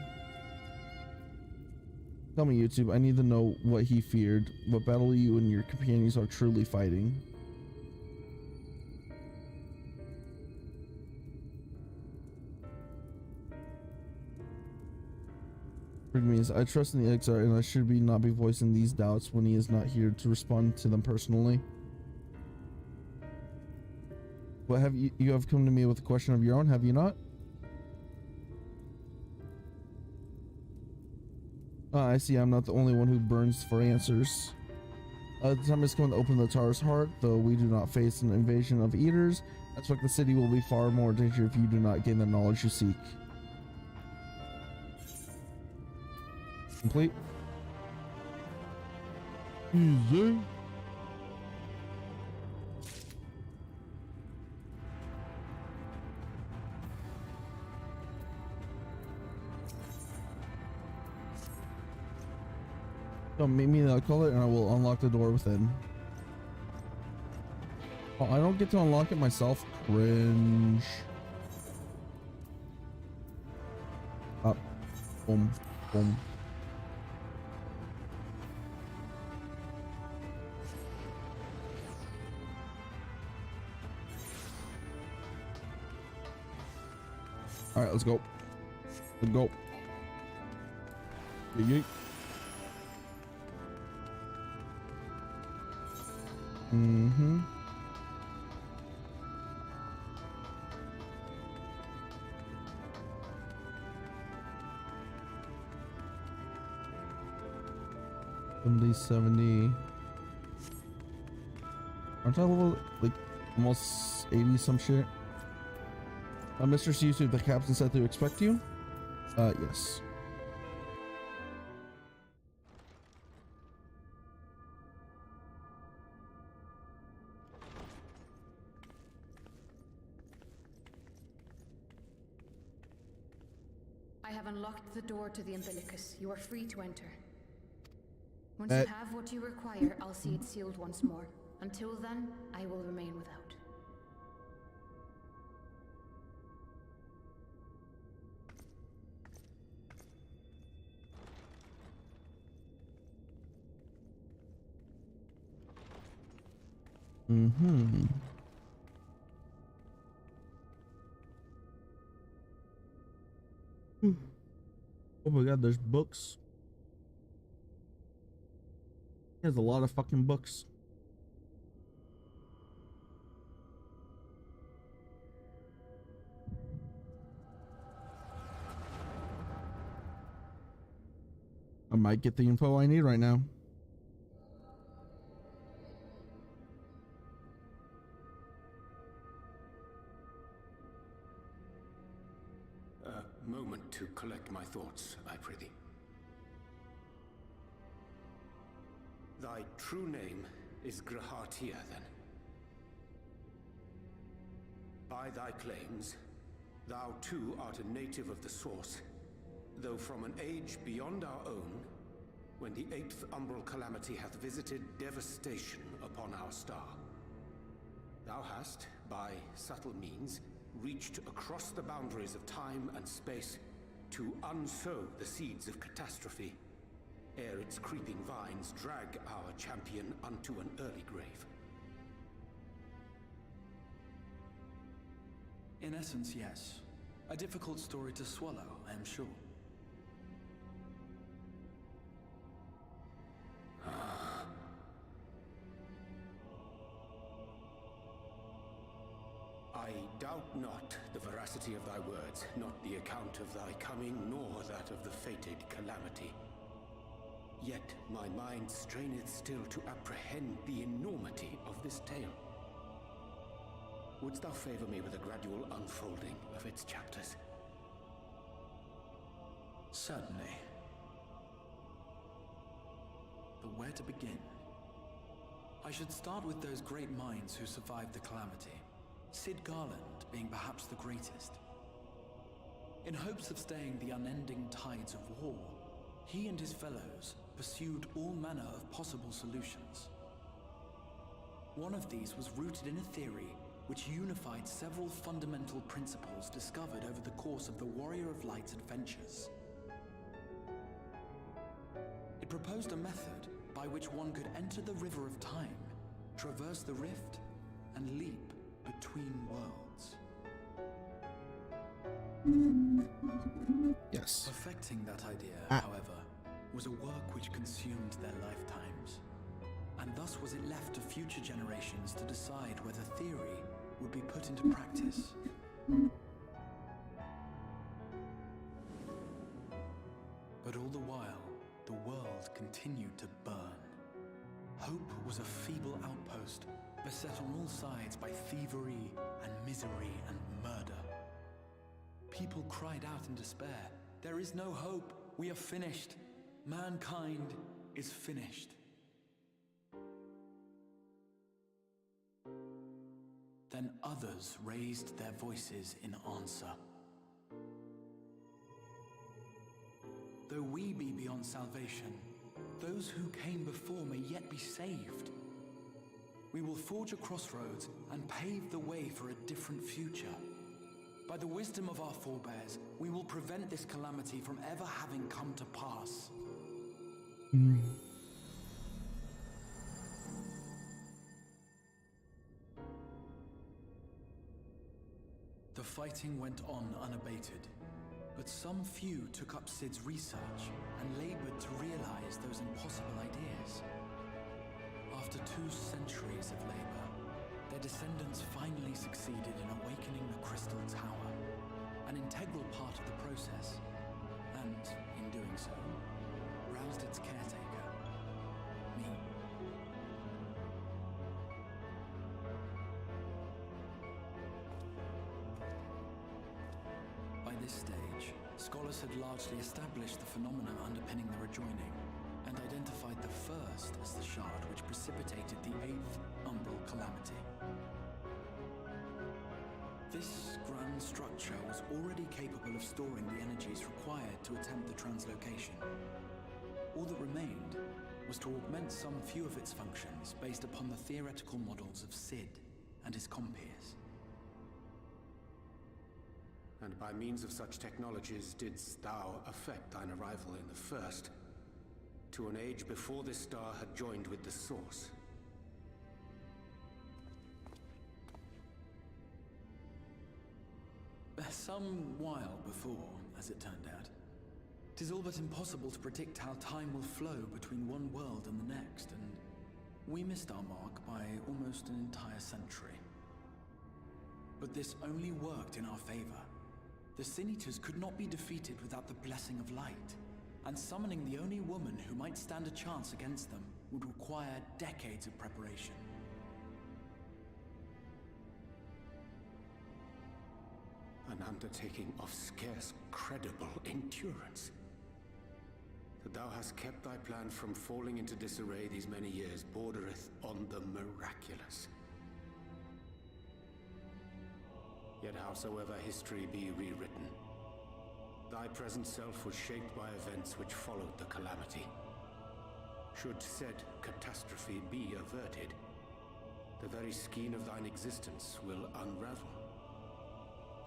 Tell me, YouTube, I need to know what he feared, what battle you and your companions are truly fighting. Forgive me, I trust in the Exarch, and I should not be voicing these doubts when he is not here to respond to them personally. What have you have come to me with a question of your own, have you not? Ah, I see. I'm not the only one who burns for answers. The time has come to open the tower's heart. Though we do not face an invasion of eaters, I expect the city will be far more danger if you do not gain the knowledge you seek. Complete. Easy. Don't make me call it and I will unlock the door within. Oh, I don't get to unlock it myself. Cringe. Up. Boom. Boom. Alright, let's go. Let's go. Yeet. Mm-hmm. Somebody 70. Aren't I level like almost 80 some shit? Mr. C2, the captain said to expect you? Yes. I have unlocked the door to the umbilicus. You are free to enter. Once you have what you require, I'll see it sealed once more. Until then, I will remain without. Mm-hmm. Oh my god, there's books. There's a lot of fucking books. I might get the info I need right now. A moment to collect my thoughts, I prithee. Thy true name is Grahatia, then. By thy claims, thou too art a native of the Source, though from an age beyond our own, when the 8th umbral calamity hath visited devastation upon our star. Thou hast, by subtle means, reached across the boundaries of time and space to unsow the seeds of catastrophe, ere its creeping vines drag our champion unto an early grave. In essence, yes. A difficult story to swallow, I am sure. I doubt not the veracity of thy words, not the account of thy coming, nor that of the fated calamity. Yet my mind straineth still to apprehend the enormity of this tale. Wouldst thou favor me with a gradual unfolding of its chapters? Certainly. But where to begin? I should start with those great minds who survived the calamity. Sid Garland being perhaps the greatest. In hopes of staying the unending tides of war, he and his fellows pursued all manner of possible solutions. One of these was rooted in a theory which unified several fundamental principles discovered over the course of the Warrior of Light's adventures. It proposed a method by which one could enter the River of Time, traverse the rift, and leap between worlds. Yes. Perfecting that idea, however, was a work which consumed their lifetimes, and thus was it left to future generations to decide whether theory would be put into practice. But all the while, the world continued to burn. Hope was a feeble outpost, beset on all sides by thievery and misery and murder. People cried out in despair, "There is no hope, we are finished. Mankind is finished." Then others raised their voices in answer. Though we be beyond salvation, those who came before may yet be saved. We will forge a crossroads and pave the way for a different future. By the wisdom of our forebears, we will prevent this calamity from ever having come to pass. The fighting went on unabated, but some few took up Sid's research and labored to realize those impossible ideas. After 2 centuries of labor, their descendants finally succeeded in awakening the Crystal Tower, an integral part of the process, and, in doing so, roused its caretaker, me. By this stage, scholars had largely established the phenomena underpinning the rejoining, and identified the first as the shard which precipitated the 8th umbral calamity. This grand structure was already capable of storing the energies required to attempt the translocation. All that remained was to augment some few of its functions based upon the theoretical models of Sid and his compeers. And by means of such technologies didst thou effect thine arrival in the first, to an age before this star had joined with the Source. Some while before, as it turned out. 'Tis all but impossible to predict how time will flow between one world and the next, and we missed our mark by almost an entire century. But this only worked in our favor. The Sin Eaters could not be defeated without the blessing of light, and summoning the only woman who might stand a chance against them would require decades of preparation. An undertaking of scarce credible endurance. That thou hast kept thy plan from falling into disarray these many years bordereth on the miraculous. Yet howsoever history be rewritten, thy present self was shaped by events which followed the calamity. Should said catastrophe be averted, the very skein of thine existence will unravel.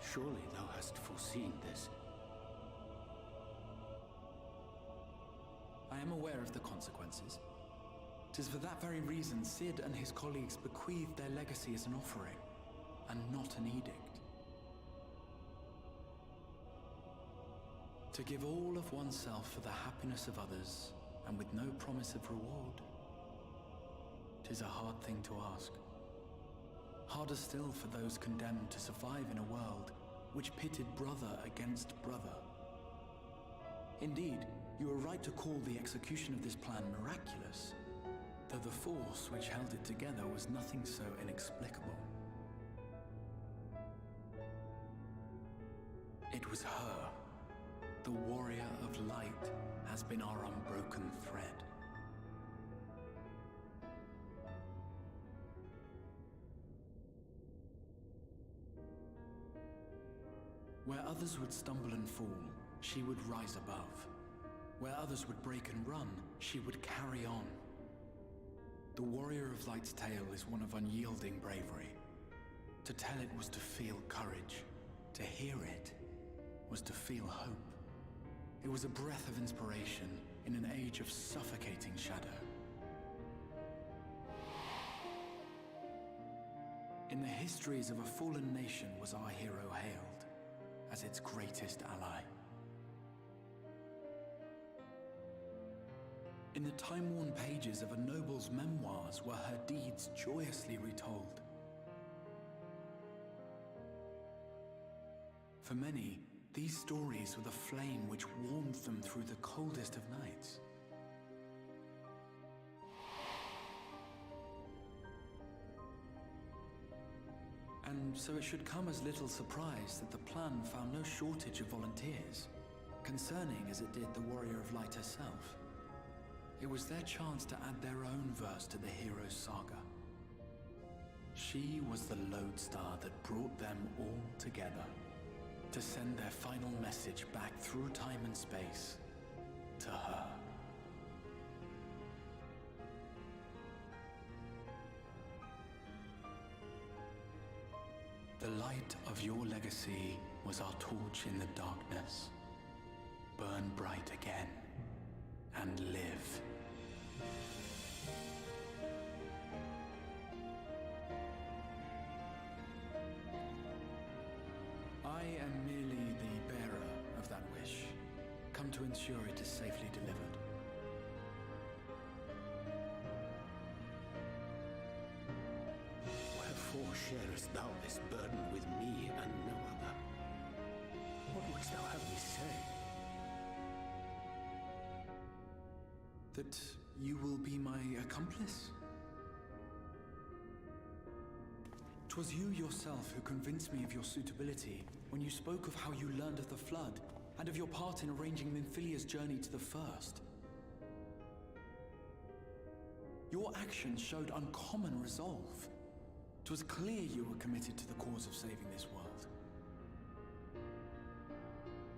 Surely thou hast foreseen this. I am aware of the consequences. 'Tis for that very reason Sid and his colleagues bequeathed their legacy as an offering, and not an edict. To give all of oneself for the happiness of others, and with no promise of reward. 'Tis a hard thing to ask. Harder still for those condemned to survive in a world which pitted brother against brother. Indeed, you are right to call the execution of this plan miraculous, though the force which held it together was nothing so inexplicable. It was her. The warrior of light has been our unbroken thread. Where others would stumble and fall, she would rise above. Where others would break and run, she would carry on. The warrior of light's tale is one of unyielding bravery. To tell it was to feel courage. To hear it was to feel hope. It was a breath of inspiration in an age of suffocating shadow. In the histories of a fallen nation was our hero hailed as its greatest ally. In the time-worn pages of a noble's memoirs were her deeds joyously retold. For many, these stories were the flame which warmed them through the coldest of nights. And so it should come as little surprise that the plan found no shortage of volunteers, concerning as it did the Warrior of Light herself. It was their chance to add their own verse to the hero's saga. She was the lodestar that brought them all together, to send their final message back through time and space to her. The light of your legacy was our torch in the darkness. Burn bright again and live. I am merely the bearer of that wish, come to ensure it is safely delivered. Wherefore sharest thou this burden with me and no other? What wouldst thou have me say? That you will be my accomplice? 'Twas you yourself who convinced me of your suitability when you spoke of how you learned of the Flood and of your part in arranging Minfilia's journey to the First. Your actions showed uncommon resolve. 'Twas clear you were committed to the cause of saving this world.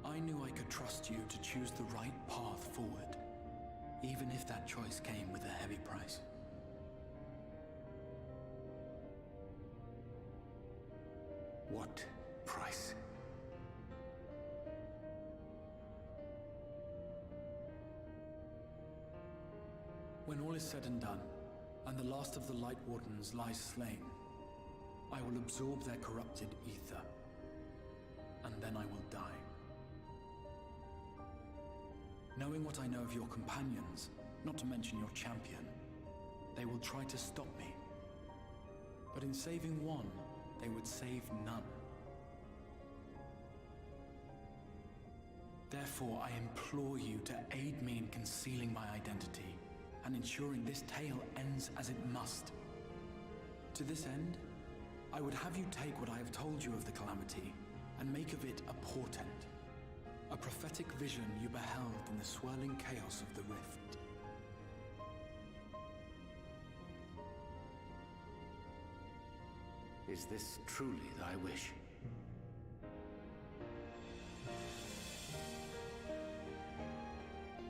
I knew I could trust you to choose the right path forward, even if that choice came with a heavy price. What price? When all is said and done, and the last of the Light Wardens lies slain, I will absorb their corrupted ether, and then I will die. Knowing what I know of your companions, not to mention your champion, they will try to stop me. But in saving one, they would save none. Therefore, I implore you to aid me in concealing my identity and ensuring this tale ends as it must. To this end, I would have you take what I have told you of the calamity and make of it a portent, a prophetic vision you beheld in the swirling chaos of the rift. Is this truly thy wish?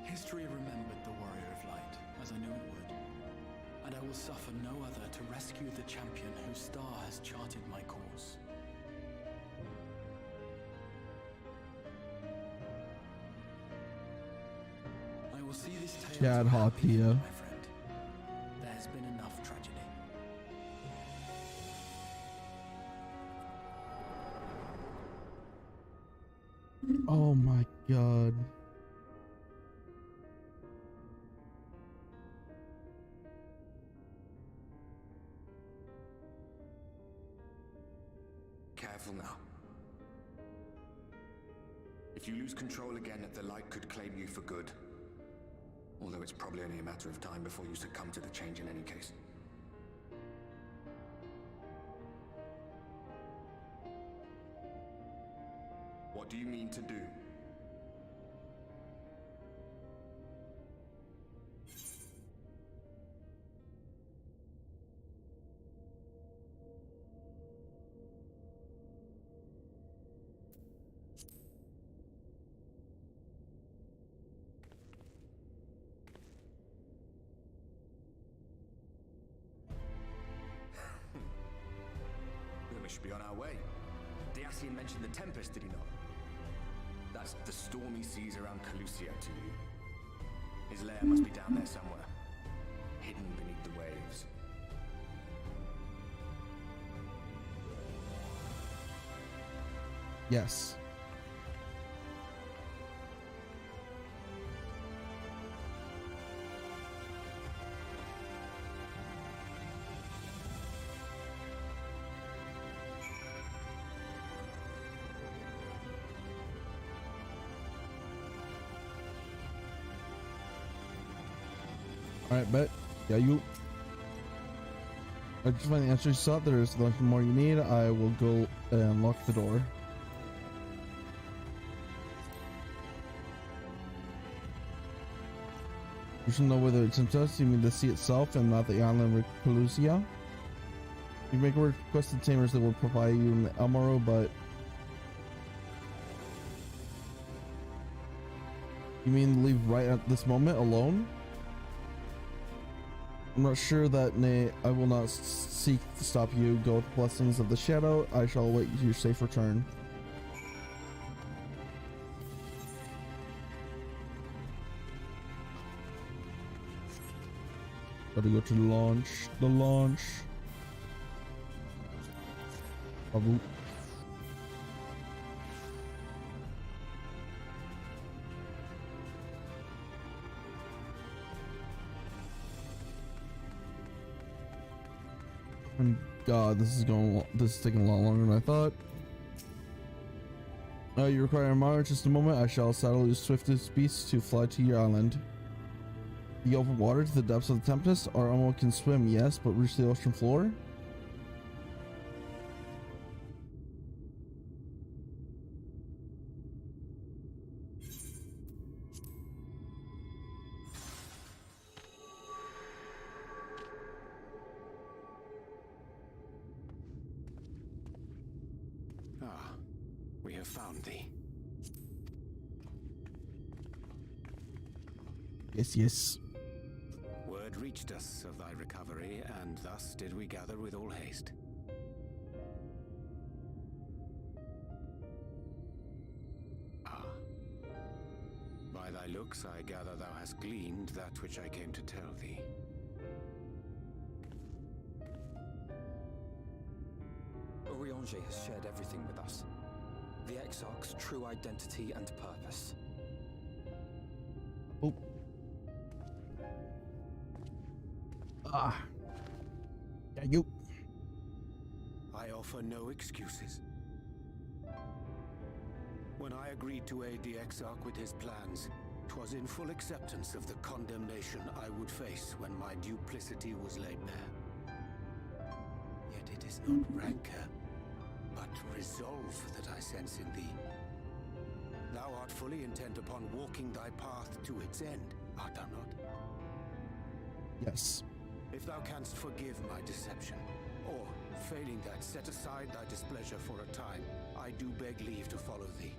History remembered the Warrior of Light, as I knew it would, and I will suffer no other to rescue the champion whose star has charted my course. I will see this tale Chad to a happy end, Hatia. my friend. There's been enough tragedy. Oh my god. Careful now. If you lose control again, the light could claim you for good. Although it's probably only a matter of time before you succumb to the change in any case. What do you mean to do? We should be on our way. Diasian mentioned the Tempest, did he not? That's the stormy seas around Calusia to you. His lair must be down there somewhere, hidden beneath the waves. Yes. Alright, bet. Yeah, you. I just find the answer you sought. There's nothing more you need. I will go and lock the door. You should know whether it's us. You mean the sea itself and not the island of Calusia? You make a request to tamers that will provide you in Elmoro, but you mean leave right at this moment alone? I'm not sure that, nay, I will not seek to stop you. Go with blessings of the shadow. I shall await your safe return. Gotta go to the launch. The launch. Babu. God, this is taking a lot longer than I thought. You require a monitor. Just a moment. I shall saddle your swiftest beast to fly to your island. The open water to the depths of the Tempest. Our Omo can swim, yes, but reach the ocean floor? We have found thee. Yes, yes. Word reached us of thy recovery, and thus did we gather with all haste. Ah. By thy looks, I gather thou hast gleaned that which I came to tell thee. Oriange has shared everything with us. The Exarch's true identity and purpose. Oh. Ah. Yeah, you. I offer no excuses. When I agreed to aid the Exarch with his plans, 'twas in full acceptance of the condemnation I would face when my duplicity was laid bare. Yet it is not rancor, but resolve that I sense in thee. Thou art fully intent upon walking thy path to its end, art thou not? Yes. If thou canst forgive my deception, or, failing that, set aside thy displeasure for a time, I do beg leave to follow thee.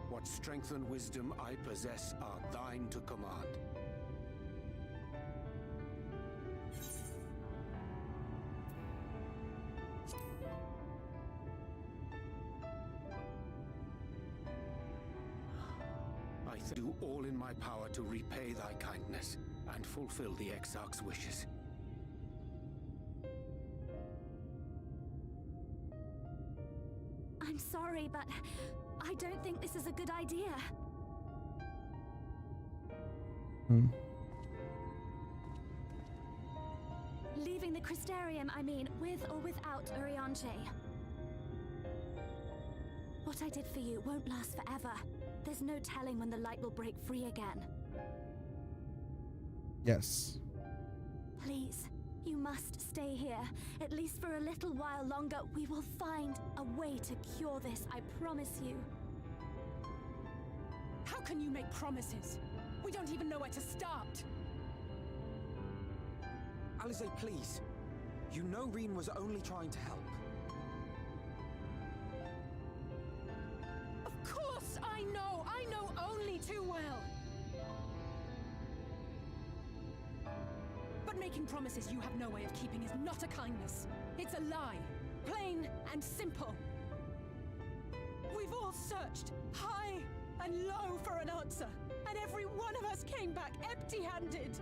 What strength and wisdom I possess are thine to command. I do all in my power to repay thy kindness and fulfill the Exarch's wishes. I'm sorry, but I don't think this is a good idea. Leaving the Crystarium, I mean, with or without Oriange. What I did for you won't last forever. There's no telling when the light will break free again. Yes. Please, you must stay here. At least for a little while longer. We will find a way to cure this, I promise you. How can you make promises? We don't even know where to start. Alize, please. You know Reen was only trying to help. Of course I know! I know only too well! But making promises you have no way of keeping is not a kindness. It's a lie. Plain and simple. We've all searched high and low for an answer, and every one of us came back empty-handed.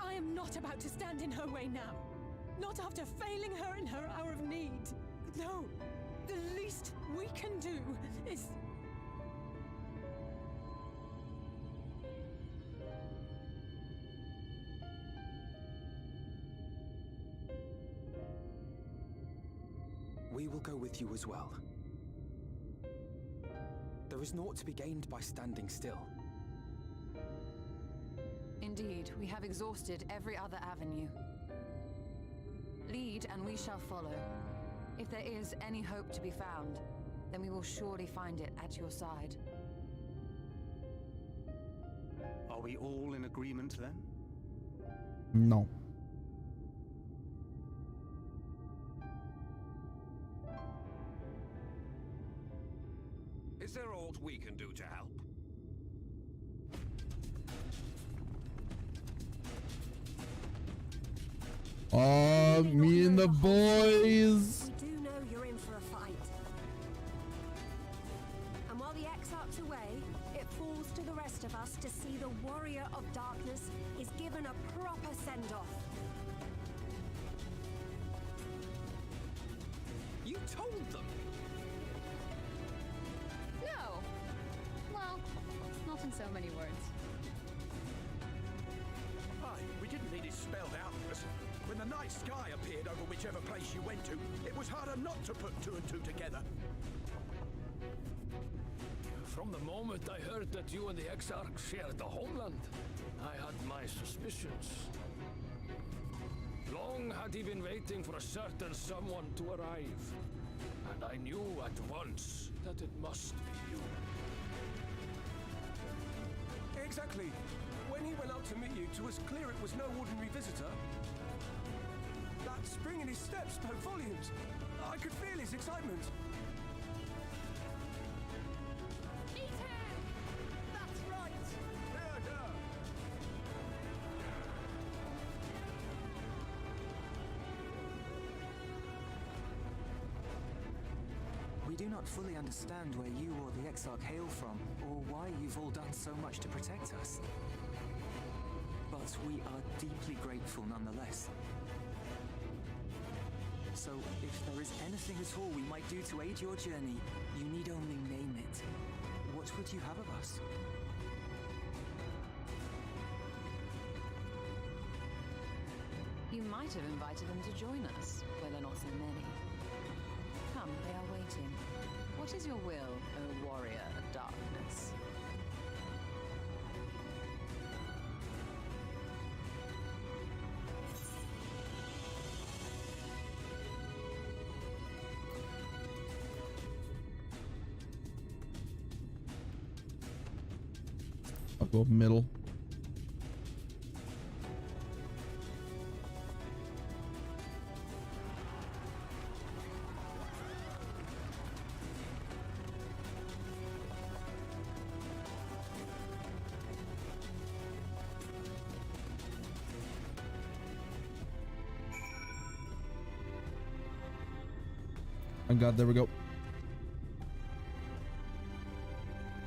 I am not about to stand in her way now. Not after failing her in her hour of need. No, the least we can do is... We will go with you as well. There is naught to be gained by standing still. Indeed, we have exhausted every other avenue. Lead and we shall follow. If there is any hope to be found, then we will surely find it at your side. Are we all in agreement then? No. Is there aught we can do to help? Me and the boys. We do know you're in for a fight. And while the Exarch's away, it falls to the rest of us to see the Warrior of Darkness is given a proper send-off. You told them? No. Well, not in so many words. Aye, we didn't need it spelled out for us. When the night sky appeared over whichever place you went to, it was harder not to put two and two together. From the moment I heard that you and the Exarch shared the homeland, I had my suspicions. Long had he been waiting for a certain someone to arrive, and I knew at once that it must be you. Exactly. When he went up to meet you, it was clear it was no ordinary visitor. That spring in his step spoke volumes. I could feel his excitement. Eat him! That's right! We do not fully understand where you or the Exarch hail from, or why you've all done so much to protect us. But we are deeply grateful nonetheless. So, if there is anything at all we might do to aid your journey, you need only name it. What would you have of us? You might have invited them to join us, where there are not so many. Come, they are waiting. What is your will, O Warrior of Darkness? I'll go middle. Oh God, there we go.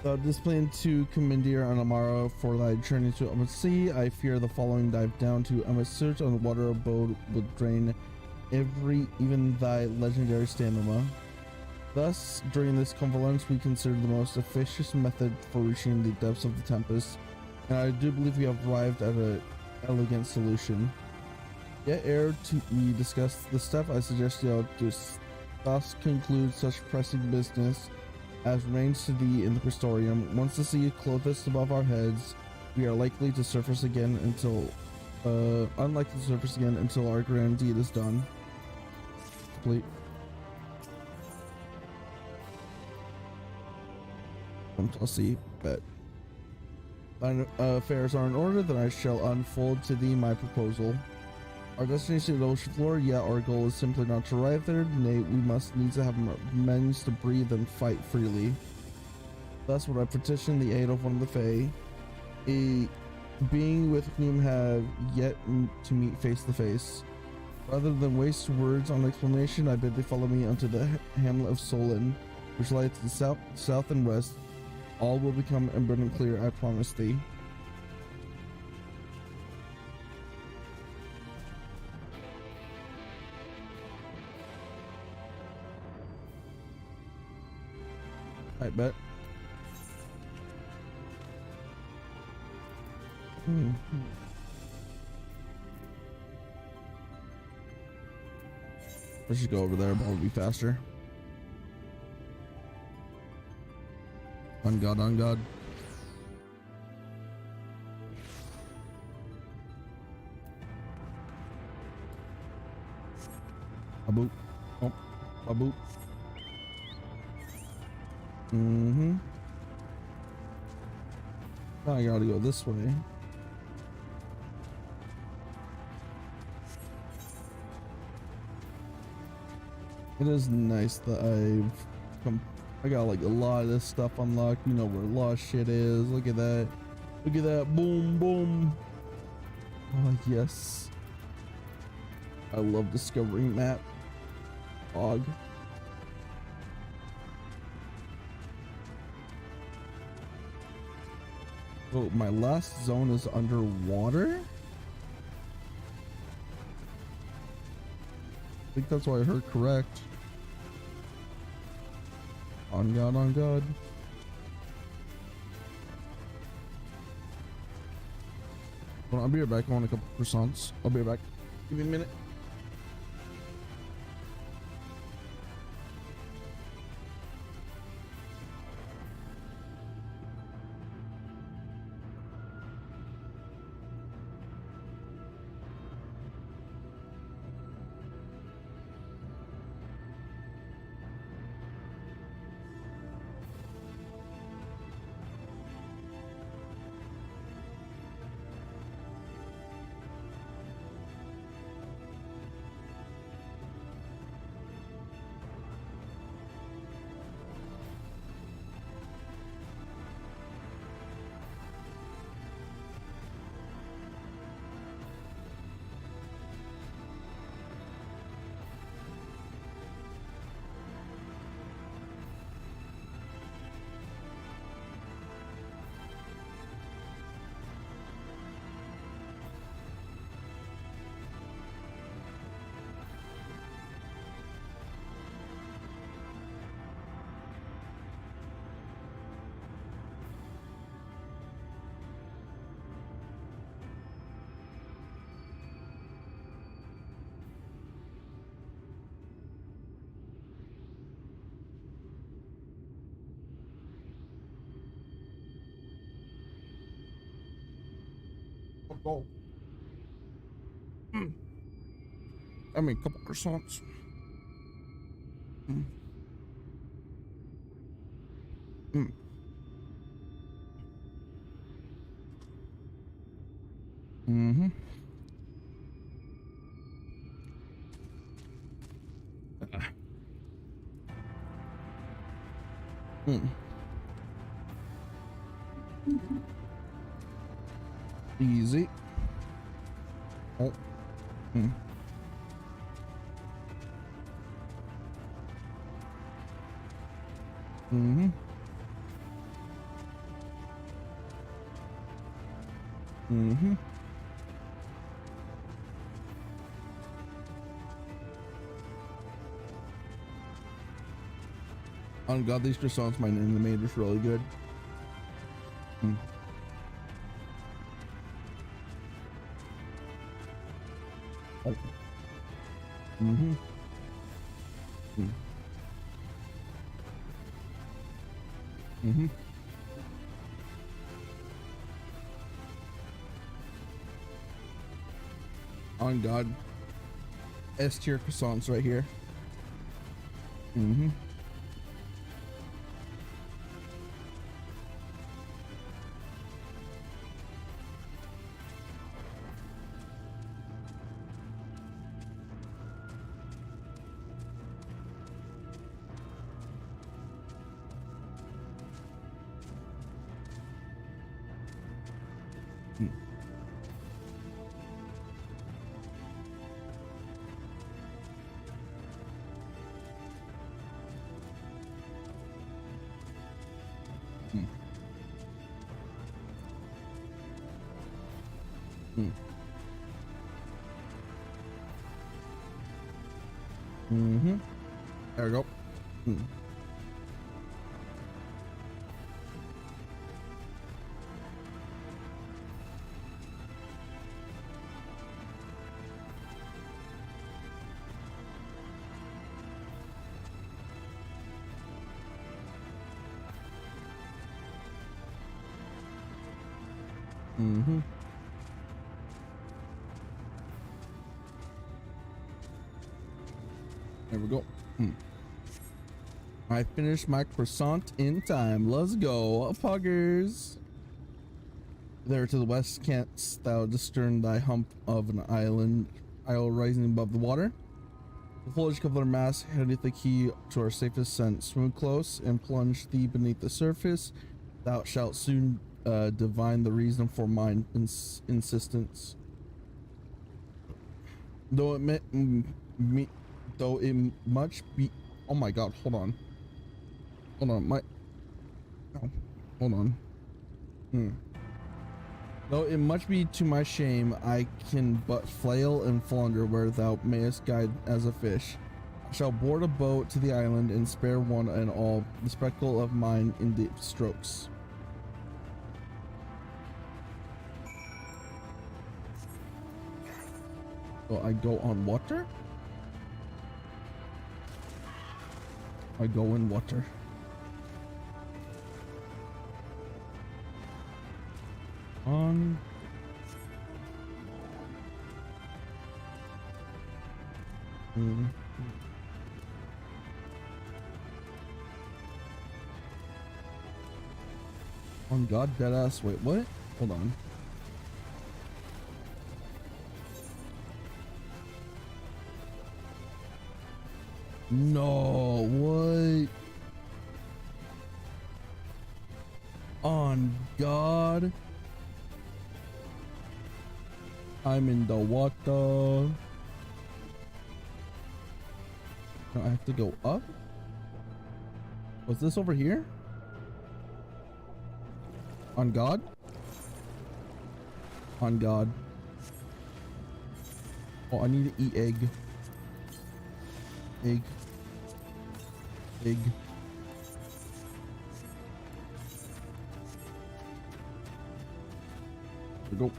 Thou didst plan to commandeer on Amara for thy journey to MSC. I fear the following dive down to MSC on the water abode would drain even thy legendary stamina. Thus, during this convalescence, we consider the most efficient method for reaching the depths of the Tempest, and I do believe we have arrived at an elegant solution. Yet ere we discuss the step, I suggest you to thus conclude such pressing business as remains to thee in the Prestorium. Once the sea clotheth above our heads, we are likely to surface again until unlikely to surface again until our grand deed is done. Complete. I'll see, but thine affairs are in order, then I shall unfold to thee my proposal. Our destination is the ocean floor, yet our goal is simply not to arrive there. Nay, we must needs to have means to breathe and fight freely. Thus would I petition the aid of one of the Fae, a being with whom have yet to meet face to face. Rather than waste words on explanation, I bid thee follow me unto the hamlet of Solon, which lies to the south and west. All will become abundant clear, I promise thee. I bet. Let's just go over there, but it'll be faster. On God, on God. A boot. Oh, a boot. Mm-hmm. Now I gotta go this way. It is nice that I got like a lot of this stuff unlocked. You know where a lot of shit is. Look at that. Look at that. Boom, boom. Oh, yes. I love discovering map. Og. Oh, my last zone is underwater? I think that's what I heard correct. On God, on God. Well, I'll be right back. I want a couple croissants. I'll be right back. Give me a minute. Go. I mean, a couple croissants. Mm-hmm. Easy. Oh. Mm-hmm. Mm-hmm. On God, these croissants my name made is really good. Oh. Mm-hmm. Mm-hmm. On God. S tier croissants right here. Mm-hmm. Mm-hmm. There we go. Mm-hmm. There we go. I finished my croissant in time. Let's go, puggers. There to the west, canst thou discern thy hump of an isle rising above the water? The foliage covered mass headeth the key to our safest scent. Swim close and plunge thee beneath the surface. Thou shalt soon divine the reason for mine insistence. Though it much be. Oh my God! Hold on. Hold on. Hold on. Though it much be to my shame, I can but flail and flounder where thou mayest guide as a fish. I shall board a boat to the island and spare one and all the speckle of mine in deep strokes. So I go on water? I go in water. On on God, deadass. Wait, what? Hold on. No, what? On God. I'm in the water. No, I have to go up? Was this over here? On God? On God. Oh, I need to eat egg. Egg. Egg. There we go.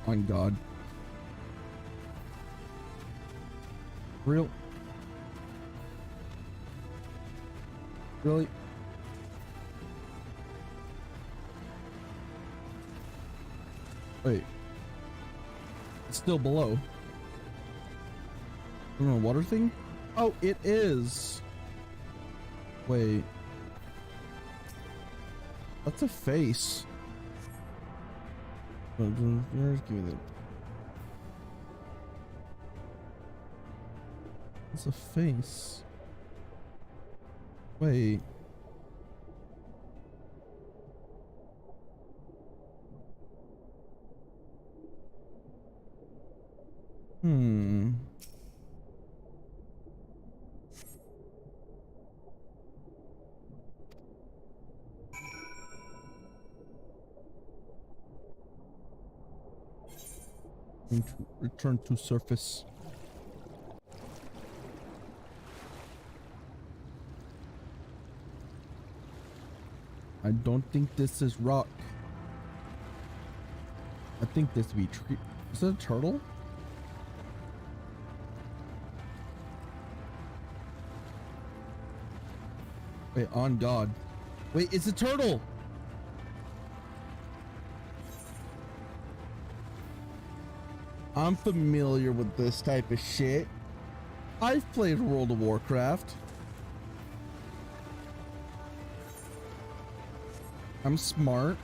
On God. Real? Really? Wait. It's still below. Water thing? Oh, it is. Wait. That's a face. Give me that. It's a face. Wait. Return to surface. I don't think this is rock. I think this be tree. Is that a turtle? Wait, on God. Wait, it's a turtle! I'm familiar with this type of shit. I've played World of Warcraft. I'm smart.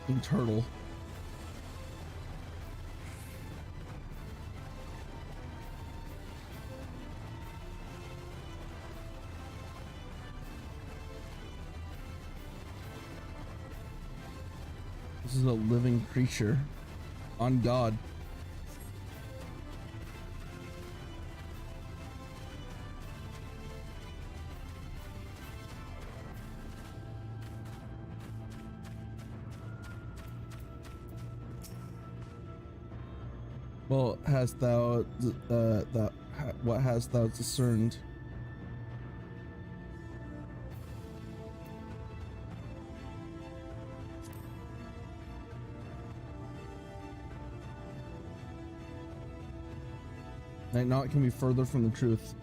Fucking turtle. This is a living creature. On God. Well, hast thou what hast thou discerned? Night naught can be further from the truth.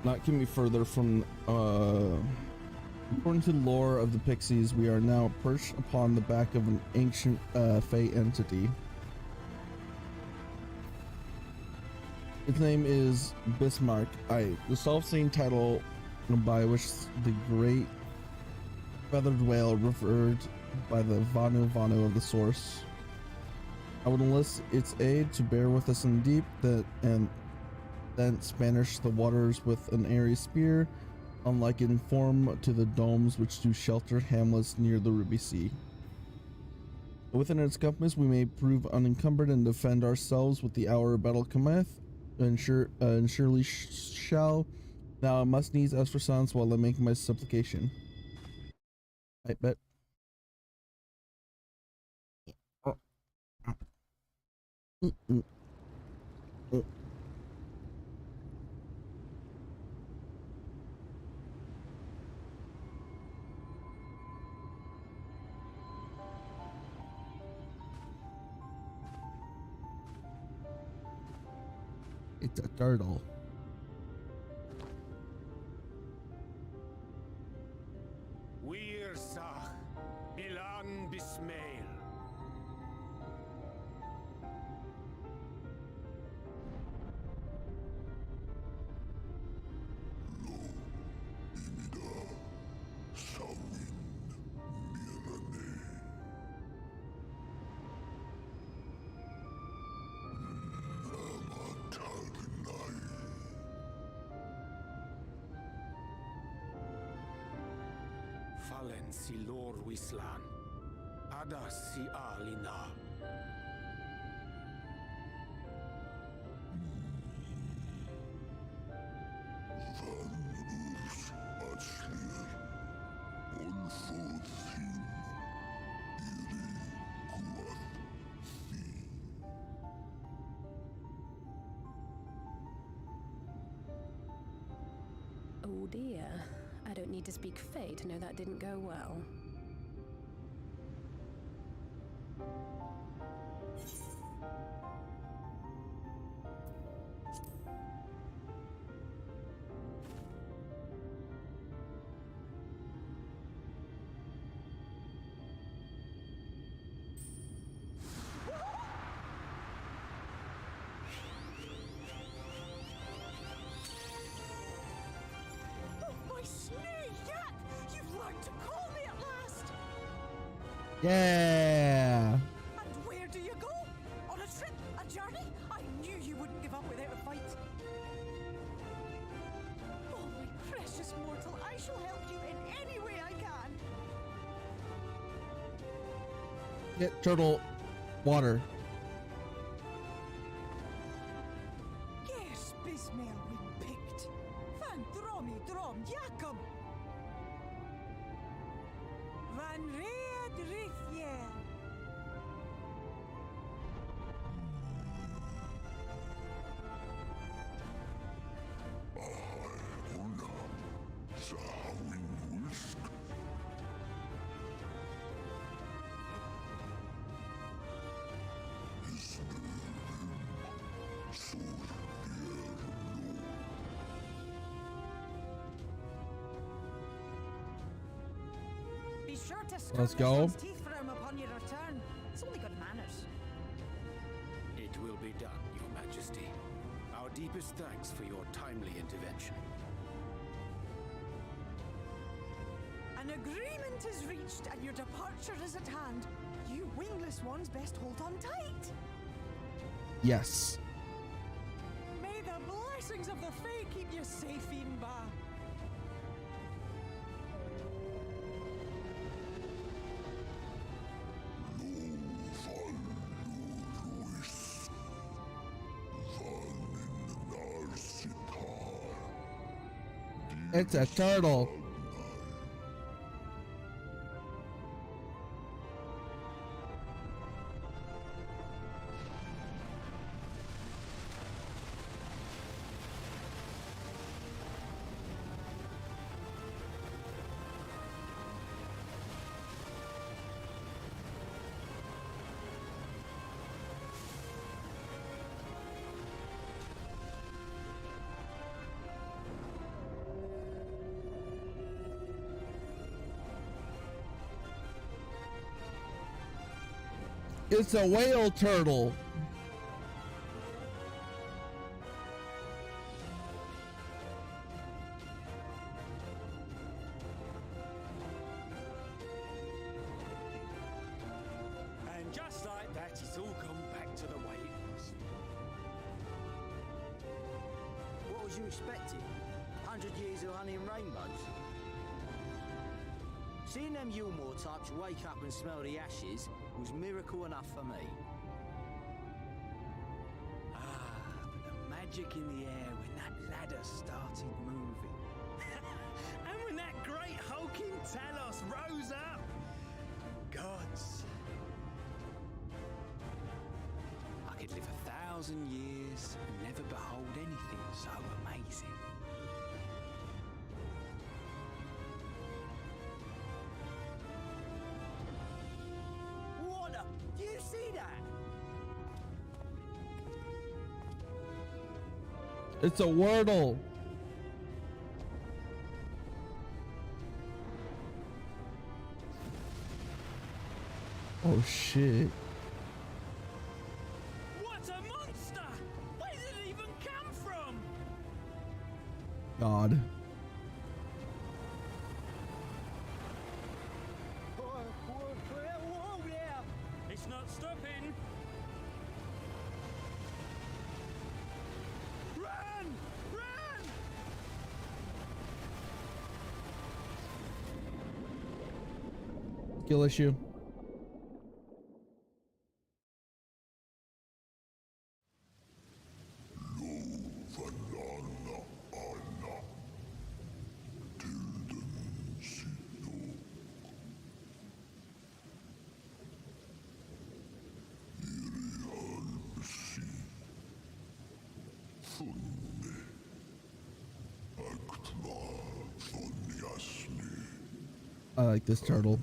Naught can be further from, according to the lore of the Pixies, we are now perched upon the back of an ancient, Fey entity. Its name is Bismarck, the self-same title by which the great feathered whale referred by the Vanu Vanu of the source. I would enlist its aid to bear with us in deep, and then Spanish the waters with an airy spear, unlike in form to the domes which do shelter hamlets near the Ruby Sea. Within its compass we may prove unencumbered and defend ourselves with the hour of battle cometh, and surely shall. Now I must needs ask for silence while I make my supplication. I bet. It's a turtle. Wirsach, Bilan Bismail. Fallen si lor wislan, adas si alina. Oh dear. I don't need to speak Fey to know that didn't go well. Yeah. And where do you go? On a trip? A journey? I knew you wouldn't give up without a fight. Oh, my precious mortal, I shall help you in any way I can. Get turtle water. Yes, Bismail win picked. Van dromi drom Jacob. Van red rithje. Be sure to Let's scrub go. his teeth for him upon your return. It's only good manners. It will be done, Your Majesty. Our deepest thanks for your timely intervention. An agreement is reached and your departure is at hand. You wingless ones best hold on tight. Yes. May the blessings of the Fae keep you safe, Inba. It's a turtle. It's a whale turtle. And just like that, it's all gone back to the way it was. What was you expecting? 100 years of honey and rainbows? Seeing them Yulmore types wake up and smell the ashes was miracle enough for me. But the magic in the air when that ladder started moving. And when that great hulking Talos rose up. Gods. I could live 1,000 years and never behold anything so amazing. Do you see that? It's a wordle. Oh shit. What a monster! Where did it even come from? God. Whoa there! It's not stopping. Run! Run! Skill issue. I like this turtle.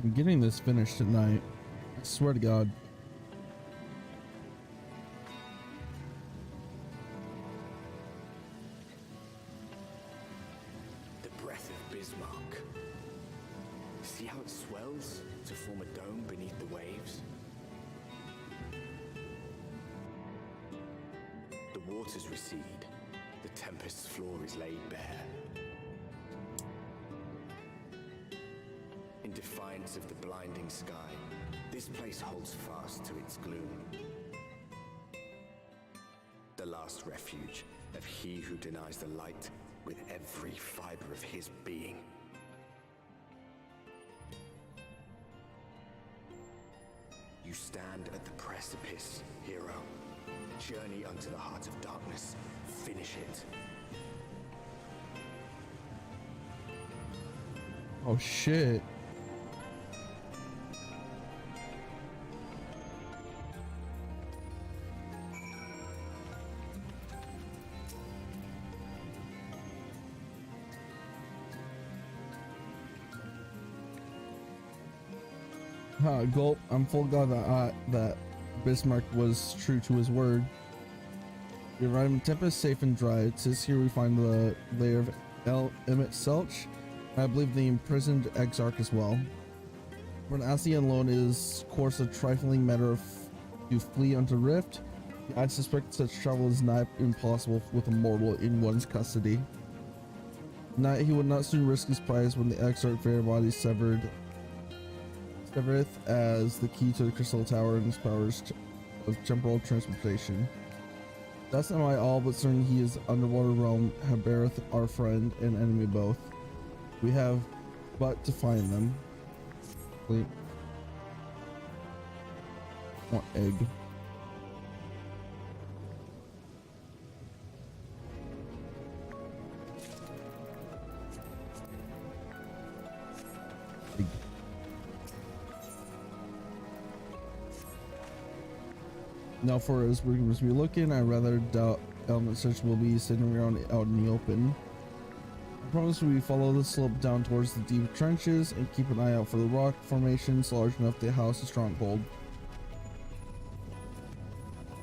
I'm getting this finished tonight. I swear to God. The breath of Bismarck. See how it swells to form a dome beneath the waves? The waters recede. The tempest's floor is laid bare. In defiance of the blinding sky, this place holds fast to its gloom. The last refuge of he who denies the light with every fiber of his being. You stand at the precipice, hero. Journey unto the heart of darkness. Finish it. Oh shit. Gulp. I'm full glad that Bismarck was true to his word. We arrive in Tempest safe and dry. It says here we find the lair of El Emmett Selch. I believe the imprisoned Exarch as well. For an Asian alone is, of course, a trifling matter to flee unto Rift. I suspect such travel is not impossible with a mortal in one's custody. He would not soon risk his prize when the Exarch fair body severeth as the key to the Crystal Tower and his powers of temporal transportation. Thus am I all but certain he is underwater realm Habereth, our friend and enemy both. We have but to find them. Wait. Want egg. Now for as we're going to be looking, I rather doubt element search will be sitting around out in the open. I promise we follow the slope down towards the deep trenches and keep an eye out for the rock formations large enough to house a stronghold.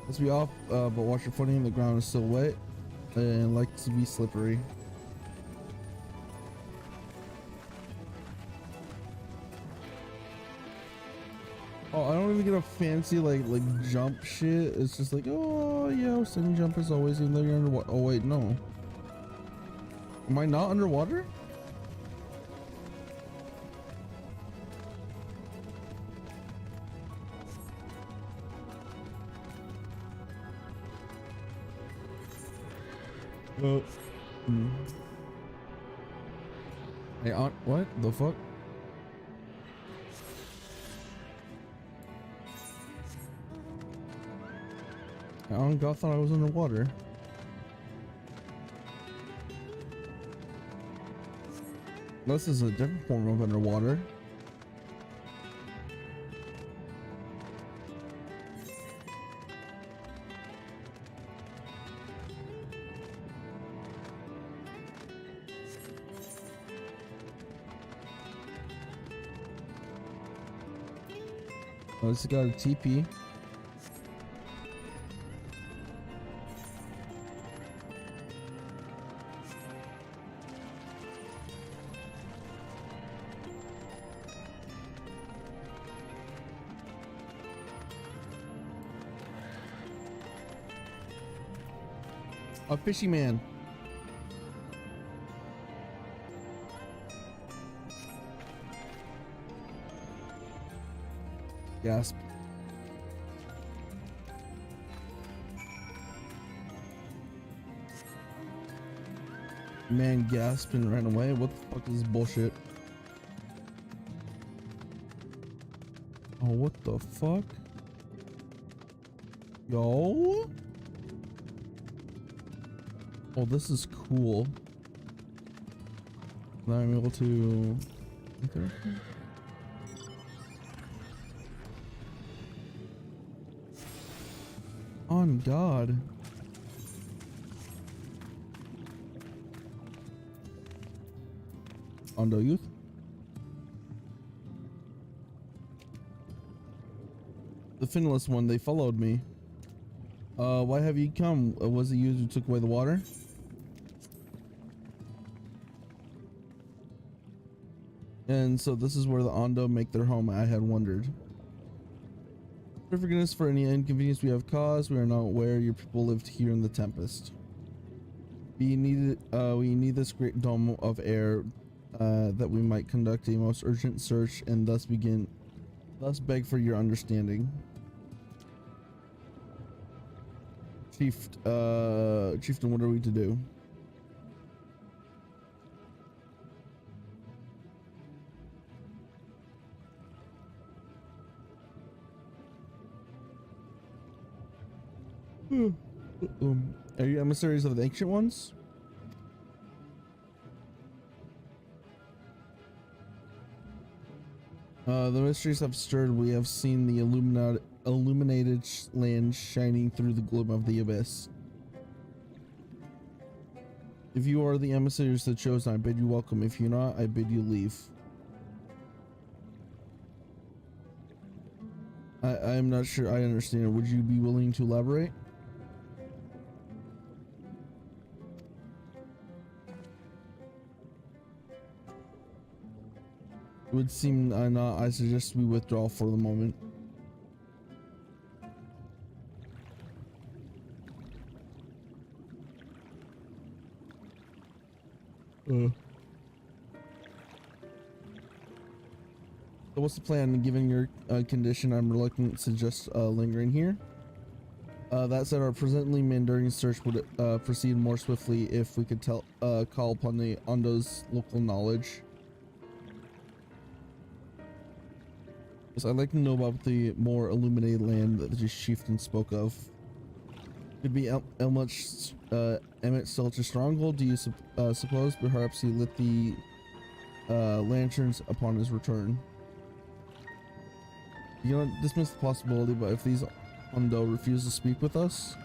Let's be off, but watch your footing. The ground is still wet and likes to be slippery. Oh, I don't even get a fancy like jump shit. It's just like, oh yeah, we're sending jump as always, even though you're underwater. Oh wait, no. Am I not underwater? Oh. Hey, what the fuck? Oh God, I thought I was underwater. This is a different form of underwater. Oh, it's got a TP. A fishy man. Gasp. Man gasped and ran away. What the fuck is this bullshit? Oh, what the fuck? Yo? Oh, this is cool. Now I'm able to... On God. Ondo youth. The finless one, they followed me. Why have you come? Was it you who took away the water? And so this is where the Ondo make their home, I had wondered. Forgiveness for any inconvenience we have caused. We are not aware your people lived here in the Tempest. We need this great dome of air that we might conduct a most urgent search and thus beg for your understanding. Chieftain, what are we to do? Are you emissaries of the Ancient Ones? The mysteries have stirred. We have seen the illuminated land shining through the gloom of the abyss. If you are the emissaries that chosen, I bid you welcome. If you're not, I bid you leave. I'm not sure I understand. Would you be willing to elaborate? It would seem not. I suggest we withdraw for the moment. So what's the plan? Given your condition, I'm reluctant to suggest lingering here. That said, our presently mandating search would proceed more swiftly if we could call upon the Ondo's local knowledge. I'd like to know about the more illuminated land that the chieftain spoke of. Could be Emmett Stelter's stronghold, do you suppose? Perhaps he lit the lanterns upon his return. You don't dismiss the possibility, but if these Hondo refused to speak with us.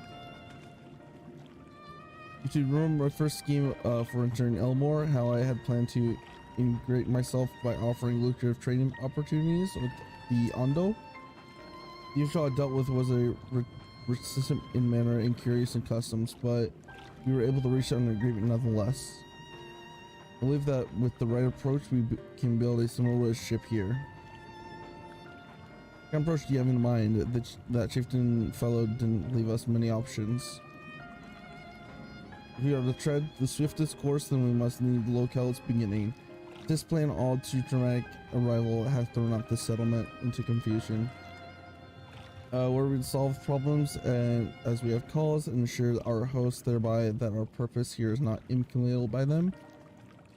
You two remember my first scheme for entering Elmore, how I had planned to integrate myself by offering lucrative trading opportunities with the Hondo? The issue I dealt with was a resistant in manner and curious in customs, but we were able to reach out an agreement nonetheless. I believe that with the right approach, we can build a similar relationship here. What kind of approach do you have in mind? That chieftain fellow didn't leave us many options. If we are to tread the swiftest course, then we must need the locale's beginning. This plan, all too dramatic arrival, has thrown up the settlement into confusion. Where we solve problems and as we have cause and ensure our hosts thereby that our purpose here is not inculcated by them,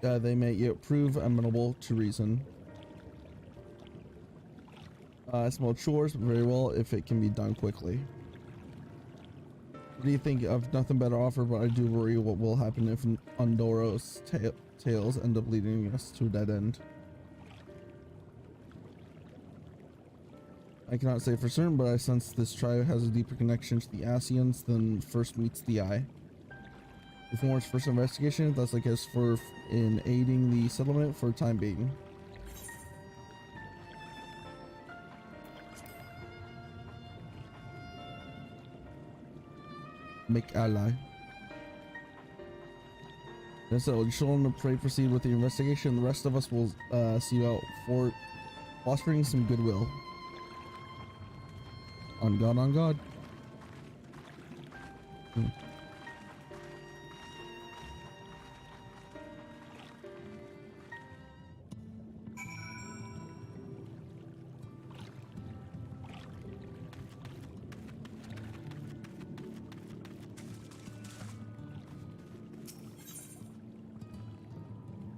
they may yet prove amenable to reason. Small chores, very well if it can be done quickly. What do you think? I've nothing better to offer, but I do worry what will happen if Ondoro's tales end up leading us to a dead end. I cannot say for certain, but I sense this tribe has a deeper connection to the Asians than first meets the eye. If Warren's first investigation, thus I guess in aiding the settlement for time being. Make ally. And so you should want to proceed with the investigation. The rest of us will see you out for fostering some goodwill. On God, on God.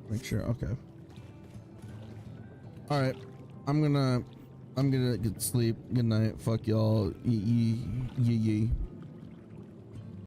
Make sure, okay. All right, I'm gonna get sleep. Good night. Fuck y'all. Yee.